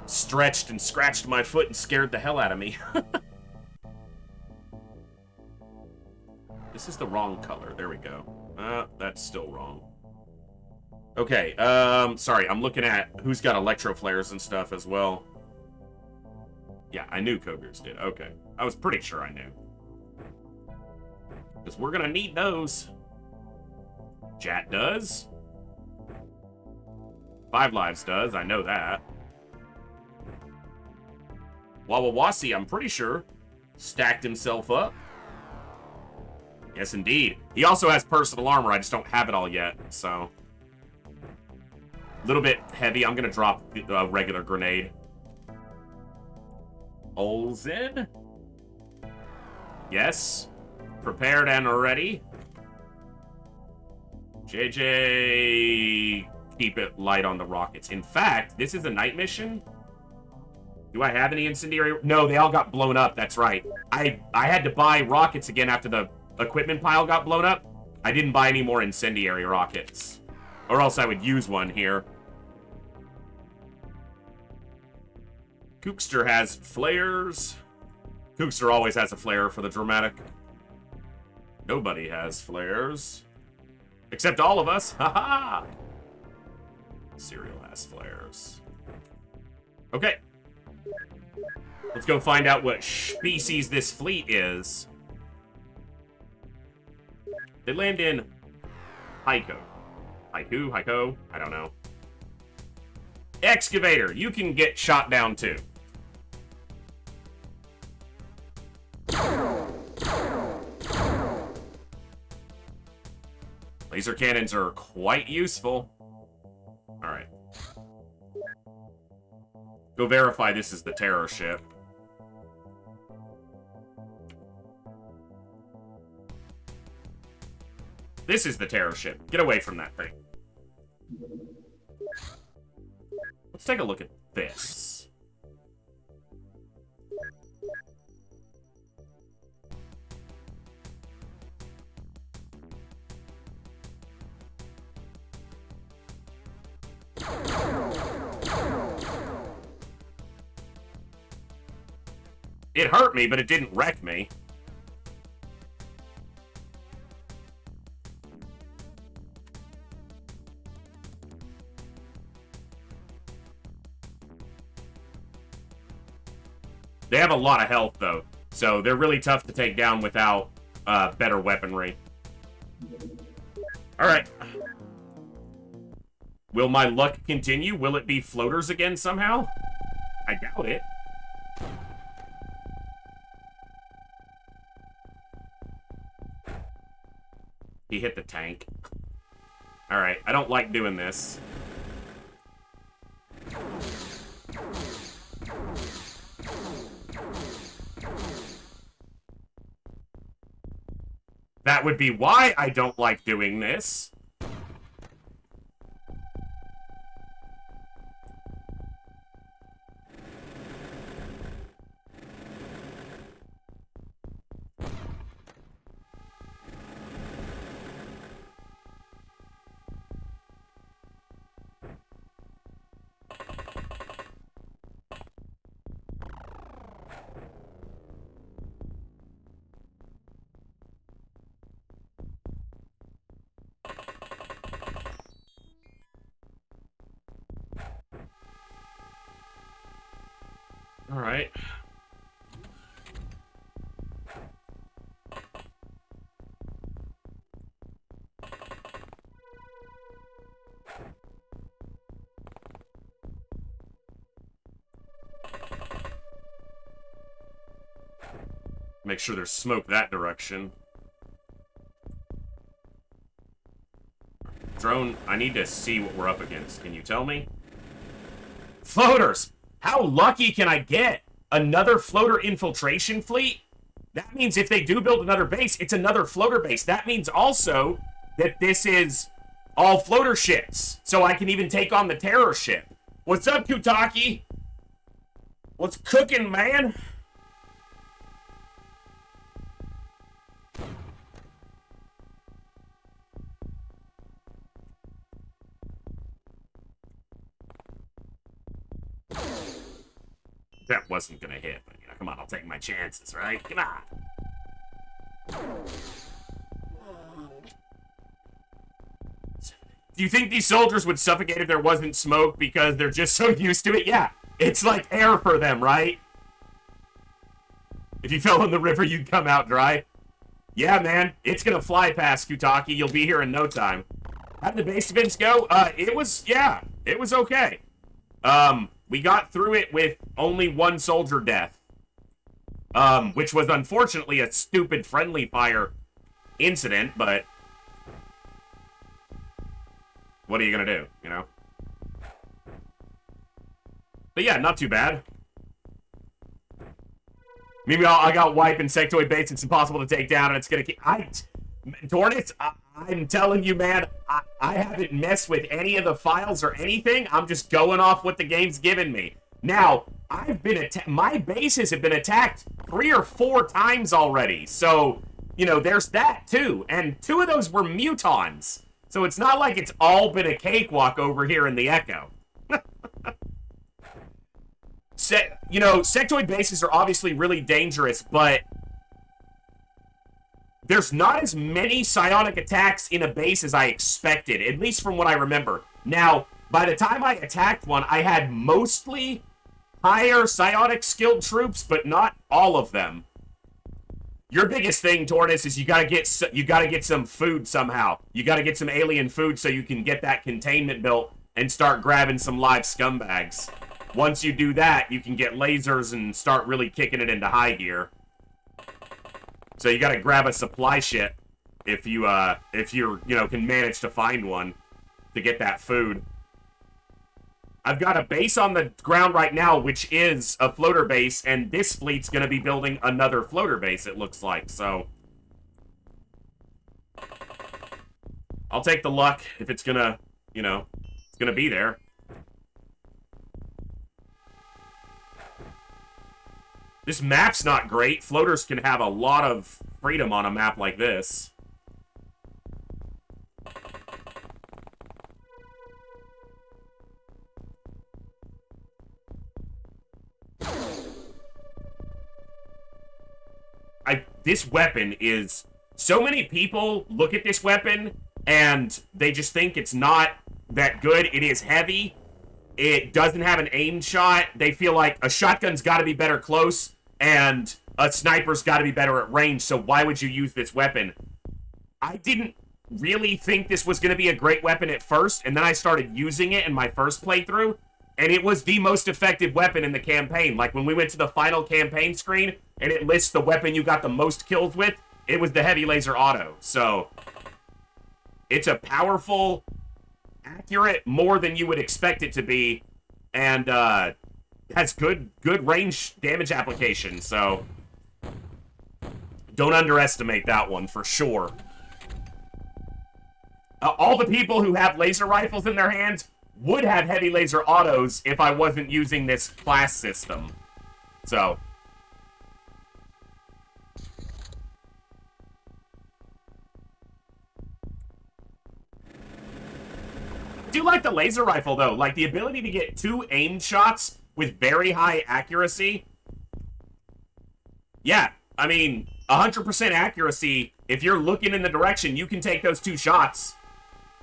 stretched and scratched my foot and scared the hell out of me. This is the wrong color. There we go. That's still wrong. Okay, sorry, I'm looking at who's got electro flares and stuff as well. Yeah, I knew Cougars did. Okay. I was pretty sure I knew. Because we're gonna need those. Jat does. 5 Lives does, I know that. Wawawasi, I'm pretty sure, stacked himself up. Yes, indeed. He also has personal armor, I just don't have it all yet, so. A little bit heavy, I'm gonna drop a regular grenade. Olzen? Yes. Prepared and ready. JJ... keep it light on the rockets. In fact, this is a night mission. Do I have any incendiary? No, they all got blown up. That's right. I had to buy rockets again after the equipment pile got blown up. I didn't buy any more incendiary rockets. Or else I would use one here. Kookster has flares. Kookster always has a flare for the dramatic. Nobody has flares. Except all of us. Ha-ha! Serial has flares. Okay. Let's go find out what species this fleet is. They land in Haiku. Haiku? I don't know. Excavator, you can get shot down too. Laser cannons are quite useful. Alright. Go verify this is the terror ship. This is the terror ship. Get away from that thing. Let's take a look at this. It hurt me, but it didn't wreck me. They have a lot of health, though, so they're really tough to take down without better weaponry. Alright. Will my luck continue? Will it be floaters again somehow? I doubt it. He hit the tank. Alright, I don't like doing this. That would be why I don't like doing this. Alright. Make sure there's smoke that direction. Drone, I need to see what we're up against. Can you tell me? Floaters! How lucky can I get? Another floater infiltration fleet? That means if they do build another base, it's another floater base. That means also that this is all floater ships. So I can even take on the terror ship. What's up, Kutaki? What's cooking, man? That wasn't gonna hit, but, you know, come on, I'll take my chances, right? Come on. Do you think these soldiers would suffocate if there wasn't smoke because they're just so used to it? Yeah, it's like air for them, right? If you fell in the river, you'd come out dry. Yeah, man, it's gonna fly past Kutaki. You'll be here in no time. How did the base events go? It was okay. We got through it with only one soldier death. Which was unfortunately a stupid friendly fire incident, but what are you gonna do, you know? But yeah, not too bad. Meanwhile, I got wipe and sectoid base. It's impossible to take down, and it's gonna keep... Tornus, I'm telling you, man, I haven't messed with any of the files or anything. I'm just going off what the game's given me. Now, my bases have been attacked 3 or 4 times already. So, you know, there's that too. And 2 of those were Mutons. So it's not like it's all been a cakewalk over here in the Echo. You know, sectoid bases are obviously really dangerous, but there's not as many psionic attacks in a base as I expected, at least from what I remember. Now, by the time I attacked one, I had mostly higher psionic skilled troops, but not all of them. Your biggest thing, Tortoise, is you gotta get some food somehow. You gotta get some alien food so you can get that containment built and start grabbing some live scumbags. Once you do that, you can get lasers and start really kicking it into high gear. So you gotta grab a supply ship if you're, you know, can manage to find one to get that food. I've got a base on the ground right now, which is a floater base, and this fleet's gonna be building another floater base, it looks like, so I'll take the luck if it's gonna, you know, it's gonna be there. This map's not great. Floaters can have a lot of freedom on a map like this. This weapon is... So many people look at this weapon and they just think it's not that good. It is heavy. It doesn't have an aim shot. They feel like a shotgun's got to be better close and a sniper's got to be better at range, so why would you use this weapon? I didn't really think this was going to be a great weapon at first, and then I started using it in my first playthrough, and it was the most effective weapon in the campaign. Like, when we went to the final campaign screen, and it lists the weapon you got the most kills with, it was the heavy laser auto. So, it's a powerful, accurate, more than you would expect it to be, and has good range damage application, so don't underestimate that one for sure. All the people who have laser rifles in their hands would have heavy laser autos if I wasn't using this class system. So I do like the laser rifle, though. Like, the ability to get 2 aimed shots with very high accuracy. Yeah, I mean, 100% accuracy. If you're looking in the direction, you can take those 2 shots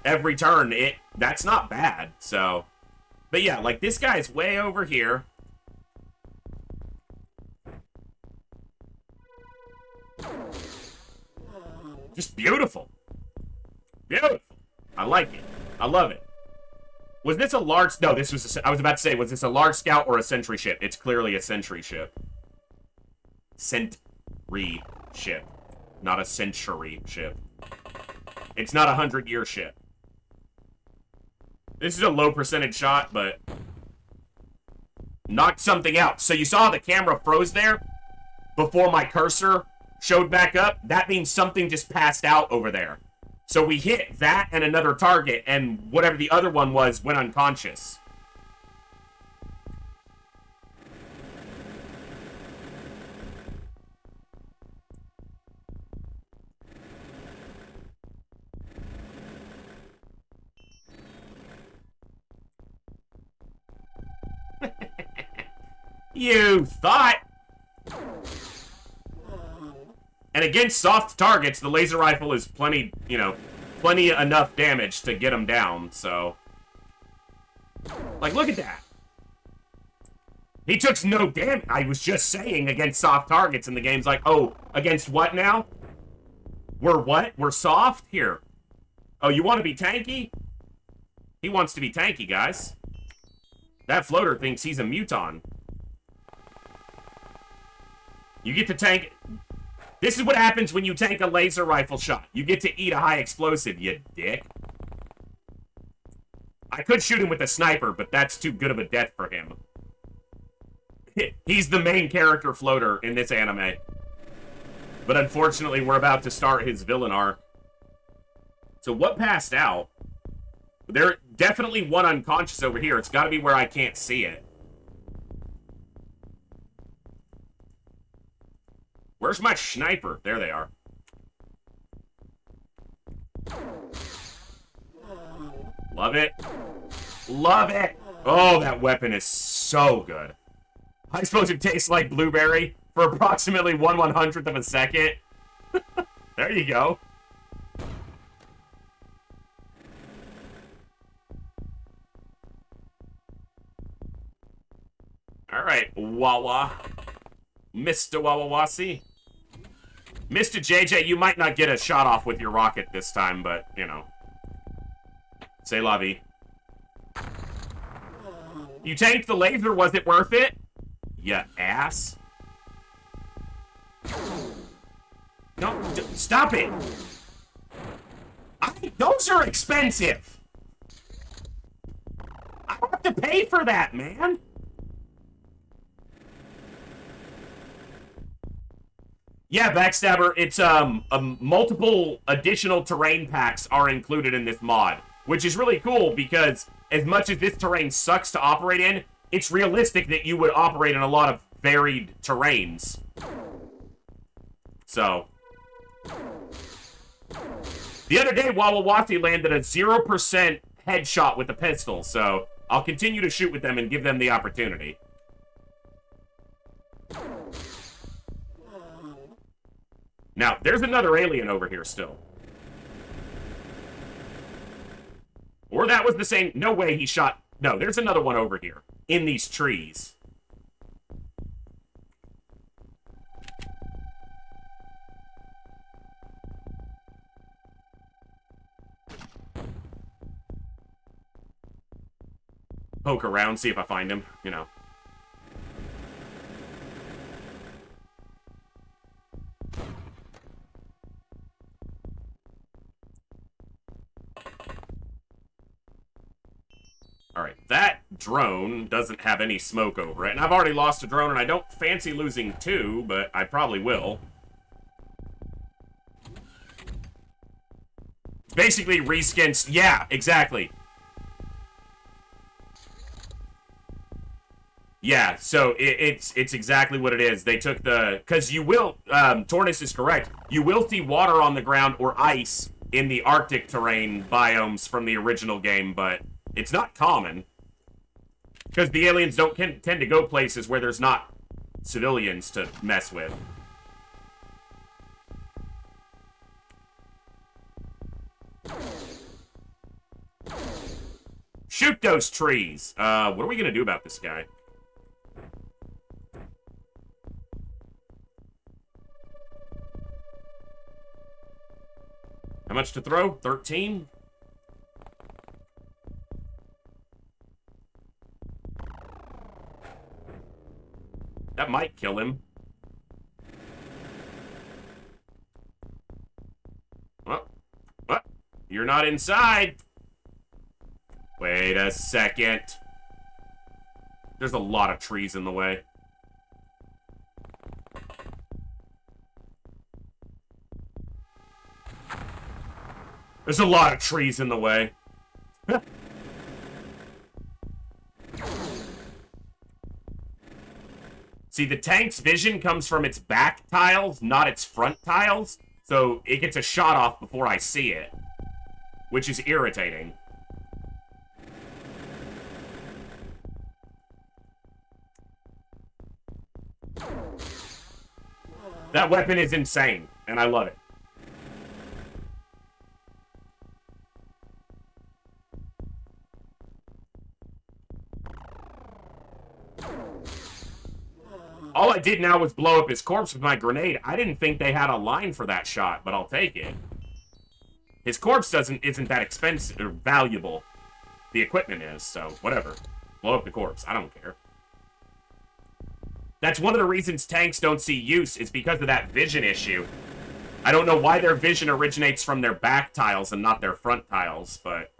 every turn. That's not bad, so. But yeah, like, this guy's way over here. Just beautiful. Beautiful. I like it. I love it. Was this a large... No, this was... I was about to say, was this a large scout or a sentry ship? It's clearly a sentry ship. Sentry ship. Not a century ship. It's not a 100-year ship. This is a low percentage shot, but... knocked something out. So you saw the camera froze there before my cursor showed back up? That means something just passed out over there. So we hit that and another target, and whatever the other one was went unconscious. You thought. And against soft targets, the laser rifle is plenty, you know, plenty enough damage to get them down, so. Like, look at that. He took no damage. I was just saying against soft targets, and the game's like, oh, against what now? We're what? We're soft? Here. Oh, you want to be tanky? He wants to be tanky, guys. That floater thinks he's a Muton. You get to tank... This is what happens when you tank a laser rifle shot. You get to eat a high explosive, you dick. I could shoot him with a sniper, but that's too good of a death for him. He's the main character floater in this anime. But unfortunately, we're about to start his villain arc. So what passed out? There definitely one unconscious over here. It's got to be where I can't see it. Where's my sniper? There they are. Love it. Love it. Oh, that weapon is so good. I suppose it tastes like blueberry for approximately 1/100th of a second. There you go. All right, Wawa. Mr. Wawawasi. Mr. JJ, you might not get a shot off with your rocket this time, but, you know. C'est la vie. You tanked the laser, was it worth it? Ya ass. No, stop it. Those are expensive. I have to pay for that, man. Yeah, Backstabber, it's, multiple additional terrain packs are included in this mod, which is really cool because as much as this terrain sucks to operate in, it's realistic that you would operate in a lot of varied terrains. So. The other day, Wawawasi landed a 0% headshot with a pistol, so I'll continue to shoot with them and give them the opportunity. Now, there's another alien over here still. Or that was the same... No way he shot... No, there's another one over here. In these trees. Poke around, see if I find him, you know. Alright, that drone doesn't have any smoke over it. And I've already lost a drone, and I don't fancy losing two, but I probably will. Basically, reskins... Yeah, exactly. Yeah, so it's exactly what it is. They took the... Because you will... Tornus is correct. You will see water on the ground or ice in the Arctic terrain biomes from the original game, but... It's not common. Because the aliens don't tend to go places where there's not civilians to mess with. Shoot those trees! What are we gonna do about this guy? much to throw? 13? That might kill him. What? You're not inside. Wait a second. There's a lot of trees in the way. There's a lot of trees in the way. See, the tank's vision comes from its back tiles, not its front tiles. So it gets a shot off before I see it, which is irritating. That weapon is insane, and I love it. All I did now was blow up his corpse with my grenade. I didn't think they had a line for that shot, but I'll take it. His corpse isn't that expensive or valuable. The equipment is, so whatever. Blow up the corpse. I don't care. That's one of the reasons tanks don't see use, is because of that vision issue. I don't know why their vision originates from their back tiles and not their front tiles, but...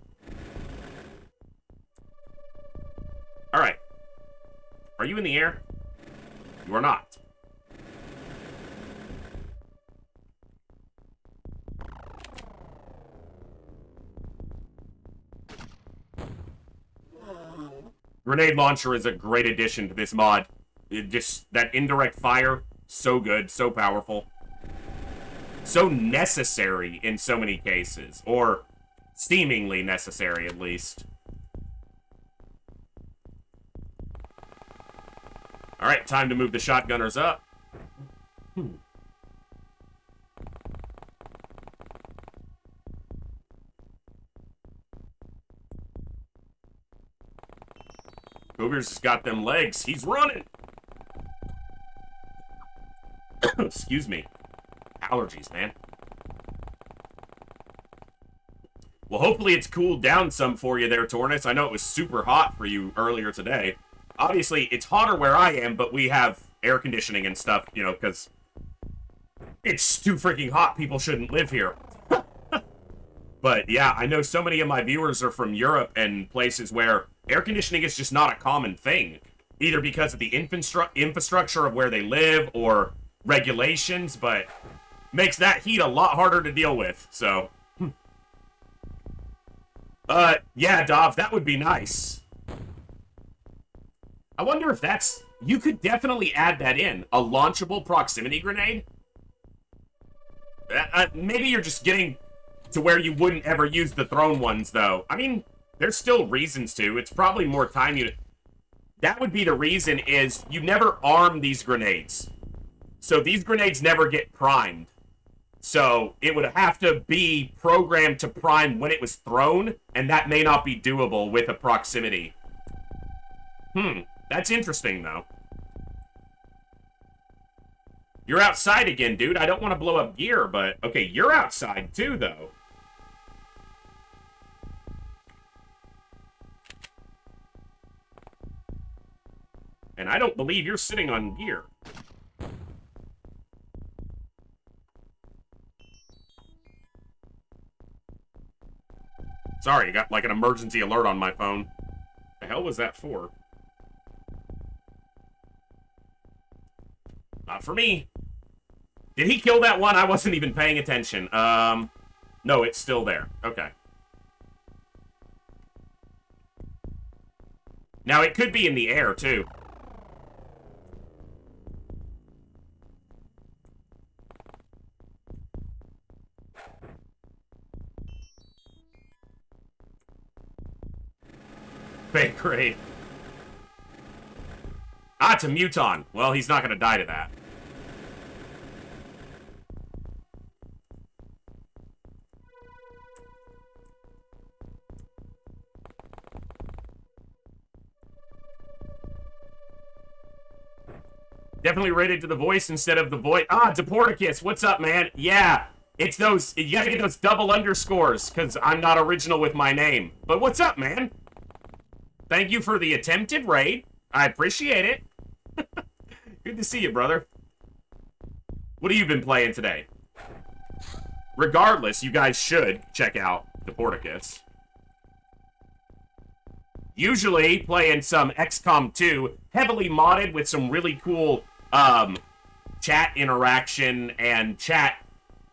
Alright. Are you in the air? You are not. Grenade launcher is a great addition to this mod. That indirect fire, so good, so powerful. So necessary in so many cases. Or seemingly necessary, at least. Alright, time to move the shotgunners up. Cougar's has got them legs. He's running! Excuse me. Allergies, man. Well, hopefully it's cooled down some for you there, Tornus. I know it was super hot for you earlier today. Obviously, it's hotter where I am, but we have air conditioning and stuff, you know, because it's too freaking hot. People shouldn't live here. But, yeah, I know so many of my viewers are from Europe and places where air conditioning is just not a common thing. Either because of the infrastructure of where they live or regulations, but makes that heat a lot harder to deal with, so. Yeah, Dov, that would be nice. I wonder if that's... You could definitely add that in. A launchable proximity grenade? Maybe you're just getting to where you wouldn't ever use the thrown ones, though. I mean, there's still reasons to. It's probably more time you... That would be the reason, is you never arm these grenades. So these grenades never get primed. So it would have to be programmed to prime when it was thrown, and that may not be doable with a proximity. That's interesting, though. You're outside again, dude. I don't want to blow up gear, but... Okay, you're outside, too, though. And I don't believe you're sitting on gear. Sorry, I got, like, an emergency alert on my phone. The hell was that for? Not for me. Did he kill that one? I wasn't even paying attention. No, it's still there. Okay. Now, it could be in the air, too. Fake grade. Ah, it's a Muton. Well, he's not going to die to that. Definitely rated to the voice instead of the voice. Ah, Deporticus, what's up, man? Yeah, It's those, you gotta get those double underscores, because I'm not original with my name. But what's up, man? Thank you for the attempted raid. I appreciate it. Good to see you, brother. What have you been playing today? Regardless, you guys should check out the Porticus. Usually playing some XCOM 2, heavily modded with some really cool chat interaction and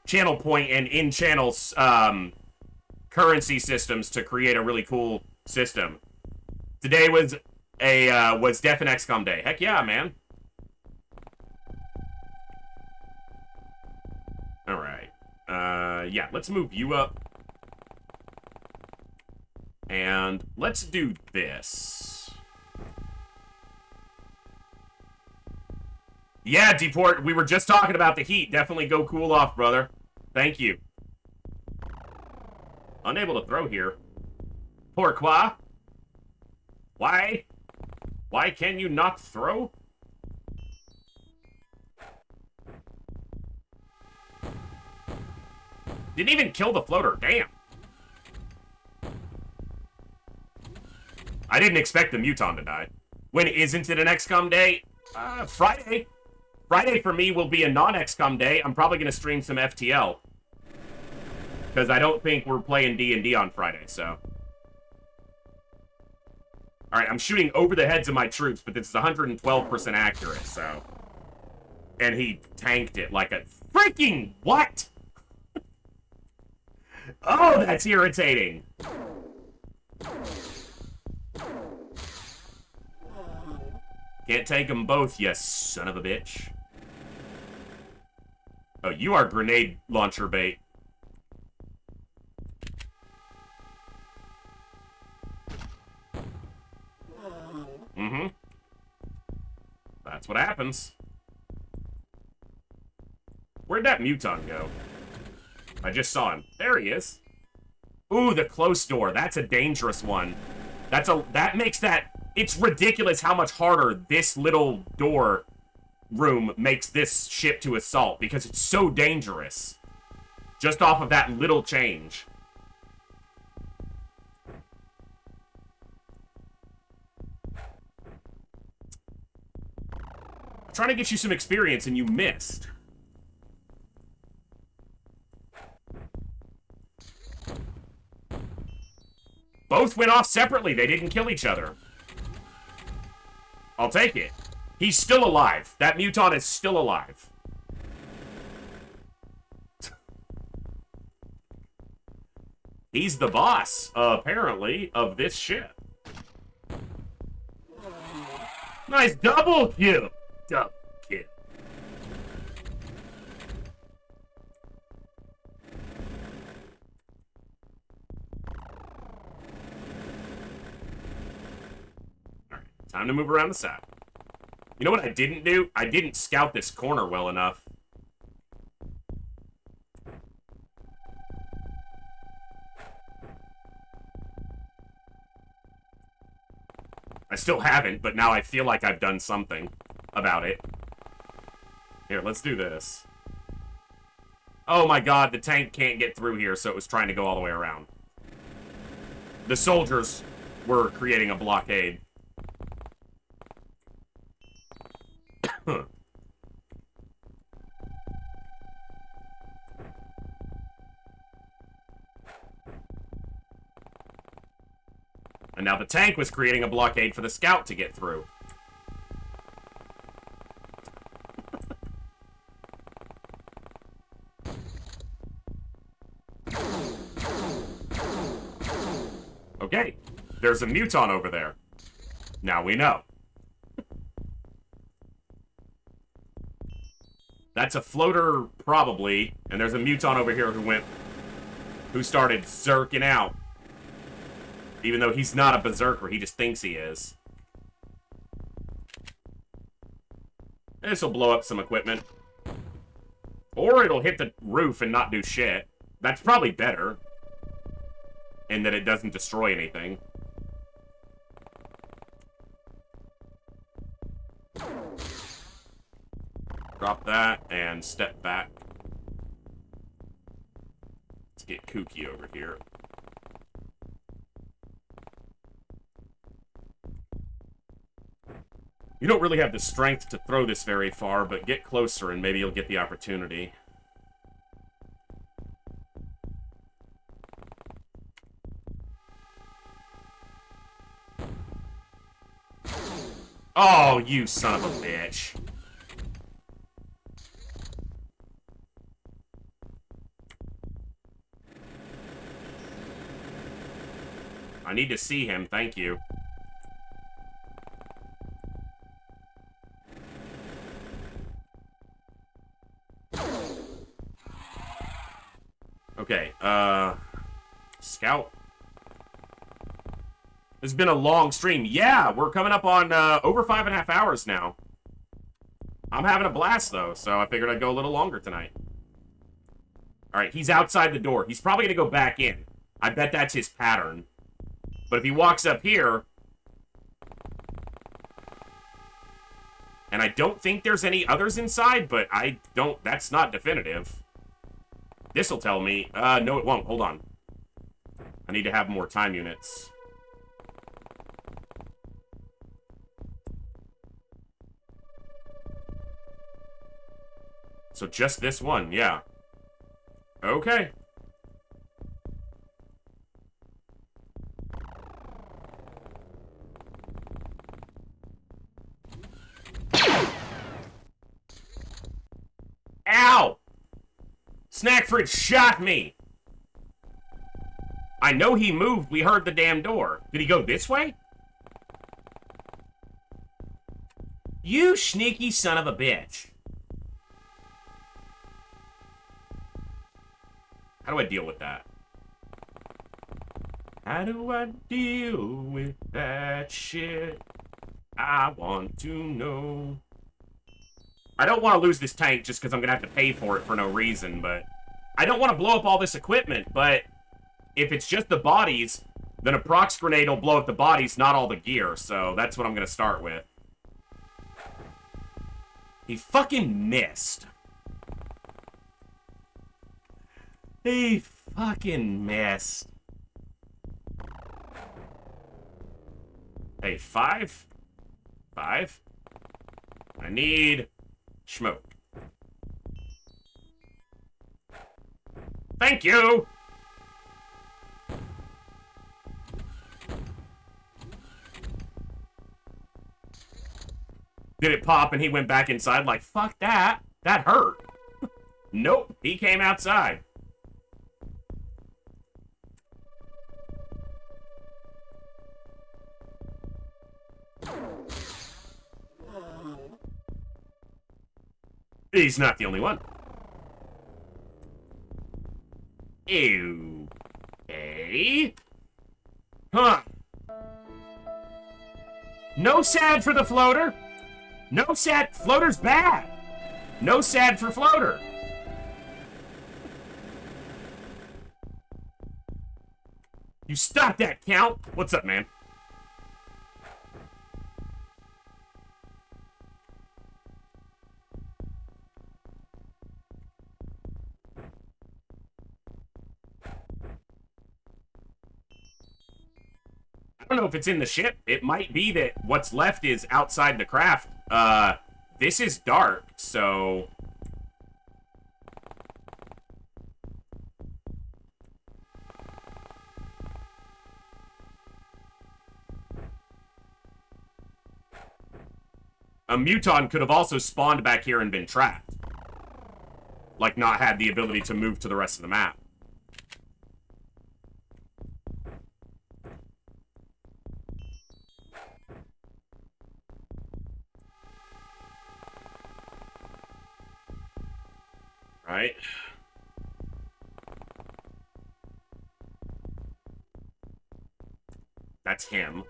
channel point and in-channel currency systems to create a really cool system. Today was Def and XCOM Day. Heck yeah, man. Alright. Yeah, let's move you up. And let's do this. Yeah, Deport, we were just talking about the heat. Definitely go cool off, brother. Thank you. Unable to throw here. Pourquoi? Why? Why can you not throw? Didn't even kill the floater. Damn. I didn't expect the Muton to die. When isn't it an XCOM day? Friday. Friday for me will be a non-XCOM day. I'm probably going to stream some FTL. Because I don't think we're playing D&D on Friday, so. Alright, I'm shooting over the heads of my troops, but this is 112% accurate, so. And he tanked it like a freaking what? Oh, that's irritating. Can't take them both, you son of a bitch. Oh, you are grenade launcher bait. Mm-hmm. That's what happens. Where'd that Muton go? I just saw him. There he is. Ooh, the close door. That's a dangerous one. That makes that... It's ridiculous how much harder this little door room makes this ship to assault because it's so dangerous. Just off of that little change. I'm trying to get you some experience and you missed. Both went off separately. They didn't kill each other. I'll take it. He's still alive. That Muton is still alive. He's the boss, apparently, of this ship. Nice double kill. Double kill. Alright, time to move around the side. You know what I didn't do? I didn't scout this corner well enough. I still haven't, but now I feel like I've done something about it. Here, let's do this. Oh my god, the tank can't get through here, so it was trying to go all the way around. The soldiers were creating a blockade. And now the tank was creating a blockade for the scout to get through. Okay, there's a Muton over there. Now we know. That's a floater, probably, and there's a Muton over here who started zerking out. Even though he's not a berserker, he just thinks he is. This will blow up some equipment. Or it'll hit the roof and not do shit. That's probably better. In that it doesn't destroy anything. Drop that and step back. Let's get kooky over here. You don't really have the strength to throw this very far, but get closer and maybe you'll get the opportunity. Oh, you son of a bitch. I need to see him, thank you. Okay, Scout. This has been a long stream. Yeah, we're coming up on over 5.5 hours now. I'm having a blast, though, so I figured I'd go a little longer tonight. Alright, he's outside the door. He's probably going to go back in. I bet that's his pattern. But if he walks up here... And I don't think there's any others inside, but I don't... That's not definitive. This'll tell me... no, it won't. Hold on. I need to have more time units. So just this one, yeah. Okay. Ow! Snack Fridge shot me! I know he moved. We heard the damn door. Did he go this way? You sneaky son of a bitch. How do I deal with that? How do I deal with that shit? I want to know. I don't want to lose this tank just because I'm going to have to pay for it for no reason, but... I don't want to blow up all this equipment, but... If it's just the bodies, then a prox grenade will blow up the bodies, not all the gear, so that's what I'm going to start with. He fucking missed. He fucking missed. Hey, 5? 5? I need smoke. Thank you! Did it pop and he went back inside like, fuck that. That hurt. Nope, he came outside. He's not the only one. Ew. Okay. Huh. No sad for the floater. No sad. Floater's bad. No sad for floater. You stop that, Count. What's up, man? I don't know if it's in the ship. It might be that what's left is outside the craft. This is dark, so... A Muton could have also spawned back here and been trapped. Like, not had the ability to move to the rest of the map. Right? That's him.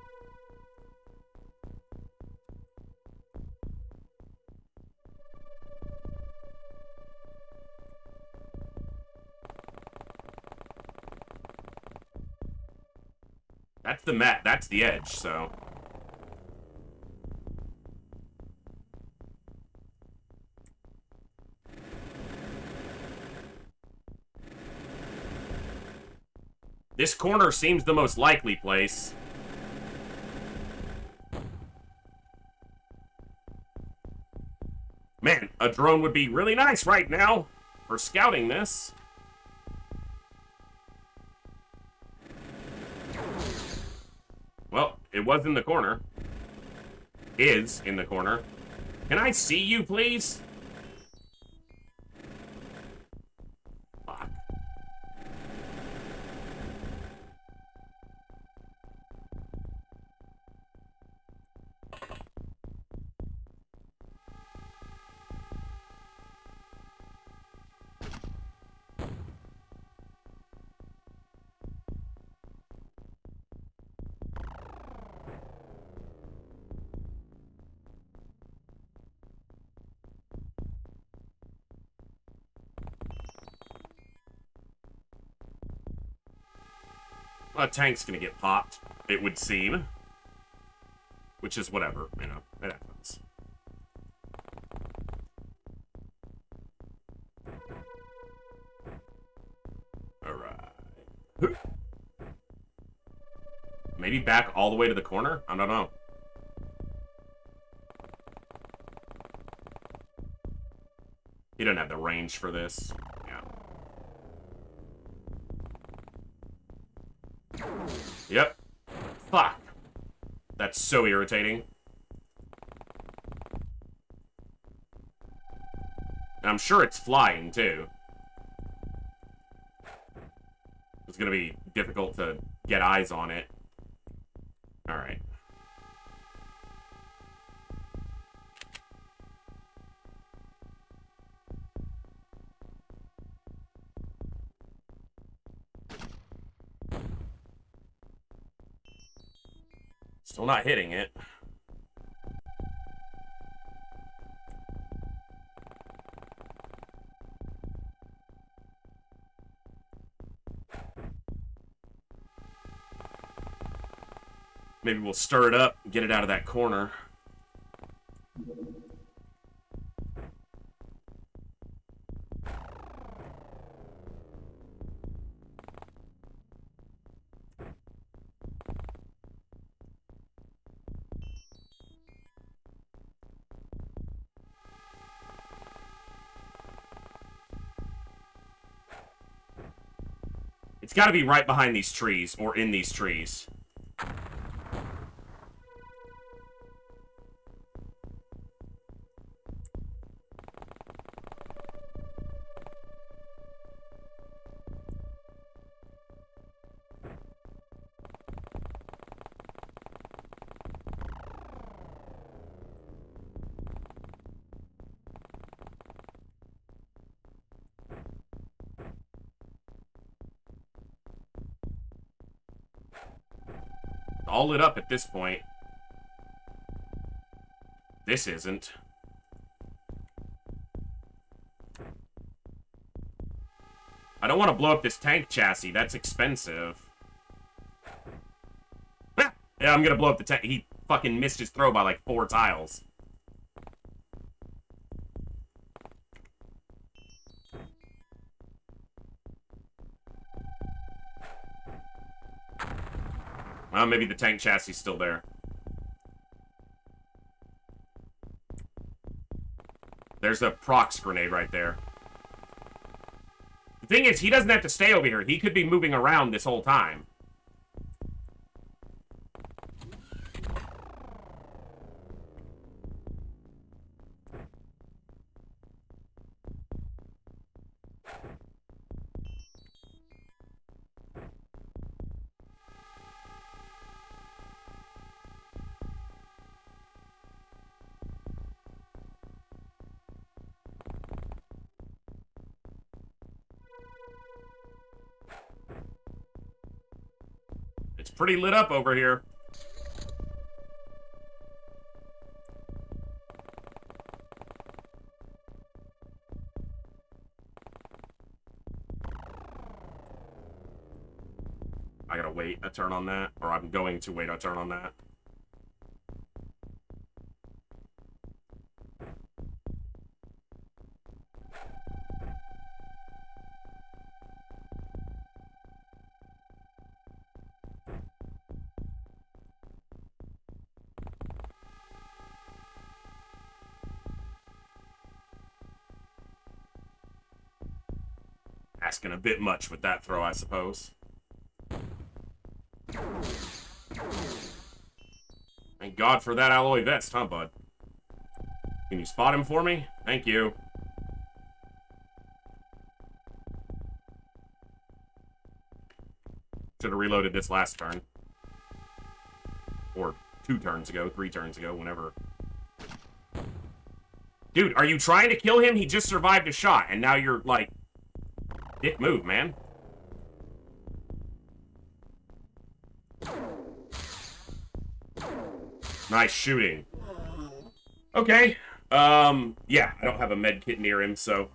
That's the mat. That's the edge, so... This corner seems the most likely place. Man, a drone would be really nice right now for scouting this. Well, it was in the corner. Is in the corner. Can I see you, please? Fuck. Well, a tank's gonna get popped, it would seem. Which is whatever, you know, it happens. Alright. Maybe back all the way to the corner? I don't know. He doesn't have the range for this. Yeah. Yep. Fuck. That's so irritating. And I'm sure it's flying, too. It's gonna be difficult to get eyes on it. Alright. Still not hitting it. Maybe we'll stir it up, get it out of that corner. It's got to be right behind these trees, or in these trees. All lit up at this point. This isn't. I don't want to blow up this tank chassis. That's expensive. Ah! Yeah, I'm gonna blow up the tank. He fucking missed his throw by like 4 tiles. Well, maybe the tank chassis is still there. There's a prox grenade right there. The thing is, he doesn't have to stay over here. He could be moving around this whole time. It's pretty lit up over here. I gotta wait a turn on that, or I'm going to wait a turn on that. asking a bit much with that throw, I suppose. Thank God for that alloy vest, huh, bud? Can you spot him for me? Thank you. Should have reloaded this last turn. Or 2 turns ago, 3 turns ago, whenever. Dude, are you trying to kill him? He just survived a shot, and now you're, like... Dick move, man. Nice shooting. Okay. Yeah, I don't have a med kit near him, so...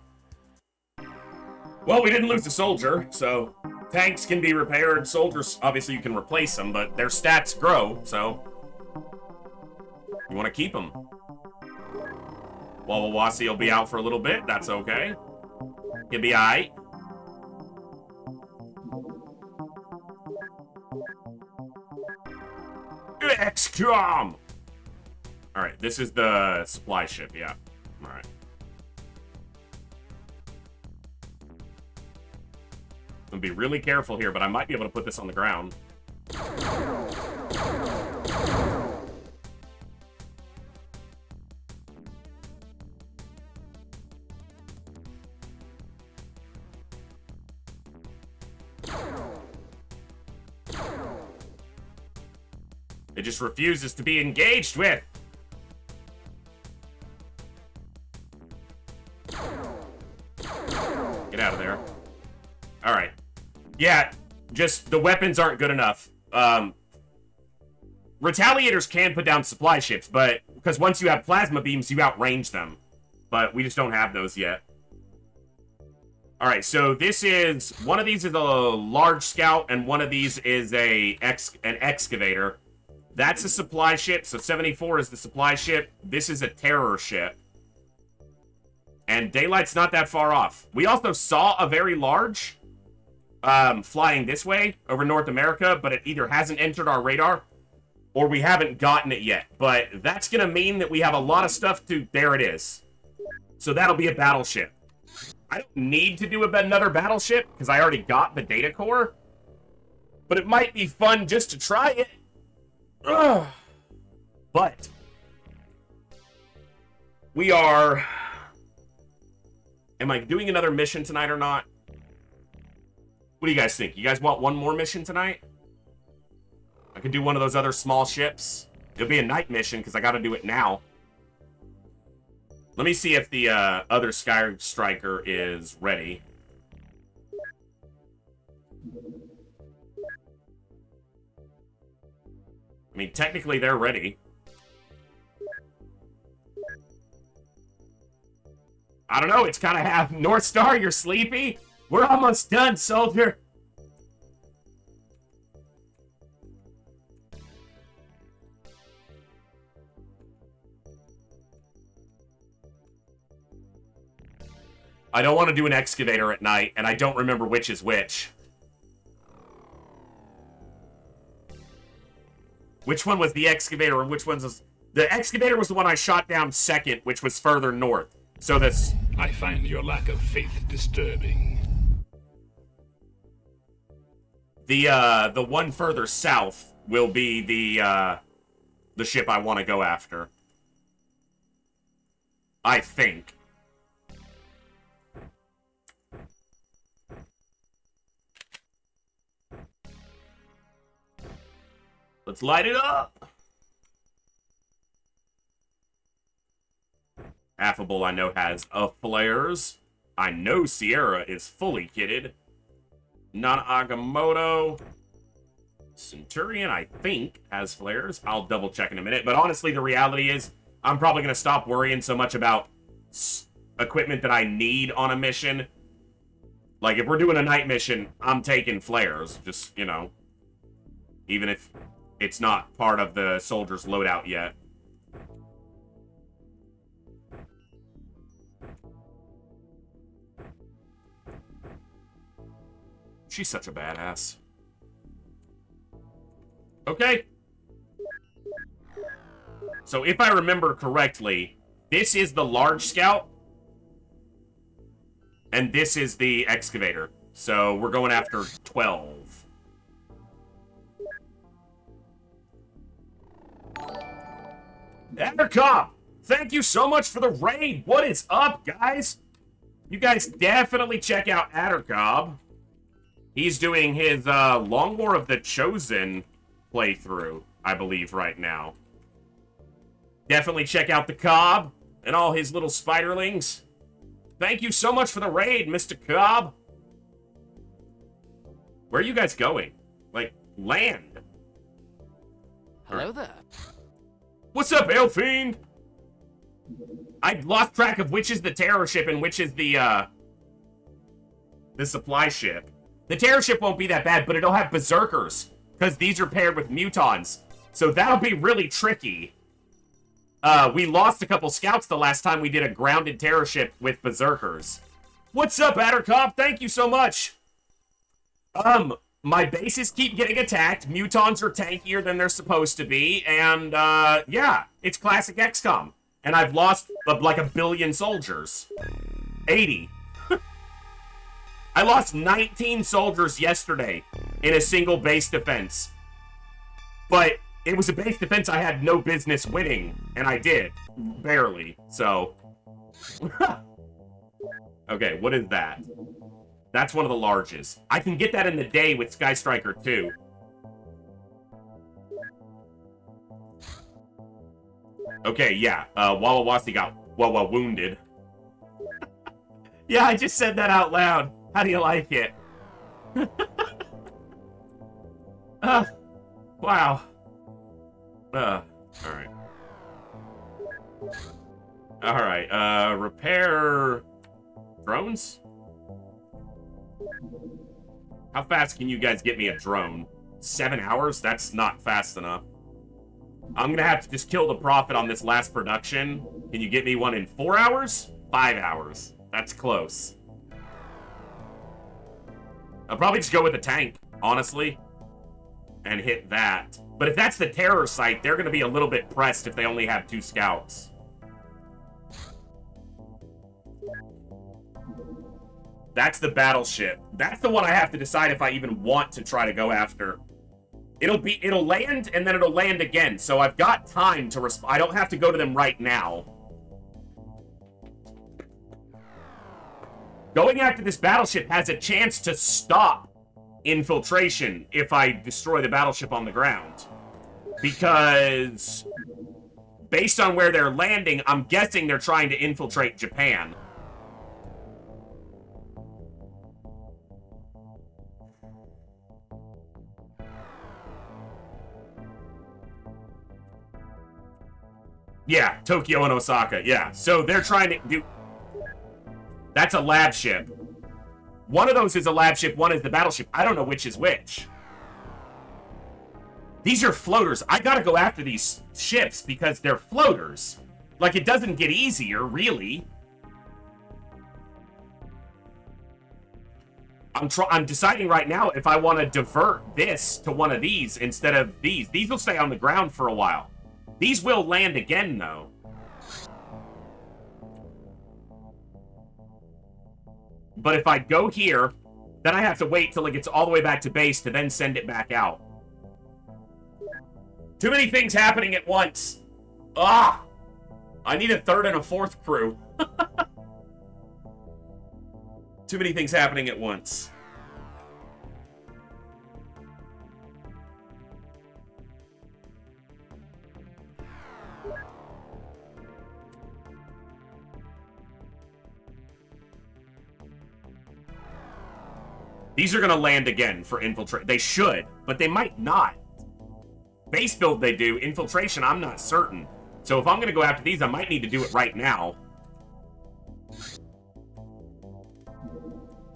Well, we didn't lose a soldier, so... Tanks can be repaired. Soldiers, obviously, you can replace them, but their stats grow, so... You want to keep them. Wawawasi will be out for a little bit. That's okay. He'll be alright. XCOM! Alright, this is the supply ship, yeah. Alright. I'm gonna be really careful here, but I might be able to put this on the ground. It just refuses to be engaged with. Get out of there. Alright. Yeah, just the weapons aren't good enough. Retaliators can put down supply ships, but because once you have plasma beams, you outrange them. But we just don't have those yet. Alright, so this is... One of these is a large scout, and one of these is an excavator. That's a supply ship, so 74 is the supply ship. This is a terror ship. And daylight's not that far off. We also saw a very large flying this way over North America, but it either hasn't entered our radar or we haven't gotten it yet. But that's going to mean that we have a lot of stuff to... There it is. So that'll be a battleship. I don't need to do another battleship because I already got the data core. But it might be fun just to try it. Ugh. But we are... Am I doing another mission tonight or not? What do you guys think? You guys want one more mission tonight? I could do one of those other small ships. It'll be a night mission because I got to do it now. Let me see if the other Sky Striker is ready. I mean, technically they're ready. I don't know, it's kind of half. North Star, you're sleepy? We're almost done, soldier. I don't want to do an excavator at night, and I don't remember which is which. Which one was the excavator, and which one's was... The excavator was the one I shot down second, which was further north. So this... I find your lack of faith disturbing. The one further south will be the ship I want to go after. I think. Let's light it up! Affable, I know, has flares. I know Sierra is fully kitted. Nana Agamotto. Centurion, I think, has flares. I'll double check in a minute. But honestly, the reality is, I'm probably going to stop worrying so much about equipment that I need on a mission. Like, if we're doing a night mission, I'm taking flares. Just, you know. Even if it's not part of the soldier's loadout yet. She's such a badass. Okay. So if I remember correctly, this is the large scout. And this is the excavator. So we're going after 12. Endercop, thank you so much for the raid. What is up, guys? You guys definitely check out Addercob. He's doing his Long War of the Chosen playthrough, I believe, right now. Definitely check out the Cobb and all his little spiderlings. Thank you so much for the raid, Mr. Cobb. Where are you guys going? Like, land. Hello there. What's up, Elfiend? I lost track of which is the terror ship and which is the supply ship. The terror ship won't be that bad, but it'll have berserkers, because these are paired with mutons. So that'll be really tricky. We lost a couple scouts the last time we did a grounded terror ship with berserkers. What's up, Addercop? Thank you so much. My bases keep getting attacked. Mutons are tankier than they're supposed to be. And, yeah, it's classic XCOM. And I've lost, like, 1 billion soldiers. 80. I lost 19 soldiers yesterday in a single base defense. But it was a base defense I had no business winning. And I did. Barely. So. Okay, what is that? That's one of the largest. I can get that in the day with Sky Striker 2. Okay, yeah. Wawawasi got wounded. Yeah, I just said that out loud. How do you like it? Wow. Alright. Alright, repair drones? How fast can you guys get me a drone? 7 hours? That's not fast enough. I'm gonna have to just kill the profit on this last production. Can you get me one in 4 hours? 5 hours. That's close. I'll probably just go with a tank, honestly, and hit that. But if that's the terror site, they're gonna be a little bit pressed if they only have 2 scouts. That's the battleship. That's the one I have to decide if I even want to try to go after. It'll land, and then it'll land again. So I've got time to I don't have to go to them right now. Going after this battleship has a chance to stop infiltration if I destroy the battleship on the ground. Because based on where they're landing, I'm guessing they're trying to infiltrate Japan. Yeah, Tokyo and Osaka, yeah. So they're trying to do... That's a lab ship. One of those is a lab ship, one is the battleship. I don't know which is which. These are floaters. I gotta go after these ships because they're floaters. Like, it doesn't get easier, really. I'm deciding right now if I want to divert this to one of these instead of these. These will stay on the ground for a while. These will land again, though. But if I go here, then I have to wait till it gets all the way back to base to then send it back out. Too many things happening at once. Ah! I need a 3rd and a 4th crew. Too many things happening at once. These are going to land again for infiltrate. They should, but they might not. Base build they do. Infiltration, I'm not certain. So if I'm going to go after these, I might need to do it right now.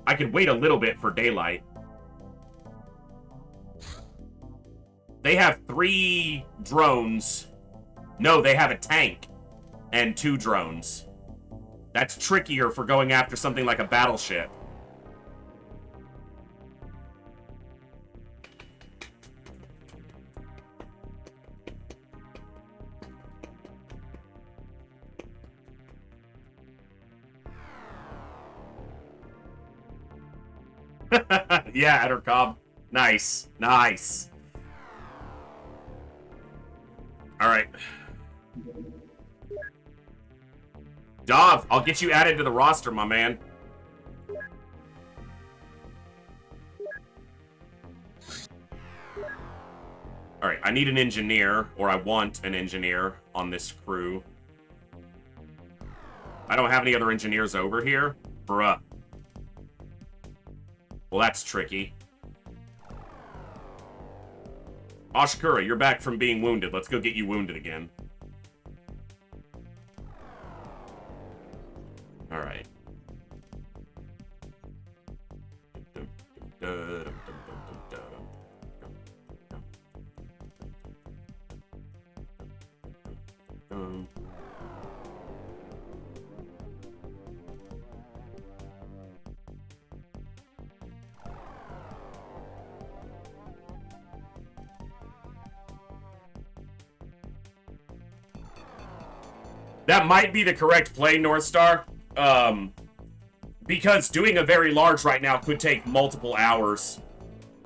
I could wait a little bit for daylight. They have 3 drones. No, they have a tank and 2 drones. That's trickier for going after something like a battleship. Yeah, Addercobb. Nice. Nice. Alright. Dov, I'll get you added to the roster, my man. Alright, I need an engineer, or I want an engineer on this crew. I don't have any other engineers over here. Bruh. Well, that's tricky. Ashikura, you're back from being wounded. Let's go get you wounded again. Alright. That might be the correct play, Northstar. Because doing a very large right now could take multiple hours.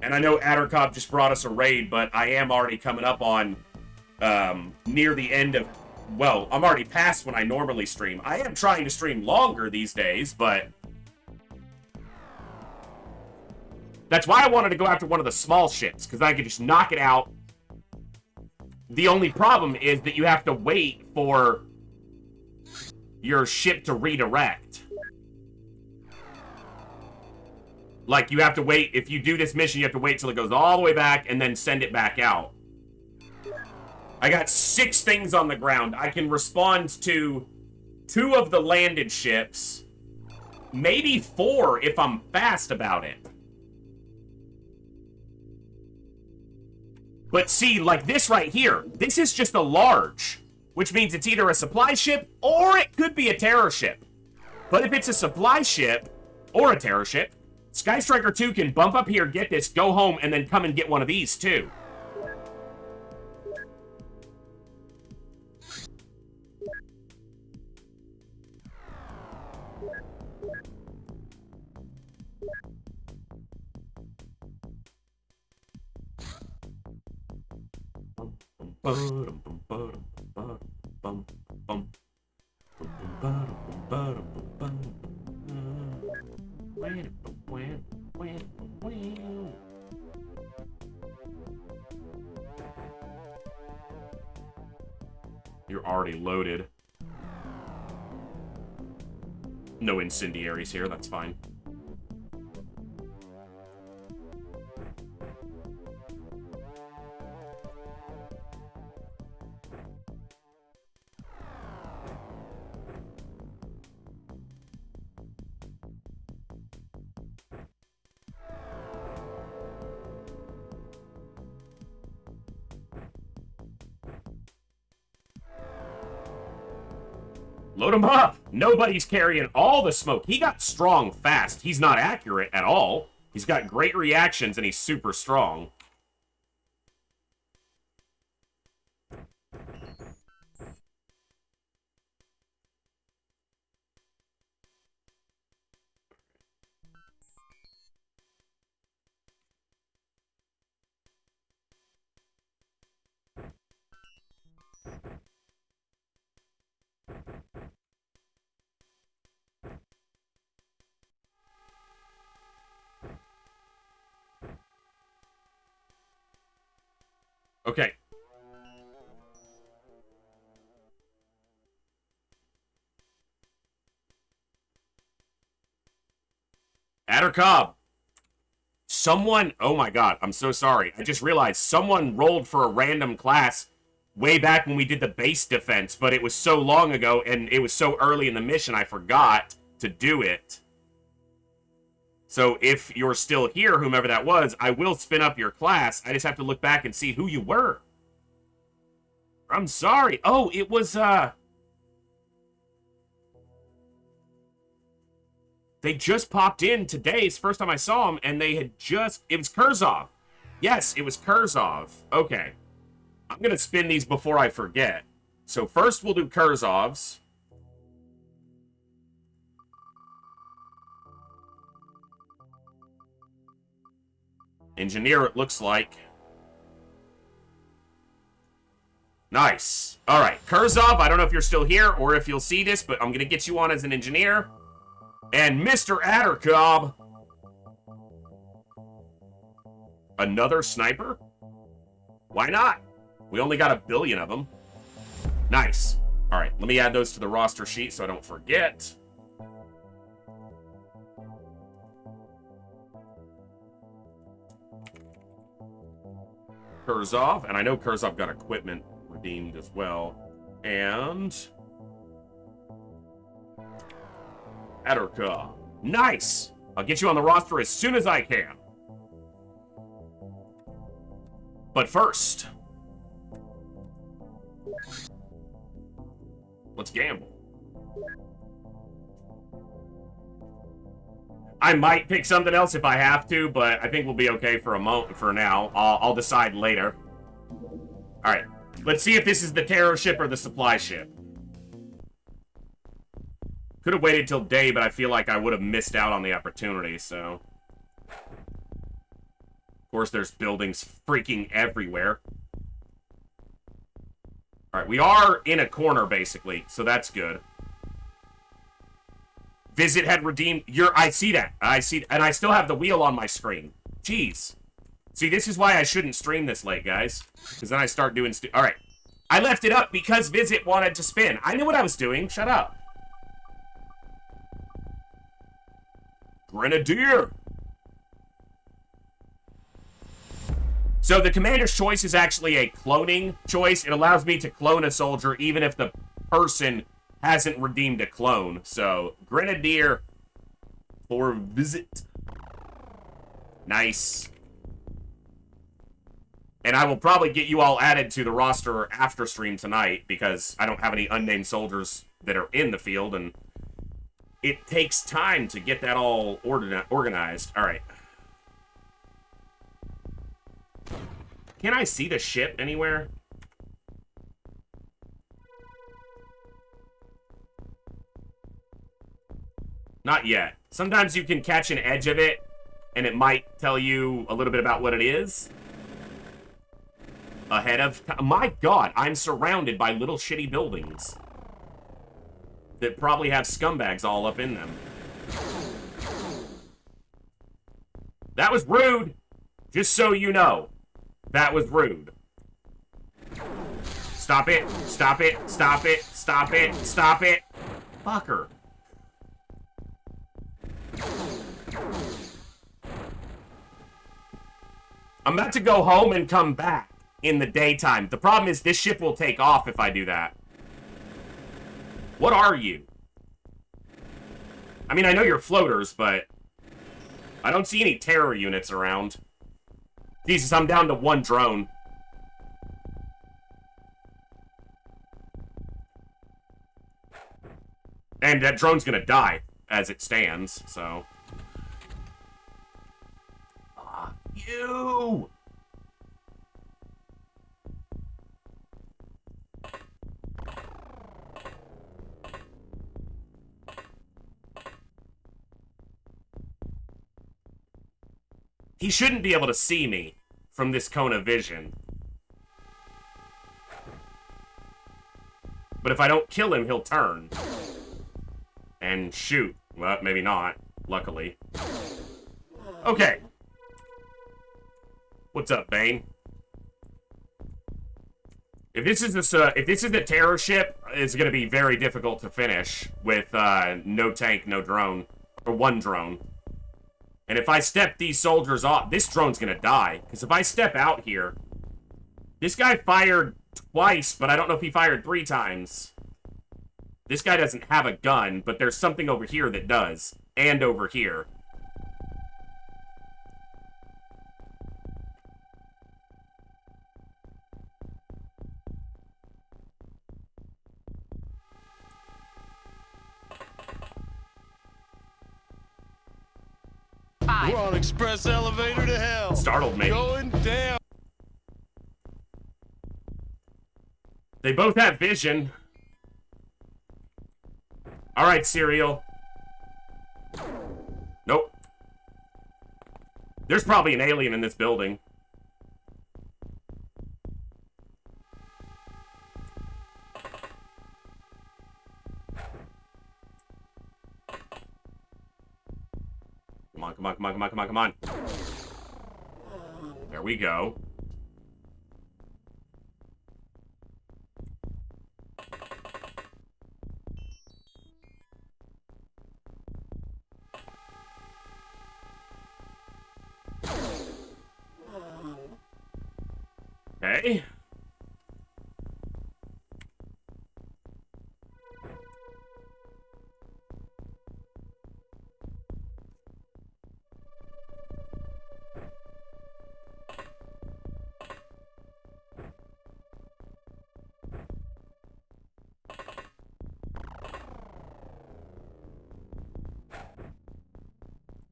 And I know Addercobb just brought us a raid, but I am already coming up on near the end of... Well, I'm already past when I normally stream. I am trying to stream longer these days, but... That's why I wanted to go after one of the small ships, because I could just knock it out. The only problem is that you have to wait for your ship to redirect. Like, you have to wait, if you do this mission, you have to wait till it goes all the way back and then send it back out. I got 6 things on the ground. I can respond to 2 of the landed ships. Maybe 4 if I'm fast about it. But see, like this right here, this is just a large, which means it's either a supply ship or it could be a terror ship. But if it's a supply ship or a terror ship, Sky Striker 2 can bump up here, get this, go home, and then come and get one of these too. You're already loaded. No incendiaries here, that's fine. Load him up! Nobody's carrying all the smoke. He got strong fast. He's not accurate at all. He's got great reactions and he's super strong. Okay. Addercobb. Someone, oh my god, I'm so sorry. I just realized someone rolled for a random class way back when we did the base defense, but it was so long ago and it was so early in the mission I forgot to do it. So if you're still here, whomever that was, I will spin up your class. I just have to look back and see who you were. I'm sorry. Oh, it was, they just popped in today. It's the first time I saw them, and they had just... It was Kurzov. Yes, it was Kurzov. Okay. I'm going to spin these before I forget. So first we'll do Kurzov's. Engineer, it looks like. Nice. All right, Kurzov, I don't know if you're still here or if you'll see this, but I'm going to get you on as an engineer. And Mr. Addercob. Another sniper? Why not? We only got 1 billion of them. Nice. All right, let me add those to the roster sheet so I don't forget. Kurzov, and I know Kurzov got equipment redeemed as well. And Adderka. Nice! I'll get you on the roster as soon as I can. But first, let's gamble. I might pick something else if I have to, but I think we'll be okay for a moment for now. I'll decide later. All right, let's see if this is the terror ship or the supply ship. Could have waited till day, but I feel like I would have missed out on the opportunity, so. Of course, there's buildings freaking everywhere. All right, we are in a corner, basically, so that's good. Visit had redeemed I see that. And I still have the wheel on my screen. Jeez. See, this is why I shouldn't stream this late, guys. Because then I start doing all right. I left it up because Visit wanted to spin. I knew what I was doing. Shut up. Grenadier. So the commander's choice is actually a cloning choice. It allows me to clone a soldier even if the person hasn't redeemed a clone. So, Grenadier for Visit. Nice. And I will probably get you all added to the roster after stream tonight because I don't have any unnamed soldiers that are in the field, and it takes time to get that all organized. All right. Can I see the ship anywhere? Not yet. Sometimes you can catch an edge of it, and it might tell you a little bit about what it is. Ahead of... My God, I'm surrounded by little shitty buildings that probably have scumbags all up in them. That was rude. Just so you know. That was rude. Stop it. Stop it. Stop it. Stop it. Stop it. Fucker. I'm about to go home and come back in the daytime. The problem is this ship will take off if I do that. What are you? I mean, I know you're floaters, but I don't see any terror units around. Jesus, I'm down to 1 drone. And that drone's gonna die as it stands, so. Fuck you! He shouldn't be able to see me from this cone of vision. But if I don't kill him, he'll turn. And shoot. Well, maybe not, luckily. Okay. What's up, Bane? If this is a terror ship, it's going to be very difficult to finish with no tank, no drone, or 1 drone. And if I step these soldiers off, this drone's going to die. Because if I step out here, this guy fired twice, but I don't know if he fired 3 times. This guy doesn't have a gun, but there's something over here that does. And over here. We're on express elevator to hell. Startled me. Going down. They both have vision. Alright, Serial. Nope. There's probably an alien in this building. Come on, come on, come on, come on, come on, come on. There we go. Okay.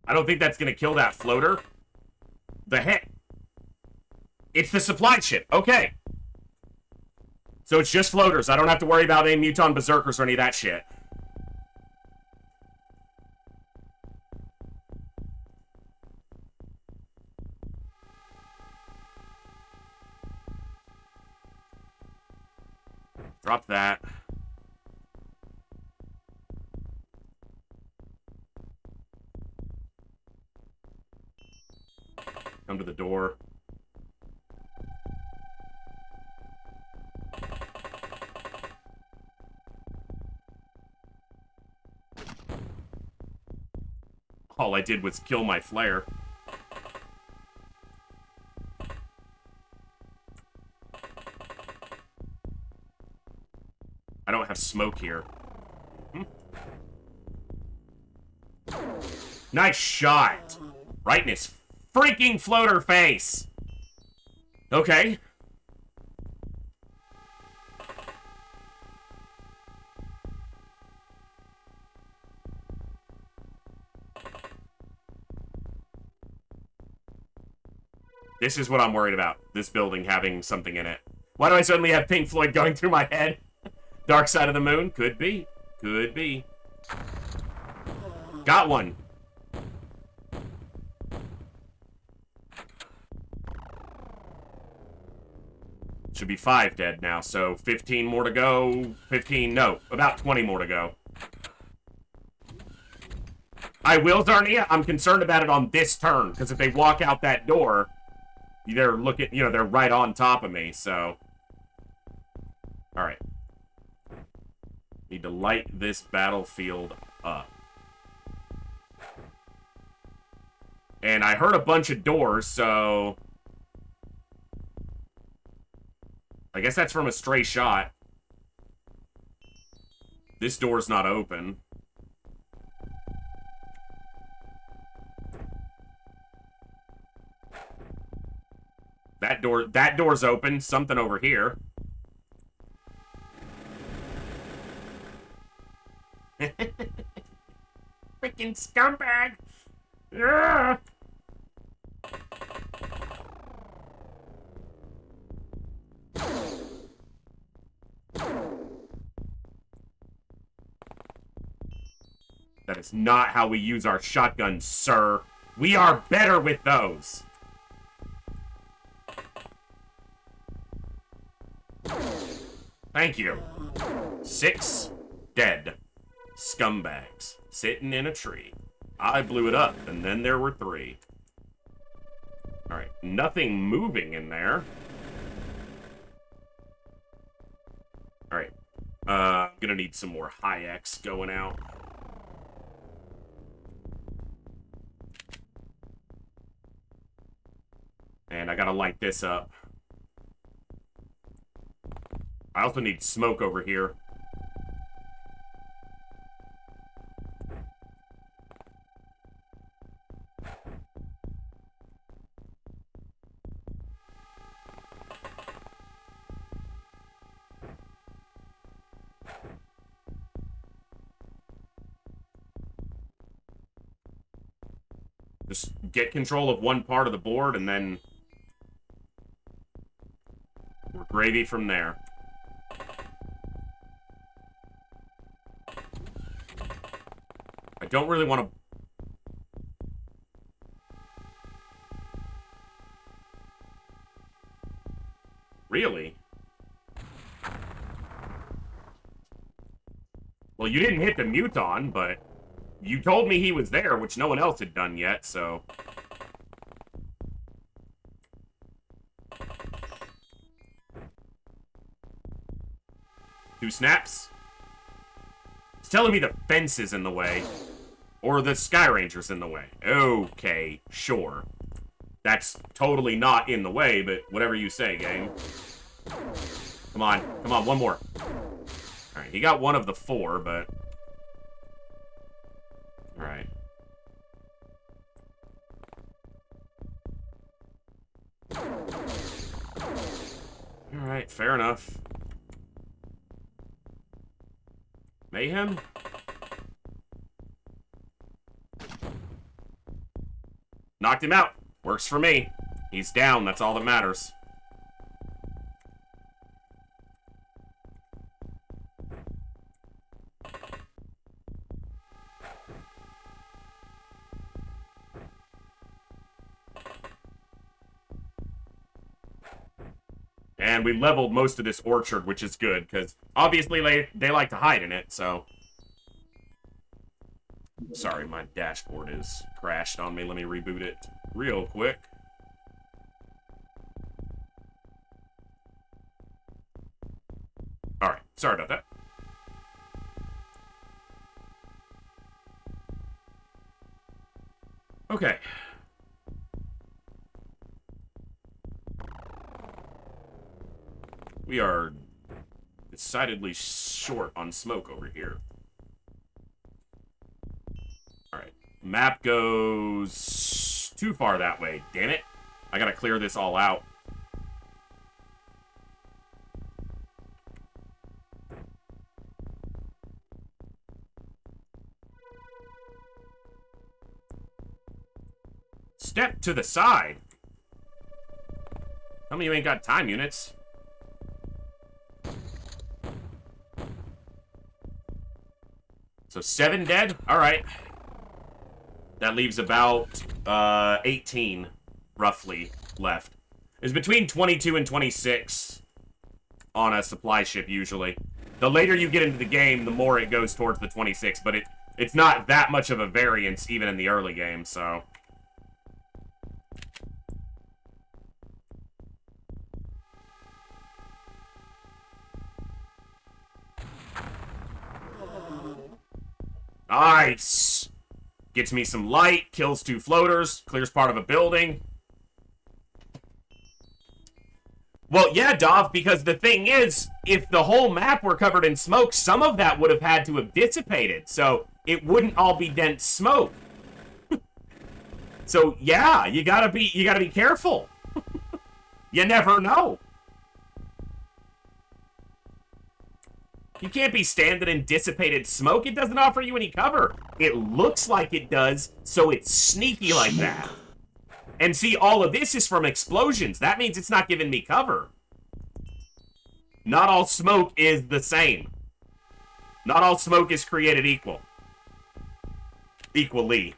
I don't think that's gonna kill that floater. The heck? It's the supply ship. Okay. So it's just floaters. I don't have to worry about any Muton Berserkers or any of that shit. Drop that. Come to the door. All I did was kill my flare. I don't have smoke here. Nice shot. Right in his freaking floater face. Okay. This is what I'm worried about. This building having something in it. Why do I suddenly have Pink Floyd going through my head? Dark Side of the Moon? Could be. Could be. Got one. Should be 5 dead now, so 15 more to go. 15, no, about 20 more to go. I will, Zarnia. I'm concerned about it on this turn, because if they walk out that door, they're looking, you know, they're right on top of me, so. Alright. Need to light this battlefield up. And I heard a bunch of doors, so I guess that's from a stray shot. This door's not open. That door's open. Something over here. Freaking scumbag! Ugh. That is not how we use our shotguns, sir. We are better with those. Thank you. 6 dead scumbags sitting in a tree. I blew it up, and then there were 3. Alright, nothing moving in there. Alright, I'm gonna need some more high X going out. And I gotta light this up. I also need smoke over here. Just get control of one part of the board and then we're gravy from there. I don't really want to... Really? Well, you didn't hit the Muton, but you told me he was there, which no one else had done yet, so... Two snaps? It's telling me the fence is in the way. Or the Sky Ranger's in the way. Okay, sure. That's totally not in the way, but whatever you say, gang. Come on, one more. Alright, he got one of the 4, but... Alright. Alright, fair enough. Mayhem? Knocked him out. Works for me. He's down, that's all that matters. And we leveled most of this orchard, which is good, because obviously they like to hide in it, so... Sorry, my dashboard is crashed on me. Let me reboot it real quick. Alright, sorry about that. Okay. We are decidedly short on smoke over here. Alright. Map goes too far that way. Damn it. I gotta clear this all out. Step to the side. Tell me you ain't got time units. So 7 dead? Alright. That leaves about 18, roughly, left. It's between 22 and 26 on a supply ship, usually. The later you get into the game, the more it goes towards the 26, but it's not that much of a variance, even in the early game, so... Nice! Gets me some light, kills 2 floaters, clears part of a building. Well, yeah, Dov, because the thing is, if the whole map were covered in smoke, some of that would have had to have dissipated, so it wouldn't all be dense smoke. So, yeah, you gotta be careful. You never know. You can't be standing in dissipated smoke. It doesn't offer you any cover. It looks like it does, so it's sneaky like that. And see, all of this is from explosions. That means it's not giving me cover. Not all smoke is the same. Not all smoke is created equal. Equally.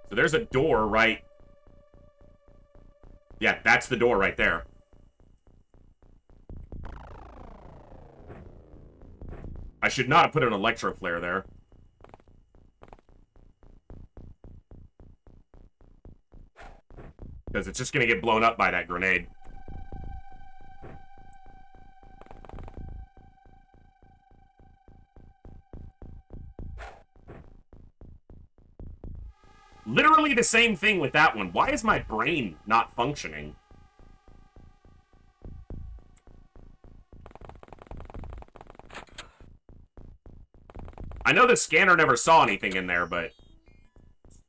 So there's a door right... Yeah, that's the door right there. I should not have put an electro flare there. Because it's just going to get blown up by that grenade. Literally the same thing with that one. Why is my brain not functioning? I know the scanner never saw anything in there, but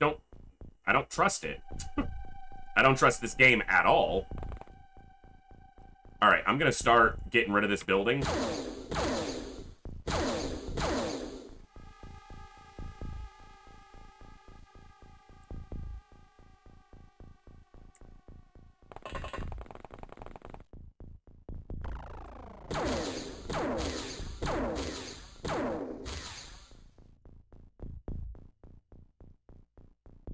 I don't trust it. I don't trust this game at all. Alright, I'm gonna start getting rid of this building.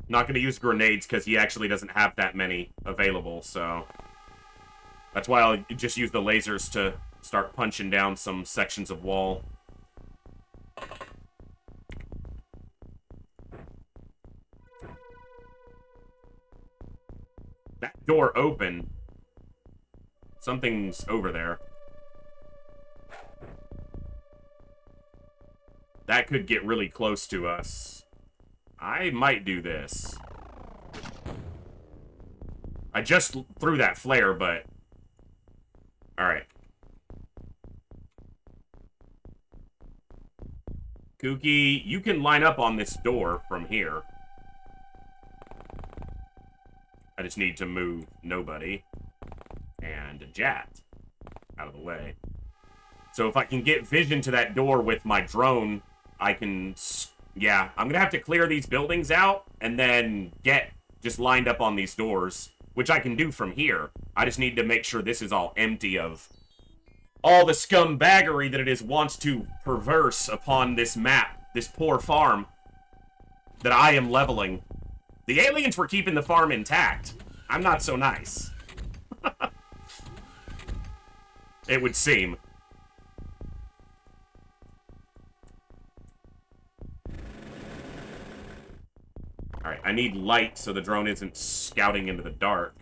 Not going to use grenades because he actually doesn't have that many available, so... That's why I'll just use the lasers to start punching down some sections of wall. That door open. Something's over there. That could get really close to us. I might do this. I just threw that flare, but... Alright. Kooky, you can line up on this door from here. I just need to move nobody. And a Jat out of the way. So if I can get vision to that door with my drone, I can... Yeah, I'm gonna have to clear these buildings out and then get just lined up on these doors, which I can do from here. I just need to make sure this is all empty of all the scumbaggery that it is wants to perverse upon this map, this poor farm that I am leveling. The aliens were keeping the farm intact. I'm not so nice. It would seem. Alright, I need light so the drone isn't scouting into the dark.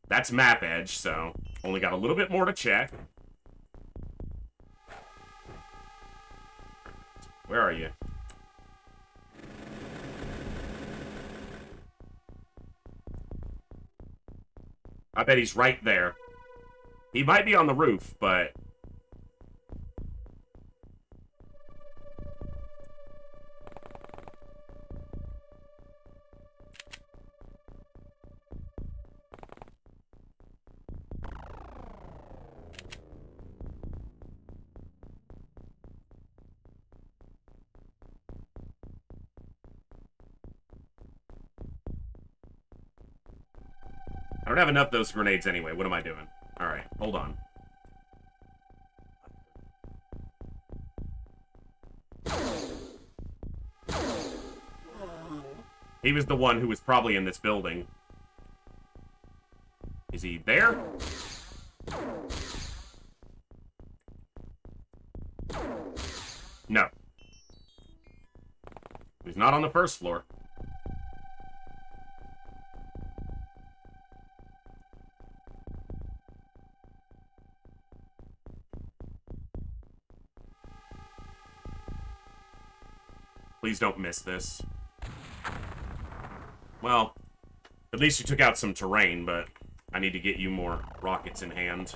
That's map edge, so only got a little bit more to check. Where are you? I bet he's right there. He might be on the roof, but... I don't have enough of those grenades anyway. What am I doing? Alright, hold on. He was the one who was probably in this building. Is he there? No. He's not on the first floor. Please don't miss this. Well, at least you took out some terrain, but I need to get you more rockets in hand.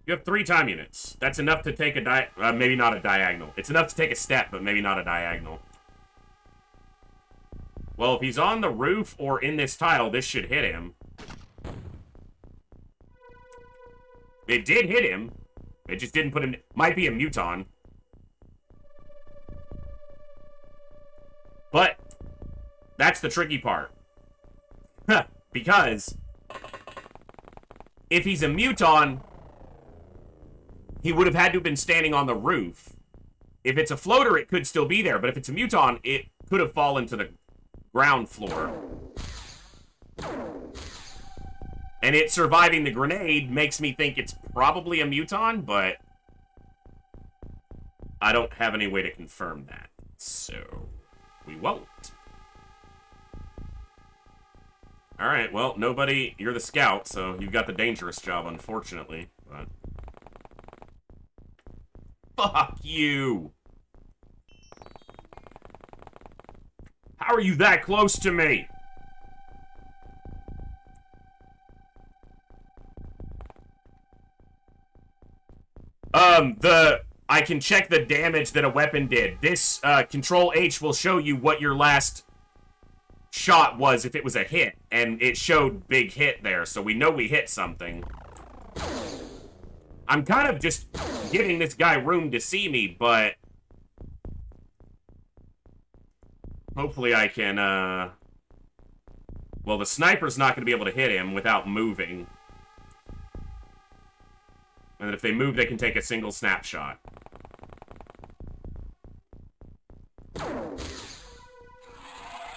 You have 3 time units. That's enough to take a maybe not a diagonal. It's enough to take a step, but maybe not a diagonal. Well, if he's on the roof or in this tile, this should hit him. It did hit him. It just didn't put him... Might be a Muton. But that's the tricky part. Because if he's a Muton, he would have had to have been standing on the roof. If it's a floater, it could still be there. But if it's a Muton, it could have fallen to the ground floor. And it surviving the grenade makes me think it's probably a Muton, but I don't have any way to confirm that. So, we won't. Alright, well, nobody... You're the scout, so you've got the dangerous job, unfortunately. But... Fuck you! How are you that close to me? I can check the damage that a weapon did. This, Control H will show you what your last shot was if it was a hit. And it showed big hit there, so we know we hit something. I'm kind of just giving this guy room to see me, but... Hopefully I can, well, the sniper's not going to be able to hit him without moving. And if they move, they can take a single snapshot.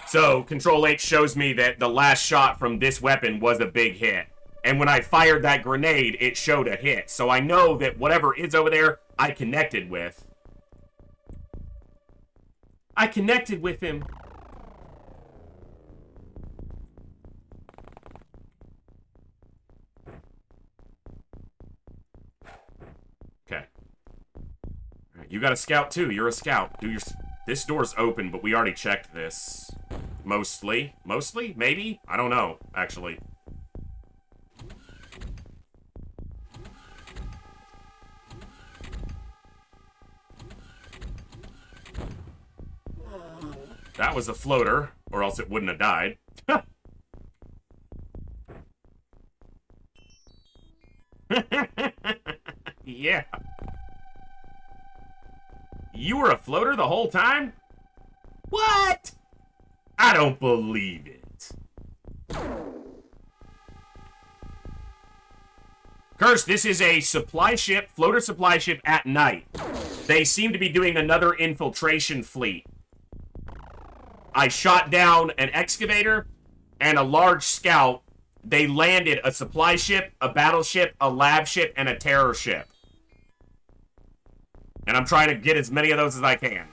So, Control H shows me that the last shot from this weapon was a big hit. And when I fired that grenade, it showed a hit. So I know that whatever is over there, I connected with. I connected with him. Okay. Alright, you got a scout too. You're a scout. Do your... This door's open, but we already checked this. Mostly. Mostly? Maybe? I don't know, actually. That was a floater, or else it wouldn't have died. Yeah. You were a floater the whole time? What? I don't believe it. Curse, this is a supply ship, floater supply ship at night. They seem to be doing another infiltration fleet. I shot down an excavator and a large scout. They landed a supply ship, a battleship, a lab ship, and a terror ship. And I'm trying to get as many of those as I can.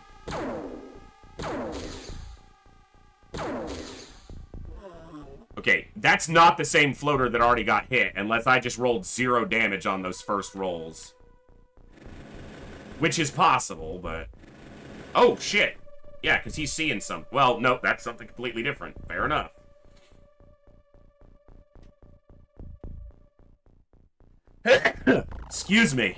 Okay, that's not the same floater that already got hit, unless I just rolled 0 damage on those first rolls. Which is possible, but... Oh, shit. Yeah, because he's seeing some... Well, no, that's something completely different. Fair enough. Excuse me.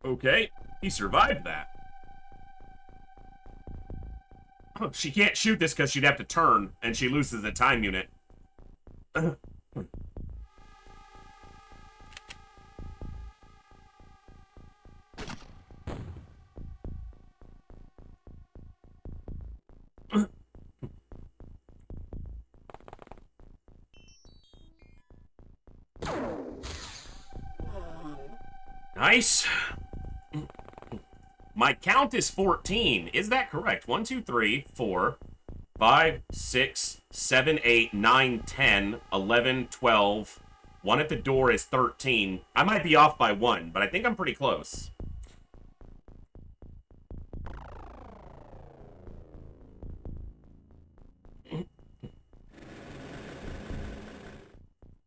Okay, he survived that. Oh, she can't shoot this because she'd have to turn, and she loses the time unit. Nice. My count is 14. Is that correct? 1, 2, 3, 4, 5, 6, 7, 8, 9, 10, 11, 12. One at the door is 13. I might be off by 1, but I think I'm pretty close.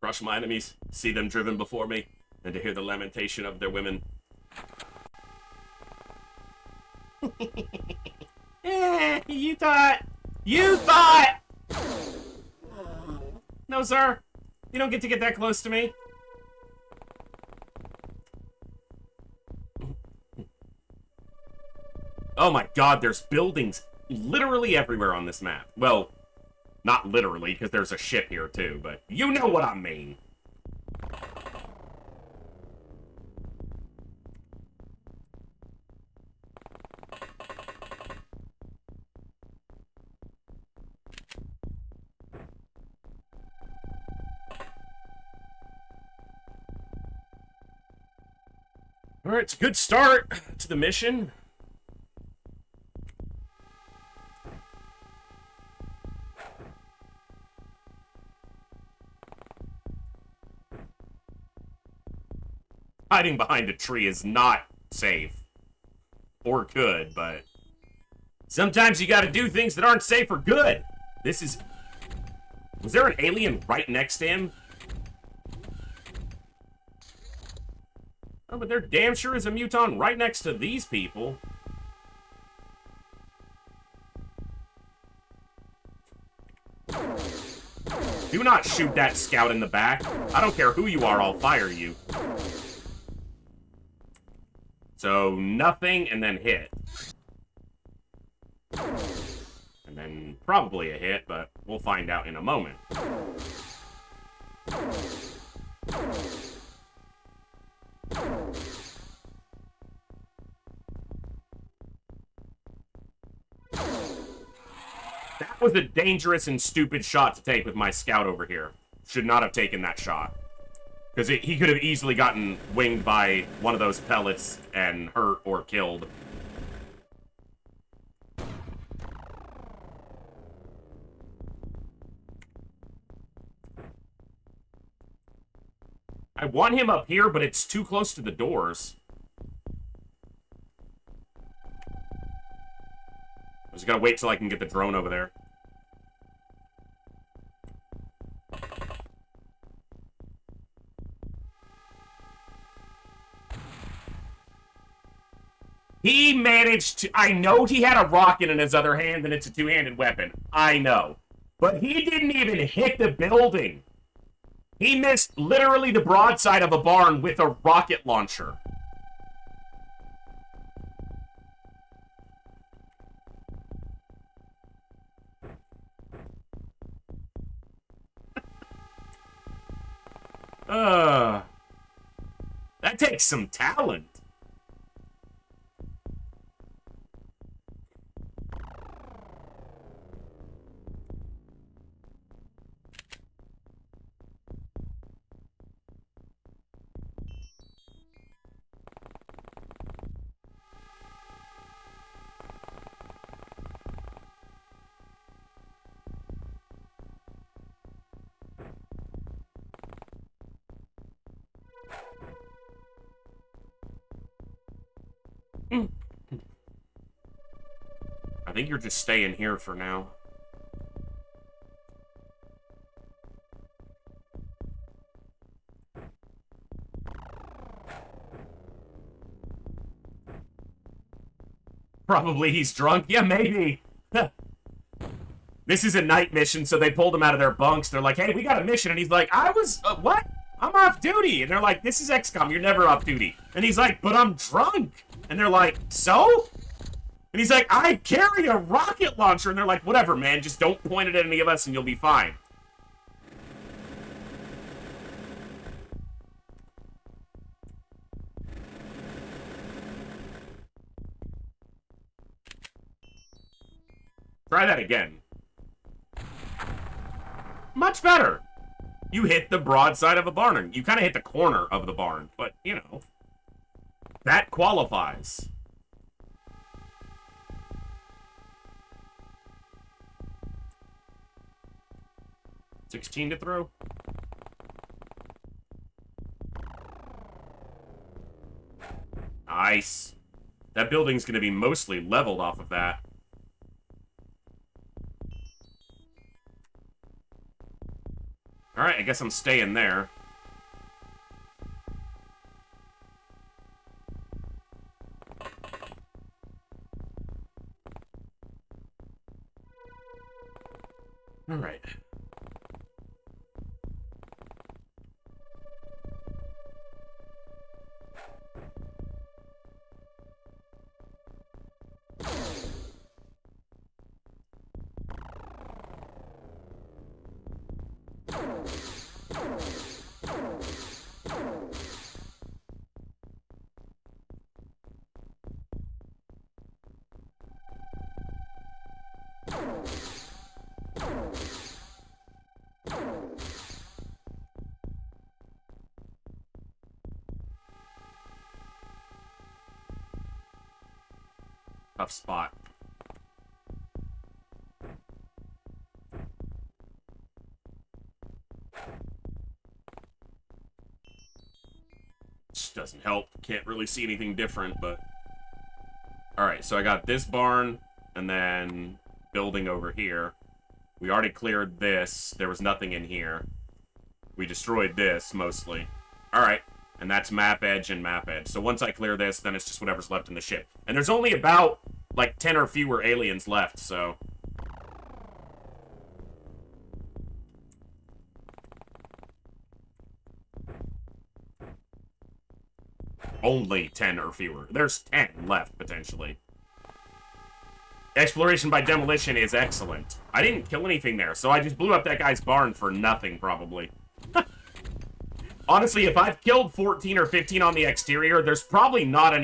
Crush my enemies, see them driven before me, and to hear the lamentation of their women. You thought! You thought! No, sir. You don't get to get that close to me. Oh my god, there's buildings literally everywhere on this map. Well, not literally, because there's a ship here too, but you know what I mean. Alright, it's a good start to the mission. Hiding behind a tree is not safe. Or good, but... sometimes you gotta do things that aren't safe or good. This is... Was there an alien right next to him? Oh, but there damn sure is a Muton right next to these people. Do not shoot that scout in the back. I don't care who you are, I'll fire you. So, nothing, and then hit. And then probably a hit, but we'll find out in a moment. That was a dangerous and stupid shot to take with my scout over here. Should not have taken that shot. Because he could have easily gotten winged by one of those pellets and hurt or killed. I want him up here, but it's too close to the doors. I just gotta wait till I can get the drone over there. He managed to... I know he had a rocket in his other hand and it's a two-handed weapon. I know. But he didn't even hit the building. He missed literally the broadside of a barn with a rocket launcher. That takes some talent. I think you're just staying here for now. Probably he's drunk. Yeah, maybe. This is a night mission, so they pulled him out of their bunks. They're like, hey, we got a mission. And he's like, what? I'm off duty. And they're like, this is XCOM. You're never off duty. And he's like, but I'm drunk. And they're like, so? And he's like, I carry a rocket launcher. And they're like, whatever, man. Just don't point it at any of us and you'll be fine. Try that again. Much better. You hit the broadside of a barn. You kind of hit the corner of the barn. But, you know, that qualifies. $16 to throw. Nice. That building's going to be mostly leveled off of that. Alright, I guess I'm staying there. Alright. Tough spot. This doesn't help. Can't really see anything different, but... Alright, so I got this barn, and then building over here. We already cleared this. There was nothing in here. We destroyed this, mostly. Alright. And that's map edge and map edge. So once I clear this, then it's just whatever's left in the ship. And there's only about, like, 10 or fewer aliens left, so... Only 10 or fewer. There's 10 left, potentially. Exploration by demolition is excellent. I didn't kill anything there, so I just blew up that guy's barn for nothing, probably. Honestly, if I've killed 14 or 15 on the exterior, there's probably not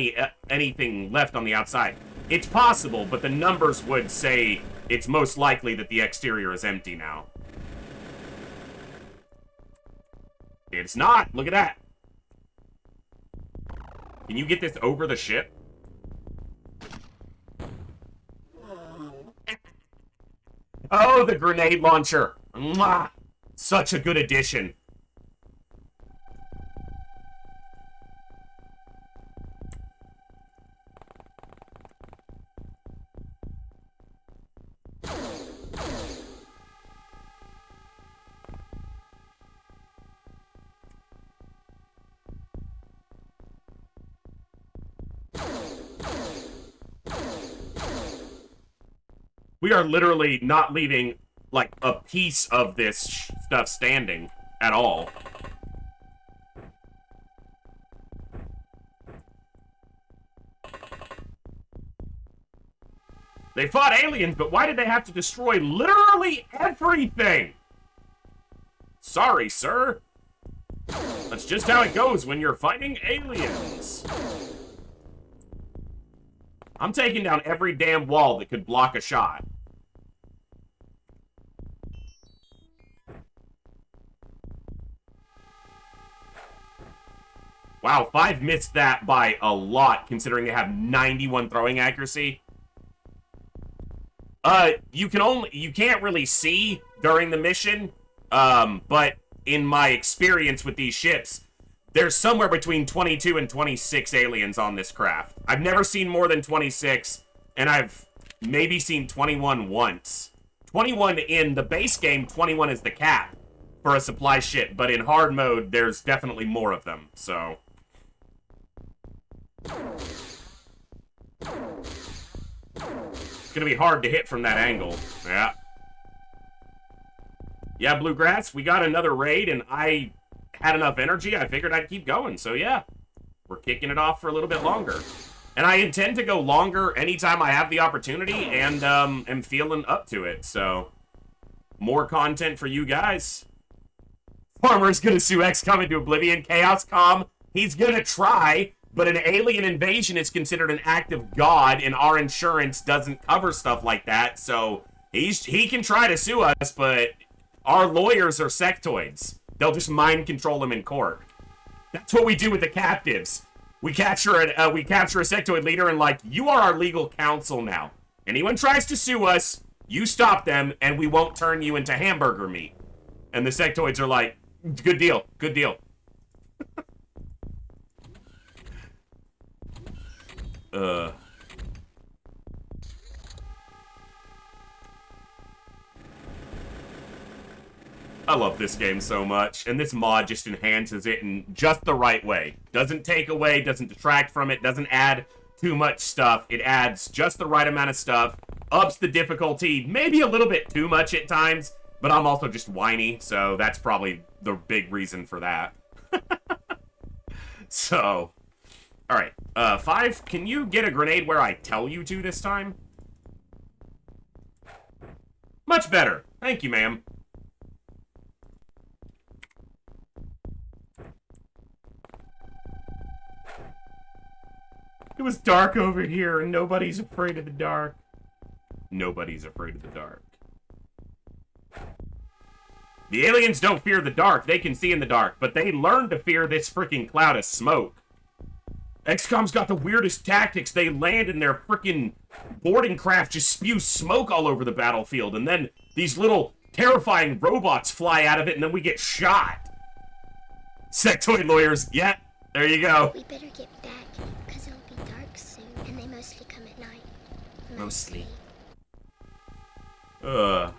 anything left on the outside. It's possible, but the numbers would say it's most likely that the exterior is empty now. It's not! Look at that! Can you get this over the ship? Oh, the grenade launcher! Mwah! Such a good addition. We are literally not leaving, like, a piece of this stuff standing at all. They fought aliens, but why did they have to destroy literally everything? Sorry, sir. That's just how it goes when you're fighting aliens. I'm taking down every damn wall that could block a shot. Wow, 5 missed that by a lot, considering they have 91 throwing accuracy. You can't really see during the mission, but in my experience with these ships, there's somewhere between 22 and 26 aliens on this craft. I've never seen more than 26, and I've maybe seen 21 once. 21 in the base game, 21 is the cap for a supply ship, but in hard mode, there's definitely more of them, so... It's gonna be hard to hit from that angle. Yeah. Yeah, Bluegrass, we got another raid, and I had enough energy, I figured I'd keep going, so yeah. We're kicking it off for a little bit longer. And I intend to go longer anytime I have the opportunity, and am feeling up to it, so... More content for you guys. Farmer's gonna sue XCOM into oblivion. Chaos Com, he's gonna try, but an alien invasion is considered an act of God, and our insurance doesn't cover stuff like that, so he can try to sue us, but our lawyers are sectoids. They'll just mind control him in court. That's what we do with the captives. We capture a sectoid leader and, like, you are our legal counsel now. Anyone tries to sue us, you stop them, and we won't turn you into hamburger meat. And the sectoids are like, good deal, good deal. I love this game so much, and this mod just enhances it in just the right way. Doesn't take away, doesn't detract from it, doesn't add too much stuff. It adds just the right amount of stuff, ups the difficulty, maybe a little bit too much at times, but I'm also just whiny, so that's probably the big reason for that. So, alright, 5, can you get a grenade where I tell you to this time? Much better. Thank you, ma'am. It was dark over here, and nobody's afraid of the dark. Nobody's afraid of the dark. The aliens don't fear the dark. They can see in the dark, but they learn to fear this freaking cloud of smoke. XCOM's got the weirdest tactics. They land in their freaking boarding craft, just spew smoke all over the battlefield, and then these little terrifying robots fly out of it, and then we get shot. Sectoid lawyers, yeah, there you go. We better get back, because it'll be dark soon, and they mostly come at night. Mostly. Come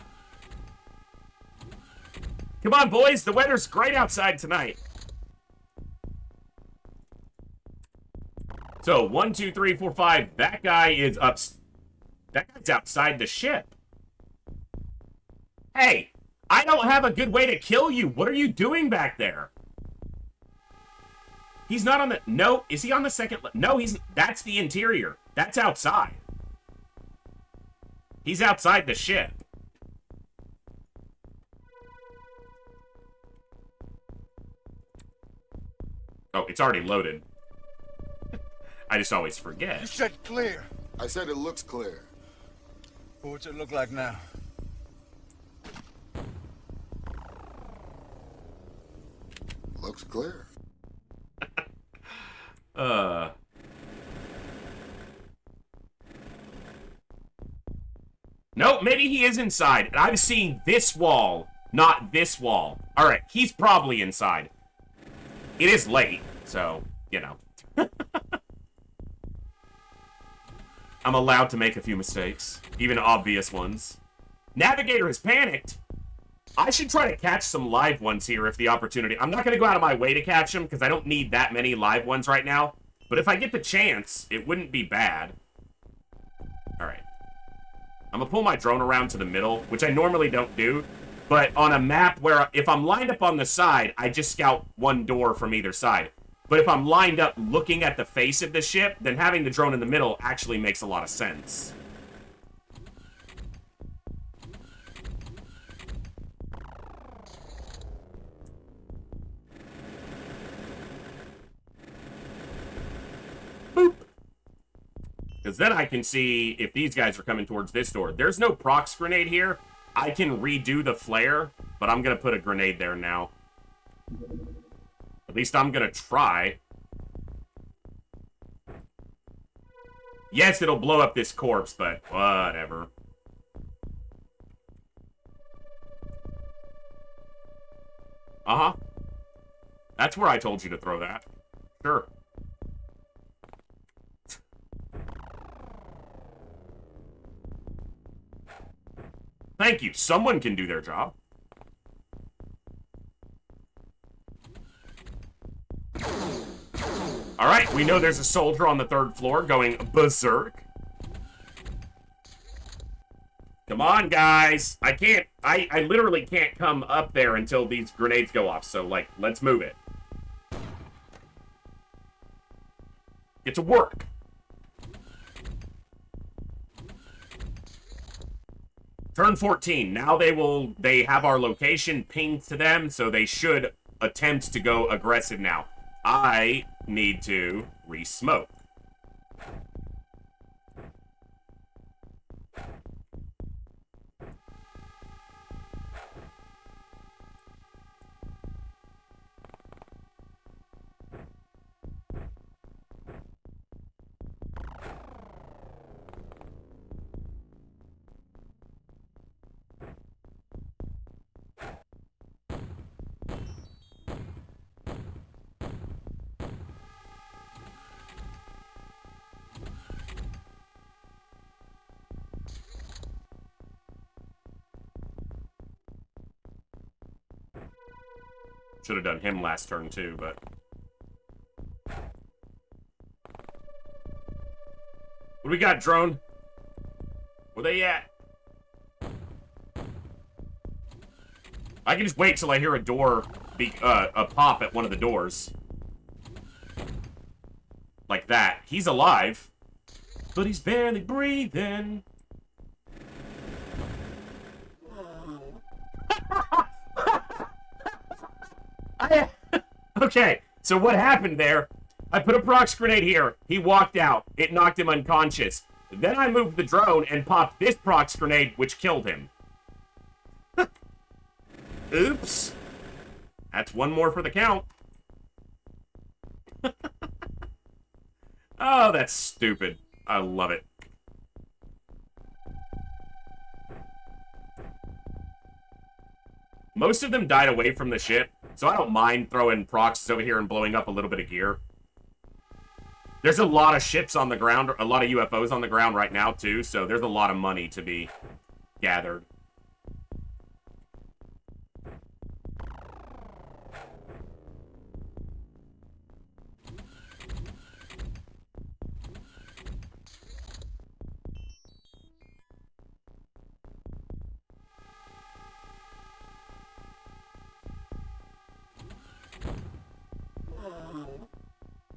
on, boys, the weather's great outside tonight. So, 1, 2, 3, 4, 5. That guy is up. That guy's outside the ship. Hey, I don't have a good way to kill you. What are you doing back there? He's not on the... No, is he on the second... No, he's... That's the interior. That's outside. He's outside the ship. Oh, it's already loaded. I just always forget. You said clear. I said it looks clear. What's it look like now? Looks clear. Nope, maybe he is inside. And I'm seeing this wall, not this wall. Alright, he's probably inside. It is late, so, you know. I'm allowed to make a few mistakes, even obvious ones. Navigator has panicked. I should try to catch some live ones here if the opportunity... I'm not going to go out of my way to catch them, because I don't need that many live ones right now. But if I get the chance, it wouldn't be bad. Alright. I'm going to pull my drone around to the middle, which I normally don't do. But on a map where if I'm lined up on the side, I just scout one door from either side. But if I'm lined up looking at the face of the ship, then having the drone in the middle actually makes a lot of sense. Boop. Because then I can see if these guys are coming towards this door. There's no prox grenade here. I can redo the flare, but I'm going to put a grenade there now. At least I'm going to try. Yes, it'll blow up this corpse, but whatever. Uh-huh. That's where I told you to throw that. Sure. Thank you. Someone can do their job. Alright, we know there's a soldier on the 3rd floor going berserk. Come on, guys. I can't... I literally can't come up there until these grenades go off. So, like, let's move it. Get to work. Turn 14. Now they have our location pinged to them, so they should attempt to go aggressive now. I need to re-smoke. Should have done him last turn too, but... What do we got, drone? Where they at? I can just wait till I hear a door a pop at one of the doors. Like that. He's alive. But he's barely breathing. Okay, so what happened there, I put a prox grenade here, he walked out, it knocked him unconscious. Then I moved the drone and popped this prox grenade, which killed him. Oops. That's one more for the count. Oh, that's stupid. I love it. Most of them died away from the ship, so I don't mind throwing proxies over here and blowing up a little bit of gear. There's a lot of ships on the ground, a lot of UFOs on the ground right now, too, so there's a lot of money to be gathered.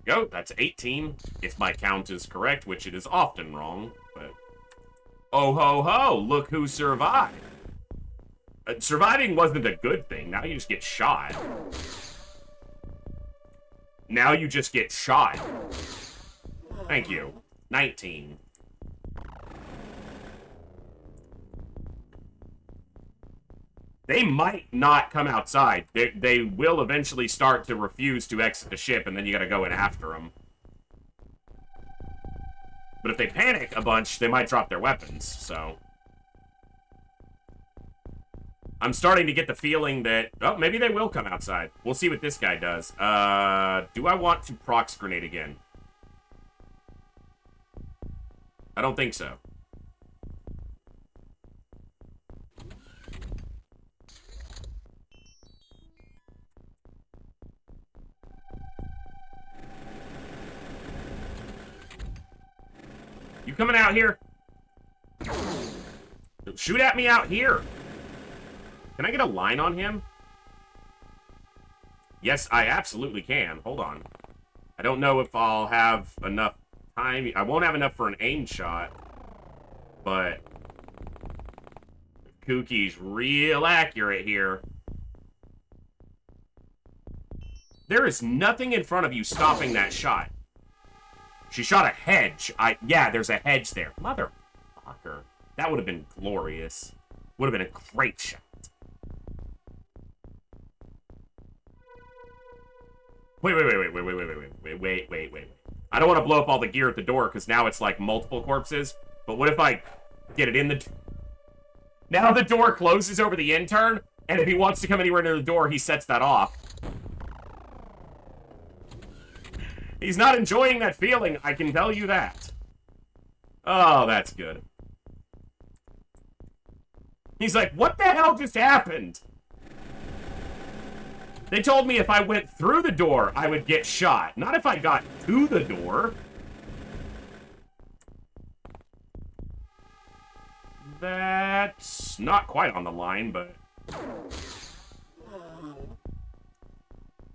Go, that's 18, if my count is correct, which it is often wrong, but... Oh ho ho, look who survived. Surviving wasn't a good thing, now you just get shot. Now you just get shot. Thank you. 19. They might not come outside. They will eventually start to refuse to exit the ship, and then you gotta go in after them. But if they panic a bunch, they might drop their weapons, so... I'm starting to get the feeling that... Oh, maybe they will come outside. We'll see what this guy does. Do I want to prox grenade again? I don't think so. You coming out here? Shoot at me out here. Can I get a line on him? Yes, I absolutely can. Hold on. I don't know if I'll have enough time. I won't have enough for an aim shot. But Kookie's real accurate here. There is nothing in front of you stopping that shot. She shot a hedge. Yeah, there's a hedge there. Motherfucker. That would have been glorious. Would have been a great shot. Wait. I don't want to blow up all the gear at the door, because now it's like multiple corpses. But what if I get it in the... Now the door closes over the intern, and if he wants to come anywhere near the door, he sets that off. He's not enjoying that feeling, I can tell you that. Oh, that's good. He's like, what the hell just happened? They told me if I went through the door, I would get shot. Not if I got to the door. That's not quite on the line, but...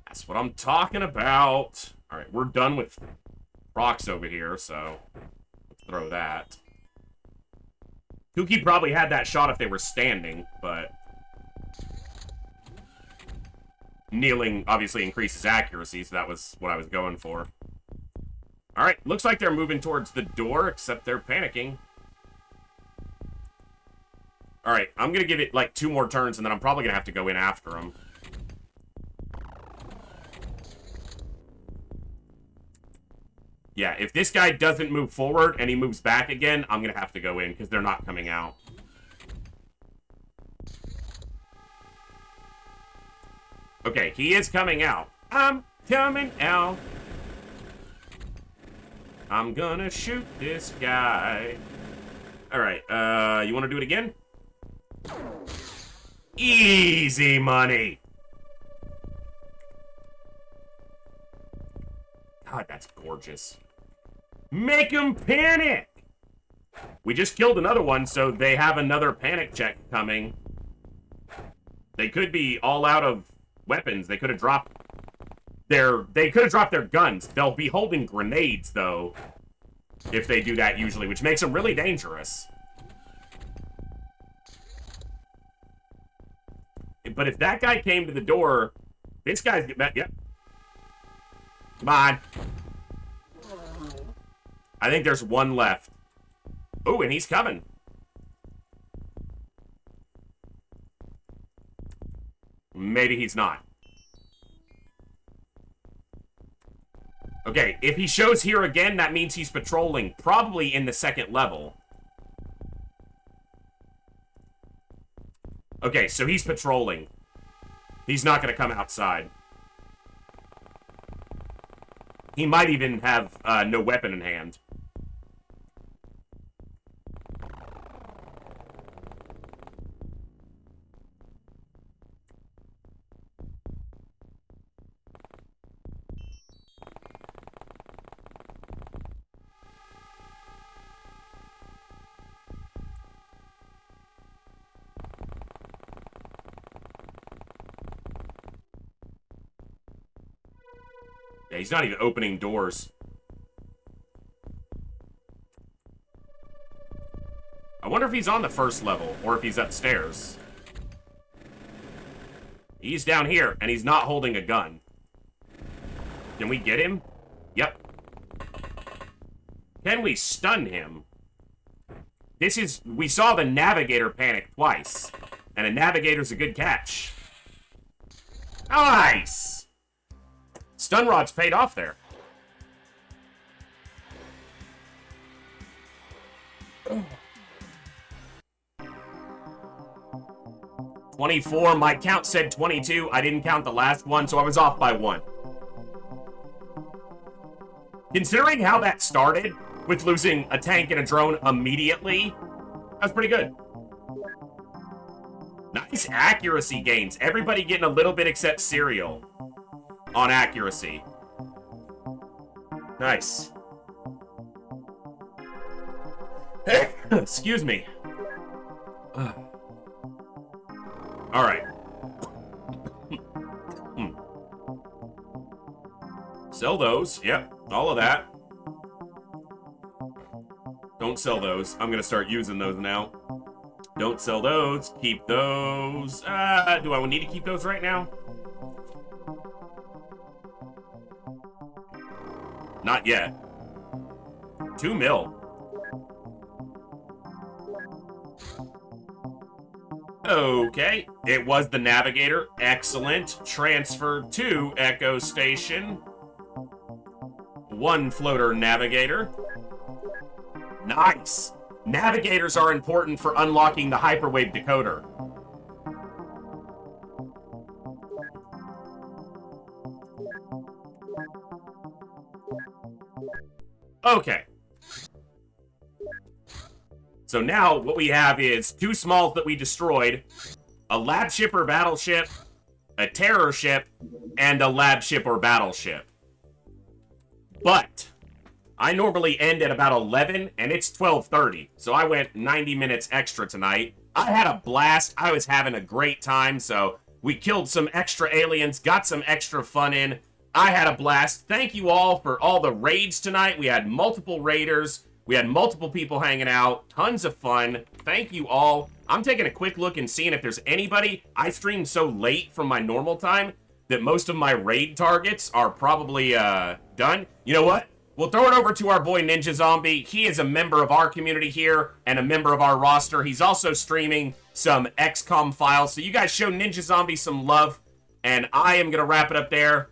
That's what I'm talking about. Alright, we're done with rocks over here, so... Let's throw that. Kookie probably had that shot if they were standing, but... Kneeling obviously increases accuracy, so that was what I was going for. Alright, looks like they're moving towards the door, except they're panicking. Alright, I'm gonna give it like 2 more turns, and then I'm probably gonna have to go in after them. Yeah, if this guy doesn't move forward and he moves back again, I'm gonna have to go in, because they're not coming out. Okay, he is coming out. I'm coming out. I'm gonna shoot this guy. Alright, you wanna do it again? Easy money. God, that's gorgeous. Make him panic! We just killed another one, so they have another panic check coming. They could be all out of weapons. They could have dropped their guns. They'll be holding grenades, though, if they do that usually, which makes them really dangerous. But if that guy came to the door, this guy's... Yep. Come on. I think there's one left. Oh, and he's coming. Maybe he's not. Okay, if he shows here again, that means he's patrolling, probably in the 2nd level. Okay, so he's patrolling. He's not going to come outside. He might even have no weapon in hand. Yeah, he's not even opening doors. I wonder if he's on the 1st level, or if he's upstairs. He's down here, and he's not holding a gun. Can we get him? Yep. Can we stun him? We saw the Navigator panic twice. And a Navigator's a good catch. Nice! Stun Rod's paid off there. Oh. 24. My count said 22. I didn't count the last one, so I was off by 1. Considering how that started, with losing a tank and a drone immediately, that's pretty good. Nice accuracy gains. Everybody getting a little bit except Serial on accuracy. Nice. Excuse me. All right. Sell those. Yep, all of that. Don't sell those. I'm gonna start using those now. Don't sell those. Keep those. Do I need to keep those right now? Not yet. 2 mil. Okay. It was the Navigator. Excellent. Transfer to Echo Station. 1 floater Navigator. Nice. Navigators are important for unlocking the hyperwave decoder. Okay. So now what we have is 2 smalls that we destroyed, a lab ship or battleship, a terror ship, and a lab ship or battleship. But I normally end at about 11, and it's 12:30, so I went 90 minutes extra tonight. I had a blast. I was having a great time, so we killed some extra aliens, got some extra fun in. I had a blast. Thank you all for all the raids tonight. We had multiple raiders. We had multiple people hanging out. Tons of fun. Thank you all. I'm taking a quick look and seeing if there's anybody. I streamed so late from my normal time that most of my raid targets are probably done. You know what? We'll throw it over to our boy Ninja Zombie. He is a member of our community here and a member of our roster. He's also streaming some XCOM files. So you guys show Ninja Zombie some love, and I am going to wrap it up there.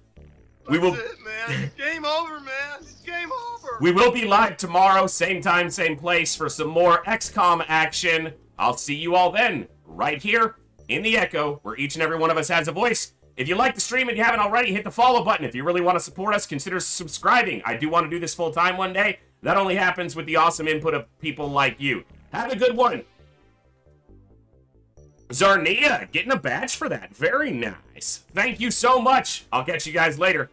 That's it, man. It's game over, man. It's game over. We will be live tomorrow, same time, same place, for some more XCOM action. I'll see you all then, right here in the Echo, where each and every one of us has a voice. If you like the stream and you haven't already, hit the follow button. If you really want to support us, consider subscribing. I do want to do this full time one day. That only happens with the awesome input of people like you. Have a good one. Zarnia, getting a badge for that. Very nice. Thank you so much. I'll catch you guys later.